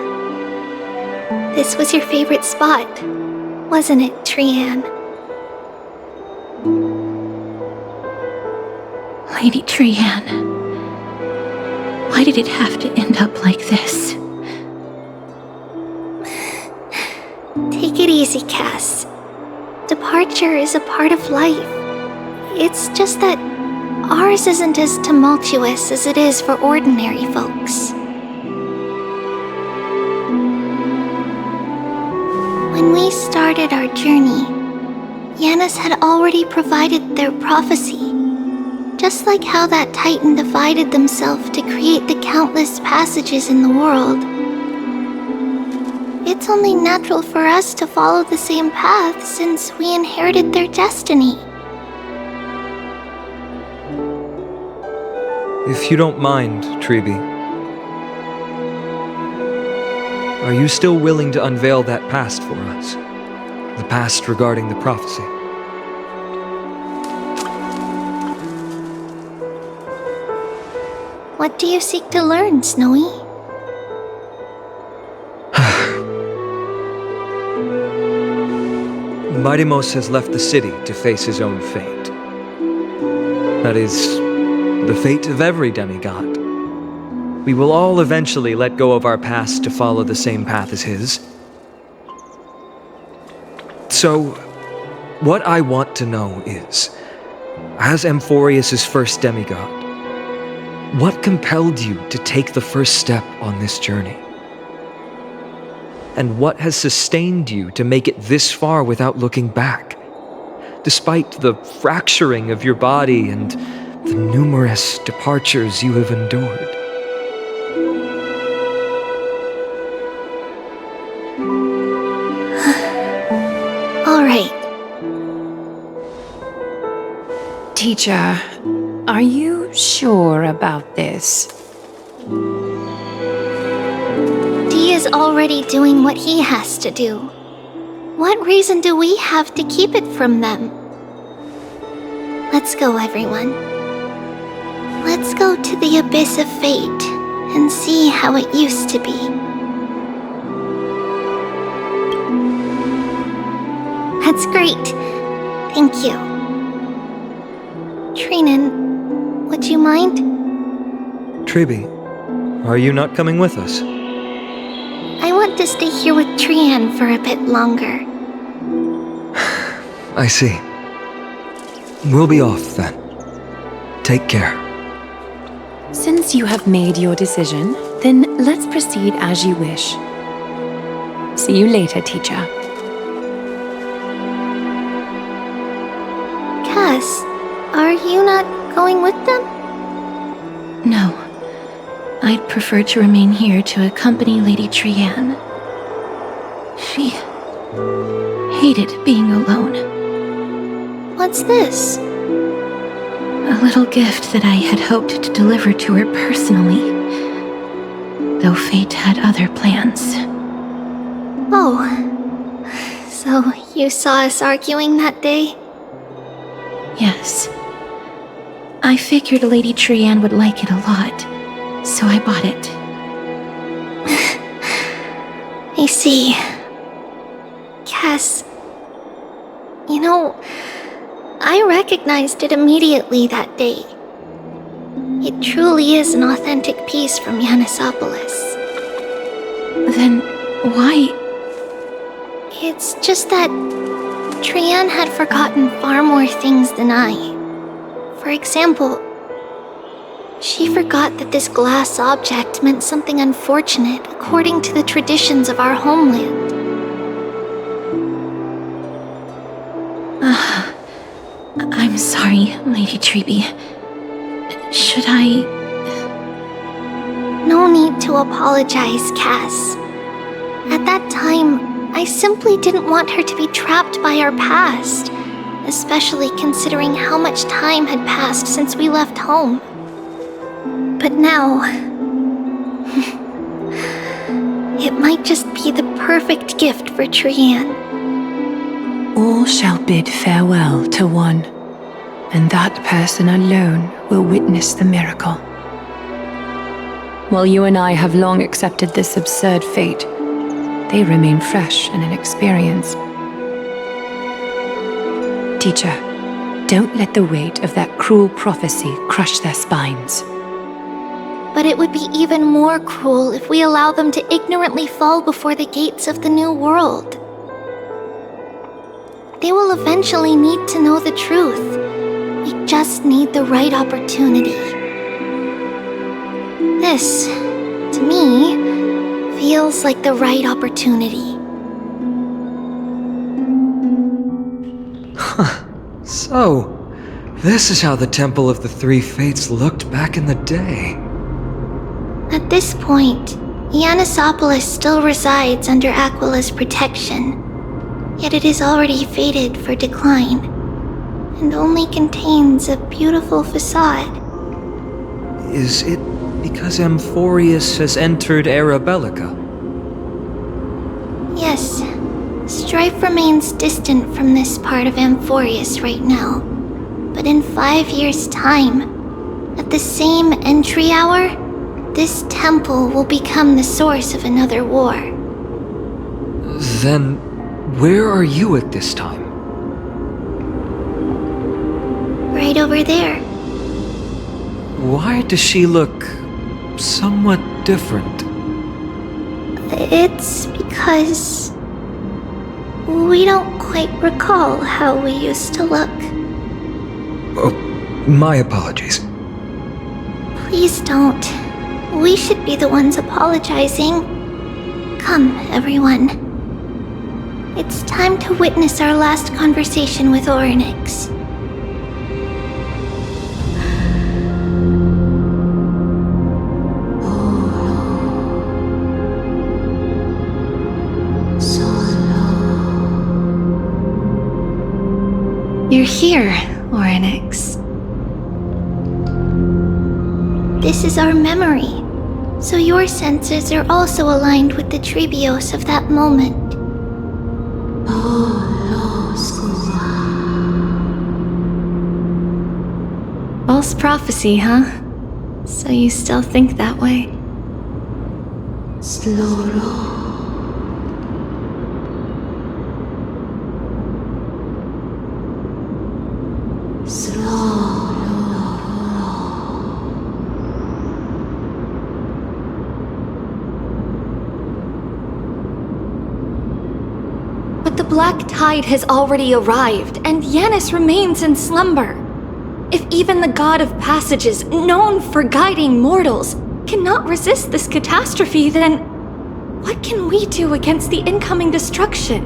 This was your favorite spot, wasn't it, Trianne? Lady Trianne, why did it have to end up like this? Take it easy, Cass. Departure is a part of life. It's just that ours isn't as tumultuous as it is for ordinary folks. When we started our journey, Yanis had already provided their prophecy, just like how that Titan divided themselves to create the countless passages in the world. It's only natural for us to follow the same path since we inherited their destiny. If you don't mind, Treeby, are you still willing to unveil that past for us? The past regarding the prophecy? What do you seek to learn, Snowy? Midimos has left the city to face his own fate. That is, the fate of every demigod. We will all eventually let go of our past to follow the same path as his. So, what I want to know is, as Amphorius' first demigod, what compelled you to take the first step on this journey? And what has sustained you to make it this far without looking back? Despite the fracturing of your body and the numerous departures you have endured. All right. Teacher, are you sure about this? Dee is already doing what he has to do. What reason do we have to keep it from them? Let's go, everyone. Let's go to the abyss of fate and see how it used to be. That's great. Thank you. Trinan, would you mind? Treeby, are you not coming with us? I want to stay here with Trianne for a bit longer. I see. We'll be off then. Take care. Since you have made your decision, then let's proceed as you wish. See you later, teacher. Cass, are you not going with them? No. I'd prefer to remain here to accompany Lady Trianne. She hated being alone. What's this? A little gift that I had hoped to deliver to her personally, though fate had other plans. Oh, So, you saw us arguing that day? Yes. I figured Lady Trianne would like it a lot, so I bought it. I see. Cass, you know, I recognized it immediately that day. It truly is an authentic piece from Yanissopolis. Then why? It's just that Trianne had forgotten far more things than I. For example, she forgot that this glass object meant something unfortunate according to the traditions of our homeland. I'm sorry, Lady Treeby. Should I... No need to apologize, Cass. At that time, I simply didn't want her to be trapped by our past, especially considering how much time had passed since we left home. But now... it might just be the perfect gift for Trianne. All shall bid farewell to one, and that person alone will witness the miracle. While you and I have long accepted this absurd fate, they remain fresh and inexperienced. Teacher, don't let the weight of that cruel prophecy crush their spines. But it would be even more cruel if we allow them to ignorantly fall before the gates of the new world. They will eventually need to know the truth. We just need the right opportunity. This, to me, feels like the right opportunity. So, this is how the Temple of the Three Fates looked back in the day. At this point, Yanissopolis still resides under Aquila's protection, yet it is already fated for decline, and only contains a beautiful facade. Is it because Amphorius has entered Era Bellica? Yes, strife remains distant from this part of Amphorius right now, but in 5 years' time, at the same entry hour, this temple will become the source of another war. Then, where are you at this time? Right over there. Why does she look somewhat different? It's because we don't quite recall how we used to look. Oh, my apologies. Please don't. We should be the ones apologizing. Come, everyone. It's time to witness our last conversation with Orynyx. You're here, Orynyx. This is our memory, so your senses are also aligned with the Trebios of that moment. False prophecy, huh? So you still think that way? But the black tide has already arrived, and Yanis remains in slumber. If even the god of passages, known for guiding mortals, cannot resist this catastrophe, then what can we do against the incoming destruction?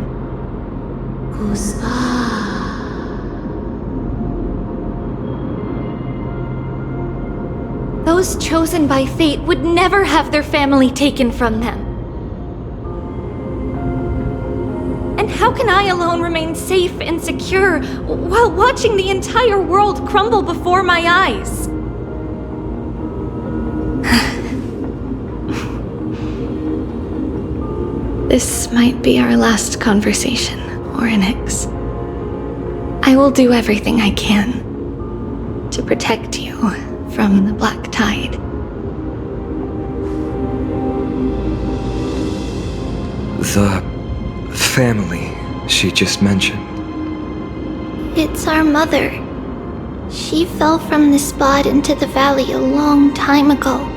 Those chosen by fate would never have their family taken from them. And how can I alone remain safe and secure while watching the entire world crumble before my eyes? This might be our last conversation, Orynyx. I will do everything I can to protect you from the Black Tide. The family she just mentioned. It's our mother. She fell from this spot into the valley a long time ago.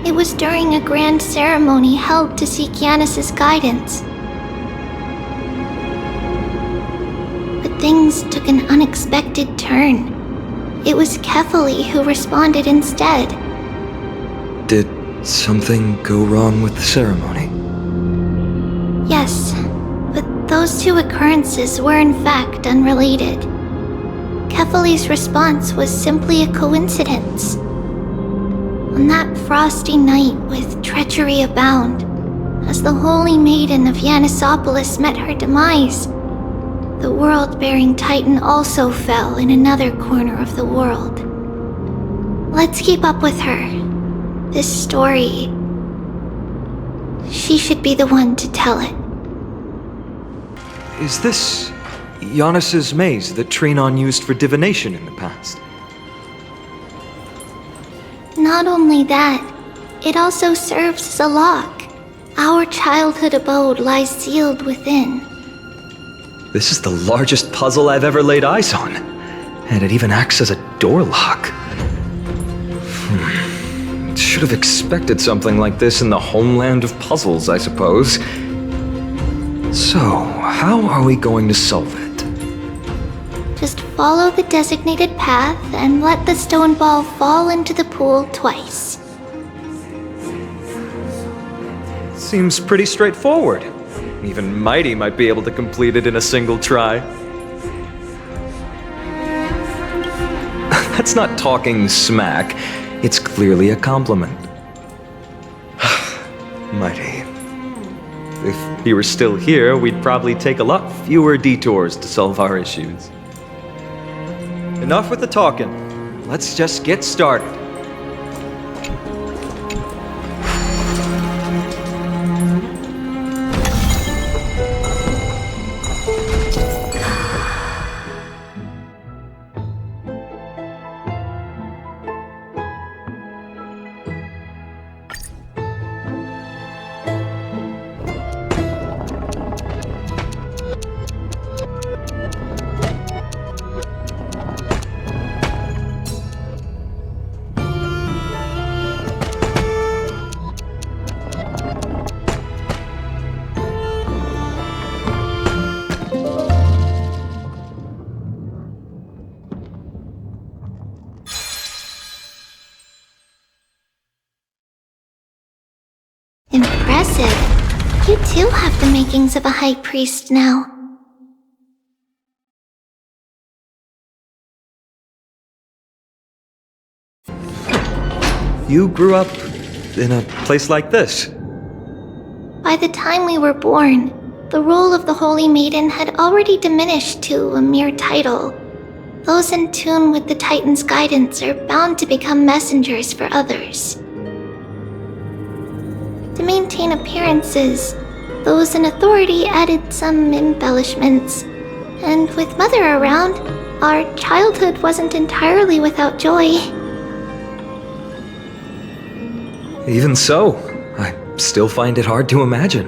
It was during a grand ceremony held to seek Yanis's guidance. But things took an unexpected turn. It was Kefali who responded instead. Did something go wrong with the ceremony? Yes, but those two occurrences were in fact unrelated. Kefali's response was simply a coincidence. On that frosty night with treachery abound, as the Holy Maiden of Yanisopolis met her demise, the world-bearing Titan also fell in another corner of the world. Let's keep up with her. This story... she should be the one to tell it. Is this Yanis's maze that Trinon used for divination in the past? Not only that, it also serves as a lock. Our childhood abode lies sealed within. This is the largest puzzle I've ever laid eyes on. And it even acts as a door lock. Should have expected something like this in the homeland of puzzles, I suppose. So, how are we going to solve it? Just follow the designated path and let the stone ball fall into the pool twice. Seems pretty straightforward. Even Mighty might be able to complete it in a single try. That's not talking smack. It's clearly a compliment. Mighty. If he were still here, we'd probably take a lot fewer detours to solve our issues. Enough with the talking. Let's just get started. Impressive. You too have the makings of a high priest now. You grew up in a place like this? By the time we were born, the role of the Holy Maiden had already diminished to a mere title. Those in tune with the Titan's guidance are bound to become messengers for others. To maintain appearances, those in authority added some embellishments. And with Mother around, our childhood wasn't entirely without joy. Even so, I still find it hard to imagine.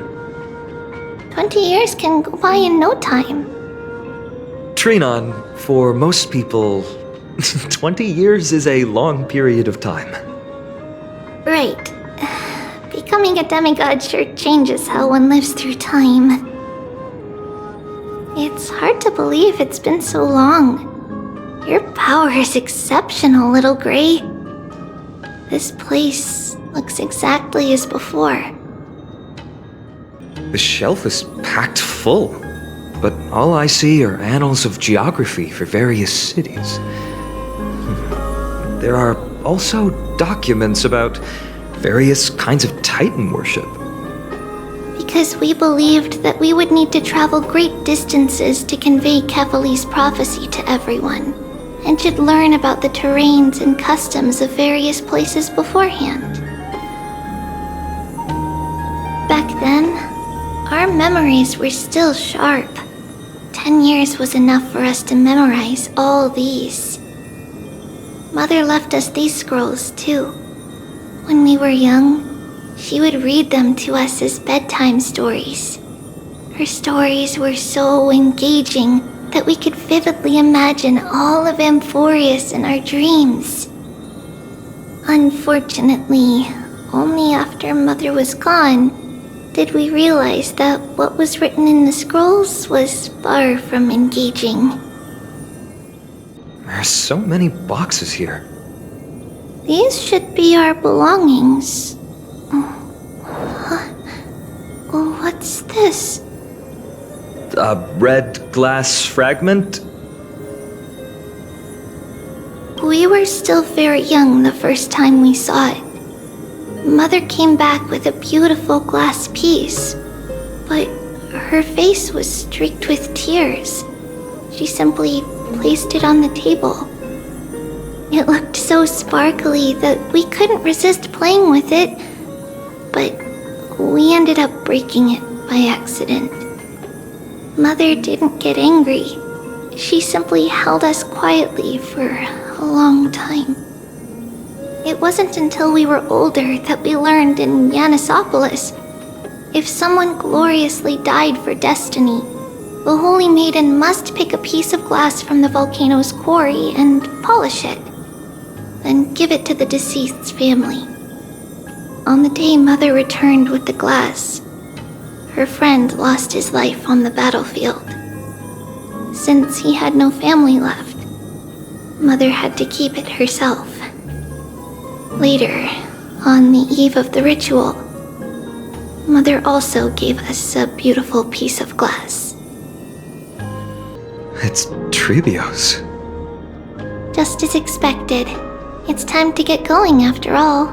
20 years can go by in no time. Trinon, for most people, 20 years is a long period of time. Right. Becoming a demigod sure changes how one lives through time. It's hard to believe it's been so long. Your power is exceptional, Little Gray. This place looks exactly as before. The shelf is packed full, but all I see are annals of geography for various cities. There are also documents about various kinds of Titan worship. Because we believed that we would need to travel great distances to convey Kefali's prophecy to everyone, and should learn about the terrains and customs of various places beforehand. Back then, our memories were still sharp. 10 years was enough for us to memorize all these. Mother left us these scrolls too. When we were young, she would read them to us as bedtime stories. Her stories were so engaging that we could vividly imagine all of Amphorius in our dreams. Unfortunately, only after Mother was gone did we realize that what was written in the scrolls was far from engaging. There are so many boxes here. These should be our belongings. What's this? A red glass fragment? We were still very young the first time we saw it. Mother came back with a beautiful glass piece, but her face was streaked with tears. She simply placed it on the table. It looked so sparkly that we couldn't resist playing with it, but we ended up breaking it by accident. Mother didn't get angry. She simply held us quietly for a long time. It wasn't until we were older that we learned in Yanissopolis, if someone gloriously died for destiny, the Holy Maiden must pick a piece of glass from the volcano's quarry and polish it, then give it to the deceased's family. On the day Mother returned with the glass, her friend lost his life on the battlefield. Since he had no family left, Mother had to keep it herself. Later, on the eve of the ritual, Mother also gave us a beautiful piece of glass. It's Trebio's. Just as expected. It's time to get going after all.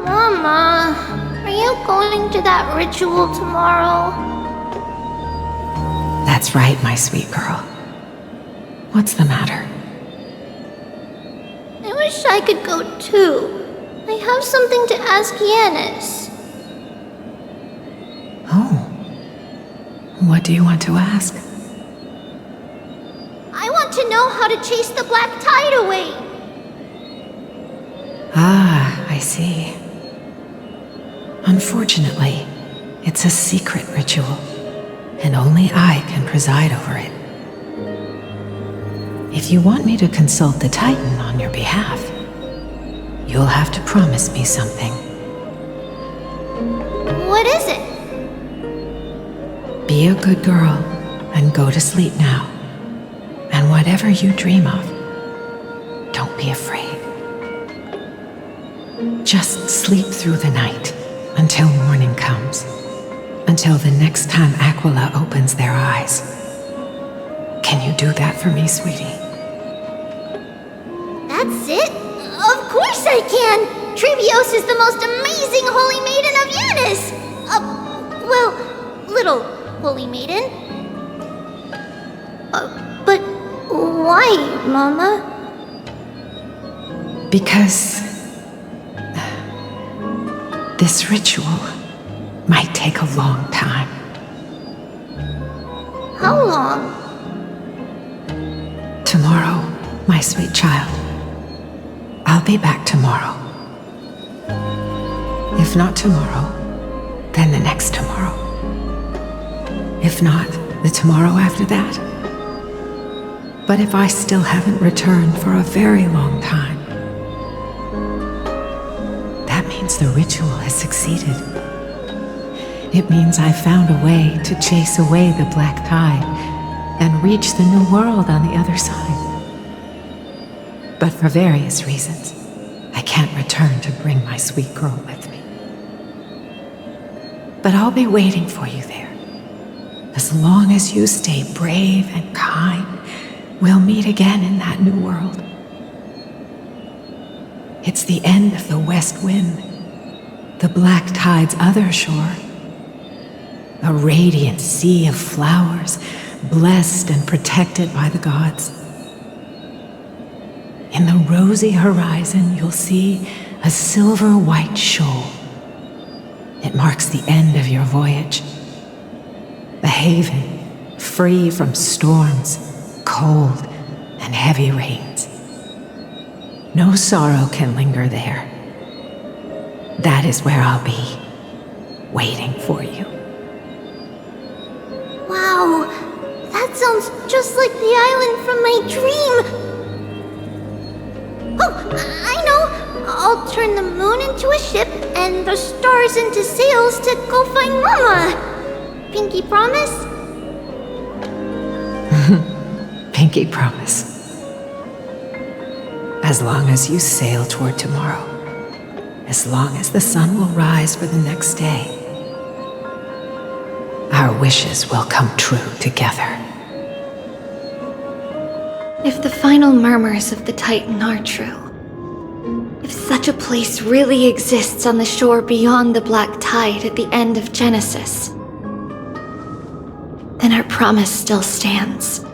Mama, are you going to that ritual tomorrow? That's right, my sweet girl. What's the matter? I wish I could go too. I have something to ask Yanis. Oh. What do you want to ask? I want to know how to chase the black tide away. Ah, I see. Unfortunately, it's a secret ritual, and only I can preside over it. If you want me to consult the Titan on your behalf, you'll have to promise me something. What is it? Be a good girl and go to sleep now. And whatever you dream of, don't be afraid. Just sleep through the night until morning comes. Until the next time Aquila opens their eyes. Can you do that for me, sweetie? That's it? Of course I can! Trebios is the most amazing Holy Maiden of Yanis! Well, little Holy Maiden. But why, Mama? Because this ritual might take a long time. How long? Tomorrow, my sweet child. I'll be back tomorrow. If not tomorrow, then the next tomorrow. If not, the tomorrow after that. But if I still haven't returned for a very long time, that means the ritual has succeeded. It means I found a way to chase away the black tide and reach the new world on the other side. But for various reasons, I can't return to bring my sweet girl with me. But I'll be waiting for you there. As long as you stay brave and kind, we'll meet again in that new world. It's the end of the west wind, the black tide's other shore. A radiant sea of flowers, blessed and protected by the gods. In the rosy horizon, you'll see a silver-white shoal. It marks the end of your voyage, the haven free from storms, cold, and heavy rains. No sorrow can linger there. That is where I'll be, waiting for you. Wow, that sounds just like the island from my dream. Oh, I know. I'll turn the moon into a ship and the stars into sails to go find Mama. Pinky promise? Pinky promise. As long as you sail toward tomorrow, as long as the sun will rise for the next day, our wishes will come true together. If the final murmurs of the Titan are true, if such a place really exists on the shore beyond the Black Tide at the end of Genesis, then our promise still stands.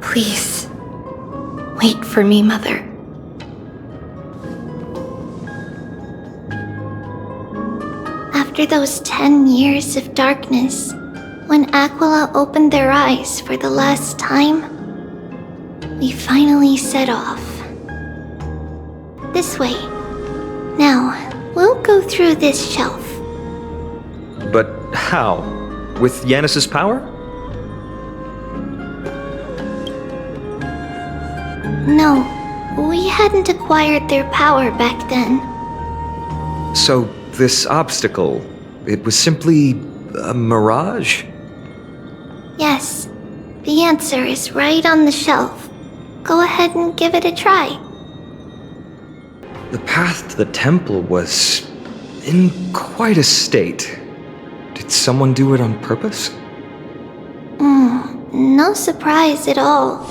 Please, wait for me, Mother. After those 10 years of darkness, when Aquila opened their eyes for the last time, we finally set off. This way. Now, we'll go through this shelf. But how? With Yanis's power? No, we hadn't acquired their power back then. So, this obstacle, it was simply a mirage? Yes, the answer is right on the shelf. Go ahead and give it a try. The path to the temple was in quite a state. Did someone do it on purpose? No surprise at all.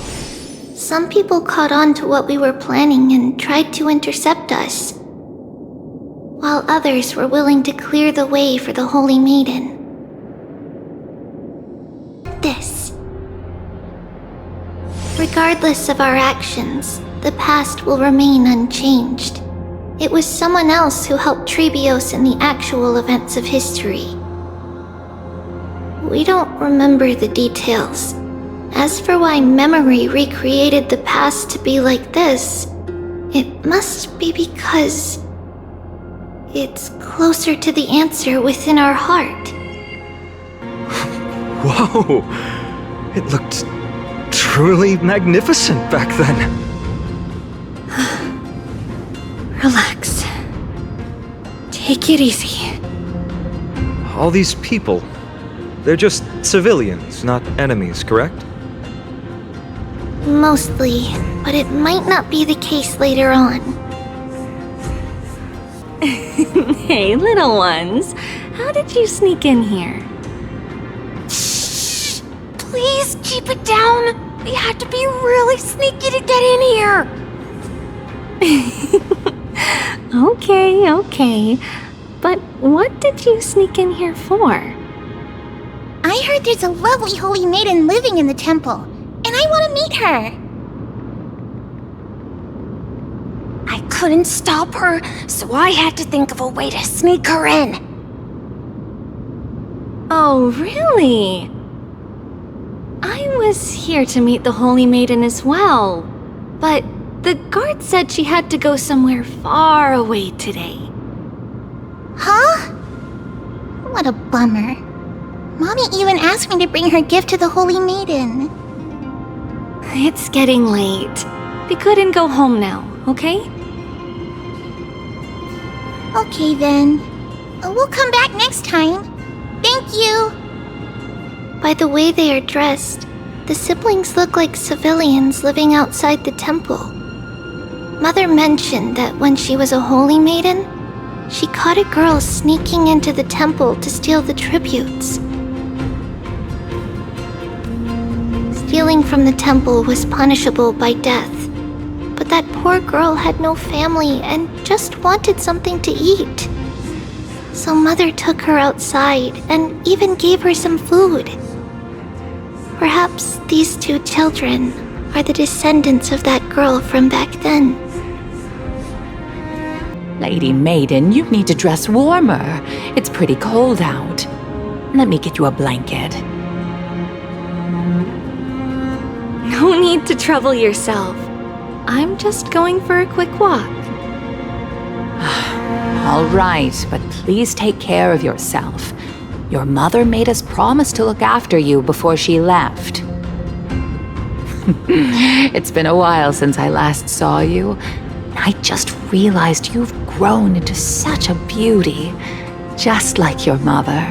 Some people caught on to what we were planning and tried to intercept us, while others were willing to clear the way for the Holy Maiden. This. Regardless of our actions, the past will remain unchanged. It was someone else who helped Trebios in the actual events of history. We don't remember the details. As for why memory recreated the past to be like this, it must be because it's closer to the answer within our heart. Whoa! It looked truly magnificent back then. Relax. Take it easy. All these people, they're just civilians, not enemies, correct? Mostly, but it might not be the case later on. Hey, little ones. How did you sneak in here? Shh! Please keep it down. We had to be really sneaky to get in here. Okay. But what did you sneak in here for? I heard there's a lovely holy maiden living in the temple, and I want to meet her. I couldn't stop her, so I had to think of a way to sneak her in. Oh, really? I was here to meet the Holy Maiden as well, but the guard said she had to go somewhere far away today. Huh? What a bummer. Mommy even asked me to bring her gift to the Holy Maiden. It's getting late. We couldn't go home now, okay? Okay then. We'll come back next time. Thank you. By the way they are dressed, the siblings look like civilians living outside the temple. Mother mentioned that when she was a holy maiden, she caught a girl sneaking into the temple to steal the tributes. Stealing from the temple was punishable by death, but that poor girl had no family and just wanted something to eat. So Mother took her outside and even gave her some food. Perhaps these two children are the descendants of that girl from back then. Lady Maiden, you need to dress warmer. It's pretty cold out. Let me get you a blanket. need to trouble yourself. I'm just going for a quick walk. All right, but please take care of yourself. Your mother made us promise to look after you before she left. It's been a while since I last saw you. I just realized you've grown into such a beauty, just like your mother.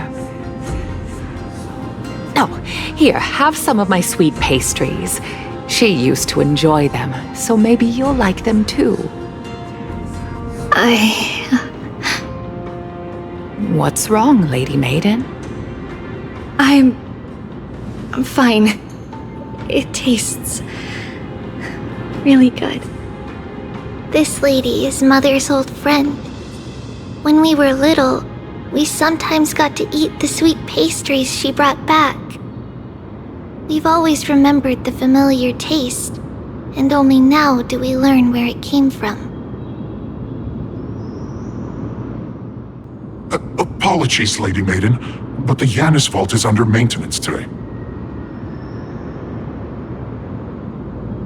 Oh, here, have some of my sweet pastries. She used to enjoy them, so maybe you'll like them too. What's wrong, Lady Maiden? I'm fine. It tastes really good. This lady is Mother's old friend. When we were little, we sometimes got to eat the sweet pastries she brought back. We've always remembered the familiar taste, and only now do we learn where it came from. Apologies, Lady Maiden, but the Yanis vault is under maintenance today.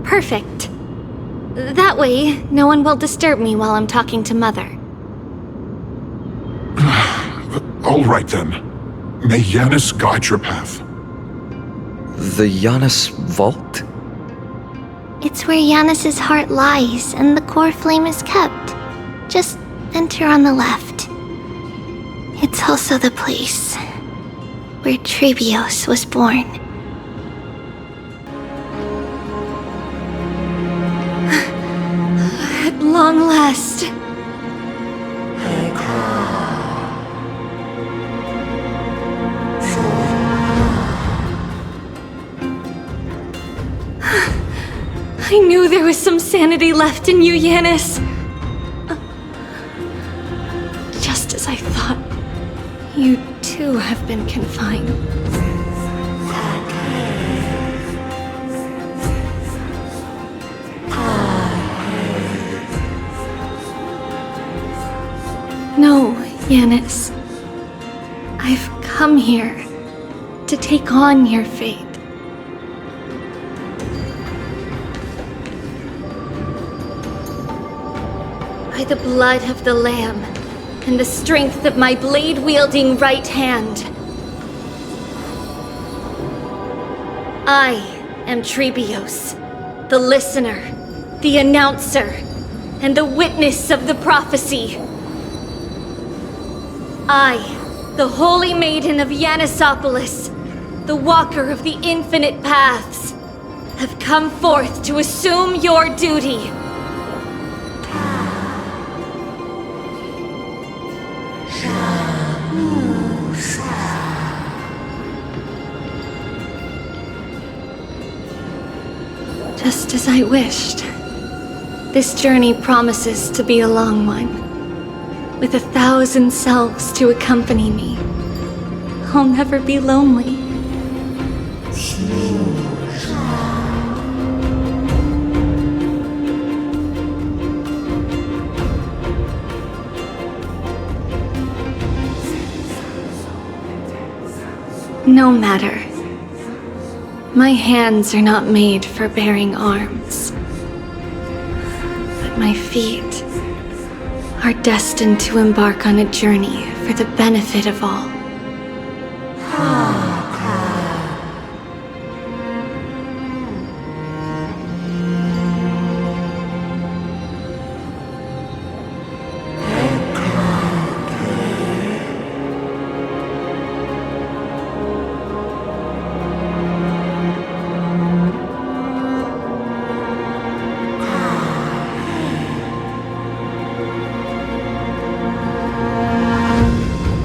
Perfect. That way, no one will disturb me while I'm talking to Mother. All right then. May Yanis guide your path. The Yanis vault? It's where Yanis's heart lies and the core flame is kept. Just enter on the left. It's also the place where Trebios was born. At long last. I knew there was some sanity left in you, Yanis. Just as I thought, you too have been confined. No, Yanis. I've come here to take on your fate. By the blood of the Lamb and the strength of my blade-wielding right hand, I am Trebios, the listener, the announcer, and the witness of the prophecy. I, the Holy Maiden of Yanisopolis, the Walker of the Infinite Paths, have come forth to assume your duty. Just as I wished. This journey promises to be a long one, with 1,000 selves to accompany me. I'll never be lonely. No matter. My hands are not made for bearing arms. But my feet are destined to embark on a journey for the benefit of all.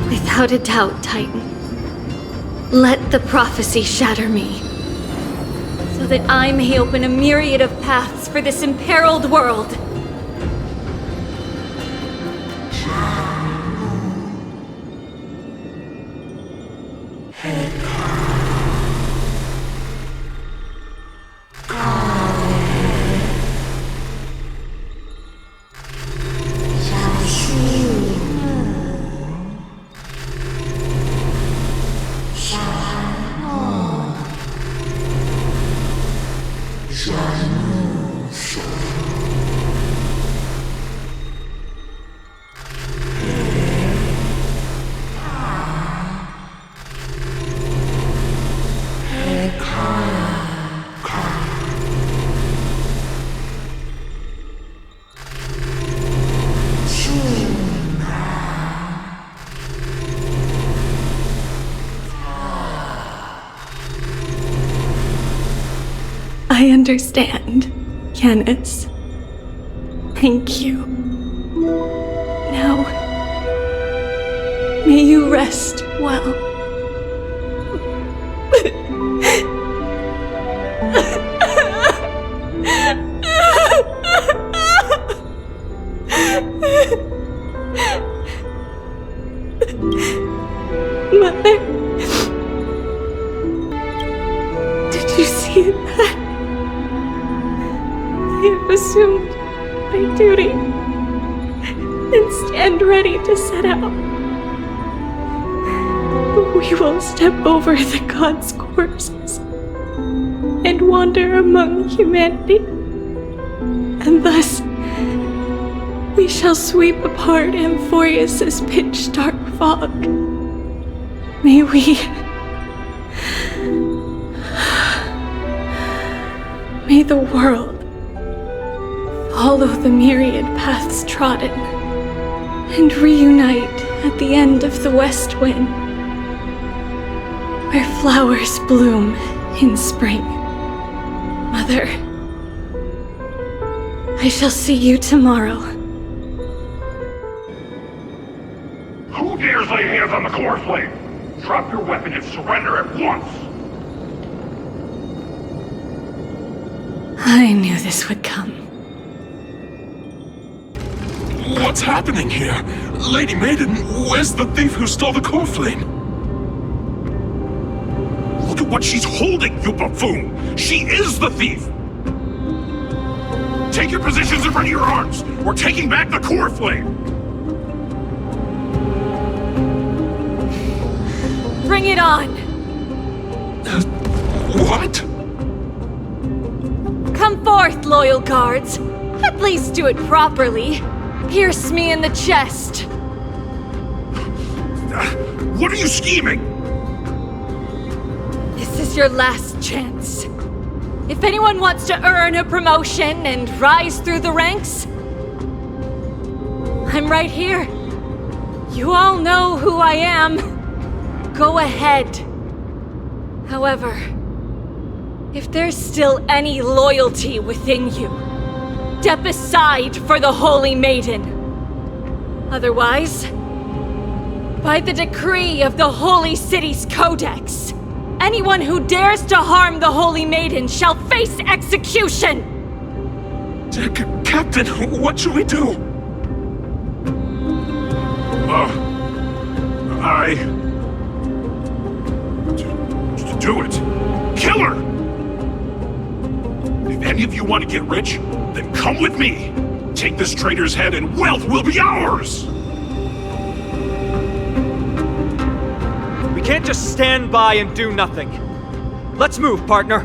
Without a doubt, Titan. Let the prophecy shatter me, so that I may open a myriad of paths for this imperiled world. I understand, Yanis. Thank you. Now, may you rest well. Mother, did you see that? I have assumed my duty and stand ready to set out. We will step over the gods' courses and wander among humanity, and thus we shall sweep apart Amphorius's pitch-dark fog. May the world follow the myriad paths trodden and reunite at the end of the west wind, where flowers bloom in spring. Mother, I shall see you tomorrow. Who dares lay hands on the core flame? Drop your weapon and surrender at once! I knew this would come. What's happening here? Lady Maiden, where's the thief who stole the core flame? Look at what she's holding, you buffoon! She is the thief! Take your positions in front of your arms! We're taking back the core flame! Bring it on! What? Come forth, loyal guards. At least do it properly. Pierce me in the chest. What are you scheming? This is your last chance. If anyone wants to earn a promotion and rise through the ranks, I'm right here. You all know who I am. Go ahead. However, if there's still any loyalty within you, step aside for the Holy Maiden. Otherwise, by the decree of the Holy City's Codex, anyone who dares to harm the Holy Maiden shall face execution! Captain, what should we do? Do it! Kill her! If any of you want to get rich, then come with me! Take this traitor's head and wealth will be ours! We can't just stand by and do nothing. Let's move, partner.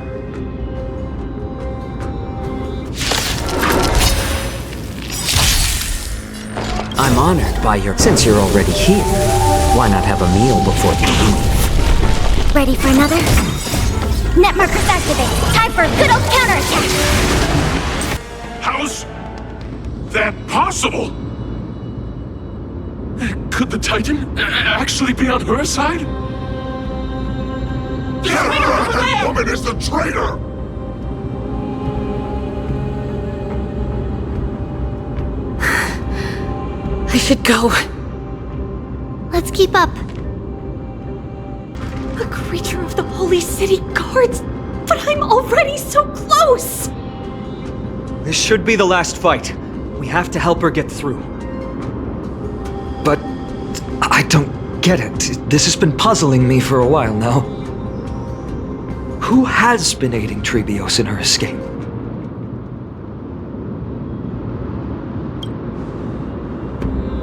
I'm honored by your... Since you're already here, why not have a meal before you leave? Ready for another? Net markers activate. Time for a good old counterattack. How's that possible? Could the Titan actually be on her side? Get her! That woman is the traitor! I should go. Let's keep up. A creature of the Holy City Guards? But I'm already so close! This should be the last fight. We have to help her get through. But I don't get it. This has been puzzling me for a while now. Who has been aiding Trebios in her escape?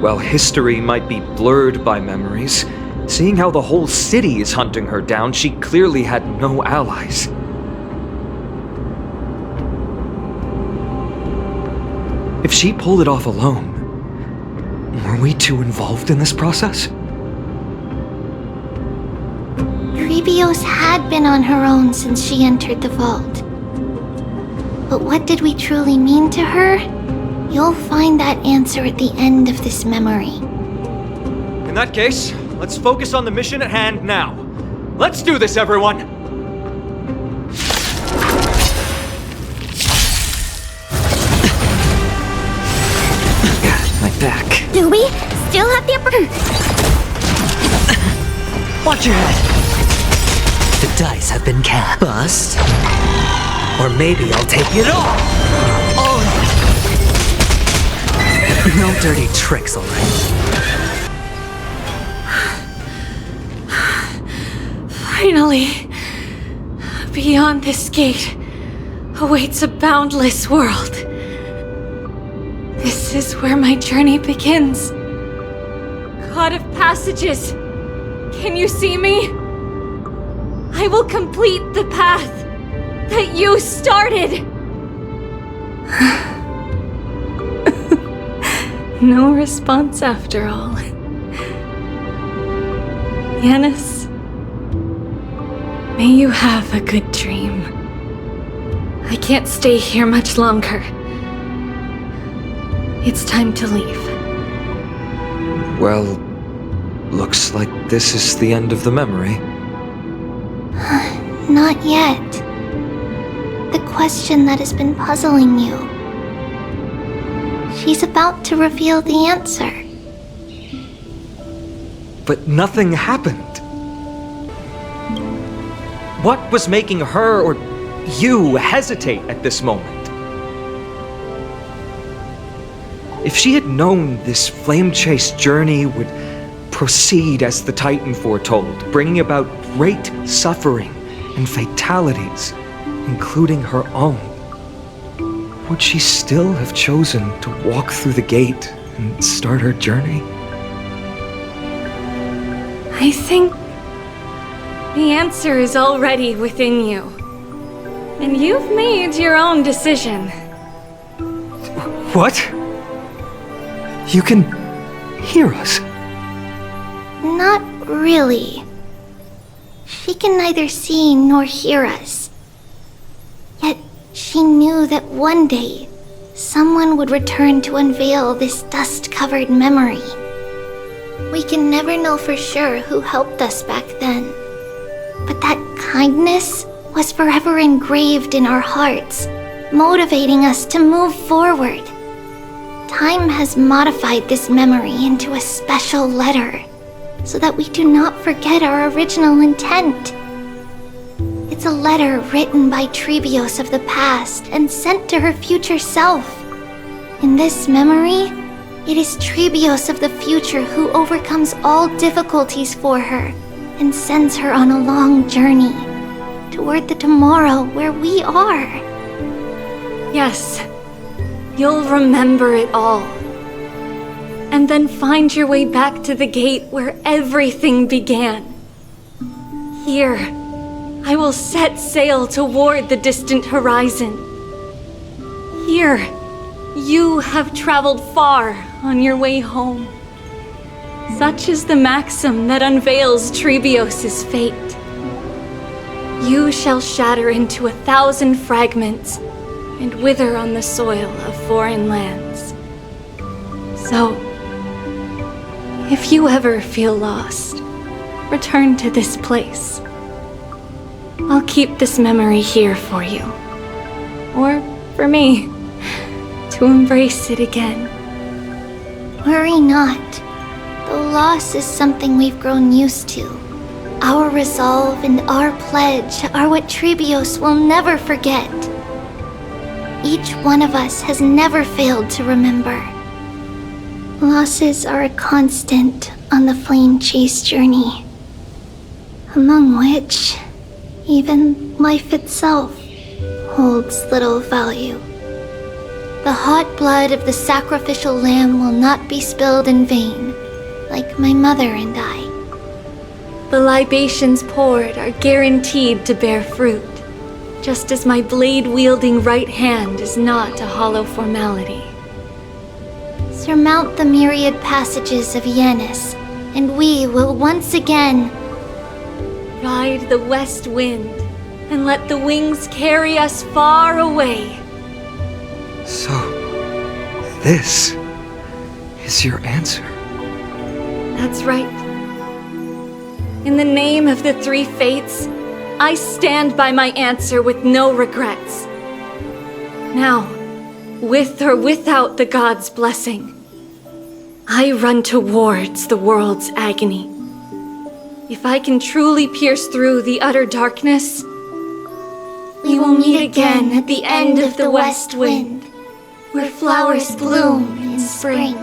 While history might be blurred by memories, seeing how the whole city is hunting her down, she clearly had no allies. If she pulled it off alone, were we too involved in this process? Trebios had been on her own since she entered the vault. But what did we truly mean to her? You'll find that answer at the end of this memory. In that case, let's focus on the mission at hand now. Let's do this, everyone! we still have the upper... Watch your head. The dice have been cast. Bust. Or maybe I'll take it all. Oh. No dirty tricks, all right. Finally, beyond this gate awaits a boundless world. This is where my journey begins. God of passages, can you see me? I will complete the path that you started. No response after all. Yanis, may you have a good dream. I can't stay here much longer. It's time to leave. Well, looks like this is the end of the memory. Not yet. The question that has been puzzling you. She's about to reveal the answer. But nothing happened. What was making her or you hesitate at this moment? If she had known this flame-chased journey would proceed as the Titan foretold, bringing about great suffering and fatalities, including her own, would she still have chosen to walk through the gate and start her journey? I think the answer is already within you. And you've made your own decision. What? You can hear us? Not really. She can neither see nor hear us. Yet she knew that one day, someone would return to unveil this dust-covered memory. We can never know for sure who helped us back then. But that kindness was forever engraved in our hearts, motivating us to move forward. Time has modified this memory into a special letter, so that we do not forget our original intent. It's a letter written by Trebios of the past and sent to her future self. In this memory, it is Trebios of the future who overcomes all difficulties for her and sends her on a long journey toward the tomorrow where we are. Yes, you'll remember it all. And then find your way back to the gate where everything began. Here, I will set sail toward the distant horizon. Here, you have traveled far on your way home. Such is the maxim that unveils Trebios' fate. You shall shatter into 1,000 fragments and wither on the soil of foreign lands. So, if you ever feel lost, return to this place. I'll keep this memory here for you. Or for me, to embrace it again. Worry not. The loss is something we've grown used to. Our resolve and our pledge are what Trebios will never forget. Each one of us has never failed to remember. Losses are a constant on the flame chase journey, among which even life itself holds little value. The hot blood of the sacrificial lamb will not be spilled in vain, like my mother and I. The libations poured are guaranteed to bear fruit, just as my blade-wielding right hand is not a hollow formality. Surmount the myriad passages of Yanis, and we will once again ride the west wind and let the wings carry us far away. So, this is your answer? That's right. In the name of the three fates, I stand by my answer with no regrets. Now, with or without the gods' blessing, I run towards the world's agony. If I can truly pierce through the utter darkness, we will meet again at the end of the west wind, where flowers bloom in spring.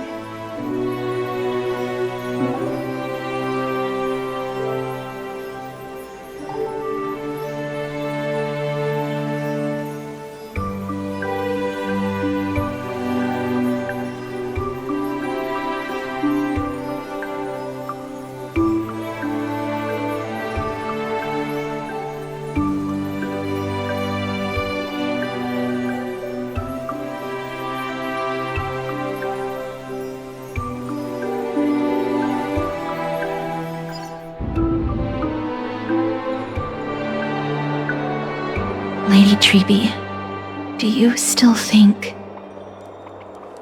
Lady Treby, do you still think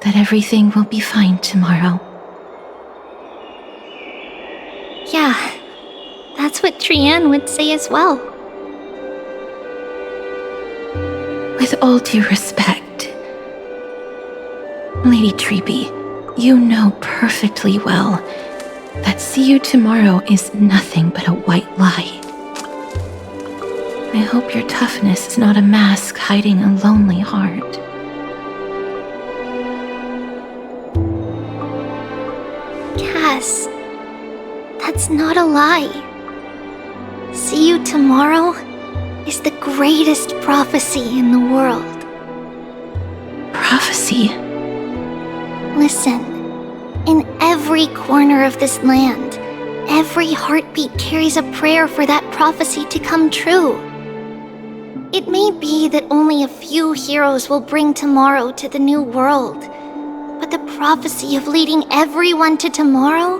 that everything will be fine tomorrow? Yeah, that's what Trianne would say as well. With all due respect, Lady Treby, you know perfectly well that see you tomorrow is nothing but a white lie. I hope your toughness is not a mask hiding a lonely heart. Cass, that's not a lie. See you tomorrow is the greatest prophecy in the world. Prophecy? Listen, in every corner of this land, every heartbeat carries a prayer for that prophecy to come true. It may be that only a few heroes will bring tomorrow to the new world, but the prophecy of leading everyone to tomorrow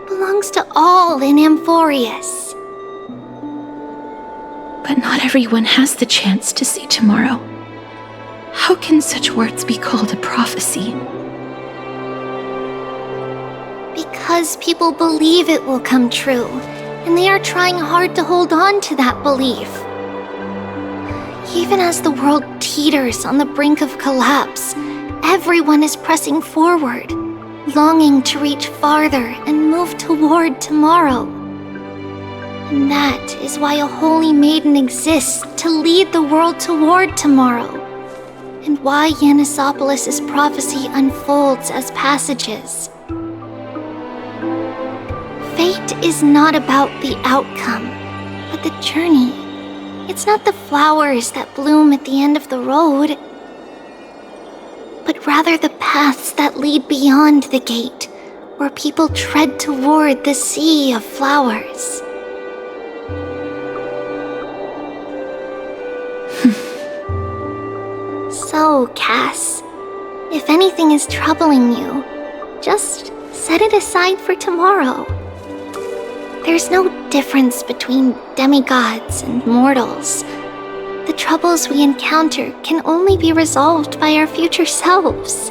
belongs to all in Amphorius. But not everyone has the chance to see tomorrow. How can such words be called a prophecy? Because people believe it will come true, and they are trying hard to hold on to that belief. Even as the world teeters on the brink of collapse, everyone is pressing forward, longing to reach farther and move toward tomorrow. And that is why a holy maiden exists to lead the world toward tomorrow, and why Yanisopoulos' prophecy unfolds as passages. Fate is not about the outcome, but the journey. It's not the flowers that bloom at the end of the road, but rather the paths that lead beyond the gate, where people tread toward the sea of flowers. So, Cass, if anything is troubling you, just set it aside for tomorrow. There's no difference between demigods and mortals. The troubles we encounter can only be resolved by our future selves.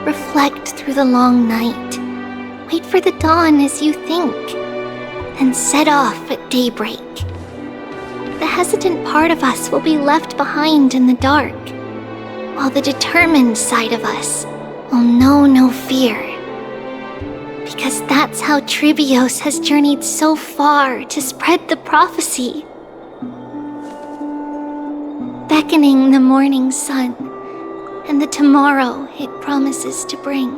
Reflect through the long night. Wait for the dawn as you think, then set off at daybreak. The hesitant part of us will be left behind in the dark, while the determined side of us will know no fear. Because that's how Tribios has journeyed so far to spread the prophecy. Beckoning the morning sun and the tomorrow it promises to bring.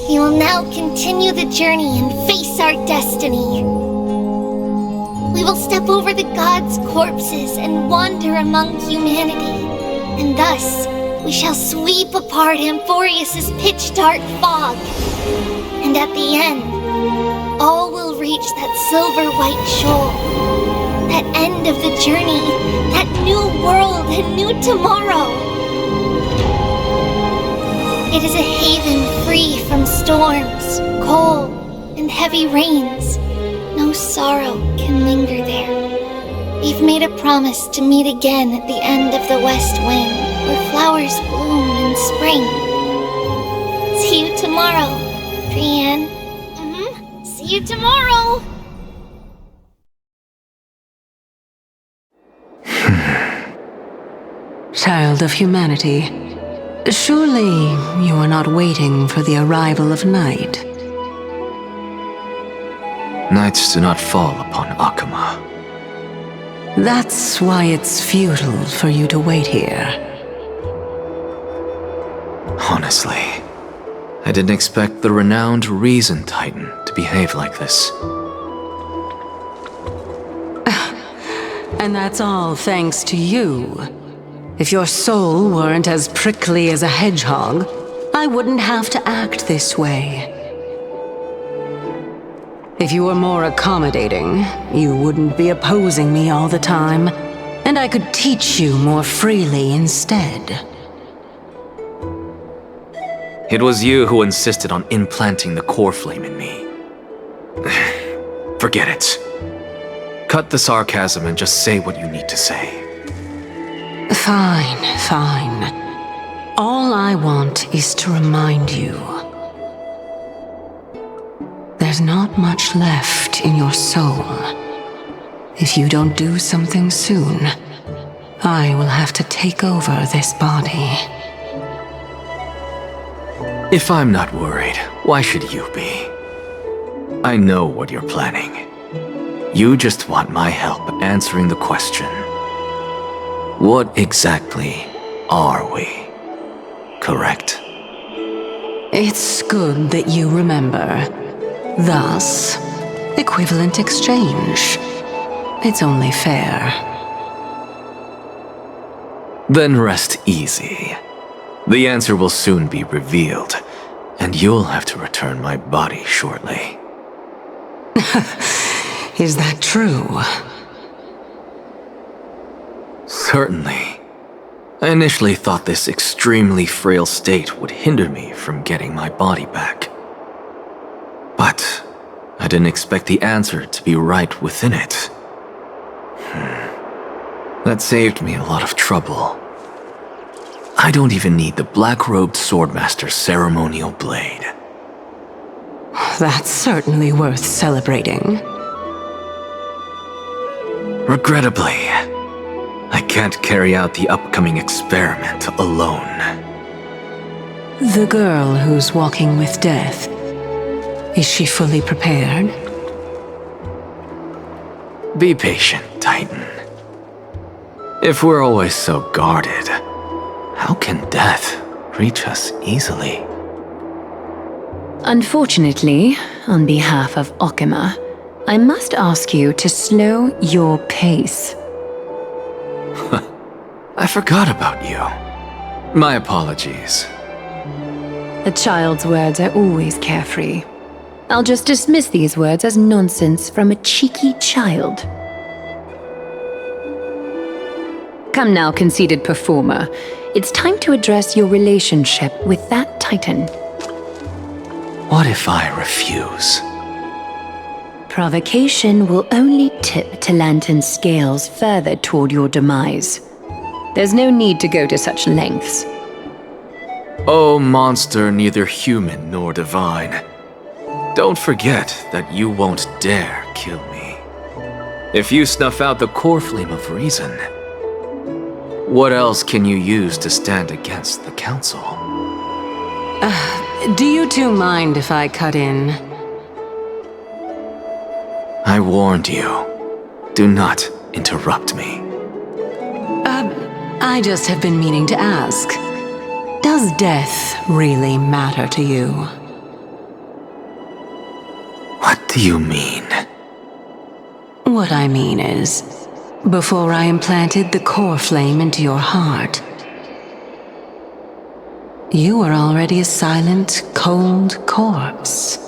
We will now continue the journey and face our destiny. We will step over the gods' corpses and wander among humanity, and thus we shall sweep apart Amphorius' pitch-dark fog. And at the end, all will reach that silver-white shoal. That end of the journey, that new world and new tomorrow. It is a haven free from storms, cold, and heavy rains. No sorrow can linger there. We've made a promise to meet again at the end of the west wind, where flowers bloom in spring. See you tomorrow, Trianne. See you tomorrow! Child of humanity, Surely you are not waiting for the arrival of night. Nights do not fall upon Akama. That's why it's futile for you to wait here. Honestly, I didn't expect the renowned Reason Titan to behave like this. And that's all thanks to you. If your soul weren't as prickly as a hedgehog, I wouldn't have to act this way. If you were more accommodating, you wouldn't be opposing me all the time, and I could teach you more freely instead. It was you who insisted on implanting the core flame in me. Forget it. Cut the sarcasm and just say what you need to say. Fine, fine. All I want is to remind you. There's not much left in your soul. If you don't do something soon, I will have to take over this body. If I'm not worried, why should you be? I know what you're planning. You just want my help answering the question. What exactly are we? Correct? It's good that you remember. Thus, equivalent exchange. It's only fair. Then rest easy. The answer will soon be revealed, and you'll have to return my body shortly. Is that true? Certainly. I initially thought this extremely frail state would hinder me from getting my body back. But I didn't expect the answer to be right within it. That saved me a lot of trouble. I don't even need the black-robed swordmaster's ceremonial blade. That's certainly worth celebrating. Regrettably, I can't carry out the upcoming experiment alone. The girl who's walking with death, is she fully prepared? Be patient, Titan. If we're always so guarded, how can death reach us easily? Unfortunately, on behalf of Akama, I must ask you to slow your pace. I forgot about you. My apologies. A child's words are always carefree. I'll just dismiss these words as nonsense from a cheeky child. Come now, conceited performer. It's time to address your relationship with that Titan. What if I refuse? Provocation will only tip Talantan's scales further toward your demise. There's no need to go to such lengths. Oh, monster neither human nor divine. Don't forget that you won't dare kill me. If you snuff out the core flame of reason, what else can you use to stand against the council? Do you two mind if I cut in? I warned you. Do not interrupt me. I just have been meaning to ask. Does death really matter to you? What do you mean? What I mean is, before I implanted the core flame into your heart, you were already a silent, cold corpse.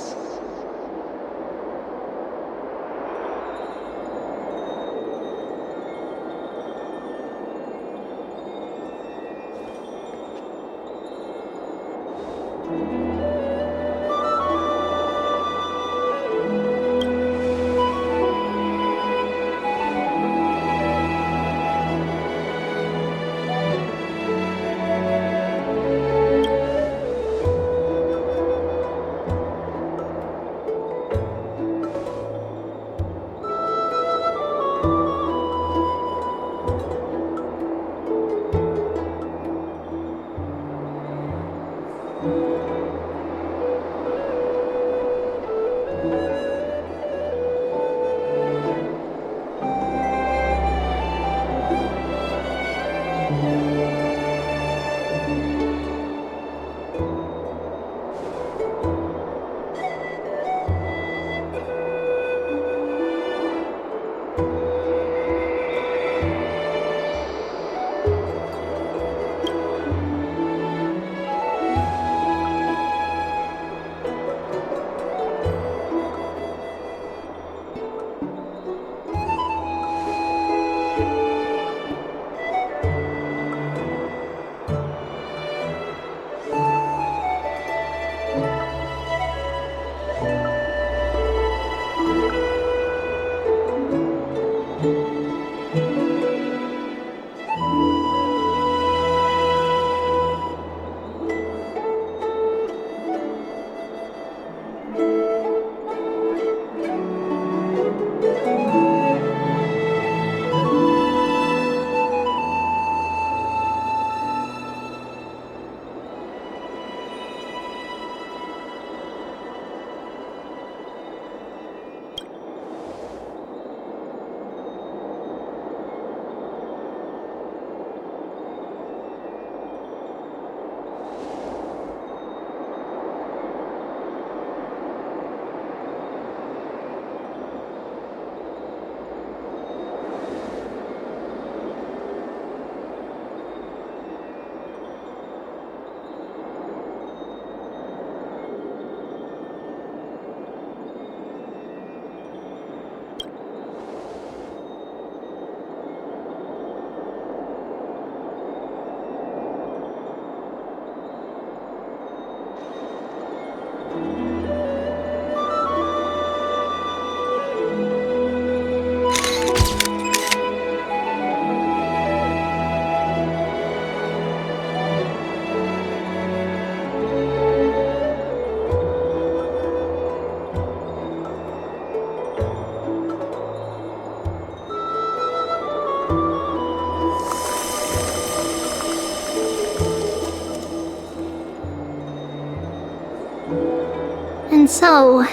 So,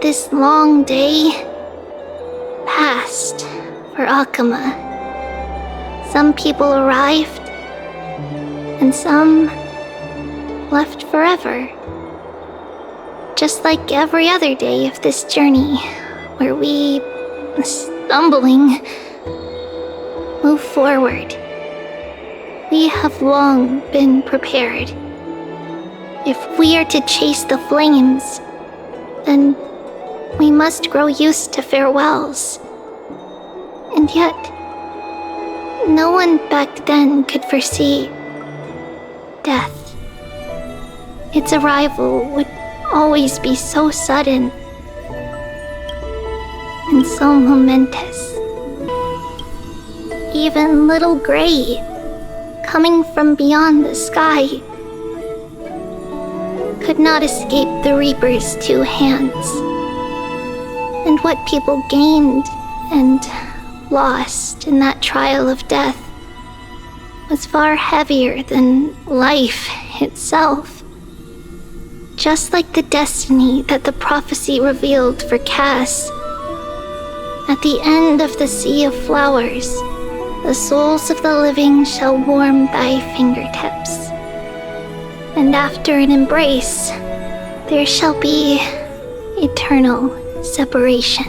this long day passed for Akama. Some people arrived, and some left forever. Just like every other day of this journey, where we, stumbling, move forward. We have long been prepared. If we are to chase the flames, then we must grow used to farewells. And yet, no one back then could foresee death. Its arrival would always be so sudden and so momentous. Even little Gray, coming from beyond the sky, could not escape the Reaper's two hands. And what people gained and lost in that trial of death was far heavier than life itself. Just like the destiny that the prophecy revealed for Cass. At the end of the Sea of Flowers, the souls of the living shall warm thy fingertips. And after an embrace, there shall be eternal separation.